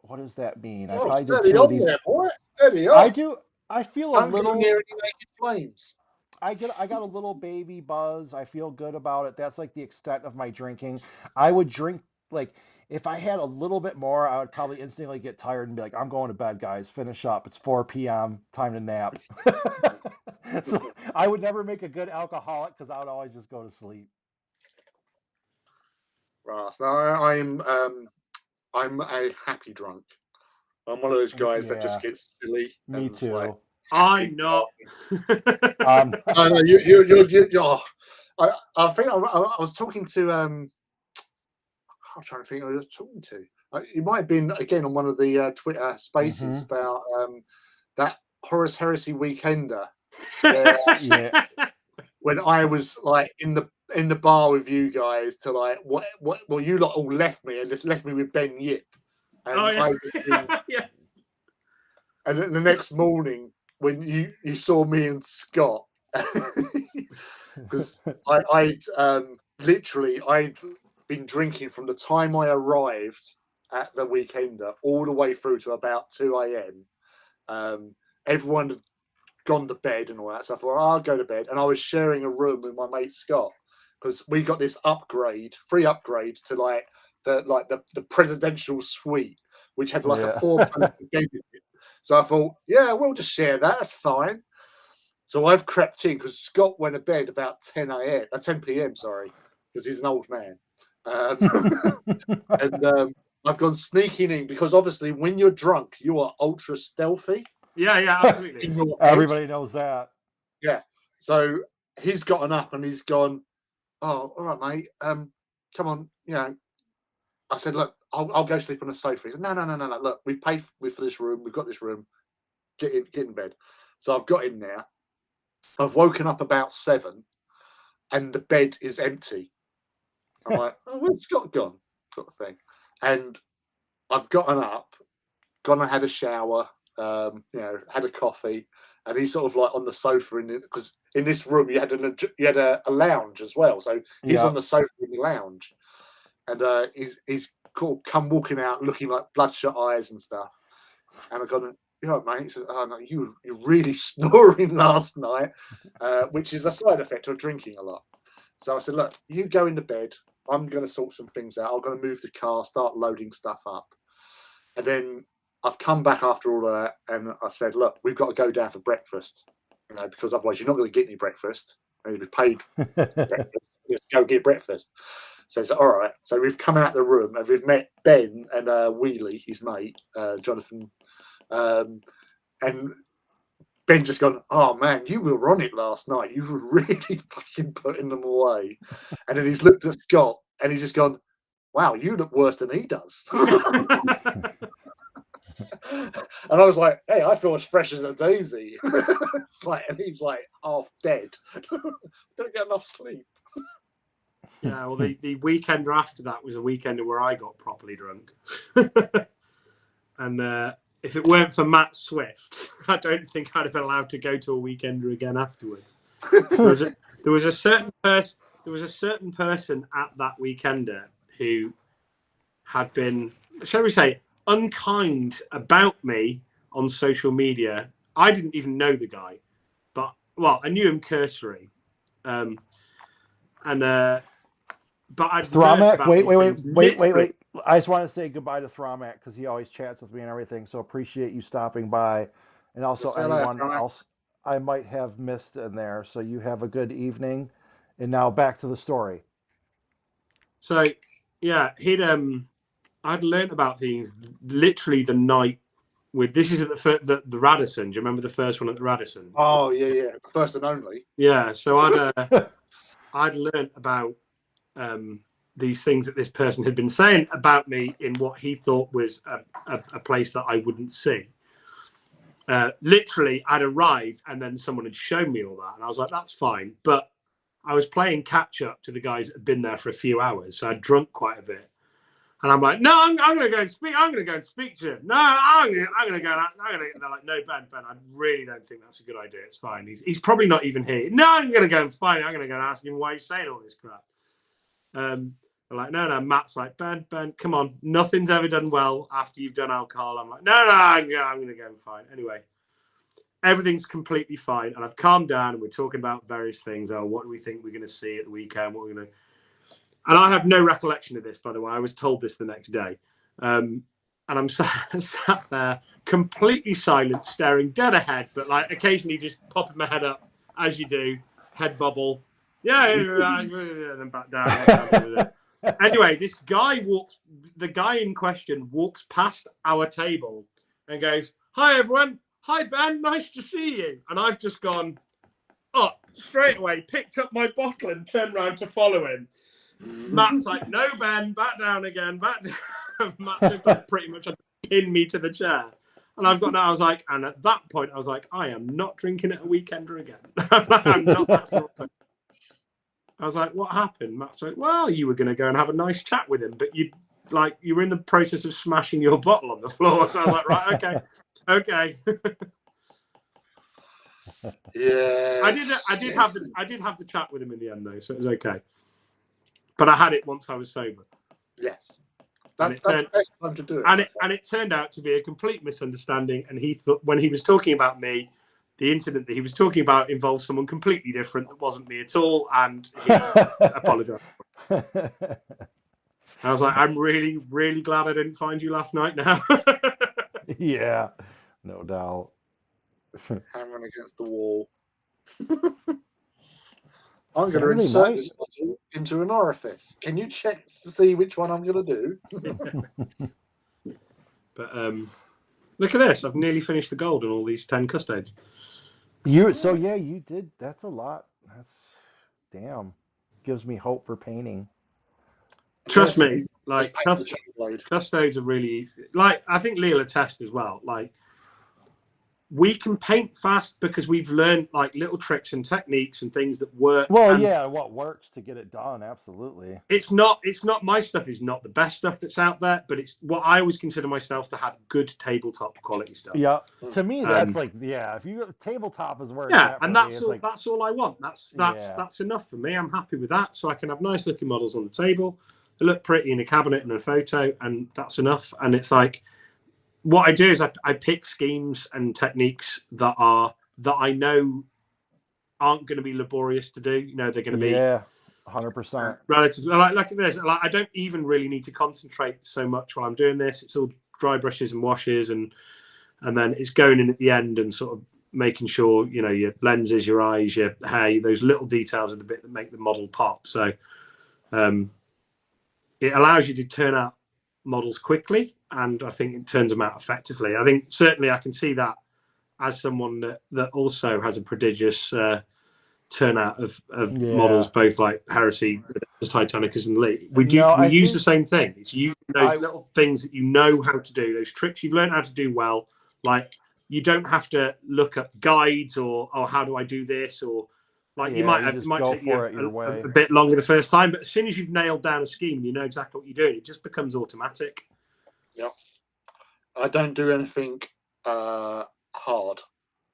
what does that mean? I probably did 2 of these. There, boy. Steady on. I do. I feel a little. Don't go near any naked flames. I got a little baby buzz. I feel good about it. That's like the extent of my drinking. I would drink like if I had a little bit more, I would probably instantly get tired and be like, I'm going to bed, guys. Finish up. It's 4 p.m. Time to nap. So I would never make a good alcoholic because I would always just go to sleep. Right. So I'm a happy drunk. I'm one of those guys that just gets silly. Me too. Like, I'm not. I know you're. I think I was talking to. I'm trying to think who I was talking to. It might have been again on one of the Twitter Spaces about that Horus Heresy Weekender, where, Yeah. when I was like in the bar with you guys to like what well, you lot all left me and just left me with Ben Yip, and Yeah. and then the next morning when you saw me and Scott, because I'd been drinking from the time I arrived at the Weekender all the way through to about 2 a.m. Everyone had gone to bed and all that stuff. Or I'll go to bed, and I was sharing a room with my mate Scott because we got this free upgrade to like the presidential suite, which had like a 4-poster bed in it. So I thought, yeah, we'll just share that. That's fine. So I've crept in because Scott went to bed about 10 p.m. Sorry, because he's an old man. And I've gone sneaking in because obviously when you're drunk, you are ultra stealthy. Yeah, absolutely. In your Everybody knows that. Yeah. So he's gotten up and he's gone, oh, all right, mate. Come on. You know, I said, look, I'll go sleep on the sofa. He said, no. Look, we've paid for this room. We've got this room. Get in bed. So I've got in there. I've woken up about 7 and the bed is empty. I'm like, oh, where's Scott gone? Sort of thing. And I've gotten up, gone and had a shower, had a coffee, and he's sort of like on the sofa because in this room you had a lounge as well. So he's on the sofa in the lounge, and he's come walking out looking like bloodshot eyes and stuff. And I've gone, you know what, mate? He says, oh no, you're really snoring last night, which is a side effect of drinking a lot. So I said, look, you go into bed. I'm going to sort some things out. I'm going to move the car, start loading stuff up. And then I've come back after all of that and I said, look, we've got to go down for breakfast, because otherwise you're not going to get any breakfast. And you'll be paid for breakfast. Let's go get breakfast. So he said, all right. So we've come out of the room and we've met Ben and Wheelie, his mate, Jonathan. And Ben just gone, oh man, you were on it last night. You were really fucking putting them away. And then he's looked at Scott and he's just gone, wow, you look worse than he does. And I was like, hey, I feel as fresh as a daisy. It's like, and he's like half dead. Don't get enough sleep. Yeah, well, the weekend after that was a weekend where I got properly drunk. And if it weren't for Matt Swift, I don't think I'd have been allowed to go to a weekender again afterwards. There was a certain person at that weekender who had been, shall we say, unkind about me on social media. I didn't even know the guy, but I knew him cursory. But I'd Thromac, wait. Literally. I just want to say goodbye to Thromac because he always chats with me and everything. So appreciate you stopping by, and also anyone else I might have missed in there. So you have a good evening, and now back to the story. So yeah, I'd learned about things literally the night with. This is at the Radisson. Do you remember the first one at the Radisson? Oh yeah, first and only. Yeah, so I'd learned about these things that this person had been saying about me in what he thought was a place that I wouldn't see. Literally, I'd arrived and then someone had shown me all that, and I was like, "That's fine." But I was playing catch up to the guys that had been there for a few hours, so I'd drunk quite a bit. And I'm like, "No, I'm going to go and speak. I'm going to go and speak to him. No, I'm going to go. And they're like, "No, Ben, I really don't think that's a good idea. It's fine. He's probably not even here. No, I'm going to go and find him. I'm going to go and ask him why he's saying all this crap." They're like, no. Matt's like, Ben, come on. Nothing's ever done well after you've done alcohol. I'm like, no, I'm going to go and find. Anyway, everything's completely fine. And I've calmed down and we're talking about various things. Oh, what do we think we're going to see at the weekend? What we're going to... And I have no recollection of this, by the way. I was told this the next day. And I'm sat there completely silent, staring dead ahead, but like occasionally just popping my head up, as you do, head bubble. Yeah, and then back down. Anyway, the guy in question walks past our table and goes, "Hi, everyone. Hi, Ben. Nice to see you." And I've just gone up straight away, picked up my bottle and turned around to follow him. Matt's like, no, Ben, back down again, back down. Matt just like, pretty much pinned me to the chair. And I was like, and at that point, I was like, I am not drinking at a weekender again. I'm not that sort of thing. I was like, what happened? Matt's like, well, you were going to go and have a nice chat with him, but you were in the process of smashing your bottle on the floor. So I was like, right, okay. Yeah. I did have the chat with him in the end though, so it was okay. But I had it once I was sober. Yes. That's the best time to do it. And it turned out to be a complete misunderstanding. And he thought when he was talking about me, the incident that he was talking about involved someone completely different that wasn't me at all, and he apologized. I was like, I'm really, really glad I didn't find you last night now. Yeah, no doubt. Hammering against the wall. I'm going to insert this bottle into an orifice. Can you check to see which one I'm going to do? But look at this. I've nearly finished the gold on all these 10 custades. You did. That's a lot. Damn. Gives me hope for painting. Trust me, like custades are really easy. Like I think Lee'll attest as well. Like we can paint fast because we've learned like little tricks and techniques and things that work. Well, yeah, what works to get it done, absolutely. It's not my stuff is not the best stuff that's out there, but it's what I always consider myself to have good tabletop quality stuff. Yeah, to me that's if you tabletop is where and that's all I want. That's enough for me. I'm happy with that, so I can have nice looking models on the table. They look pretty in a cabinet and a photo, and that's enough. And it's like what I do is I pick schemes and techniques that I know aren't going to be laborious to do. You know, they're going to be 100% relatively like this. Like I don't even really need to concentrate so much while I'm doing this. It's all dry brushes and washes, and then it's going in at the end and sort of making sure your lenses, your eyes, your hair, those little details are the bit that make the model pop. So it allows you to turn out models quickly, and I think it turns them out effectively. I think certainly I can see that as someone that also has a prodigious turnout of models, both like Heresy, Titanicus, and Lee. We use the same thing. It's using those little things that you know how to do, those tricks you've learned how to do well. Like you don't have to look up guides or how do I do this, or like it might take you a bit longer the first time, but as soon as you've nailed down a scheme and you know exactly what you're doing, it just becomes automatic. Yeah, I don't do anything hard.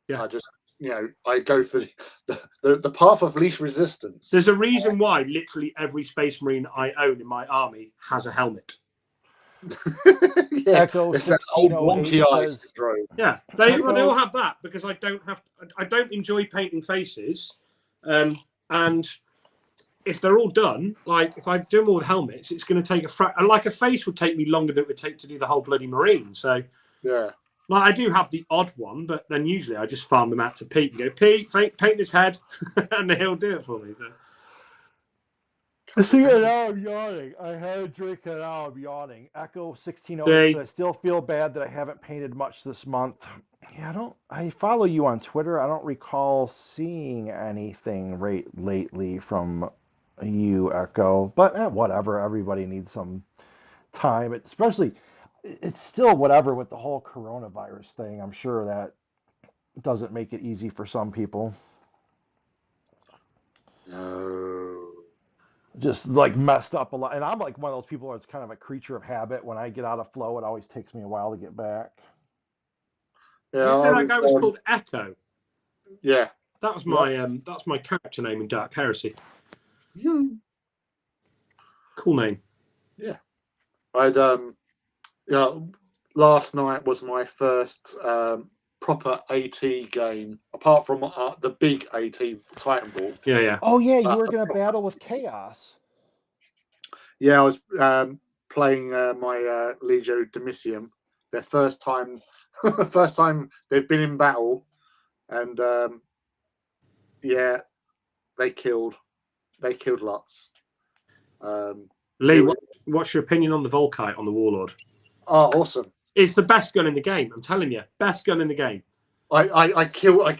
Yeah, I just I go for the path of least resistance. There's a reason why literally every Space Marine I own in my army has a helmet. Yeah, it's that old wonky eyes syndrome. Yeah, they all have that because I don't enjoy painting faces. And if they're all done, like if I do them all with helmets, it's going to take a face would take me longer than it would take to do the whole bloody Marine. So yeah, like I do have the odd one, but then usually I just farm them out to Pete and go, Pete, paint this head, and he'll do it for me. So now I'm yawning. I had a drink and now I'm yawning. Echo 1608. I still feel bad that I haven't painted much this month. Yeah, I follow you on Twitter. I don't recall seeing anything lately from you, Echo. But whatever. Everybody needs some time. It's still whatever with the whole coronavirus thing. I'm sure that doesn't make it easy for some people. No. Just like messed up a lot. And I'm like one of those people that's kind of a creature of habit. When I get out of flow, it always takes me a while to get back. Yeah, that guy was called Echo. Yeah, that was my character name in Dark Heresy. Cool name. Yeah, I'd last night was my first proper AT game, apart from the big AT Titan Ball. Yeah. Oh yeah, you were going to battle with Chaos. Yeah, I was playing my Legio Domitium. Their first time they've been in battle, and they killed lots. Lee, what's your opinion on the Volkite on the Warlord? Oh, awesome! It's the best gun in the game. I'm telling you, best gun in the game. I killed a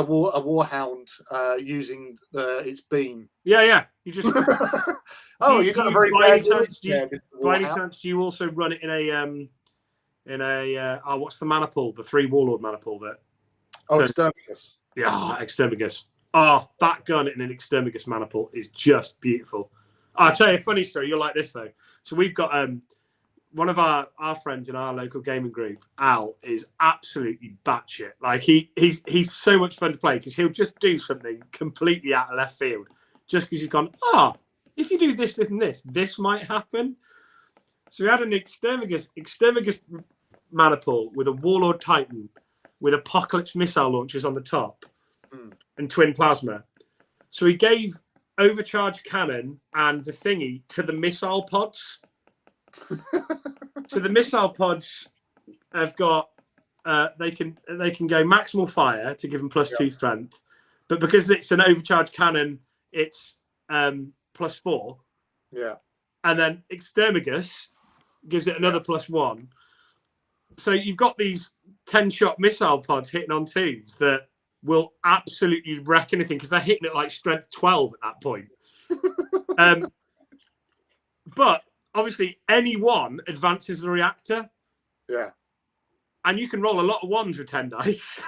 warhound using its beam. Yeah. You just you got a very by any bad chance, image there, Mr. by any Warhound. chance, do you also run it in a what's the mana pool? The 3 warlord mana pool that. Exterminus. Yeah, Exterminus. That gun in an Exterminus mana pool is just beautiful. I'll tell you a funny story. You'll like this though. So we've got one of our friends in our local gaming group, Al, is absolutely batshit. Like he's so much fun to play because he'll just do something completely out of left field, just because he's gone. If you do this, and this might happen. So we had an Exterminus mana pool with a Warlord Titan with Apocalypse missile launchers on the top and twin plasma. So he gave overcharged cannon and the thingy to the missile pods. So the missile pods have got they can go maximal fire to give them +2 strength, but because it's an overcharged cannon, it's +4. Yeah, and then Exterminus gives it another +1. So you've got these 10-shot missile pods hitting on 2s that will absolutely wreck anything because they're hitting at like strength 12 at that point. But obviously, any one advances the reactor. Yeah. And you can roll a lot of 1s with 10 dice.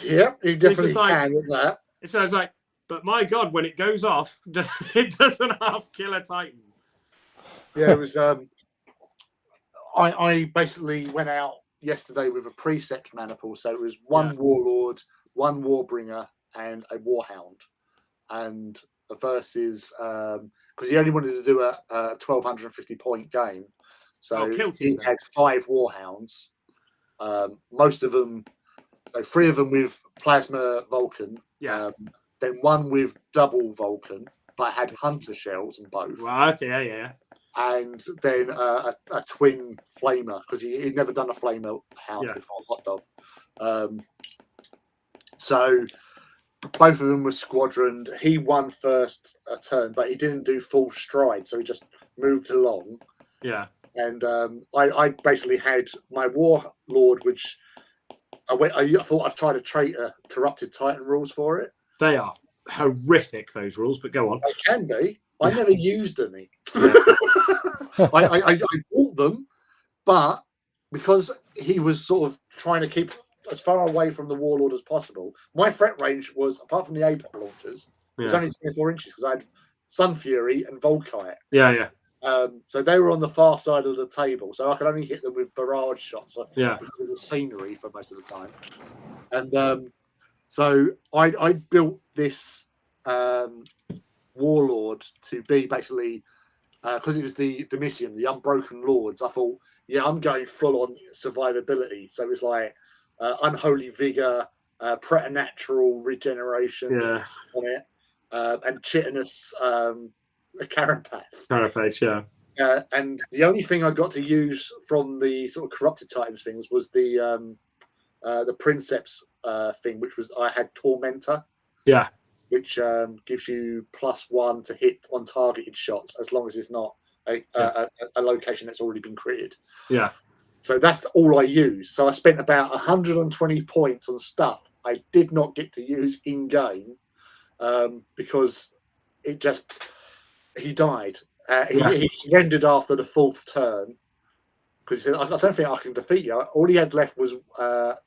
Yep, you definitely can with that. So it's like, but my God, when it goes off, it doesn't half kill a Titan. Yeah, it was. I basically went out yesterday with a precept mana pool, so it was one Warlord, one Warbringer, and a Warhound, and the versus because he only wanted to do a 1,250 point game, so he had 5 Warhounds, most of them, so 3 of them with Plasma Vulcan, then 1 with double Vulcan, but had Hunter shells in both. Well, okay, yeah. And then a twin flamer because he'd never done a flamer hound before, hot dog. So both of them were squadroned. He won first turn, but he didn't do full stride, so he just moved along. Yeah. And I basically had my Warlord, which I thought I'd try to traitor Corrupted Titan rules for it. They are horrific, those rules, but go on. They can be. I never used any. I bought them, but because he was sort of trying to keep as far away from the Warlord as possible, my threat range was, apart from the APOC launchers, it was only 24 inches because I had Sun Fury and Volkite. Yeah. So they were on the far side of the table, so I could only hit them with barrage shots because of the scenery for most of the time. And so I built this Warlord to be basically because it was the Domitian, the Unbroken Lords. I thought, I'm going full on survivability. So it was like Unholy Vigor, Preternatural Regeneration on it, and Chitinous Carapace. And the only thing I got to use from the sort of Corrupted Titans things was the Princeps thing, which was I had Tormentor. Yeah. Which gives you +1 to hit on targeted shots as long as it's not a location that's already been critted. Yeah. So that's all I used. So I spent about 120 points on stuff I did not get to use in game because he died. He surrendered after the 4th turn because I don't think I can defeat you. All he had left was the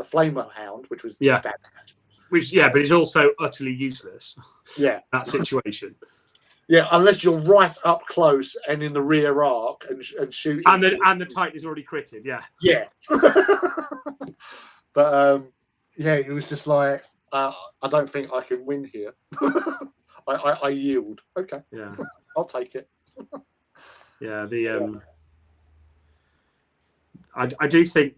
Flamer Hound, which was bad. But it's also utterly useless. Yeah, that situation. Yeah, unless you're right up close and in the rear arc and shooting. And the Titan is already critted. Yeah. Yeah. But it was just like I don't think I can win here. I yield. Okay. Yeah. I'll take it. Yeah. I do think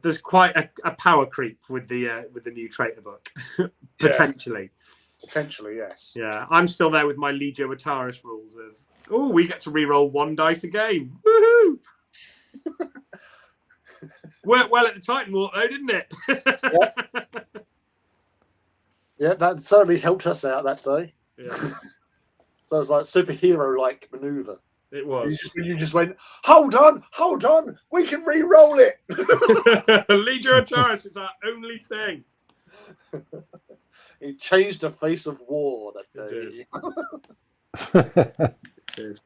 there's quite a power creep with the new traitor book, potentially. Potentially, yes. Yeah, I'm still there with my Legio Ataris rules of we get to reroll 1 dice a game. Woohoo! Worked well at the Titan Walk though, didn't it? Yeah, that certainly helped us out that day. Yeah. So it was like superhero-like maneuver. It was. You just went, hold on, we can re-roll it. Legion of Taurus is our only thing. It changed the face of war that day. It is.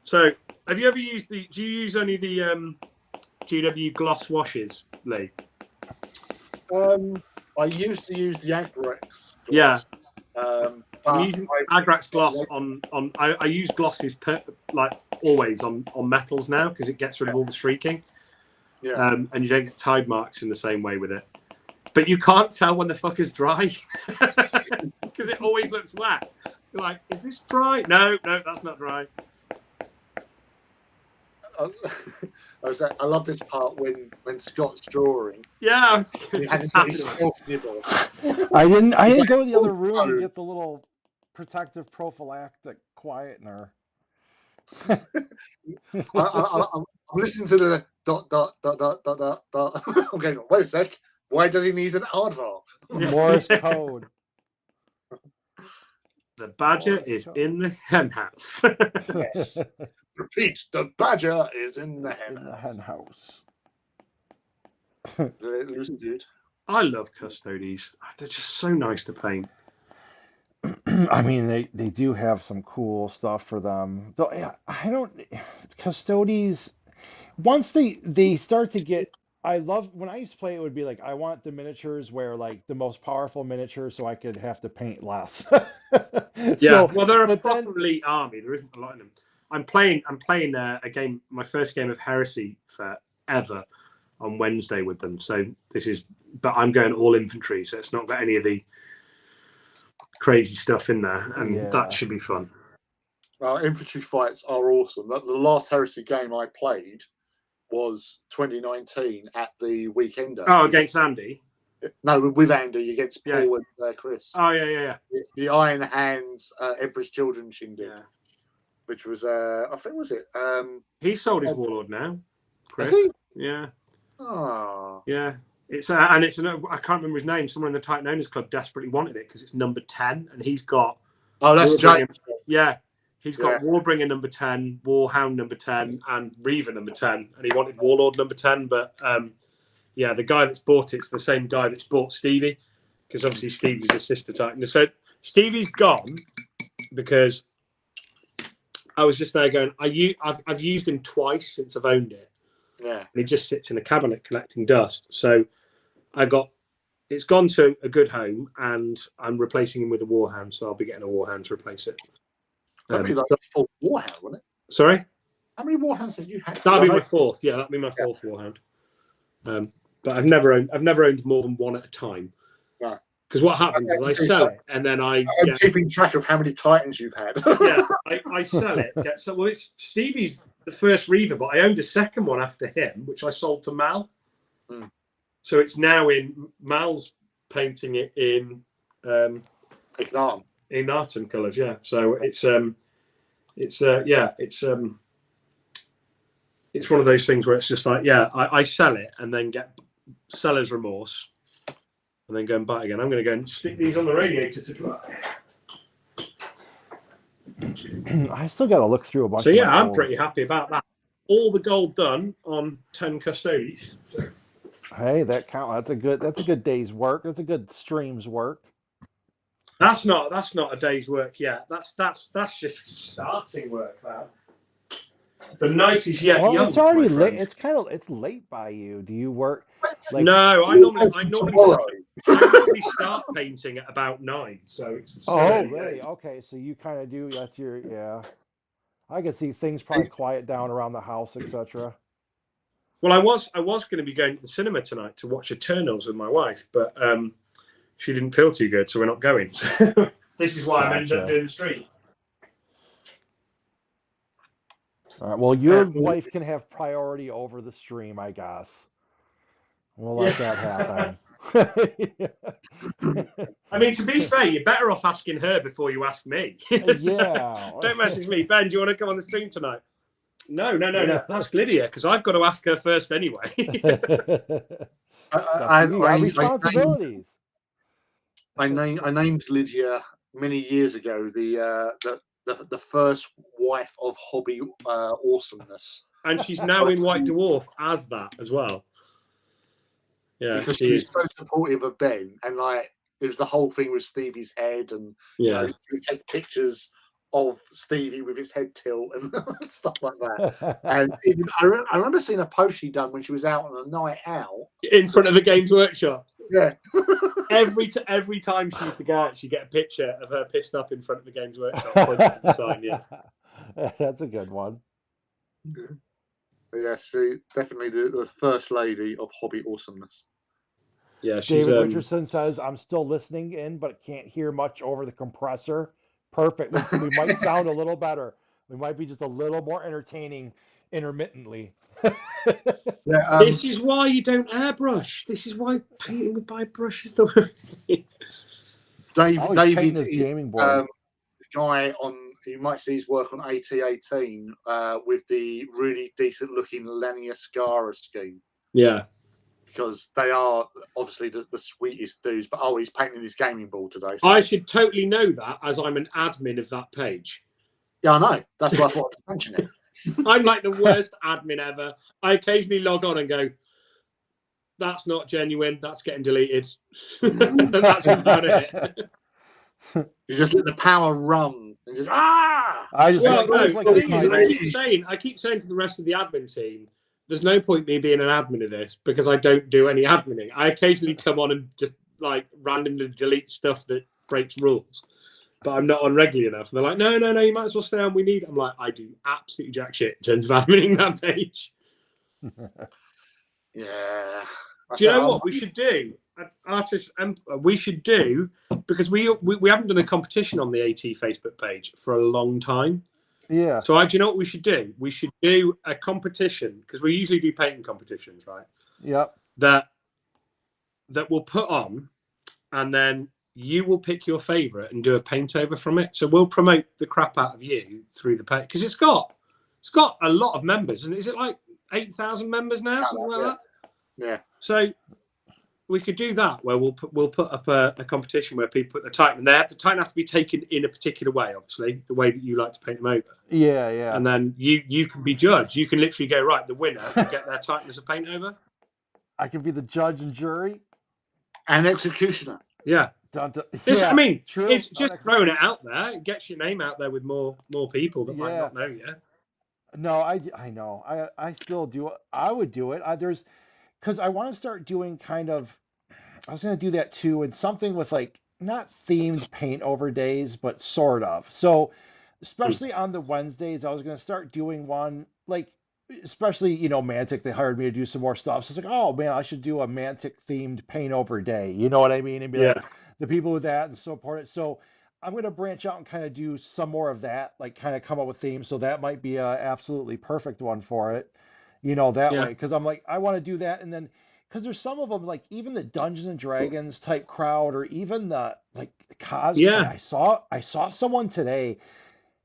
So, have you ever used do you use only the GW gloss washes, Lee? I used to use the Agrax. Yeah. I'm using Agrax gloss I use glosses like always on metals now because it gets rid of all the streaking. Yeah. And you don't get tide marks in the same way with it. But you can't tell when the fucker's dry because it always looks wet. So like, is this dry? No, that's not dry. I love this part when Scott's drawing. Yeah, he has his self-nibble. I didn't go to the other room to get the little protective prophylactic quietener. I'm listening to the ... I'm going, wait a sec. Why does he need an aardvark? Morse code. The badger is in the hen house. Yes. Repeat, the badger is in the hen house. Listen, dude. I love Custodes. They're just so nice to paint. I mean, they do have some cool stuff for them. Though I don't Custodes. Once they start to get, I love when I used to play. It would be like I want the miniatures where like the most powerful miniatures, so I could have to paint less. Yeah, well, they're a proper elite army. There isn't a lot in them. I'm playing a game, my first game of Heresy forever on Wednesday with them. So but I'm going all infantry, so it's not got any of the crazy stuff in there, and that should be fun. Infantry fights are awesome. The last Heresy game I played was 2019 at the Weekender. Oh, against Andy? No, with Andy against Paul and Chris. Oh, yeah. The Iron Hands Emperor's Children shindig. Yeah. Which was, I think, was it? He sold his Warlord now. Chris. Has he? Yeah. Oh. Yeah. I can't remember his name. Someone in the Titan Owners Club desperately wanted it because it's number 10, and he's got. Oh, that's James. Yeah. He's got Warbringer number 10, Warhound number 10, and Reaver number 10, and he wanted Warlord number 10. But the guy that's bought it's the same guy that's bought Stevie, because obviously Stevie's the sister Titan. So Stevie's gone because I was just there going, I've used him twice since I've owned it. Yeah. And he just sits in a cabinet collecting dust. So it's gone to a good home, and I'm replacing him with a Warhound, so I'll be getting a Warhound to replace it. That'd be like a full Warhound, wouldn't it? Sorry? How many Warhounds did you have? That'd be my fourth. Yeah, that'd be my fourth Warhound. But I've never owned more than one at a time. Yeah. Because what happens is I sell it, and then I'm keeping track of how many Titans you've had. Yeah, I sell it. It's Stevie's the first Reaver, but I owned a second one after him, which I sold to Mal. Mm. So it's now in Mal's painting it in Ignatum colours. Yeah, so it's one of those things where it's just like, I sell it and then get seller's remorse, and then go and buy it again. I'm going to go and stick these on the radiator to dry. I still got to look through a bunch. So yeah, I'm pretty happy about that. All the gold done on 10 Custodes. Hey, that count. That's a good day's work. That's a good stream's work. That's not a day's work yet. That's just starting work. That the night is yet young. It's already late. It's late by you. Do you work? Like, no, I normally start painting at about 9. So it's really? Okay, so you kind of do. That's I can see things probably quiet down around the house, etc. Well, I was going to be going to the cinema tonight to watch Eternals with my wife, but she didn't feel too good, so we're not going. This is why I ended up doing the stream. All right. Well, your wife can have priority over the stream, I guess. We'll let that happen. I mean, to be fair, you're better off asking her before you ask me. Don't message me. Ben, do you want to come on the stream tonight? No. Ask Lydia, because I've got to ask her first anyway. I responsibilities. I named Lydia many years ago the the first wife of Hobby Awesomeness. And she's now in White Dwarf as that as well. Yeah, because she she's is. so supportive of Ben, and like it was the whole thing with Stevie's head, and you know, we take pictures of Stevie with his head tilt and stuff like that. And even, I remember seeing a post she done when she was out on a night out In front of a Games Workshop. Yeah. Every time she used to go out, she'd get a picture of her pissed up in front of the Games Workshop pointing to the sign. Yeah, That's a good one. Yeah, she definitely the first lady of Hobby Awesomeness. Yeah, she's, David Richardson says, I'm still listening in, but can't hear much over the compressor. Perfect. We might sound a little better. We might be just a little more entertaining intermittently. Yeah, this is why you don't airbrush. This is why painting by brush is the way. David is gaming board. the guy on. You might see his work on AT18 with the really decent looking linear Scara scheme. Yeah. Because they are obviously the sweetest dudes, but he's painting his gaming board today. So. I should totally know that as I'm an admin of that page. Yeah, I know. That's why I thought I'd mention it. I'm like the worst admin ever. I occasionally log on and go, that's not genuine, that's getting deleted. That's about it. You just let the power run and just I keep saying to the rest of the admin team, there's no point me being an admin of this because I don't do any adminning. I occasionally come on and just like randomly delete stuff that breaks rules, but I'm not on regularly enough. And they're like, no, you might as well stay on. We need. I'm like, I do absolutely jack shit in terms of adminning that page. Yeah. Do you know what we should do? Artists, we should do, because we haven't done a competition on the AT Facebook page for a long time. Yeah. So do you know what we should do? We should do a competition, because we usually do painting competitions, right? Yep. That we'll put on, and then you will pick your favourite and do a paint over from it. So we'll promote the crap out of you through the paint, because it's got a lot of members, and is it like 8,000 members now, something like that? Yeah. So we could do that, where we'll put up a competition where people put the Titan, and the Titan has to be taken in a particular way, obviously, the way that you like to paint them over. Yeah, yeah. And then you can be judged. You can literally go, right, the winner will get their Titan as a paint over. I can be the judge and jury. And executioner. Yeah. Yeah, I mean, true. it's just throwing it out there. It gets your name out there with more people that might not know you. No, I know. I still do it. I would do it. Because I want to start doing kind of, I was going to do that too, and something with like, not themed paint over days, but sort of. So, especially on the Wednesdays, I was going to start doing one, like, especially, Mantic, they hired me to do some more stuff. So it's like, oh man, I should do a Mantic themed paint over day. You know what I mean? And be like, the people with that and so important. So I'm going to branch out and kind of do some more of that, like kind of come up with themes. So that might be a absolutely perfect one for it, that way. Because I'm like, I want to do that. And then, because there's some of them, like even the Dungeons and Dragons type crowd, or even the like cosplay. Yeah. I saw someone today.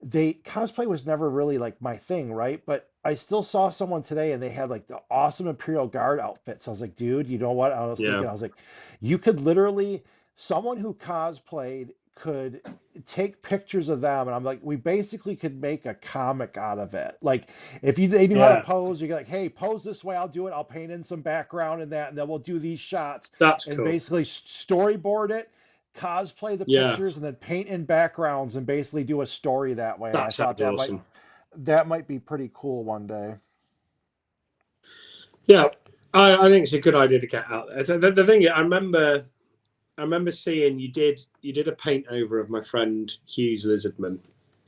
Cosplay was never really like my thing, right? But I still saw someone today, and they had like the awesome Imperial Guard outfits. I was like, dude, you know what? I was thinking, I was like, you could literally, someone who cosplayed could take pictures of them, and I'm like, we basically could make a comic out of it. Like, if they knew how to pose, you're like, hey, pose this way, I'll do it. I'll paint in some background and that, and then we'll do these shots. That's and cool. Basically storyboard it, cosplay the pictures, and then paint in backgrounds and basically do a story that way. That sounds awesome. That might be pretty cool one day. Yeah, I think it's a good idea to get out there. The thing is, I remember seeing you did a paint over of my friend Hughes Lizardman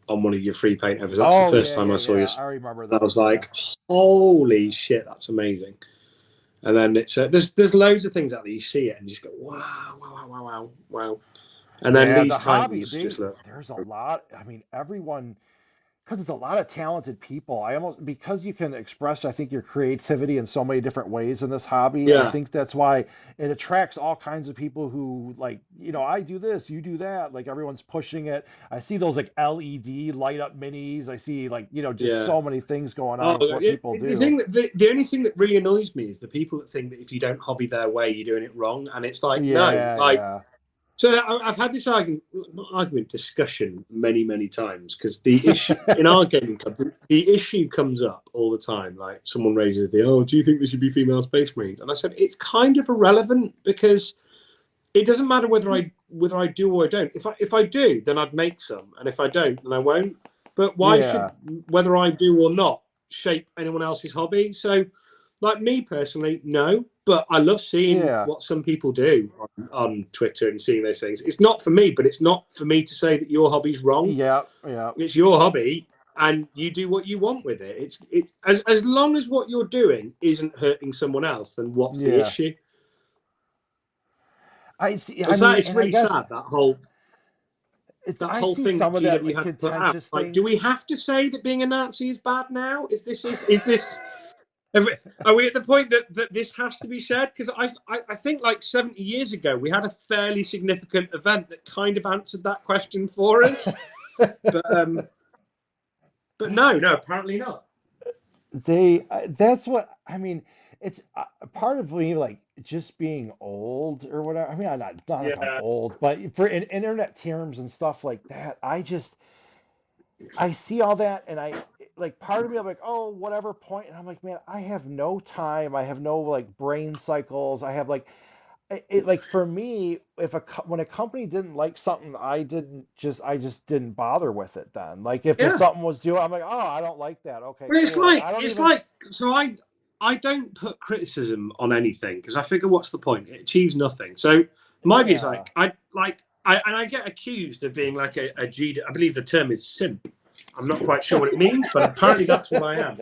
on one of your free paint overs. That's the first time I saw you. I remember that. I was like, holy shit, that's amazing. And then it's there's loads of things out there. You see it and you just go, wow. And then these Titans just look. There's a lot. I mean, everyone, because it's a lot of talented people. Because you can express, I think, your creativity in so many different ways in this hobby. Yeah. I think that's why it attracts all kinds of people who like, I do this, you do that. Like everyone's pushing it. I see those like LED light up minis. I see like, just so many things going on with what people do. The only thing that really annoys me is the people that think that if you don't hobby their way, you're doing it wrong. And it's like, So I've had this discussion many times, because the issue in our gaming club, the issue comes up all the time. Like, someone raises do you think there should be female Space Marines? And I said, it's kind of irrelevant, because it doesn't matter whether I do or I don't. If I do, then I'd make some, and if I don't, then I won't. But why should whether I do or not shape anyone else's hobby? So, like, me personally, no. But I love seeing what some people do on Twitter and seeing those things. It's not for me, but it's not for me to say that your hobby's wrong. Yeah. It's your hobby, and you do what you want with it. As long as what you're doing isn't hurting someone else, then what's the issue? I see. It's really sad, that whole thing some that of that, GW like, had to put out. contentious Like, thing. do we have to say that being a Nazi is bad now? Is this? Are we at the point that this has to be said? Because I think, like, 70 years ago, we had a fairly significant event that kind of answered that question for us. But no, apparently not. That's what I mean. It's part of me, like, just being old or whatever. I mean, I'm not like I'm old, but in internet terms and stuff like that, I see all that, and I, like, part of me, I'm like, oh, whatever point, and I'm like, man, I have no time. I have no, like, brain cycles. I have, like, like, for me, when a company didn't like something, I just didn't bother with it then. Like, if something was due, I'm like, oh, I don't like that. Okay, Well, it's cool. like so I don't put criticism on anything, because I figure, what's the point? It achieves nothing. So my view is, like, I get accused of being like a G. I believe the term is simp. I'm not quite sure what it means, but apparently that's what I am.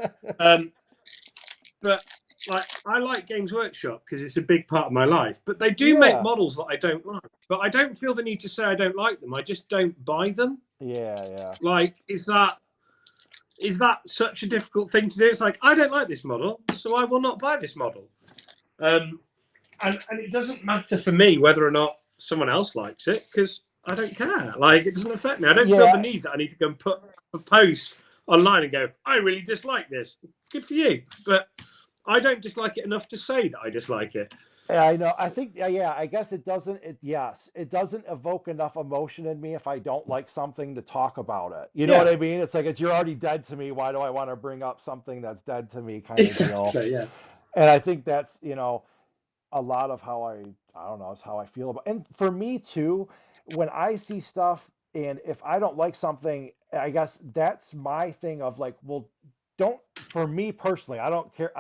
But, like, I like Games Workshop because it's a big part of my life. But they do make models that I don't like. But I don't feel the need to say I don't like them. I just don't buy them. Yeah. Like, is that such a difficult thing to do? It's like, I don't like this model, so I will not buy this model. And it doesn't matter for me whether or not someone else likes it, because I don't care. Like, it doesn't affect me. I don't feel the need that I need to go and put a post online and go, I really dislike this. Good for you. But I don't dislike it enough to say that I dislike it. Yeah, I know. I think, I guess it doesn't evoke enough emotion in me if I don't like something to talk about it. You know what I mean? It's like, you're already dead to me. Why do I want to bring up something that's dead to me, kind of deal? Yeah. And I think that's, a lot of how I don't know, is how I feel about. And for me too, when I see stuff, and if I don't like something, I guess that's my thing of, like, well, for me personally, I don't care.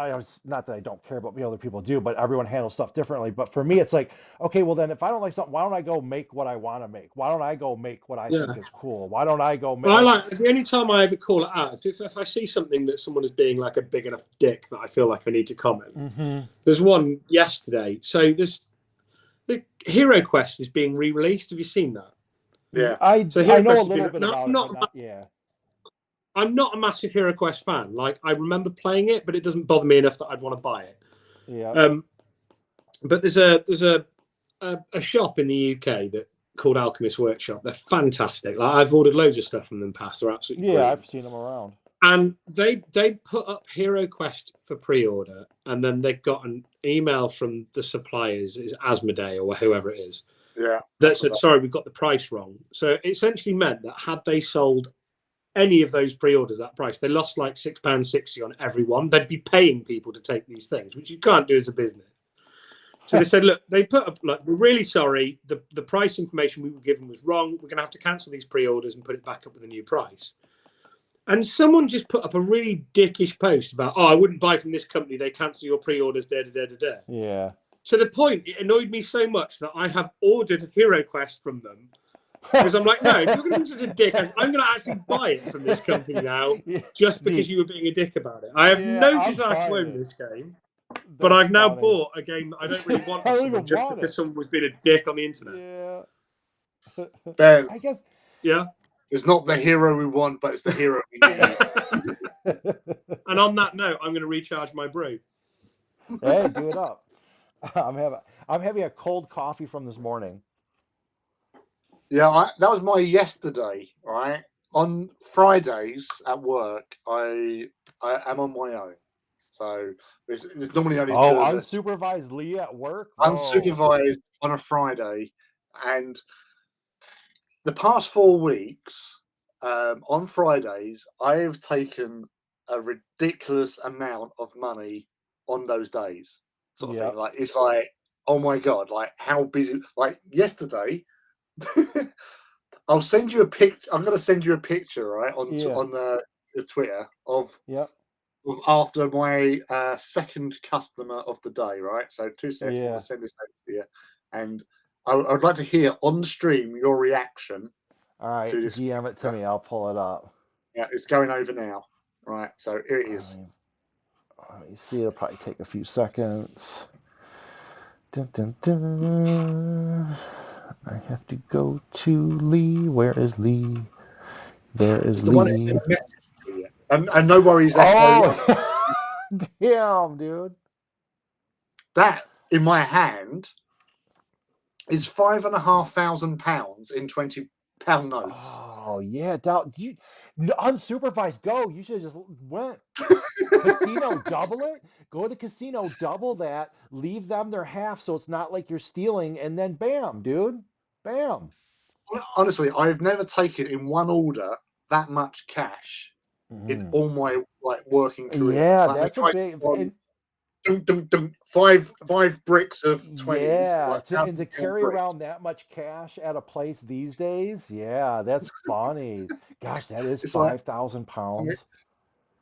Not that I don't care about what other people do, but everyone handles stuff differently. But for me, it's like, okay, well, then if I don't like something, why don't I go make what I want to make? Why don't I go make what I think is cool? Why don't I go make? Well, the only time I ever call it out, if I see something that someone is being, like, a big enough dick that I feel like I need to comment. Mm-hmm. There's one yesterday. So the Hero Quest is being re-released. Have you seen that? Yeah. I know a little bit about it. Yeah. I'm not a massive Hero Quest fan. Like, I remember playing it, but it doesn't bother me enough that I'd want to buy it. Yeah. But there's a shop in the UK called Alchemist Workshop. They're fantastic. Like, I've ordered loads of stuff from them past. They're absolutely brilliant. I've seen them around. And they put up Hero Quest for pre-order, and then they got an email from the suppliers, is Asmodee or whoever it is. Yeah. That said, sorry, we got the price wrong. So it essentially meant that had they sold any of those pre-orders that price, they lost like £6.60 on every one. They'd be paying people to take these things, which you can't do as a business. So they said, look, they put up, like, we're really sorry. The price information we were given was wrong. We're going to have to cancel these pre-orders and put it back up with a new price. And someone just put up a really dickish post about, oh, I wouldn't buy from this company. They cancel your pre-orders, da-da-da-da-da. Yeah. To the point, it annoyed me so much that I have ordered Hero Quest from them. Because I'm like, no, if you're going to be such a dick, I'm going to actually buy it from this company now, just because you were being a dick about it. I have no desire to own this game, but I've now bought a game that I don't really want just because someone was being a dick on the internet. Yeah. Ben, I guess. Yeah. It's not the hero we want, but it's the hero we need. And on that note, I'm going to recharge my brew. Hey, do it up. I'm having a cold coffee from this morning. Yeah, that was my yesterday, right? On Fridays at work, I am on my own. So there's normally only two of us. Unsupervised Lee at work? Unsupervised on a Friday. And the past 4 weeks, on Fridays, I have taken a ridiculous amount of money on those days, sort of Yep. thing. Like, it's like, oh my God, like how busy. Like yesterday, I'll send you a picture. I'm going to send you a picture, right, on the Twitter of Yep. after my second customer of the day, right? So 2 seconds, Yeah. I'll send this over to you. And I'd like to hear on stream your reaction. All right, to this DM it to me. I'll pull it up. Yeah, it's going over now. Right, so here it is. Let me see. It'll probably take a few seconds. Dun, dun, dun. I have to go to Lee. Where is Lee? There is It's the Lee. one that sent a message to you. And no worries. Oh, damn, dude. That in my hand is £5,500 in £20 notes. Oh yeah, you unsupervised go. You should have just went casino, double it. Go to the casino, double that. Leave them their half, so it's not like you're stealing. And then bam, dude, bam. Honestly, I've never taken in one order that much cash in all my working career. Yeah, like, that's a big. Five bricks of 20s. Yeah, like, and to carry around that much cash at a place these days, yeah, that's funny. Gosh, that is £5,000.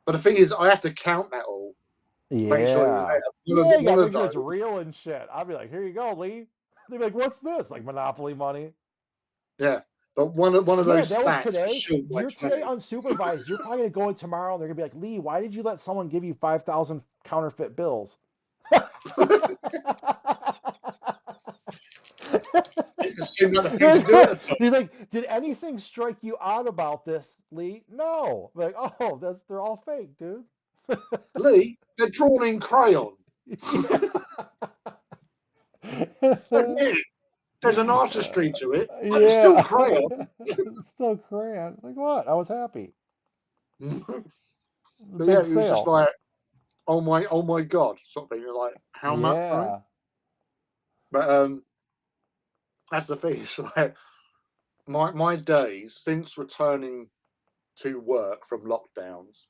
But the thing is, I have to count that all. Yeah, make sure it was there. Yeah, you gotta make sure it's real and shit. I'd be like, here you go, Lee. They'd be like, what's this? Like Monopoly money. Yeah, but one of those that stacks was today. You're today unsupervised. You're probably gonna go in tomorrow and they're gonna be like, Lee, why did you let someone give you 5,000 counterfeit bills? He's like, did anything strike you odd about this, Lee? No. I'm like, oh, they're all fake, dude. Lee, they're drawn in crayon. There's an artistry to it, but it's still crayon. It's still crayon. Like what? I was happy. But yeah, it was just like, oh my God, something like how much? Right? But that's the thing. It's like my days since returning to work from lockdowns,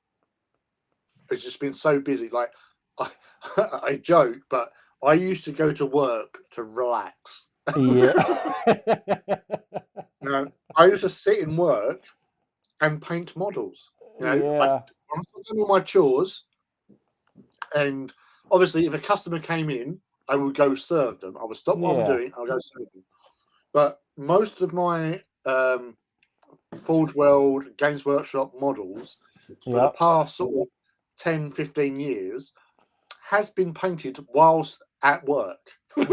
it's just been so busy. Like I joke, but I used to go to work to relax. Yeah. I used to sit in work and paint models. I've done all my chores, and obviously, if a customer came in, I would go serve them. I would stop what I'm doing. I'll go serve them. But most of my Forge World Games Workshop models for the past sort of 10, 15 years has been painted whilst at work. But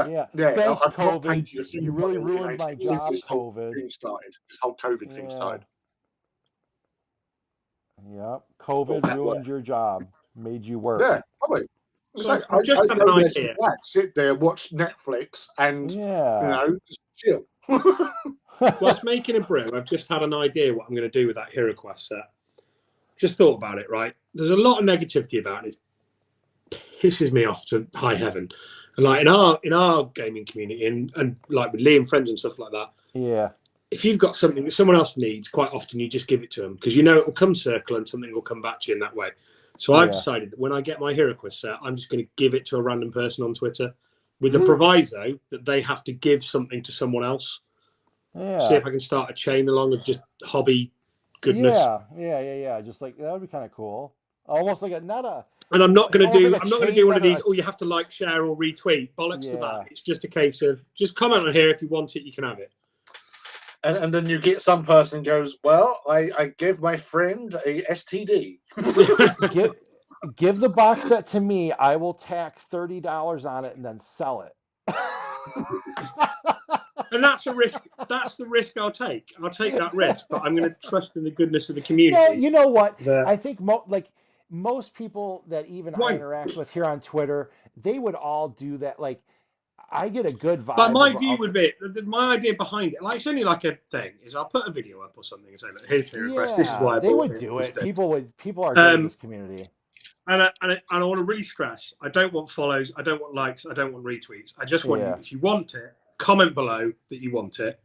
thanks, I've not painted a you single really model ruined my job, since this whole COVID. thing started. This whole COVID thing started. Yep, COVID ruined your job, made you work. Yeah, probably. So I just had an idea. Sit there, watch Netflix, and just chill. Whilst making a brew, I've just had an idea what I'm going to do with that HeroQuest set. Just thought about it. Right, there's a lot of negativity about it. It pisses me off to high heaven. And like in our gaming community, and like with Lee and friends and stuff like that. Yeah. If you've got something that someone else needs, quite often you just give it to them because you know it will come circle and something will come back to you in that way. So I've decided that when I get my HeroQuest set, I'm just going to give it to a random person on Twitter with the proviso that they have to give something to someone else. Yeah. See if I can start a chain along of just hobby goodness. Yeah. Just like that would be kind of cool. Almost like And I'm not going to do one of these. You have to like, share, or retweet. Bollocks to that. It's just a case of just comment on here if you want it. You can have it. And then you get some person goes, well, I gave my friend a STD. give the box set to me. I will tack $30 on it and then sell it. And that's the risk. That's the risk I'll take. I'll take that risk, but I'm going to trust in the goodness of the community. Yeah, you know what? I think most people that even I interact with here on Twitter, they would all do that. Like, I get a good vibe. But my view would be, my idea behind it, like it's only like a thing, is I'll put a video up or something and say, look, here's your request. This is why I they would do it. People are good in this community. And I want to really stress, I don't want follows, I don't want likes, I don't want retweets. I just want you, if you want it, comment below that you want it.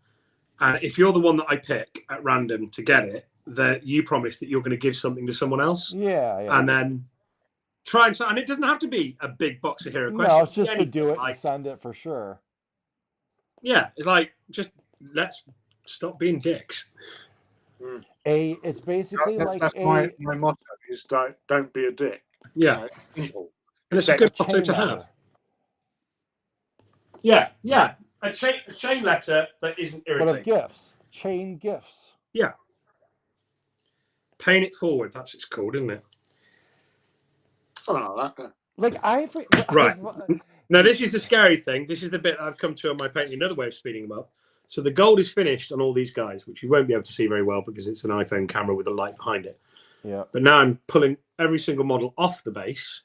And if you're the one that I pick at random to get it, that you promise that you're going to give something to someone else. Yeah. And then try and it doesn't have to be a big box of Hero Quest. No, it's just to do it and send it for sure. Yeah, it's like, just let's stop being dicks. It's basically that's my motto is don't be a dick. Yeah. Simple. And it's a good motto to have. Yeah. A chain letter that isn't irritating. But of gifts. Chain gifts. Yeah. Paying it forward, that's it's called, isn't it? Something like that. Like Right. Now, this is the scary thing. This is the bit I've come to on my painting. Another way of speeding them up. So the gold is finished on all these guys, which you won't be able to see very well because it's an iPhone camera with a light behind it. Yeah. But now I'm pulling every single model off the base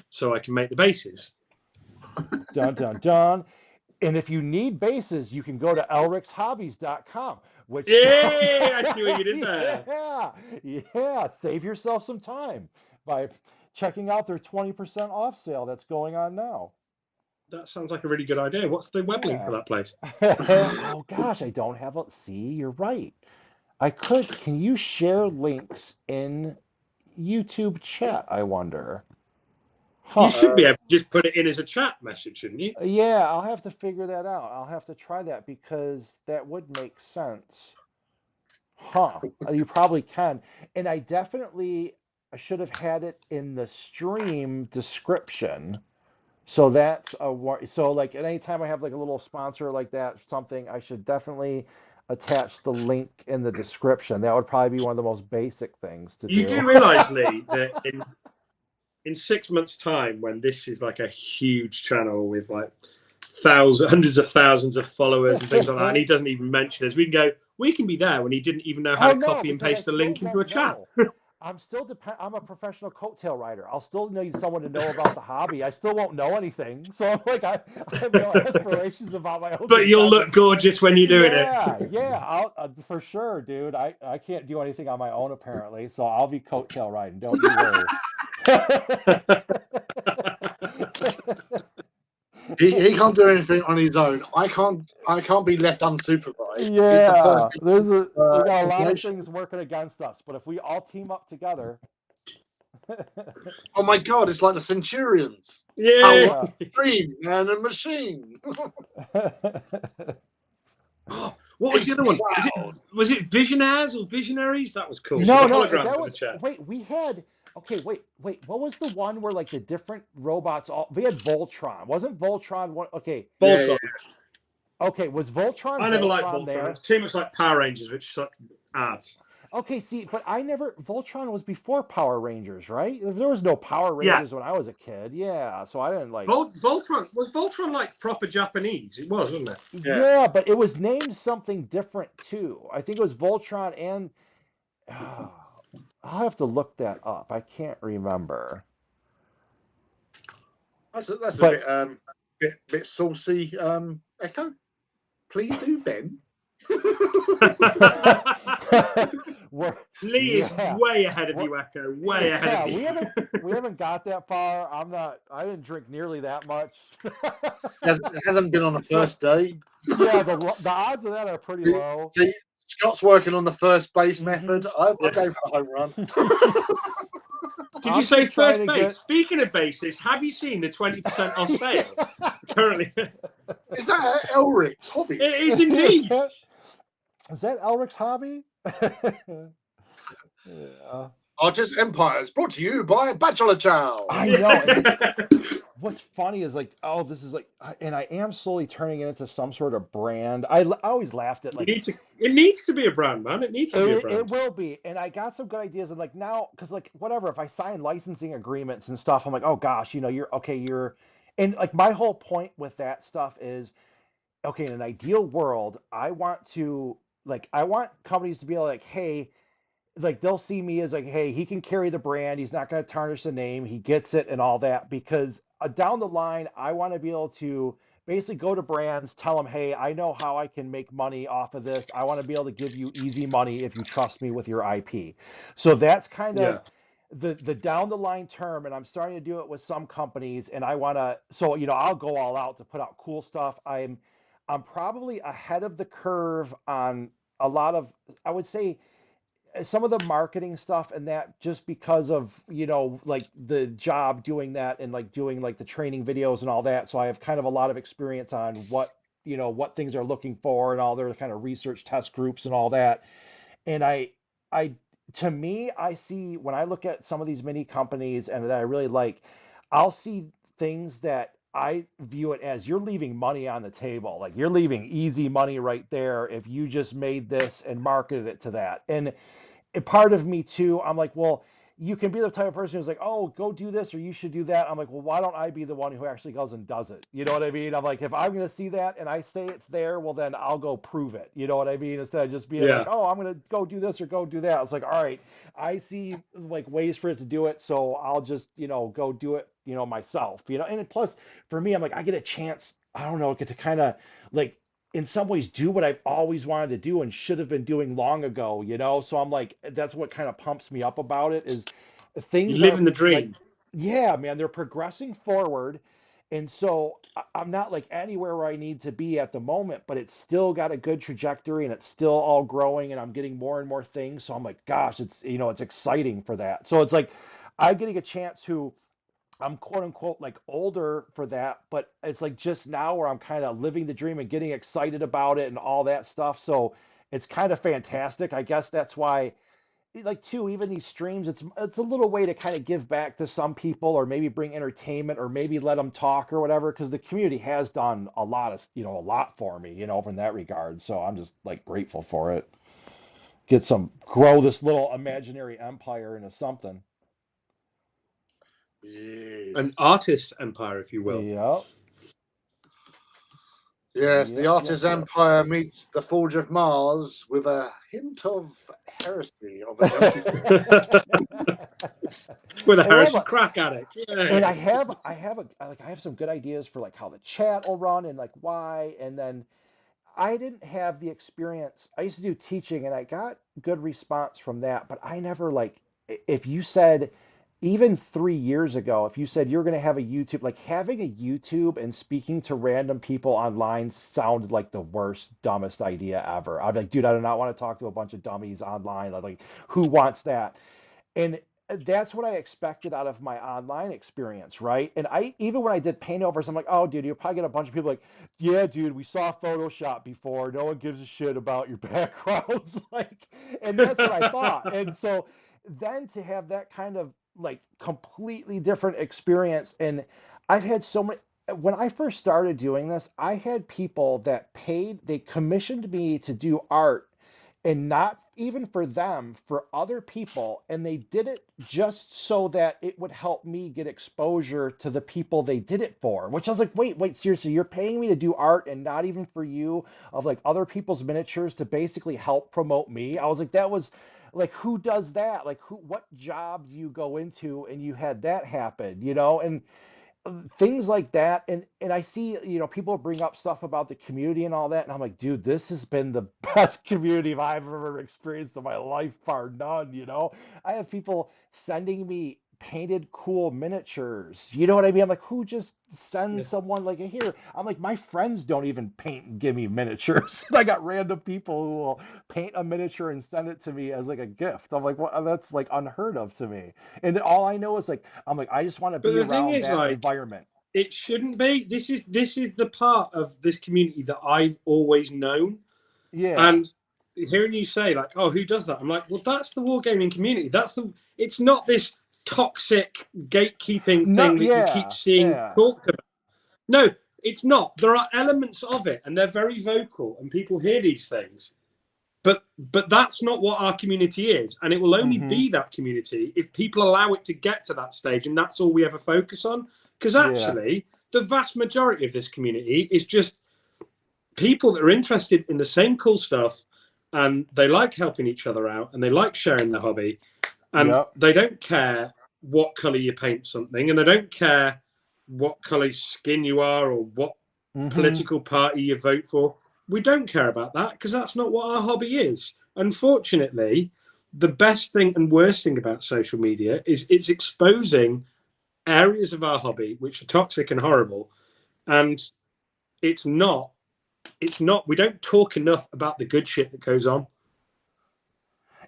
so I can make the bases. Dun, dun, dun. And if you need bases, you can go to elrixhobbies.com. Which I see what you did there. Yeah. Save yourself some time by checking out their 20% off sale that's going on now. That sounds like a really good idea. What's the web link for that place? Oh gosh, I don't have a. See, you're right. I could. Can you share links in YouTube chat? I wonder. You should be able to just put it in as a chat message, shouldn't you? Yeah, I'll have to figure that out. I'll have to try that because that would make sense. You probably can. And I should have had it in the stream description. So that's so like at any time I have like a little sponsor like that, something, I should definitely attach the link in the description. That would probably be one of the most basic things to do. You do realize, Lee, that in 6 months' time, when this is like a huge channel with like hundreds of thousands of followers and things like that, and he doesn't even mention us, we can be there when he didn't even know how to copy and paste a link into a chat. I'm still I'm a professional coattail rider. I'll still need someone to know about the hobby. I still won't know anything. So I'm like, I have no aspirations about my own. But you'll look gorgeous when you're doing it. Yeah, I'll for sure, dude. I can't do anything on my own apparently, so I'll be coattail riding. Don't you worry. He can't do anything on his own. I can't be left unsupervised. Yeah, we got a lot of things working against us, but if we all team up together. Oh my God! It's like the Centurions. Yeah, dream and a machine. What was the other one? Was it Visionaires or Visionaries? That was cool. No, that was. Wait, we had. Okay, wait. What was the one where like the different robots? We had Voltron. Wasn't Voltron one? Okay, Voltron. Yeah. Okay, was Voltron? I never liked Voltron. There? It's too much like Power Rangers, which suck ass. Okay, see, but Voltron was before Power Rangers, right? There was no Power Rangers when I was a kid. Yeah, so I didn't like. Voltron was Voltron like proper Japanese? It was, wasn't it? Yeah, but it was named something different too. I think it was Voltron and. I'll have to look that up. I can't remember. That's a bit saucy. Echo, please do, Ben. Lee is way ahead of you, Echo. Way ahead of you. We haven't got that far. I didn't drink nearly that much. It hasn't been on the first day. Yeah, the odds of that are pretty low. See, Scott's working on the first base method. I'll go for a home run. Did you say first base? Speaking of bases, have you seen the 20% off sale currently? Is that Elric's Hobby? It is indeed. Is that Elric's Hobby? Yeah. Artist Empires brought to you by Bachelor Chow. I know. What's funny is like, this is like, and I am slowly turning it into some sort of brand. I always laughed at like, it needs to be a brand, man. It needs to be a brand. It will be. And I got some good ideas. And like now, because like whatever, if I sign licensing agreements and stuff, I'm like, oh gosh, and like my whole point with that stuff is, okay, in an ideal world, I want companies to be like, hey, like they'll see me as like, hey, he can carry the brand. He's not going to tarnish the name. He gets it and all that. Because down the line, I want to be able to basically go to brands, tell them, hey, I know how I can make money off of this. I want to be able to give you easy money if you trust me with your IP. So that's kind of the down the line term, and I'm starting to do it with some companies, and I want to, so I'll go all out to put out cool stuff. I'm probably ahead of the curve on a lot of, I would say, some of the marketing stuff, and that just because of like the job doing that, and like doing like the training videos and all that. So I have kind of a lot of experience on what things are looking for, and all their kind of research test groups and all that. And I to me, I see when I look at some of these mini companies and that I really like, I'll see things that I view it as you're leaving money on the table. Like, you're leaving easy money right there if you just made this and marketed it to that. And part of me too, I'm like, well, you can be the type of person who's like, oh, go do this or you should do that. I'm like, well, why don't I be the one who actually goes and does it? You know what I mean? I'm like, if I'm going to see that and I say it's there, well, then I'll go prove it. You know what I mean? Instead of just being like, oh, I'm going to go do this or go do that. I was like, all right, I see like ways for it to do it. So I'll just, go do it, myself, and plus for me, I'm like, I get a chance, I don't know, get to kind of like, in some ways, do what I've always wanted to do and should have been doing long ago, So I'm like, that's what kind of pumps me up about it, is You're things are living the like, dream. yeah, man, they're progressing forward. And so I'm not like anywhere where I need to be at the moment, but it's still got a good trajectory and it's still all growing and I'm getting more and more things. So I'm like, gosh, it's exciting for that. So it's like I'm getting a chance who I'm quote unquote like older for that, but it's like just now where I'm kind of living the dream and getting excited about it and all that stuff. So it's kind of fantastic. I guess that's why, like, too, even these streams, it's a little way to kind of give back to some people, or maybe bring entertainment, or maybe let them talk or whatever, because the community has done a lot of, a lot for me, from that regard. So I'm just like grateful for it. Grow this little imaginary empire into something. An Yes. artist empire, if you will. Yep. Yes, the Yep, artist yep, yep. empire meets the Forge of Mars with a hint of heresy of a junkie film. With a And I have heresy crack addict. and Yeah. I have some good ideas for like how the chat will run and like why. And then I didn't have the experience. I used to do teaching and I got good response from that, but I never like, if you said, even 3 years ago, if you said you're going to have a YouTube, like having a YouTube and speaking to random people online sounded like the worst, dumbest idea ever. I'd be like, dude, I do not want to talk to a bunch of dummies online. Like, who wants that? And that's what I expected out of my online experience, right? And I, even when I did paintovers, I'm like, oh, dude, you'll probably get a bunch of people like, yeah, dude, we saw Photoshop before. No one gives a shit about your backgrounds, like, and that's what I thought. And so then to have that kind of like completely different experience, and I've had so many. When I first started doing this, I had people that they commissioned me to do art, and not even for them, for other people. And they did it just so that it would help me get exposure to the people they did it for, which I was like, wait, seriously, you're paying me to do art and not even for you, of like other people's miniatures to basically help promote me? I was like, that was like, who does that? Like, what job do you go into and you had that happen, and things like that. And I see, people bring up stuff about the community and all that, and I'm like, dude, this has been the best community I've ever experienced in my life, bar none. I have people sending me painted cool miniatures, you know what I mean? I'm like, who just Yeah. sends someone like a here? I'm like, my friends don't even paint and give me miniatures. I got random people who will paint a miniature and send it to me as like a gift. I'm like, what? That's like unheard of to me. And all I know is like, I'm like, I just want to But be the thing around is, that like, environment. it shouldn't be. This is the part of this community that I've always known. Yeah. And hearing you say like, oh, who does that? I'm like, well, that's the wargaming community. It's not this toxic gatekeeping No, thing that you keep yeah, seeing yeah. talked about. No, it's not. There are elements of it, and they're very vocal, and people hear these things. But that's not what our community is, and it will only be that community if people allow it to get to that stage, and that's all we ever focus on. Because actually, the vast majority of this community is just people that are interested in the same cool stuff, and they like helping each other out, and they like sharing their hobby, and Yep. they don't care what color you paint something, and they don't care what color skin you are or what political party you vote for. We don't care about that because that's not what our hobby is. Unfortunately, the best thing and worst thing about social media is it's exposing areas of our hobby which are toxic and horrible, and it's not we don't talk enough about the good shit that goes on.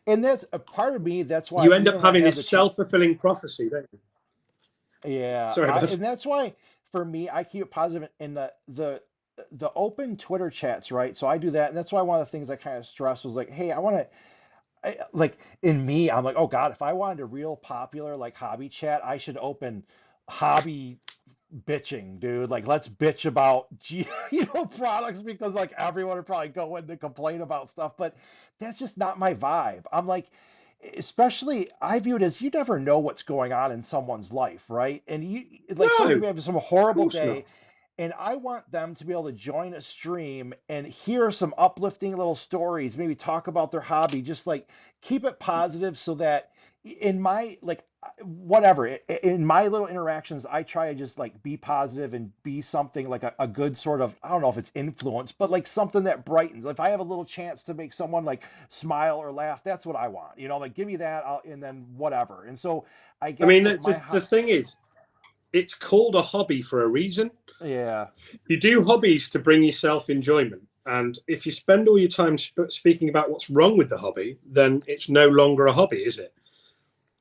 And that's a part of me. That's why You end even up when I having have this the self-fulfilling prophecy, don't you? yeah, Sorry, bud. and that's why for me I keep it positive in the open Twitter chats, right? So I do that, and that's why one of the things I kind of stress was like, hey, I want to. Like in me, I'm like, oh God, if I wanted a real popular like hobby chat, I should open hobby bitching, dude. Like, let's bitch about products because like everyone would probably go in to complain about stuff, but that's just not my vibe. I'm like, especially I view it as you never know what's going on in someone's life, right? And you like No, somebody of may have some horrible course not. day, and I want them to be able to join a stream and hear some uplifting little stories, maybe talk about their hobby, just like keep it positive so that in my like whatever in my little interactions I try to just like be positive and be something like a good sort of, I don't know if it's influence, but like something that brightens. If I have a little chance to make someone like smile or laugh, that's what I want, like give me that, and then whatever. And so I I guess mean, like the thing is, it's called a hobby for a reason. yeah. You do hobbies to bring yourself enjoyment. And if you spend all your time speaking about what's wrong with the hobby, then it's no longer a hobby, is it?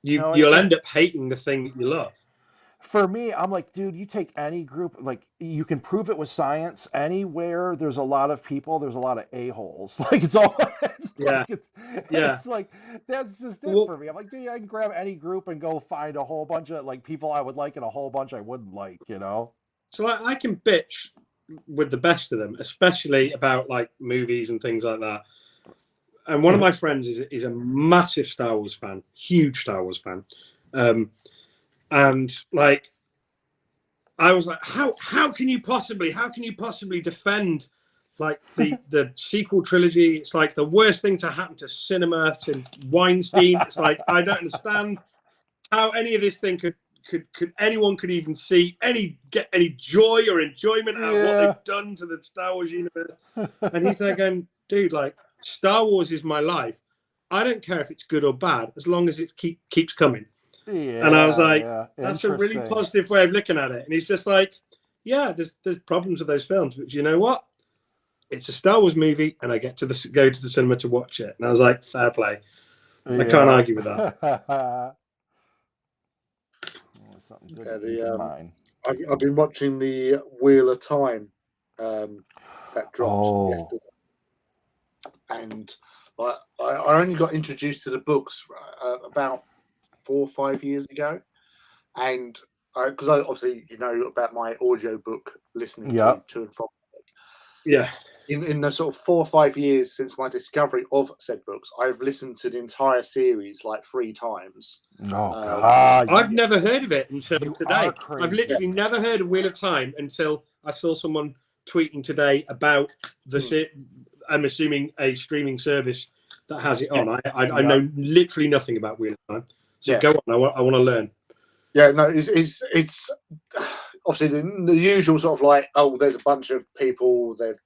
No, You'll end up hating the thing that you love. for me, I'm like, dude, you take any group, like you can prove it with science. Anywhere there's a lot of people, there's a lot of a-holes. Like it's all, Yeah, yeah. it's like that's just it Well, for me. I'm like, dude, I can grab any group and go find a whole bunch of like people I would like and a whole bunch I wouldn't like. so I can bitch with the best of them, especially about like movies and things like that. And one of my friends is a massive Star Wars fan, huge Star Wars fan, and like I was like, how can you possibly defend like the sequel trilogy? It's like the worst thing to happen to cinema since Weinstein. It's like I don't understand how any of this thing could anyone could even get any joy or enjoyment out of what Yeah. they've done to the Star Wars universe. And he's there going, dude, like Star Wars is my life. I don't care if it's good or bad as long as it keeps coming. And I was like, Yeah. that's a really Interesting. positive way of looking at it. And he's just like, yeah, there's problems with those films, but you know what? It's a Star Wars movie, and I get to go to the cinema to watch it. And I was like, fair play. I can't argue with that. Something good Yeah, to keep in mind. I've been watching the Wheel of Time that dropped yesterday, and I only got introduced to the books about 4 or 5 years ago, and because I obviously about my audiobook listening Yep. to and from. Yeah. In the sort of 4 or 5 years since my discovery of said books, I've listened to the entire series like 3 times. Oh God! I've never heard of it until You today. are crazy. I've literally never heard of Wheel of Time until I saw someone tweeting today about I'm assuming a streaming service that has it on. I know literally nothing about Wheel of Time. So go on. I want to learn. Yeah, no, it's obviously the usual sort of like, oh, there's a bunch of people, they've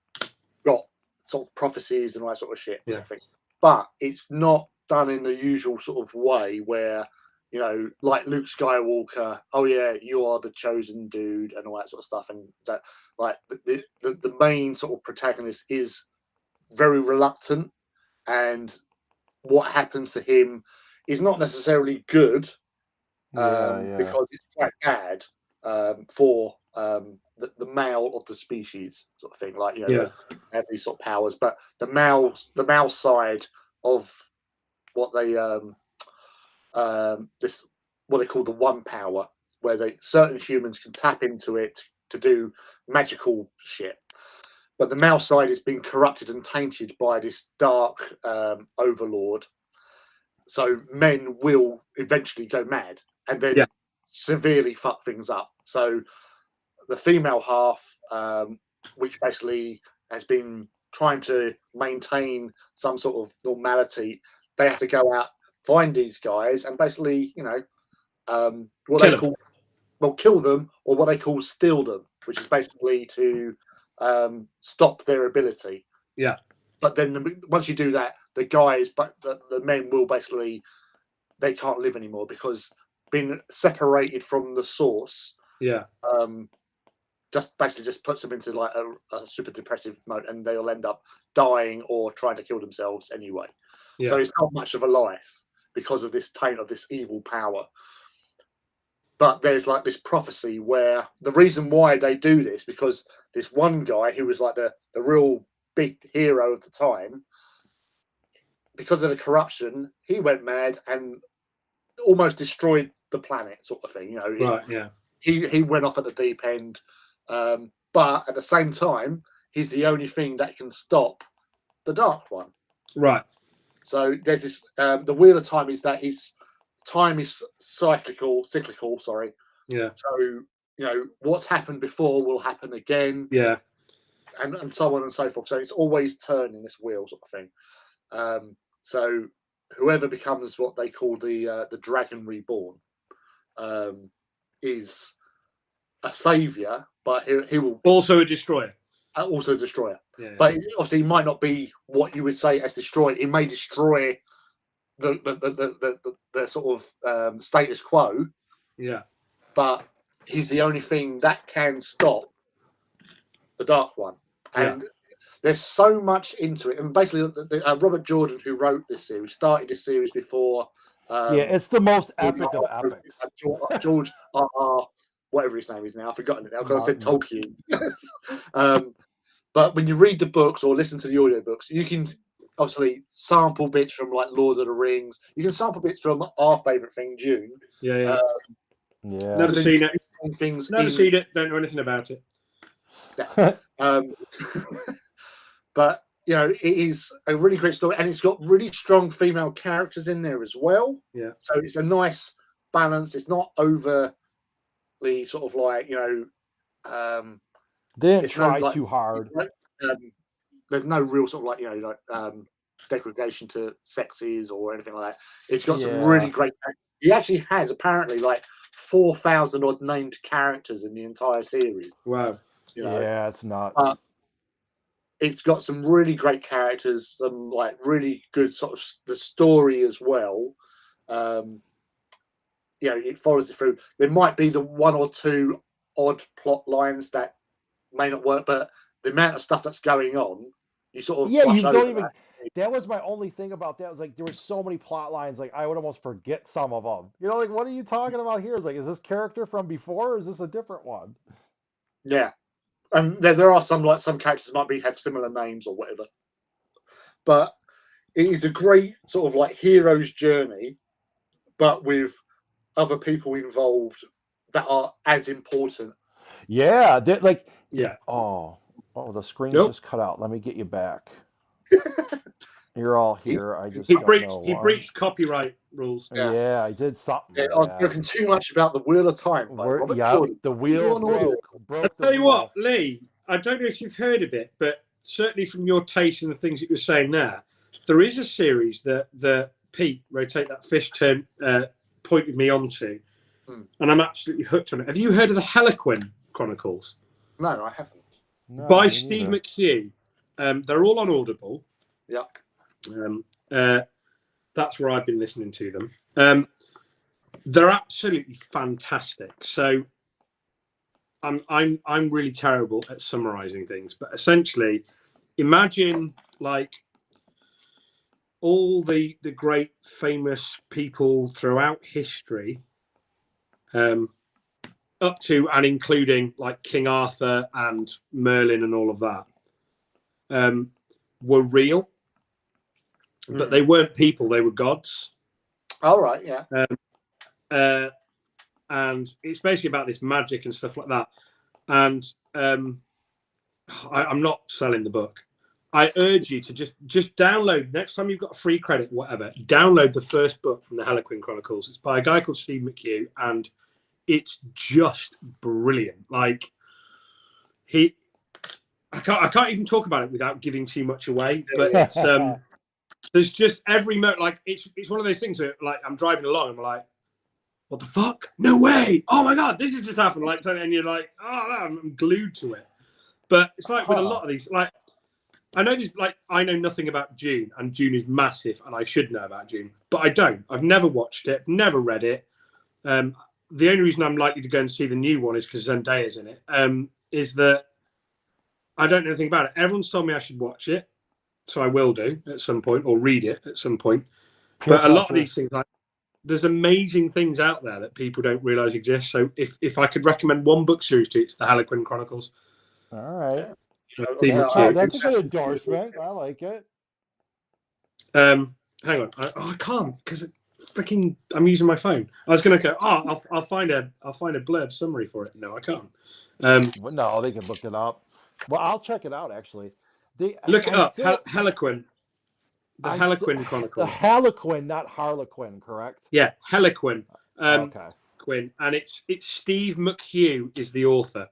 got sort of prophecies and all that sort of shit. Yeah. Sort of thing. But it's not done in the usual sort of way where, like Luke Skywalker, oh yeah, you are the chosen dude and all that sort of stuff. And that, like, the main sort of protagonist is very reluctant, and what happens to him is not necessarily good, because it's quite bad for the male of the species, sort of thing. Like, they have these sort of powers, but the male side of what they what they call the one power, where certain humans can tap into it to do magical shit. But the male side has been corrupted and tainted by this dark overlord. So men will eventually go mad and then severely fuck things up. So the female half, which basically has been trying to maintain some sort of normality, they have to go out, find these guys, and basically, kill them, or what they call steal them, which is basically to stop their ability. Yeah. but then once you do that, the guys, but the men will basically, they can't live anymore because being separated from the source, just basically just puts them into like a super depressive mode, and they'll end up dying or trying to kill themselves anyway. Yeah. So it's not much of a life because of this taint of this evil power. But there's like this prophecy where the reason why they do this, because this one guy who was like the real big hero of the time, because of the corruption, he went mad and almost destroyed the planet, sort of thing. You know, Right. Yeah. He went off at the deep end, but at the same time, he's the only thing that can stop the Dark One. Right. So there's this. The wheel of time is that time is cyclical. Sorry. Yeah. So you know what's happened before will happen again. Yeah. And so on and so forth. So it's always turning, this wheel, sort of thing. So whoever becomes what they call the Dragon Reborn is a savior, but he will also a destroyer. Also a destroyer. Yeah. But obviously, he might not be what you would say as destroyed. It may destroy the sort of status quo. Yeah. But he's the only thing that can stop the Dark One. And there's so much into it. And basically, Robert Jordan, who wrote this series, started this series before. It's the most epic of epics. George R.R. whatever his name is now. I've forgotten it now because I said Tolkien. But when you read the books or listen to the audiobooks, you can obviously sample bits from like Lord of the Rings. You can sample bits from our favourite thing, Dune. Yeah. Never seen it. Things Never seen it. Don't know anything about it. Yeah. But you know, it is a really great story, and it's got really strong female characters in there as well. Yeah. So it's a nice balance. It's not overly sort of like, you know, they didn't try too hard. There's no real sort of like, you know, like degradation to sexes or anything like that. It's got some really great. He actually has apparently like 4,000 odd named characters in the entire series. Wow. You know? Yeah, it's nuts. It's got some really great characters, some like really good sort of the story as well. You know, it follows it through. There might be the one or two odd plot lines that may not work, but the amount of stuff that's going on, you sort of you brush don't over even. that. That was my only thing about that. Was like there were so many plot lines, like I would almost forget some of them. You know, like what are you talking about here? It's like, is this character from before, or is this a different one? Yeah, and there are some characters might have similar names or whatever, but it is a great sort of like hero's journey, but with other people involved that are as important. Yeah, like yeah. Oh, the screen just cut out. Let me get you back. You're all here. He breached copyright rules. Yeah, I did something. Yeah, I was talking too much about the Wheel of Time. The wheel broke. I'll tell you what, Lee. I don't know if you've heard of it, but certainly from your taste and the things that you were saying there is a series that Pete, Rotate That Fish Turn, pointed me onto, and I'm absolutely hooked on it. Have you heard of the Harlequin Chronicles? No, I haven't. No, by Steve McHugh. They're all on Audible. Yeah. That's where I've been listening to them. They're absolutely fantastic. So I'm really terrible at summarizing things, but essentially, imagine like all the great famous people throughout history, up to and including like King Arthur and Merlin and all of that, were real, but they weren't people; they were gods. All right, yeah. And it's basically about this magic and stuff like that. And I'm not selling the book. I urge you to just download, next time you've got a free credit, whatever, download the first book from the Harlequin Chronicles. It's by a guy called Steve McHugh, and it's just brilliant. Like I can't even talk about it without giving too much away. But it's there's just every like it's one of those things where like I'm driving along and I'm like, what the fuck? No way! Oh my god, this has just happened! Like, and you're like, oh, I'm glued to it. But it's like with a lot of these, like I know this. Like, I know nothing about Dune, and Dune is massive, and I should know about Dune, but I don't. I've never watched it, never read it. The only reason I'm likely to go and see the new one is because Zendaya's in it. Is that I don't know anything about it. Everyone's told me I should watch it, so I will do at some point, or read it at some point. Peer But a lot of pressure. these things, like, there's amazing things out there that people don't realize exist. So if I could recommend one book series to you, it's the Harlequin Chronicles. All right. That's a good endorsement. I like it. Hang on. I can't because I'm using my phone. I was going to go. I'll find a blurb summary for it. No, I can't. No, they can look it up. Well, I'll check it out actually. Look it up. Harlequin. The Harlequin Chronicles. The Harlequin, not Harlequin, correct? Yeah, Harlequin. Okay. Quinn, and it's Steve McHugh is the author.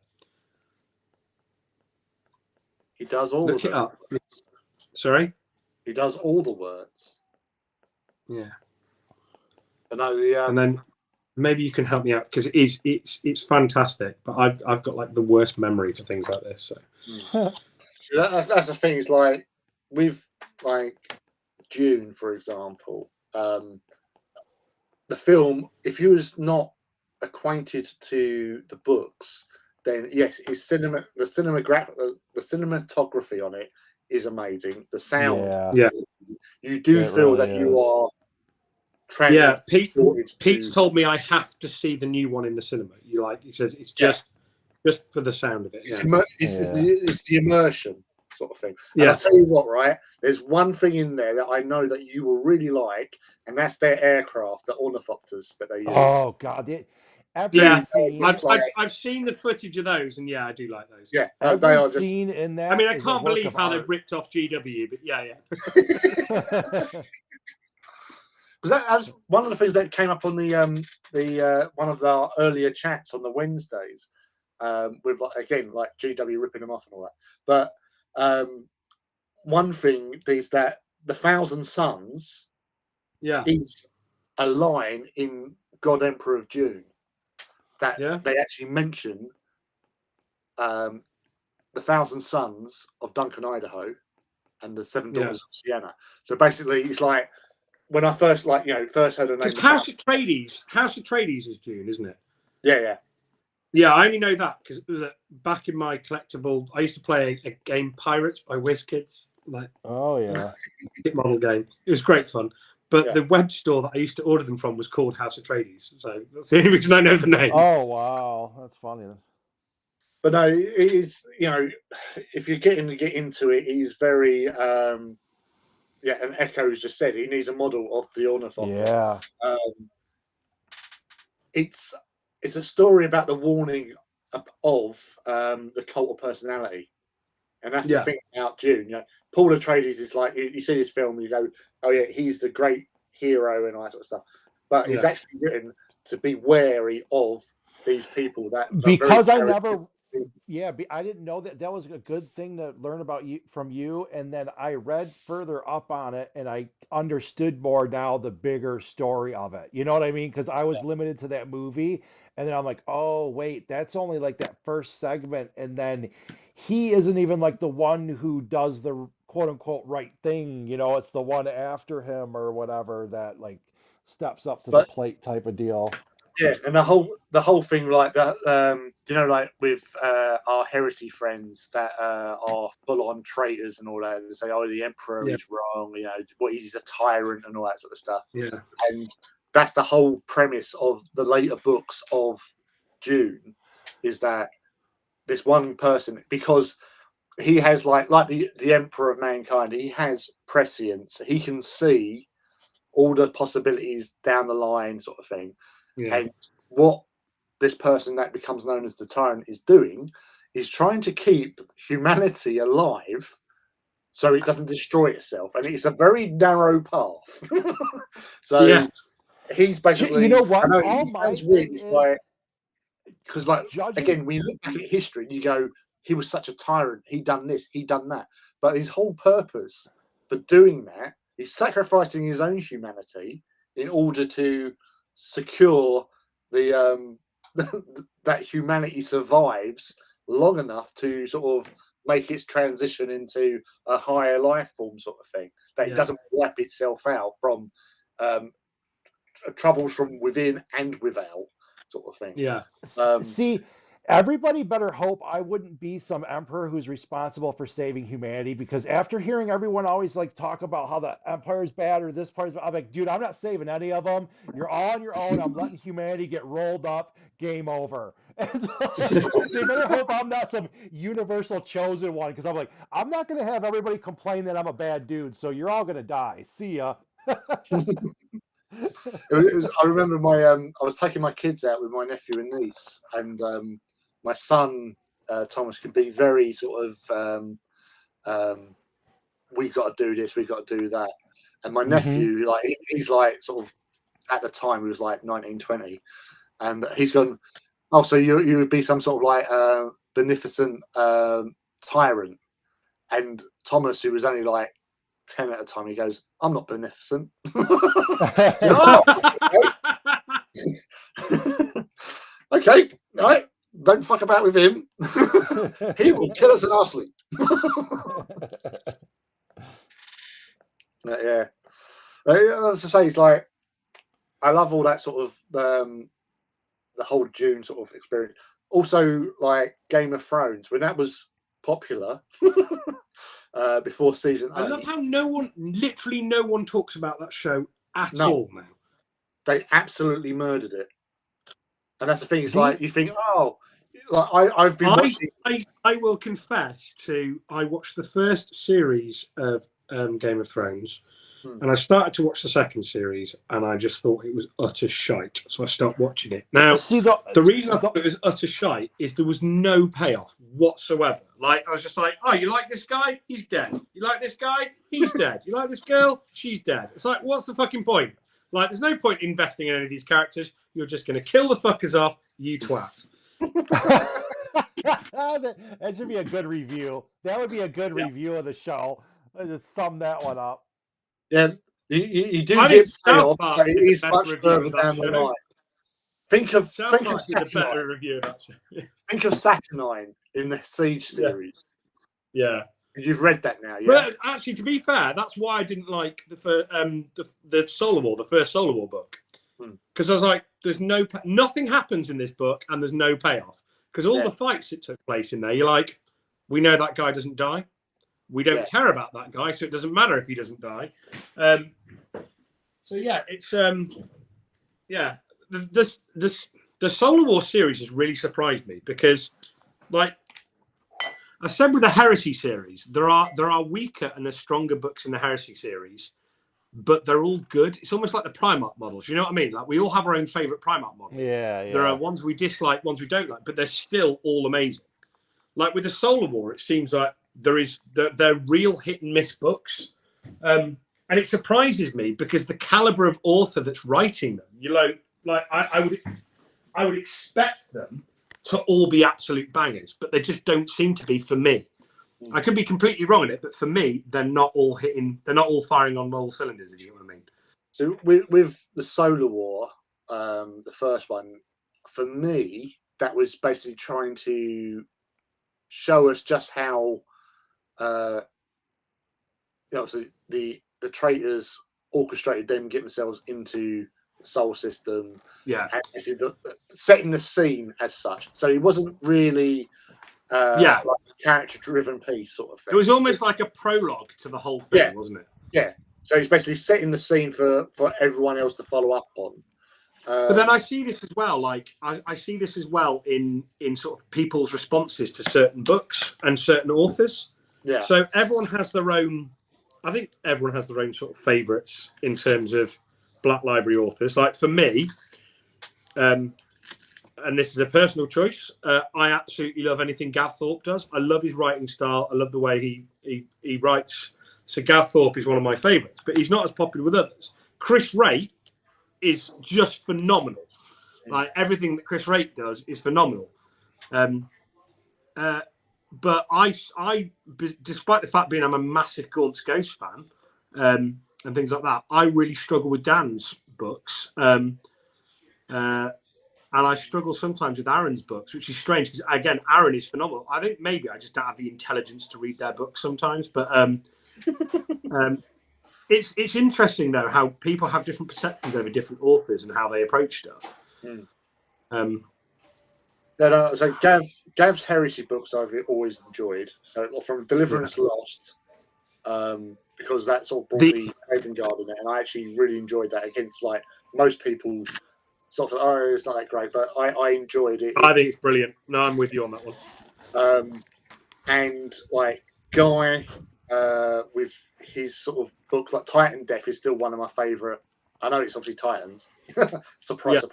He does all. Look it up. Sorry. He does all the words. Yeah. And then maybe you can help me out because it's fantastic. But I've got like the worst memory for things like this. So that's the thing. It's like with like Dune, for example, the film. If you was not acquainted to the books, then yes, it's the cinematography on it is amazing. The sound, yeah. You do feel really that you are. Yeah, Pete's told me I have to see the new one in the cinema. He says it's just for the sound of it. Yeah. It's the immersion sort of thing. And Yeah. I'll tell you what, right? There's one thing in there that I know that you will really like, and that's their aircraft, the ornithopters that they use. Oh God! I've seen the footage of those, and yeah, I do like those. Yeah, they are just scene in that. I mean, I can't believe how they've ripped off GW, but yeah. Because that was one of the things that came up on the one of our earlier chats on the Wednesdays, with like GW ripping them off and all that. But one thing is that the Thousand Suns, is a line in God Emperor of Dune that they actually mention the Thousand Sons of Duncan, Idaho, and the Seven Daughters of Sienna. So basically, it's like. When I first heard the name, House Atreides is Dune, isn't it? Yeah. I only know that because back in my collectible, I used to play a game Pirates by WizKids, model game. It was great fun. But the web store that I used to order them from was called House Atreides, so that's the only reason I know the name. Oh wow, that's funny. But no, it is. If you're getting to get into it, he's very. And Echo's just said he needs a model of the ornithopter. Yeah. It's a story about the warning of the cult of personality, and that's the thing about Dune. Paul Atreides is like you see this film, and you go, oh yeah, he's the great hero and all that sort of stuff. But it's actually written to be wary of these people because I never. Yeah, I didn't know that was a good thing to learn about from you, and then I read further up on it, and I understood more now the bigger story of it. You know what I mean? Because I was limited to that movie, and then I'm like, oh wait, that's only like that first segment, and then he isn't even like the one who does the quote unquote right thing. It's the one after him or whatever that like steps up to the plate type of deal. Yeah, and the whole thing like that, like with our heresy friends that are full on traitors and all that, they say, "Oh, the emperor is wrong," he's a tyrant and all that sort of stuff. Yeah, and that's the whole premise of the later books of Dune, is that this one person, because he has like the emperor of mankind, he has prescience, he can see all the possibilities down the line, sort of thing. Yeah. And what this person that becomes known as the tyrant is doing is trying to keep humanity alive so it doesn't destroy itself. And it's a very narrow path. So he's basically... You know what? Because again, when you look back at history, you go, he was such a tyrant, he done this, he done that. But his whole purpose for doing that is sacrificing his own humanity in order to secure the that humanity survives long enough to sort of make its transition into a higher life form sort of thing. That it doesn't wipe itself out from troubles from within and without sort of thing. Yeah. See, everybody better hope I wouldn't be some emperor who's responsible for saving humanity, because after hearing everyone always like talk about how the empire's bad or this part's bad, I'm like, dude, I'm not saving any of them. You're all on your own. I'm letting humanity get rolled up. Game over. And so, they better hope I'm not some universal chosen one, because I'm like, I'm not going to have everybody complain that I'm a bad dude. So you're all going to die. See ya. I remember I was taking my kids out with my nephew and niece, and my son Thomas could be very sort of we've got to do this, we've got to do that, and my nephew, like he's like sort of at the time he was like 19, 20, and he's gone, oh, so you would be some sort of like beneficent tyrant, and Thomas, who was only like 10 at the time, he goes, I'm not beneficent. Okay, all right, don't fuck about with him. He will kill us in our sleep. Yeah. As I say, it's like, I love all that sort of the whole Dune sort of experience. Also, like Game of Thrones, when that was popular before season 8. I love how literally no one talks about that show at all now. They absolutely murdered it. And that's the thing, it's like, you think, oh, like I've been watching. I will confess I watched the first series of Game of Thrones, and I started to watch the second series, and I just thought it was utter shite. So I stopped watching it. Now, the reason I thought it was utter shite is there was no payoff whatsoever. Like, I was just like, oh, you like this guy? He's dead. You like this guy? He's dead. You like this girl? She's dead. It's like, what's the fucking point? Like, there's no point investing in any of these characters. You're just going to kill the fuckers off, you twat. That should be a good review. That would be a good review of the show. Let's just sum that one up. Yeah, you do get payoff, but it is much further down the line. Think of Saturnine in the Siege series. Yeah. You've read that now, yeah? But actually, to be fair, that's why I didn't like the Solar War, the first Solar War book, because I was like, "There's nothing happens in this book, and there's no payoff." Because all the fights that took place in there, you're like, "We know that guy doesn't die. We don't care about that guy, so it doesn't matter if he doesn't die." So yeah, it's the Solar War series has really surprised me, because, like I said with the Heresy series, there are weaker and there's stronger books in the Heresy series, but they're all good. It's almost like the Primarch models. You know what I mean? Like, we all have our own favorite Primarch model. Yeah. There are ones we dislike, ones we don't like, but they're still all amazing. Like with the Solar War, it seems like they're real hit and miss books, and it surprises me because the caliber of author that's writing them, you know, like I would expect them to all be absolute bangers, but they just don't seem to be for me. I could be completely wrong in it, but for me, they're not all firing on all cylinders, if you know what I mean. So with the Solar War, the first one, for me, that was basically trying to show us just how obviously the traitors orchestrated them getting themselves into the Soul System. Yeah, and setting the scene as such. So it wasn't really like a character-driven piece sort of thing. It was almost like a prologue to the whole thing, wasn't it? Yeah. So it's basically setting the scene for everyone else to follow up on. But then I see this as well. Like I see this as well in sort of people's responses to certain books and certain authors. Yeah. So everyone has their own. I think everyone has their own sort of favourites in terms of Black Library authors. Like for me, and this is a personal choice, I absolutely love anything Gav Thorpe does. I love his writing style. I love the way he writes. So Gav Thorpe is one of my favourites, but he's not as popular with others. Chris Wright is just phenomenal. Like everything that Chris Wright does is phenomenal. But I, despite the fact being I'm a massive Gaunt's Ghost fan and things like that, I really struggle with Dan's books. and I struggle sometimes with Aaron's books, which is strange because again, Aaron is phenomenal. I think maybe I just don't have the intelligence to read their books sometimes, but it's interesting though how people have different perceptions over different authors and how they approach stuff. So Gav's heresy books I've always enjoyed. So from Deliverance Lost, because that sort of brought the Haven Guard in it, and I actually really enjoyed that. Against like most people, sort of, oh, it's not that great, but I enjoyed it. I think it's brilliant. No, I'm with you on that one. And like Guy, with his sort of book, like Titan Death, is still one of my favourite. I know it's obviously Titans, surprise,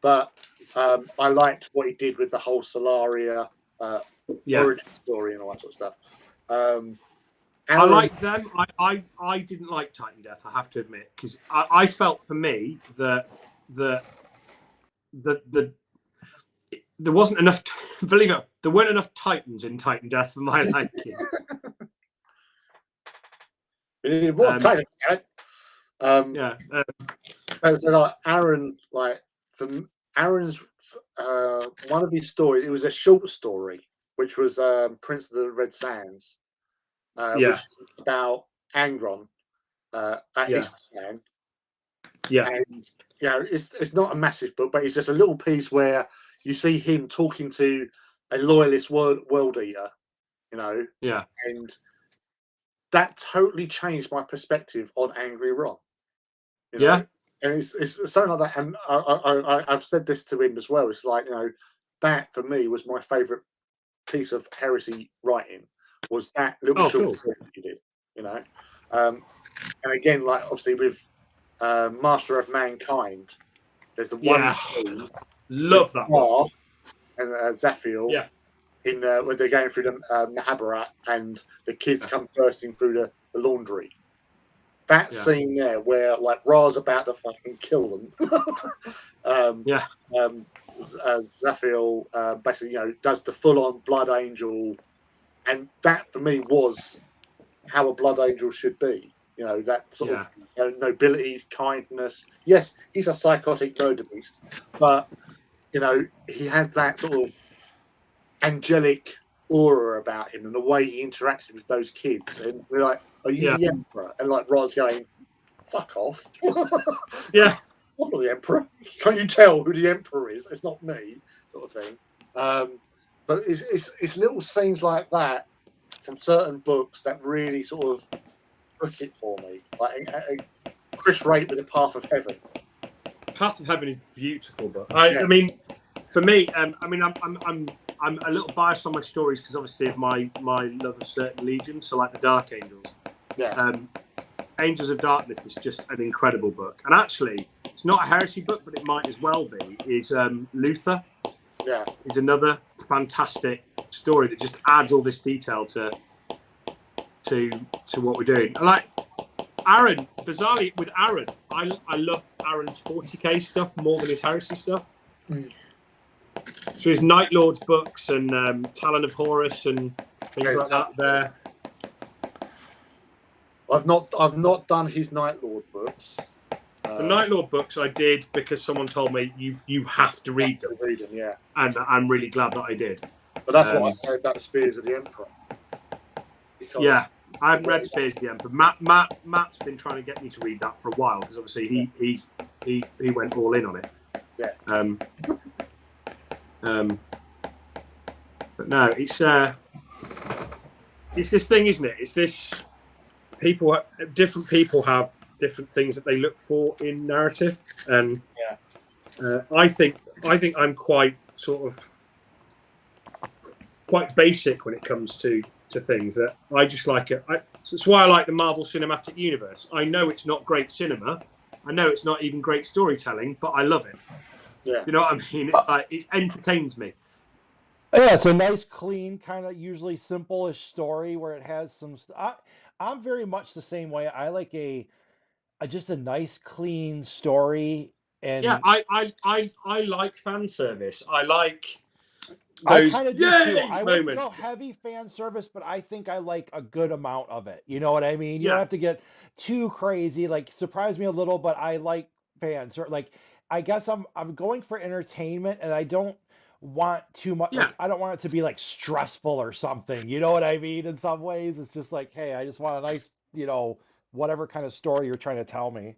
but I liked what he did with the whole Solaria origin story and all that sort of stuff. I like them. I didn't like Titan Death, I have to admit, because I felt for me that there wasn't enough. Believe it, there weren't enough Titans in Titan Death for my liking. What Titans? So like Aaron, like from Aaron's one of his stories, it was a short story, which was Prince of the Red Sands, which is about Angron at Istan. And it's not a massive book, but it's just a little piece where you see him talking to a loyalist world eater, and that totally changed my perspective on Angry Ron. And it's something like that. And I've said this to him as well. It's like, that for me was my favourite piece of heresy writing, was that little short story you did, and again, like obviously with Master of Mankind, there's the one scene, love that one, and Zaphiel, in when they're going through the Mahabharat and the kids come bursting through the laundry. That scene there, where like Ra's about to fucking kill them, Zaphiel basically does the full-on Blood Angel, and that for me was how a Blood Angel should be. That sort of nobility, kindness. Yes, he's a psychotic murder beast, but he had that sort of angelic aura about him, and the way he interacted with those kids. And we're like, "Are you the Emperor?" And like Rod's going, "Fuck off." I'm not the Emperor. Can't you tell who the Emperor is? It's not me, sort of thing. But it's little scenes like that from certain books that really sort of book it for me. Like Chris Wright with The Path of Heaven. Path of Heaven is beautiful, but I mean, for me, I'm a little biased on my stories because obviously of my love of certain legions, so like the Dark Angels. Angels of Darkness is just an incredible book, and actually, it's not a heresy book, but it might as well be. Is Luther? Is another fantastic story that just adds all this detail to what we're doing. And like Aaron, bizarrely with Aaron, I love Aaron's 40k stuff more than his heresy stuff. So his Night Lords books and Talon of Horus and things like that. There, I've not done his Night Lord books. The Night Lord books I did because someone told me you have to read them. And I'm really glad that I did. But that's what I said about the Spears of the Emperor. Because I haven't read Spears of the Emperor. Matt's been trying to get me to read that for a while because obviously he went all in on it. But no, it's this thing, isn't it? It's this different people have different things that they look for in narrative, and I think I'm quite basic when it comes to things that I just like it. That's why I like the Marvel Cinematic Universe. I know it's not great cinema. I know it's not even great storytelling, but I love it. You know what I mean? It entertains me. Yeah, it's a nice, clean, kind of usually simple-ish story where it has some. I'm very much the same way. I like just a nice, clean story. And I like fan service. I like. I kind of do too. I wouldn't go heavy fan service, but I think I like a good amount of it. You know what I mean? You don't have to get too crazy. Like, surprise me a little, but I like fans. Like, I guess I'm going for entertainment, and I don't want too much. Yeah, Like, I don't want it to be like stressful or something. You know what I mean? In some ways, it's just like, hey, I just want a nice, whatever kind of story you're trying to tell me.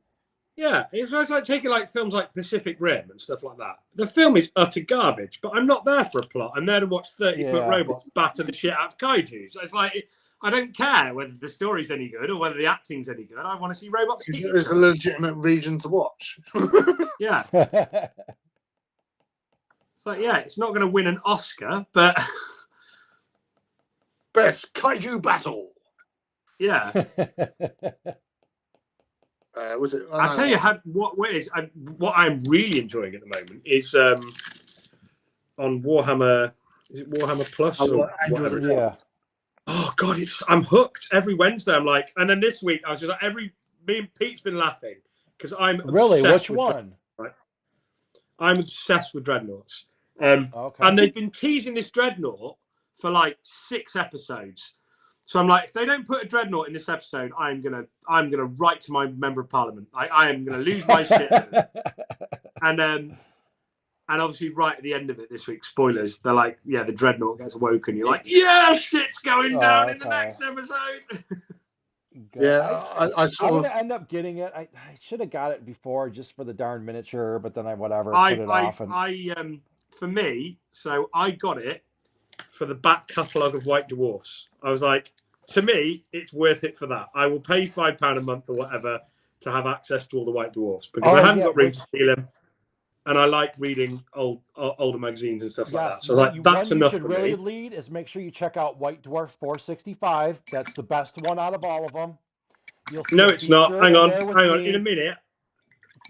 yeah. It's like taking like films like Pacific Rim and stuff like that. The film is utter garbage, but I'm not there for a plot. I'm there to watch 30-foot Yeah. robots batter the shit out of kaiju. So it's like I don't care whether the story's any good or whether the acting's any good. I want to see robots. It's a legitimate region to watch. Yeah. It's like, yeah, it's not going to win an Oscar, but Best kaiju battle. yeah. Was it? I'll tell you what I'm really enjoying at the moment is on Warhammer. Is it Warhammer Plus or whatever? Yeah. Oh God, I'm hooked every Wednesday. I'm like, and then this week I was just like, me and Pete's been laughing because I'm Really, obsessed which with one? right? I'm obsessed with Dreadnoughts. Okay. And they've been teasing this Dreadnought for like 6 episodes. So I'm like, if they don't put a Dreadnought in this episode, I'm gonna write to my member of parliament. I am gonna lose my shit. And obviously right at the end of it this week, spoilers, they're like, yeah, the Dreadnought gets awoken. You're like, yeah, shit's going down in the next episode. Good. Yeah, I'm gonna end up getting it. I should have got it before just for the darn miniature, but then I put it off. And for me, so I got it for the back catalogue of White Dwarfs. I was like, to me, it's worth it for that. I will pay £5 a month or whatever to have access to all the White Dwarfs because I haven't got room to steal them, and I like reading older magazines and stuff like that. So like, that's enough for me. What you should really lead is make sure you check out White Dwarf 465. That's the best one out of all of them. No, it's not. Hang on. In a minute.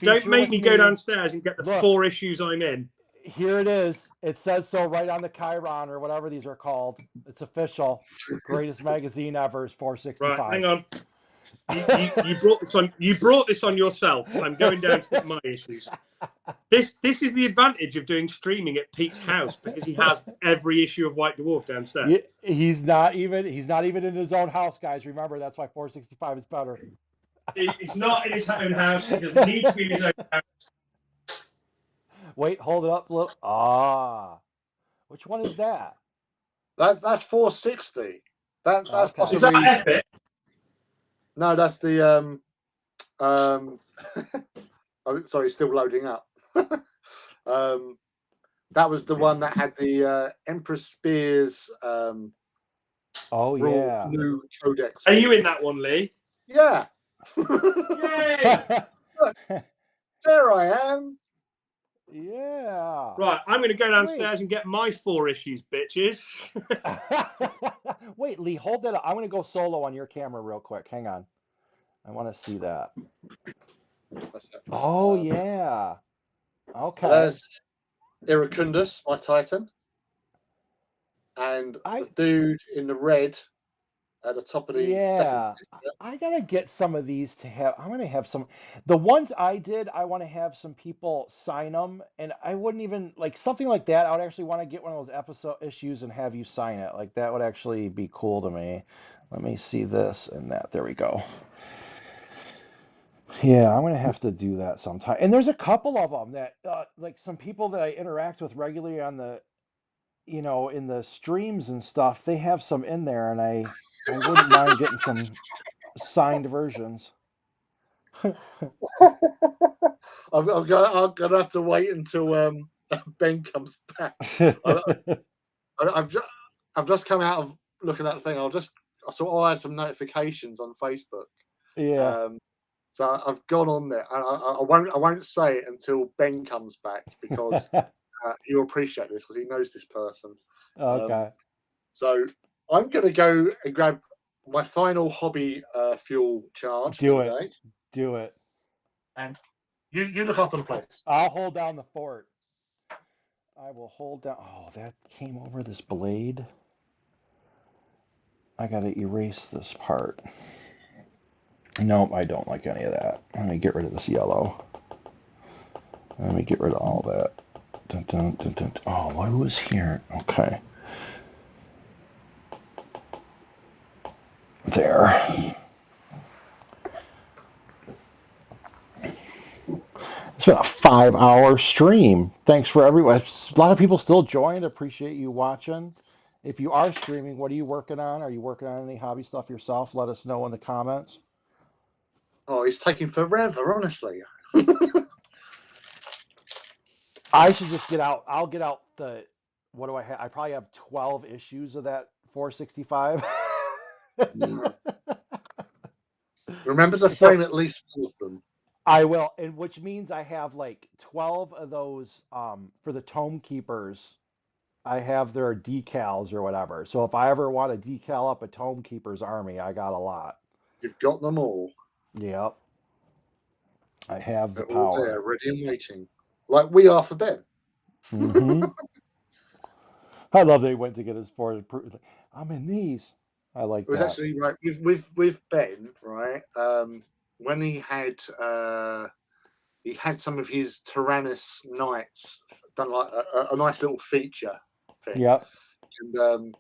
Don't make me go downstairs and get the 4 issues I'm in. Here it is. It says so right on the Chiron or whatever these are called. It's official. Greatest magazine ever is 465. Right, hang on. You brought this on yourself. I'm going down to get my issues. This is the advantage of doing streaming at Pete's house because he has every issue of White Dwarf downstairs. He's not even in his own house, guys. Remember, that's why 465 is better. He's not in his own house. He doesn't need to be in his own house. Wait, hold it up. Look. Which one is that? That's 460. That's possibly. Is that epic? No, that's the oh, sorry, still loading up. That was the one that had the Empress Spears. New codex. Are you in that one, Lee? Yeah. Yay! Look, there I am. Yeah. Right, I'm going to go downstairs and get my 4 issues, bitches. Wait, Lee, hold that up. I'm going to go solo on your camera real quick. Hang on. I want to see that. Oh, yeah. Okay. So there's Iracundus, my Titan. And the dude in the red at the top of the second picture. I gotta get some of these to have. I'm gonna have some. The ones I did, I want to have some people sign them, and I wouldn't even like something like that. I would actually want to get one of those episode issues and have you sign it. Like that would actually be cool to me. Let me see this and that. There we go. Yeah, I'm gonna have to do that sometime. And there's a couple of them that, like some people that I interact with regularly on the, in the streams and stuff. They have some in there, and I wouldn't mind getting some signed versions. I'm gonna have to wait until Ben comes back. I've just come out of looking at the thing. I had some notifications on Facebook. Yeah. So I've gone on there. I won't say it until Ben comes back because he'll appreciate this because he knows this person. Okay. So I'm going to go and grab my final hobby fuel charge. Do it. Do it. And you look after the place. I'll hold down the fort. I will hold down. Oh, that came over this blade. I got to erase this part. Nope, I don't like any of that. Let me get rid of this yellow. Let me get rid of all that. Dun, dun, dun, dun. Oh, what was here? Okay. There. It's been a 5-hour stream. Thanks for everyone. A lot of people still joined. Appreciate you watching. If you are streaming, what are you working on? Are you working on any hobby stuff yourself? Let us know in the comments. Oh, it's taking forever, honestly. I should just get out. I'll get out the. What do I have? I probably have 12 issues of that 465. Remember to So frame at least one of them. I will, and which means I have like 12 of those for the Tome Keepers. I have their decals or whatever. So if I ever want to decal up a Tome Keepers army, I got a lot. You've got them all. Yep. I have the They're all power. there, ready and waiting. Like we are for Ben. Mm-hmm. I love that he went to get his forward. I'm in these. I like It was that. actually right with Ben, right? When he had some of his Tyrannus Knights done like a nice little feature thing. Yep. And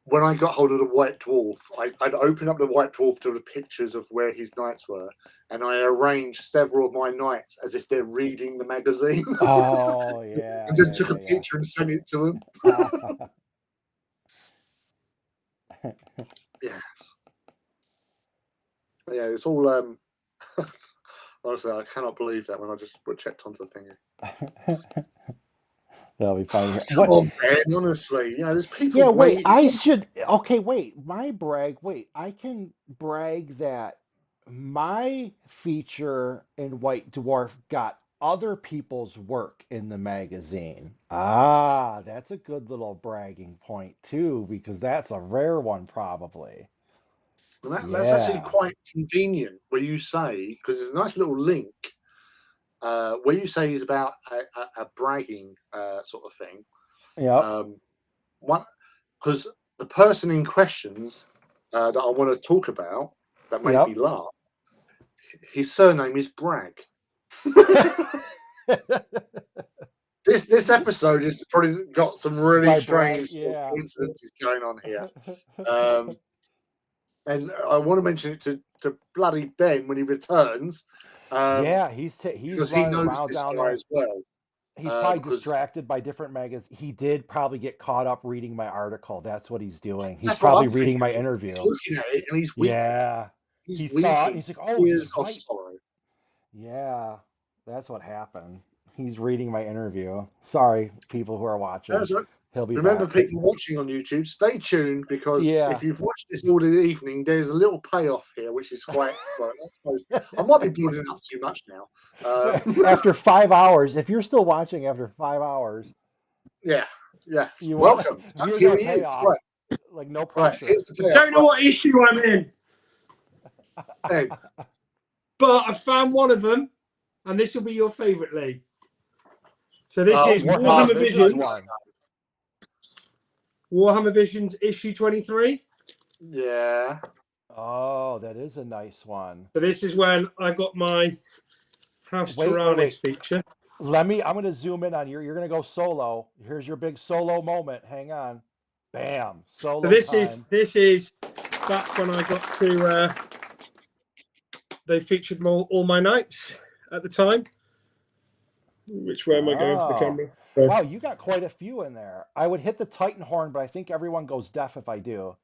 when I got hold of the White Dwarf, I'd open up the White Dwarf to the pictures of where his knights were, and I arranged several of my knights as if they're reading the magazine. Oh yeah. And then took a picture and sent it to him. Yeah. Yeah, it's all honestly, I cannot believe that when I just checked onto the thingy. That'll be funny. Come on, Ben, honestly. You know, there's people. Yeah, wait, waiting. I should. Okay, wait. My brag. Wait, I can brag that my feature in White Dwarf got other people's work in the magazine. Ah, that's a good little bragging point too, because that's a rare one probably. And that's actually quite convenient where you say, because there's a nice little link where you say is about a bragging sort of thing. Yeah. Because the person in questions that I want to talk about that made me laugh, his surname is Bragg. This episode has probably got some really strange coincidences going on here. And I want to mention it to bloody Ben when he returns. He's because he knows this guy as well. He's probably distracted by different magazines. He did probably get caught up reading my article. That's what he's doing. He's probably reading my interview. He's looking at it and he's weeping. Yeah. He saw it. He's like, oh, tears of sorrow. Yeah, that's what happened. He's reading my interview. Sorry, people who are watching. Right. He'll be Remember, back. people watching on YouTube, stay tuned because if you've watched this all the evening, there's a little payoff here, which is quite. Well, I suppose I might be building up too much now. After 5 hours, if you're still watching after 5 hours, yes, welcome. Here he is. Right. Like no pressure. I don't know what issue I'm in, but I found one of them, and this will be your favourite, Lee. So this is Warhammer Visions. Warhammer Visions issue 23. Yeah. Oh, that is a nice one. So this is when I got my House Tyrannus feature. I'm going to zoom in on you. You're going to go solo. Here's your big solo moment. Hang on. Bam. Solo. So this is back when I got to. They featured all my knights at the time. Which way am I going for the camera? Wow, you got quite a few in there. I would hit the Titan horn, but I think everyone goes deaf if I do.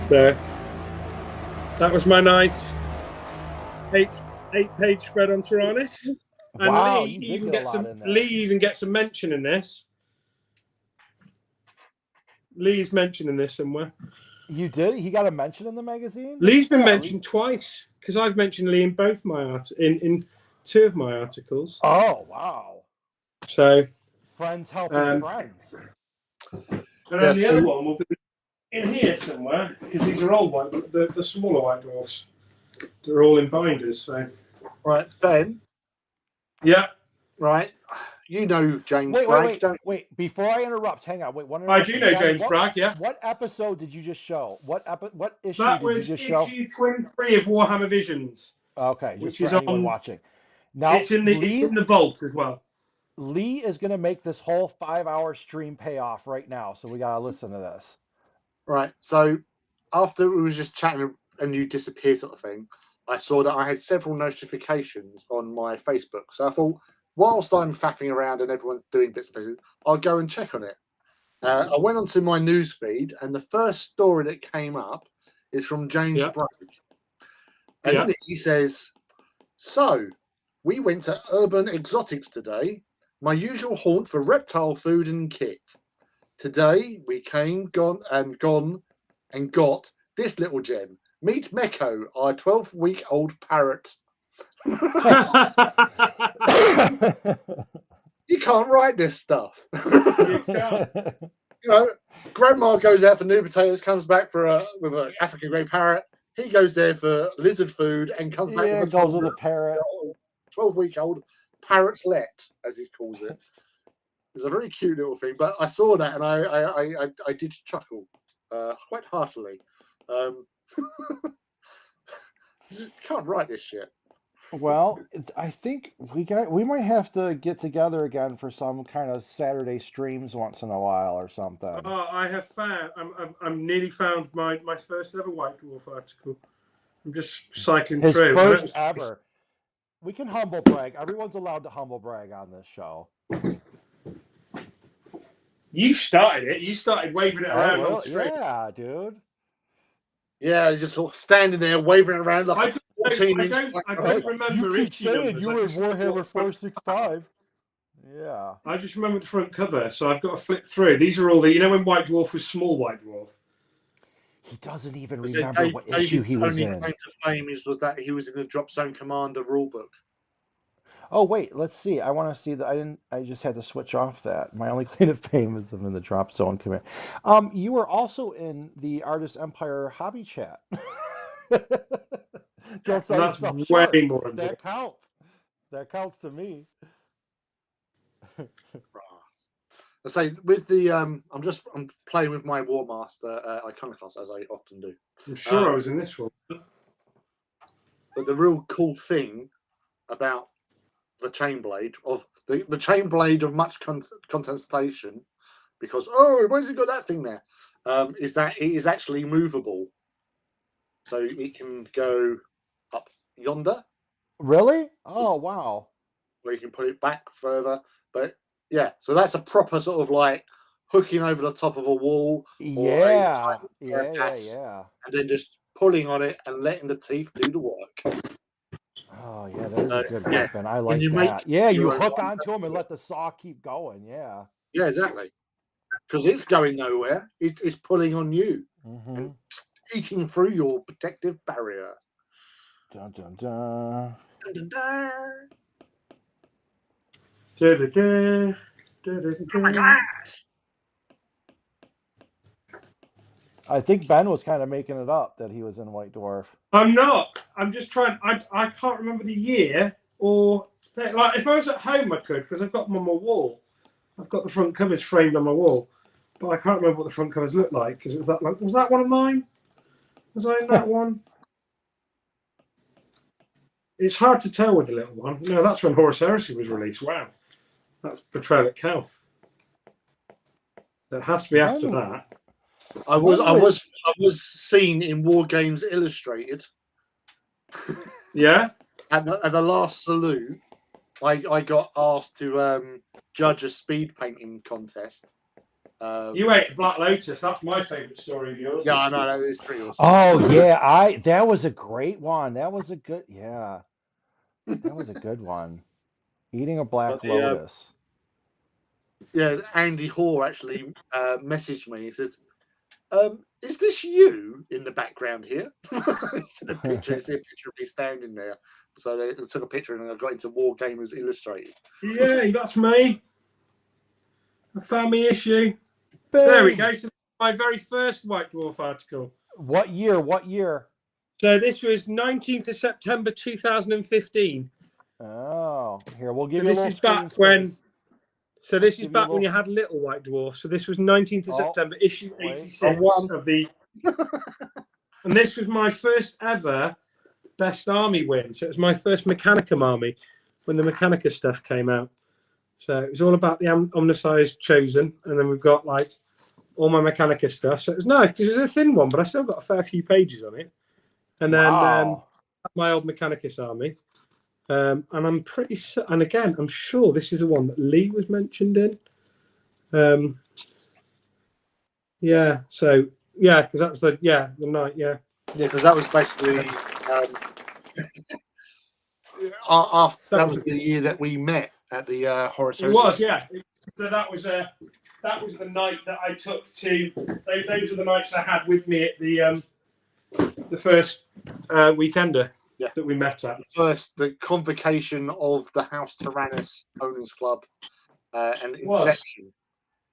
There. That was my nice 8-page spread on Tyrannus. And wow, Lee even gets a mention in this. Lee's mentioned in this somewhere. You did? He got a mention in the magazine? Lee's been mentioned twice because I've mentioned Lee in both my in 2 of my articles. Oh wow! So friends helping friends. And then the other one will be in here somewhere because these are all white, the smaller White Dwarfs. They're all in binders. So right, Ben. Yeah. Right. You know James Bragg. Wait. Before I interrupt, hang on. Wait, I do know James Bragg. Yeah. What episode did you just show? What issue that did you just show? Issue 23 of Warhammer Visions. Okay, which just is for anyone watching. Now it's in the vault as well. Lee is going to make this whole 5-hour stream pay off right now, so we got to listen to this. Right. So after we was just chatting and you disappeared, sort of thing, I saw that I had several notifications on my Facebook. So I thought, whilst I'm faffing around and everyone's doing bits and pieces, I'll go and check on it. I went onto my news feed, and the first story that came up is from James Bragg. And in it, he says, "So, we went to Urban Exotics today, my usual haunt for reptile food and kit. Today, we gone and got this little gem. Meet Meko, our 12-week-old parrot." You can't write this stuff. You can't. You know, Grandma goes out for new potatoes, comes back with an African grey parrot. He goes there for lizard food and comes back with a goes with a parrot. 12-week-old parrotlet, as he calls it. It's a very cute little thing. But I saw that and I did chuckle quite heartily. Can't write this shit. Well, I think we might have to get together again for some kind of Saturday streams once in a while or something. Oh, I have found. I'm nearly found my first ever White Dwarf article. I'm just cycling His through. first ever. We can humble brag. Everyone's allowed to humble brag on this show. You started it. You started waving it around on screen. Yeah, dude. Yeah, just sort of standing there waving it around like I don't remember you keep issue saying numbers. you were Warhammer 465. Yeah. I just remember the front cover, so I've got to flip through. These are all the, when White Dwarf was small White Dwarf. He doesn't even remember what issue he was in. Only claim to fame was that he was in the Drop Zone Commander rulebook. Oh wait, let's see. I want to see that. I just had to switch off that. My only claim to fame is I'm in the Drop Zone command. You were also in the Artist Empire hobby chat. Don't say that's yourself way short. more than That counts. That counts to me. I say with the I'm playing with my War Master Iconoclast, as I often do. I'm sure I was in this one. But the real cool thing about the Chainblade of the Chainblade of much contestation, because where's he got that thing there? Is that it is actually movable, so it can go up yonder. Really? Oh wow! Where you can put it back further, but yeah, so that's a proper sort of like hooking over the top of a wall. Yeah, and then just pulling on it and letting the teeth do the work. Oh yeah, that is a good weapon. I like that. Yeah, you hook onto them and let the saw keep going. Yeah. Yeah, exactly. Because it's going nowhere. It's pulling on you and eating through your protective barrier. Dun dun dun. Dun, dun, dun. Da, da, da, da, da, Oh my da. gosh! I think Ben was kind of making it up that he was in White Dwarf. I'm not. I'm just trying. I can't remember the year or like if I was at home, I could because I've got them on my wall. I've got the front covers framed on my wall, but I can't remember what the front covers look like because it was that. Like, was that one of mine? Was I in that one? It's hard to tell with the little one. No, that's when Horus Heresy was released. Wow, that's Betrayal at Kelth. So it has to be after that. I was seen in War Games Illustrated. Yeah. At the last salute, I got asked to judge a speed painting contest. You ate Black Lotus. That's my favourite story of yours. Yeah, I know that is pretty awesome. Oh yeah, that was a great one. That was a good that was a good one. Eating a Black Lotus. Yeah, Andy Hoare actually messaged me. He said, "Is this you in the background here?" It's a picture of me standing there. So they took a picture and I got into War Gamers Illustrated. Yeah, that's me. I found my issue. Bang. There we go. So my very first White Dwarf article. What year? What year? So this was 19th of September 2015. Oh, here we'll give so you. This is back when. So this is back when you had Little White Dwarf. So this was 19th of September, issue 86 of the. And this was my first ever Best Army win. So it was my first Mechanicum army when the Mechanica stuff came out. So it was all about the Omnicized Chosen, and then we've got like all my Mechanica stuff. So it was nice because it was a thin one, but I still got a fair few pages on it. And then my old Mechanicus army. And I'm pretty, and again, I'm sure this is the one that Lee was mentioned in. Yeah. So yeah, because that's the night. Yeah. Yeah, because that was basically that was the year that we met at the Horace. It was, yeah. So that was the night that I took to. Those are the nights I had with me at the first weekender that we met at. The convocation of the House Tyrannus Owners Club and Inception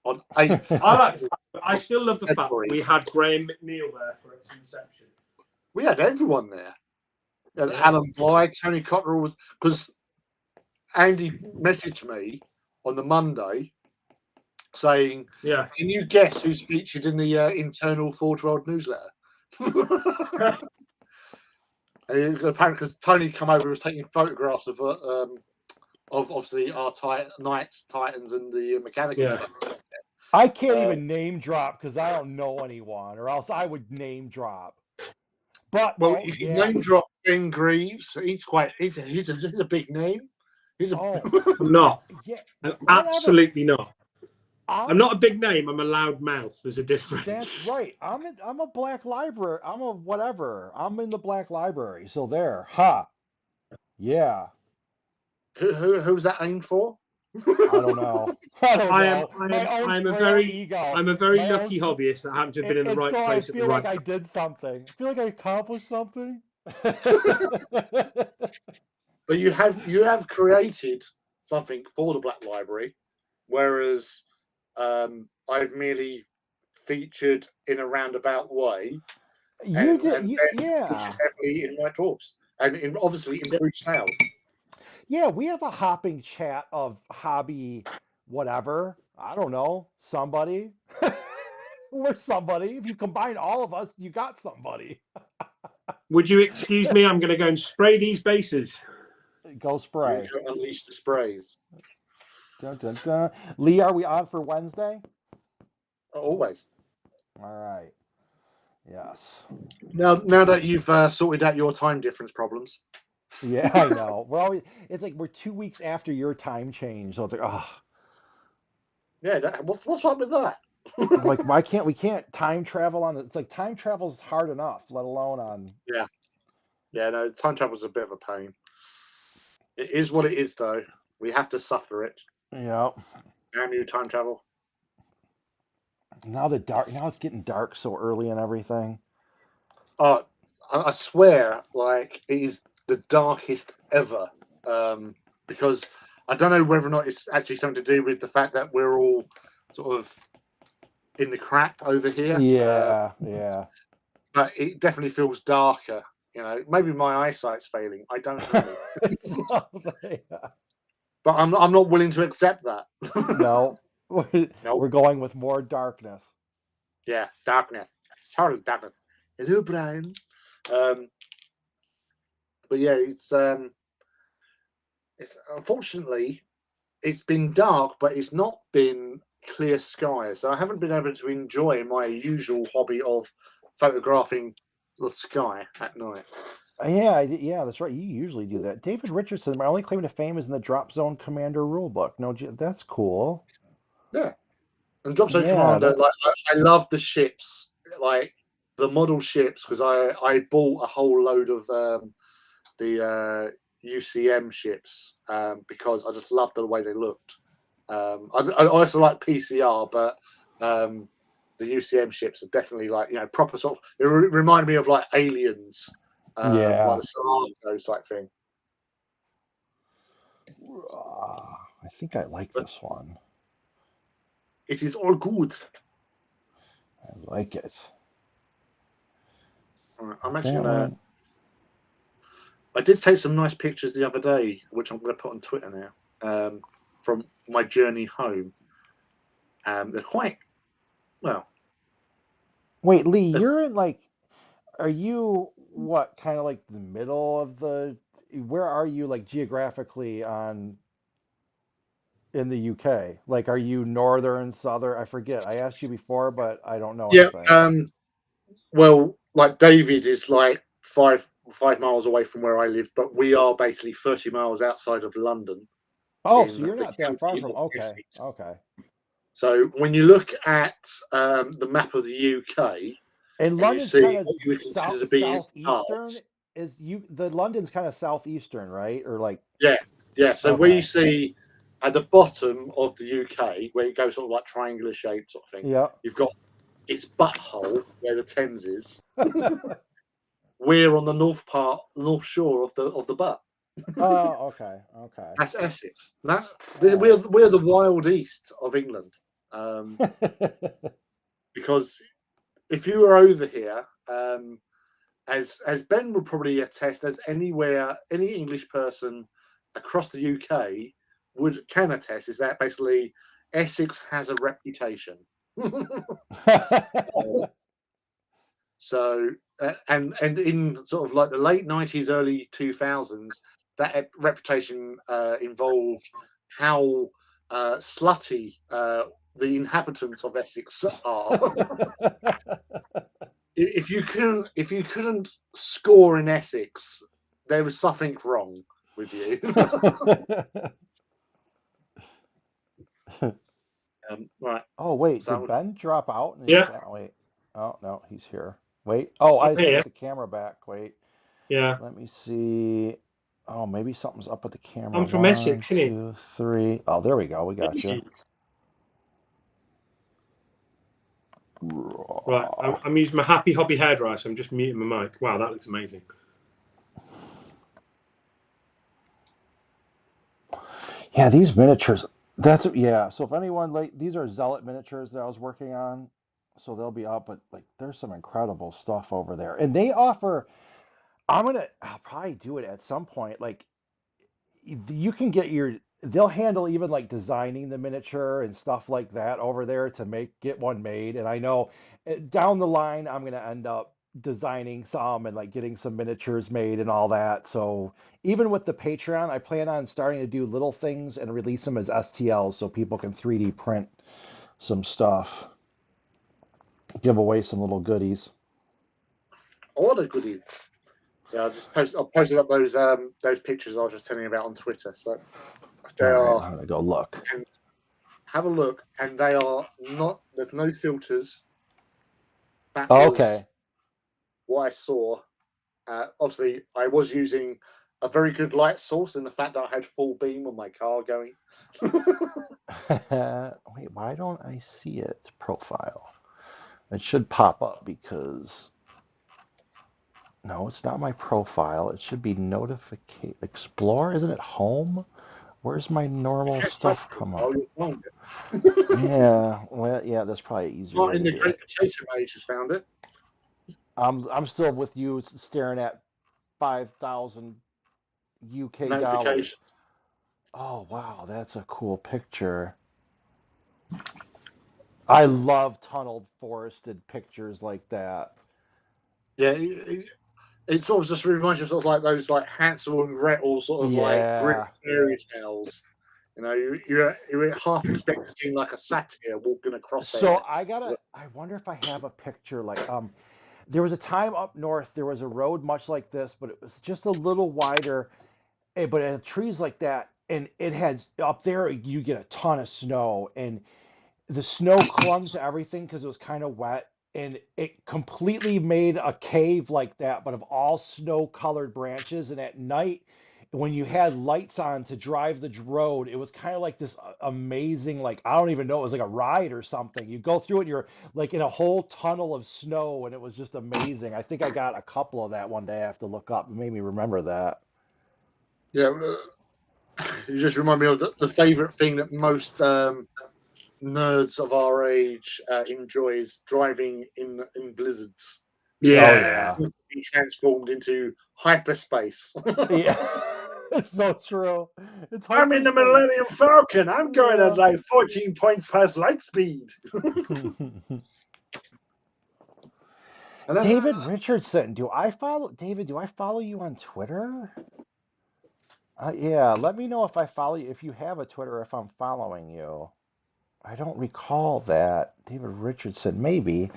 on 8th. I still love the fact that we had Graham McNeil there for its inception. We had everyone there. Alan Bly, Tony Cotterill was, because Andy messaged me on the Monday saying, can you guess who's featured in the internal Forge World newsletter? And apparently, because Tony come over and was taking photographs of obviously our Knights, Titans, and the Mechanicus. Yeah. I can't even name drop because I don't know anyone, or else I would name drop. But you can name drop Ben Greaves. He's a big name. No, yeah, absolutely not. I'm not a big name. I'm a loud mouth. There's a difference. That's right. I'm a black library. I'm a whatever. I'm in the black library. So there. Yeah. Who's that aimed for? I don't know. I'm a very lucky hobbyist that happens to have been in the right place at the right time. I feel like I did something. I feel like I accomplished something. But you have created something for the Black Library, whereas I've merely featured in a roundabout way. You did, heavily in my talks, and obviously improved sales. Yeah, we have a hopping chat of hobby, whatever. I don't know, somebody. We're somebody. If you combine all of us, you got somebody. Would you excuse me? I'm going to go and spray these bases. Go spray. You unleash the sprays. Dun, dun, dun. Lee, are we on for Wednesday? Always. All right. Yes. Now that you've sorted out your time difference problems. Yeah, I know. It's like we're 2 weeks after your time change, so it's like, oh. Yeah, what's wrong with that? Like, why can't we time travel on? It's like time travel is hard enough, let alone on. Yeah. No, time travel's a bit of a pain. It is what it is, though. We have to suffer it. Yeah. Damn you, time travel. Now it's getting dark so early and everything. I swear, like, it is the darkest ever. Because I don't know whether or not it's actually something to do with the fact that we're all sort of in the crap over here. Yeah. But it definitely feels darker. You know, maybe my eyesight's failing. I don't know. But I'm not willing to accept that. No. We're going with more darkness. Yeah, darkness. Total darkness. Hello, Brian. But yeah, it's unfortunately it's been dark, but it's not been clear skies. So I haven't been able to enjoy my usual hobby of photographing the sky at night. Yeah, that's right. You usually do that. David Richardson, my only claim to fame is in the Drop Zone Commander rulebook. No, that's cool. Yeah, and Drop Zone Commander, like I love the ships, like the model ships, because I bought a whole load of the UCM ships because I just loved the way they looked. I also like PCR, but the UCM ships are definitely like, you know, proper sort of. They remind me of like aliens, like the Solaris type thing. I think I like this one. It is all good. I like it. I'm actually gonna. I did take some nice pictures the other day, which I'm going to put on Twitter now, from my journey home. They're quite well. Wait, Lee, you're in like, are you what kind of like the middle of the? Where are you like geographically in the UK? Like, are you northern, southern? I forget. I asked you before, but I don't know anything. Well, like David is like 5 miles away from where I live, but we are basically 30 miles outside of London. Oh, in so you're the not that far county from. of Okay, Essex. okay. So when you look at the map of the UK, And and you London's see kind of what you would consider to be its southeastern. stars, The London's kind of southeastern, right? Or like, yeah. So where you okay. see at the bottom of the UK, where it goes sort of like triangular shaped sort of thing, Yeah. you've got its butthole where the Thames is. We're on the north shore of the butt. Oh, okay, okay. That's Essex. All right. We're the wild east of England, because if you were over here, as Ben would probably attest, as any English person across the UK can attest, is that basically Essex has a reputation. So and in sort of like the late 90s, early 2000s, that reputation involved how slutty the inhabitants of Essex are. If you couldn't score in Essex, there was something wrong with you. Right. Oh, wait, So did Ben drop out? Yeah. Oh, wait. Oh, no, he's here. Wait. Oh, I I'm just gotta here. get the camera back. Wait. Yeah. Let me see. Oh, maybe something's up with the camera. I'm from 1, Essex, innit? 2, 3. Oh, there we go. We got you. Right. I'm using my Happy Hobby hairdryer, so I'm just muting my mic. Wow, that looks amazing. Yeah, these miniatures. Yeah. So if anyone these are Zealot miniatures that I was working on, so they'll be up. But like, there's some incredible stuff over there, and they offer. I'll probably do it at some point. Like, you can get they'll handle even like designing the miniature and stuff like that over there to get one made. And I know down the line I'm gonna end up designing some and like getting some miniatures made and all that. So even with the Patreon, I plan on starting to do little things and release them as STLs so people can 3D print some stuff, give away some little goodies. all the goodies. Yeah, I'll posted up those pictures I was just telling you about on Twitter. So they All right, are, I'm gonna go look. and have a look, and they are not. There's no filters. That was Okay. what I saw. Obviously, I was using a very good light source in the fact that I had full beam on my car going. Wait, why don't I see it? Profile. It should pop up because no, it's not my profile. It should be notification explore. Isn't it home? Where's my normal stuff come up? You'll find it. Yeah, well, yeah, that's probably an easier way Martin to the do Great it. Potato Mage has found it. I'm still with you staring at 5,000 UK dollars. Notifications. Oh wow, that's a cool picture. I love tunneled forested pictures like that. Yeah, it sort of just reminds you of sort of like those like Hansel and Gretel sort of like grim Yeah. fairy tales. You know, you half expect to see like a satyr walking across So there. I wonder if I have a picture there was a time up north there was a road much like this, but it was just a little wider, but it had trees like that, and it had up there you get a ton of snow, and the snow clung to everything because it was kind of wet, and it completely made a cave like that, but of all snow colored branches. And at night, when you had lights on to drive the road, it was kind of like this amazing, like, I don't even know, it was like a ride or something. You go through it and you're like in a whole tunnel of snow, and it was just amazing. I think I got a couple of that one day. I have to look up. It made me remember that. Yeah, you just remind me of the favorite thing that most nerds of our age enjoys driving in blizzards. Oh Yeah. yeah. Be transformed into hyperspace. Yeah. It's so true. It's I'm in the hyperspace. Millennium Falcon. I'm going Yeah. at like 14 points past light speed. David Richardson, do I follow David? Do I follow you on Twitter? Yeah, let me know if I follow you, if you have a Twitter, if I'm following you. I don't recall that. David Richardson, maybe.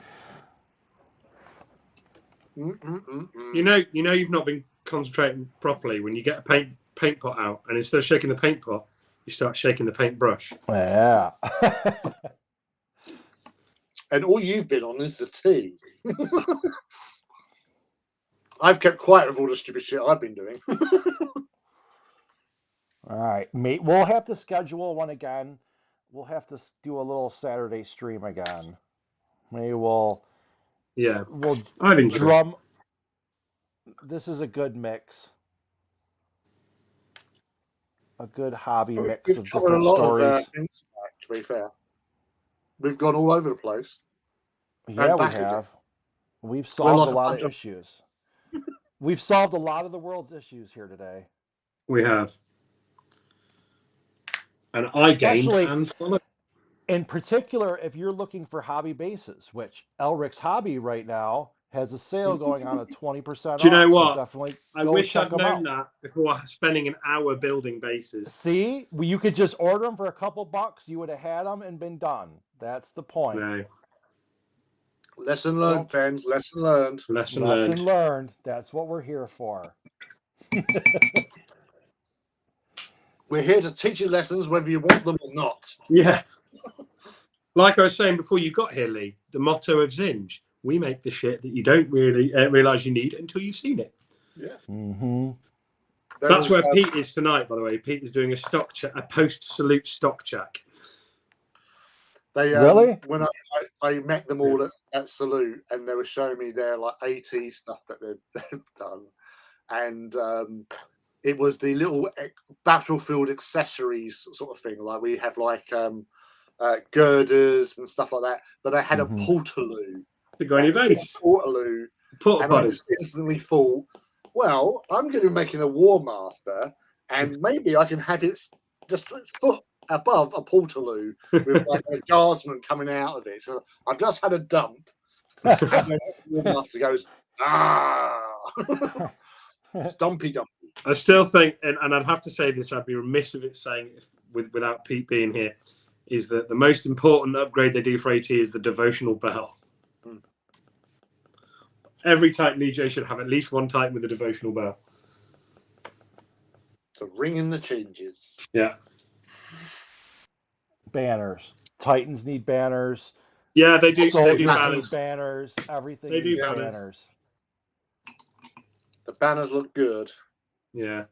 You know, you've not been concentrating properly when you get a paint pot out, and instead of shaking the paint pot, you start shaking the paintbrush. Yeah. And all you've been on is the tea. I've kept quiet of all the stupid shit I've been doing. All right, mate. We'll have to schedule one again. We'll have to do a little Saturday stream again. Maybe we'll Yeah, we'll I've enjoyed it. drum. This is a good mix. A good hobby mix We've of covered a different lot stories. of things, to be fair. We've gone all over the place. Yeah, we back again. have. We've We're solved like a a lot bunch of of issues. We've solved a lot of the world's issues here today. We have. And I gained Especially- and followed. In particular, if you're looking for hobby bases, which Elric's Hobby right now has a sale going on at 20% Do you know off. what? So definitely I go wish check I'd them known out. that before spending an hour building bases. See, you could just order them for a couple bucks. You would have had them and been done. That's the point. No, lesson learned, Ben. Lesson learned. lesson Lesson learned. learned. That's what we're here for. We're here to teach you lessons whether you want them or not. Yeah. Like I was saying before you got here, Lee, the motto of Zinj: we make the shit that you don't really realize you need until you've seen it. Yeah. Mm-hmm. That's where Pete is tonight, by the way. Pete is doing a post-salute stock check. They Really? when I met them all at Salute, and they were showing me their like AT stuff that they've done, and it was the little battlefield accessories sort of thing. Like we have like girders and stuff like that, but they had a portaloo. To go in your base. Portaloo. And I just instantly thought, well, I'm going to be making a War Master, and maybe I can have it just a foot above a portaloo with like a guardsman coming out of it. So I've just had a dump, and then the War Master goes, stumpy dumpy. I still think, and I'd have to say this, I'd be remiss of it saying it without Pete being here, is that the most important upgrade they do for AT is the devotional bell. Every Titan DJ should have at least one Titan with a devotional bell. So ringing the changes. Yeah. Banners. Titans need banners. Yeah, they do. Soldiers They do need banners. banners. Everything They do needs banners. banners. The banners look good. Yeah.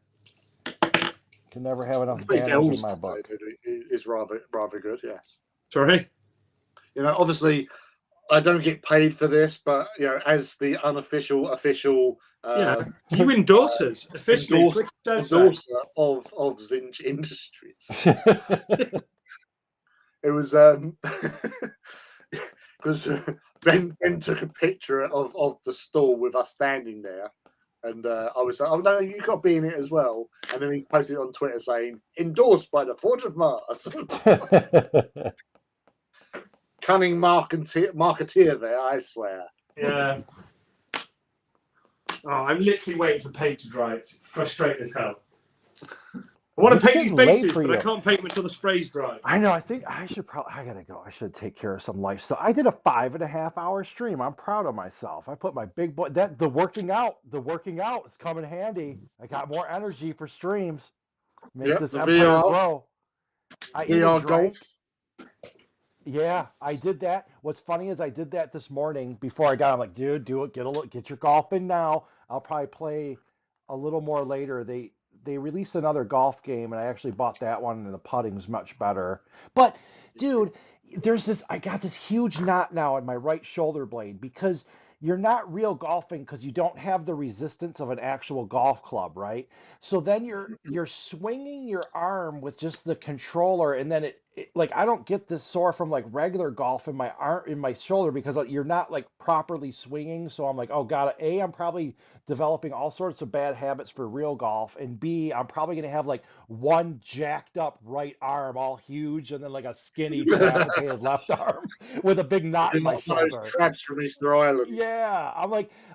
Can never have enough All banners in my stuff book. is rather good. Yes. Sorry. You know, obviously, I don't get paid for this, but you know, as the unofficial Yeah, you endorse us officially. endorser of Zinj Industries. It was because Ben took a picture of the stall with us standing there, and I was like, "Oh no, you got to be in it as well." And then he posted it on Twitter saying, "Endorsed by the Forge of Mars." Cunning marketeer there, I swear. Yeah. Oh, I'm literally waiting for paint to dry. It's frustrating as hell. I want to paint these bases, but I can't paint them until the spray's dry. I know. I think I should probably. I gotta go. I should take care of some life stuff. I did a 5.5-hour stream. I'm proud of myself. I put my big boy. The working out is coming handy. I got more energy for streams. Make this empire grow. I even drank. Golf. Yeah, I did that. What's funny is I did that this morning before I got. I'm like, dude, do it. Get your golf in now. I'll probably play a little more later. They released another golf game, and I actually bought that one, and the putting's much better. But, dude, I got this huge knot now in my right shoulder blade because you're not real golfing because you don't have the resistance of an actual golf club, right? So then you're swinging your arm with just the controller, and then it like I don't get this sore from like regular golf in my arm in my shoulder because you're not like properly swinging. So I'm like, oh god, I'm probably developing all sorts of bad habits for real golf, and B, I'm probably gonna have like one jacked up right arm all huge and then like a skinny dilapidated left arm with a big knot in my shoulder. Traps from Easter Island. Yeah,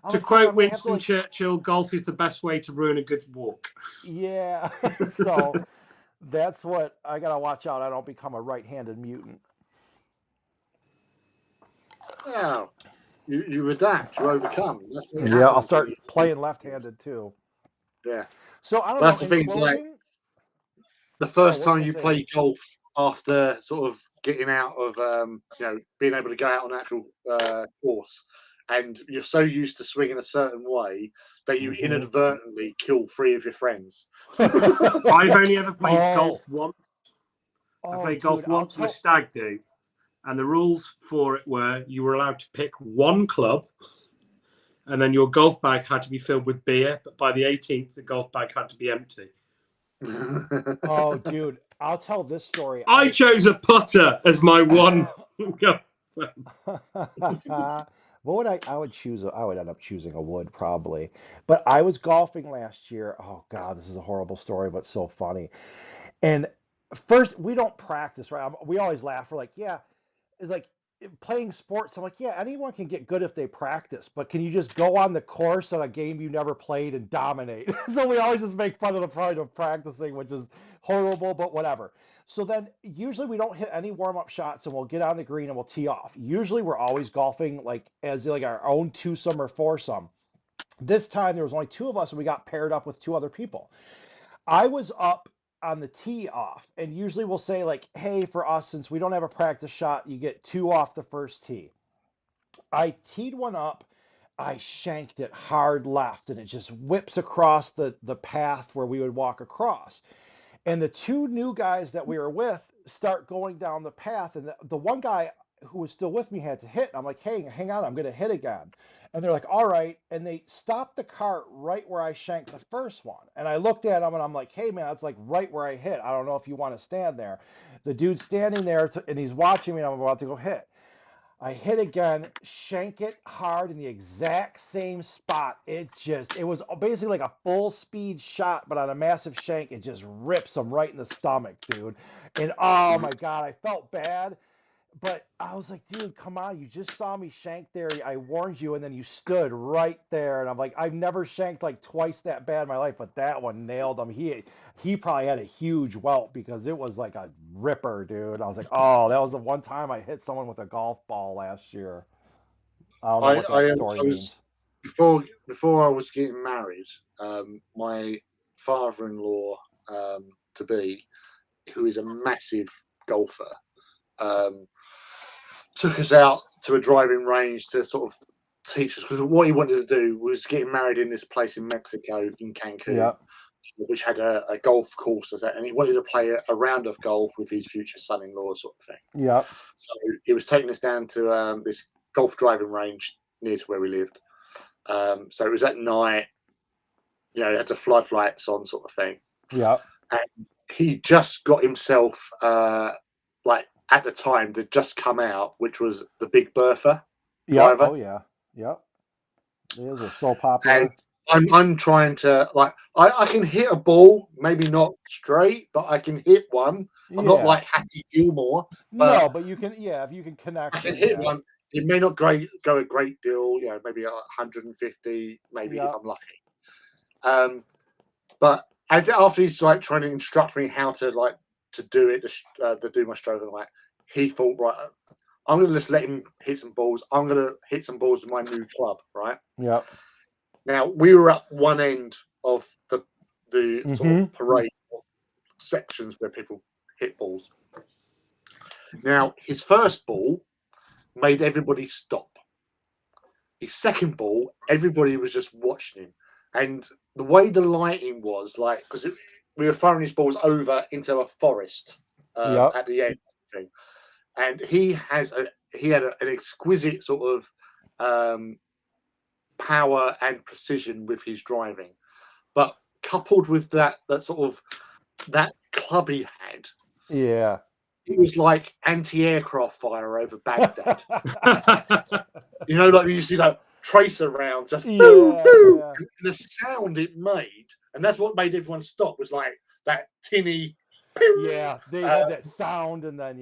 To quote Winston Churchill, golf is the best way to ruin a good walk. Yeah, so that's what I gotta watch out. I don't become a right-handed mutant. Oh. You adapt, you overcome. That's what Yeah, I'll happens when start you. playing left-handed too. Yeah, So I don't well, know. that's the In thing. It's like closing, the oh, first what was time I you saying? play golf after sort of getting out of being able to go out on actual course, and you're so used to swinging a certain way that you Mhm. inadvertently kill 3 of your friends. I've only ever played Oh. golf once. I Oh, played dude, golf once on a stag do, and the rules for it were you were allowed to pick one club, and then your golf bag had to be filled with beer. But by the 18th, the golf bag had to be empty. Oh, dude, I'll tell this story. I chose a putter as my one golf What would I would choose I would end up choosing a wood probably. But I was golfing last year. Oh God, this is a horrible story, but so funny. And first, we don't practice, right? We always laugh. We're like, yeah, it's like playing sports. I'm like, yeah, anyone can get good if they practice, but can you just go on the course on a game you never played and dominate? So we always just make fun of the point of practicing, which is horrible, but whatever. So then usually we don't hit any warm-up shots and we'll get on the green and we'll tee off. Usually we're always golfing like as like our own twosome or foursome. This time there was only 2 of us and we got paired up with 2 other people. I was up on the tee off, and usually we'll say like, "Hey, for us, since we don't have a practice shot, you get 2 off the first tee." I teed one up. I shanked it hard left, and it just whips across the path where we would walk across. And the 2 new guys that we were with start going down the path, and the one guy who was still with me had to hit. I'm like, hey, hang on, I'm going to hit again. And they're like, all right. And they stopped the cart right where I shanked the first one. And I looked at him and I'm like, hey, man, that's like right where I hit. I don't know if you want to stand there. The dude's standing there and he's watching me and I'm about to go hit. I hit again, shank it hard in the exact same spot. It was basically like a full speed shot, but on a massive shank, it just rips him right in the stomach, dude. And oh my God, I felt bad, but I was like, dude, come on. You just saw me shank there. I warned you, and then you stood right there. And I'm like, I've never shanked like twice that bad in my life, but that one nailed him. He probably had a huge welt because it was like a ripper, dude. I was like, oh, that was the one time I hit someone with a golf ball last year. I don't know what that story I means. was before I was getting married. My father-in-law to be, who is a massive golfer, took us out to a driving range to sort of teach us, because what he wanted to do was getting married in this place in Mexico, in Cancun, Yep. which had a golf course, and he wanted to play a round of golf with his future son-in-law, sort of thing. Yep. So he was taking us down to this golf driving range near to where we lived. So it was at night, it had the floodlights on, sort of thing. Yep. And he just got himself, like at the time, that just come out, which was the Big Bertha driver. Oh yeah. Yep. Those are so popular. And I'm trying to, like, I can hit a ball, maybe not straight, but I can hit one. I'm not like Happy Gilmore, but no, but you can, if you can connect. I can hit one. It may not go a great deal, maybe 150, maybe if I'm lucky. But after he's like trying to instruct me how to do it, to do my stroke, like, he thought, right, I'm gonna just let him hit some balls. I'm gonna hit some balls with my new club, right? Yep. Now we were at one end of the sort of parade of sections where people hit balls. Now his first ball made everybody stop. His second ball, everybody was just watching him, and the way the lighting was, like, because we were throwing his balls over into a forest at the end thing, and he had an exquisite sort of power and precision with his driving, but coupled with that sort of that club he had, it was like anti-aircraft fire over Baghdad. Like we used to go tracer rounds, just boom, boom. Yeah. And the sound it made, and that's what made everyone stop, was like that tinny. Yeah, they had that sound, and then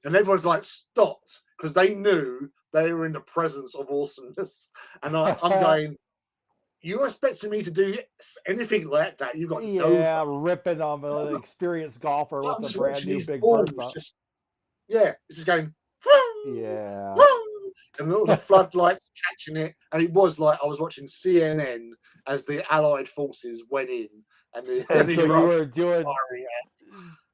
and everyone's like stopped because they knew they were in the presence of awesomeness. And I'm going, you're expecting me to do anything like that? You got no ripping on an experienced golfer with a brand new Big balls, Bertha. it's just going. and all the floodlights catching it. And it was like I was watching CNN as the Allied forces went in, and And the so you Iraqis were doing, firing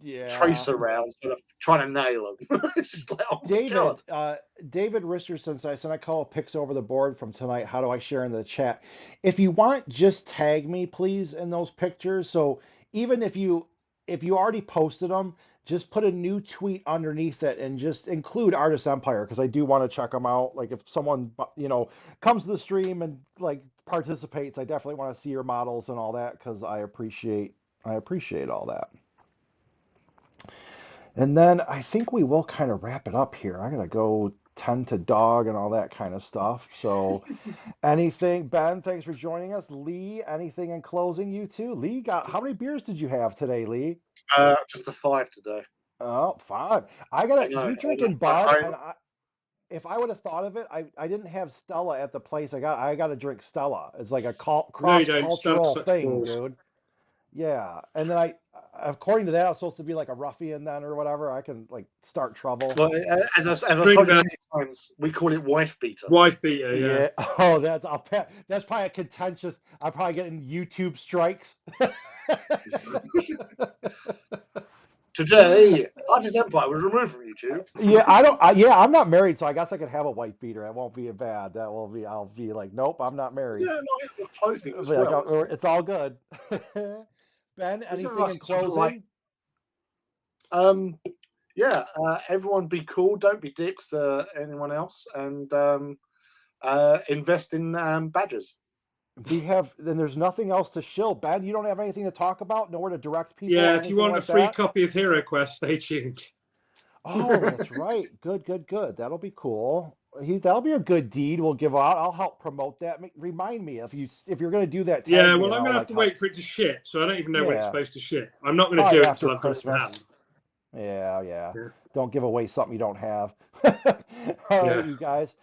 yeah. tracer rounds, trying to nail them. It's just like, oh my David, god. David Richardson says, and I call pics over the board from tonight. How do I share in the chat? If you want, just tag me, please, in those pictures. So even if you already posted them, just put a new tweet underneath it and just include Artist Empire because I do want to check them out. Like if someone comes to the stream and like participates, I definitely want to see your models and all that because I appreciate all that. And then I think we will kind of wrap it up here. I gotta go tend to dog and all that kind of stuff. So anything, Ben, thanks for joining us. Lee, anything in closing, you two? Lee, how many beers did you have today, Lee? Just a 5 today. Oh, 5. You drinking Bud, and if I would have thought of it, I didn't have Stella at the place. I got to drink Stella. It's like a cross-cultural thing, dude. Yeah, and then according to that, I was supposed to be like a ruffian then or whatever. I can like start trouble. Well, as I've told you many times, we call it wife beater. Wife beater, yeah. Oh, that's probably a contentious. I'm probably getting YouTube strikes. Today, Artist Empire was removed from YouTube. Yeah, I'm not married, so I guess I could have a wife beater. It won't be bad. I'll be like, nope, I'm not married. Yeah, no, clothing as well. Like, it's all good. Ben, anything in closing? Yeah, everyone be cool. Don't be dicks to anyone else, and invest in badgers. Then there's nothing else to shill. Ben, you don't have anything to talk about? Nowhere to direct people? Yeah, if you want a free copy of Hero Quest, stay tuned. Oh, that's right. Good. That'll be cool. That'll be a good deed we'll give out. I'll help promote that. Remind me if you're going to do that. Yeah, well, I'm going to have to wait for it to ship, so I don't even know when it's supposed to ship. I'm not going to do it until I've got it in hand. Yeah. Don't give away something you don't have. All right, you guys.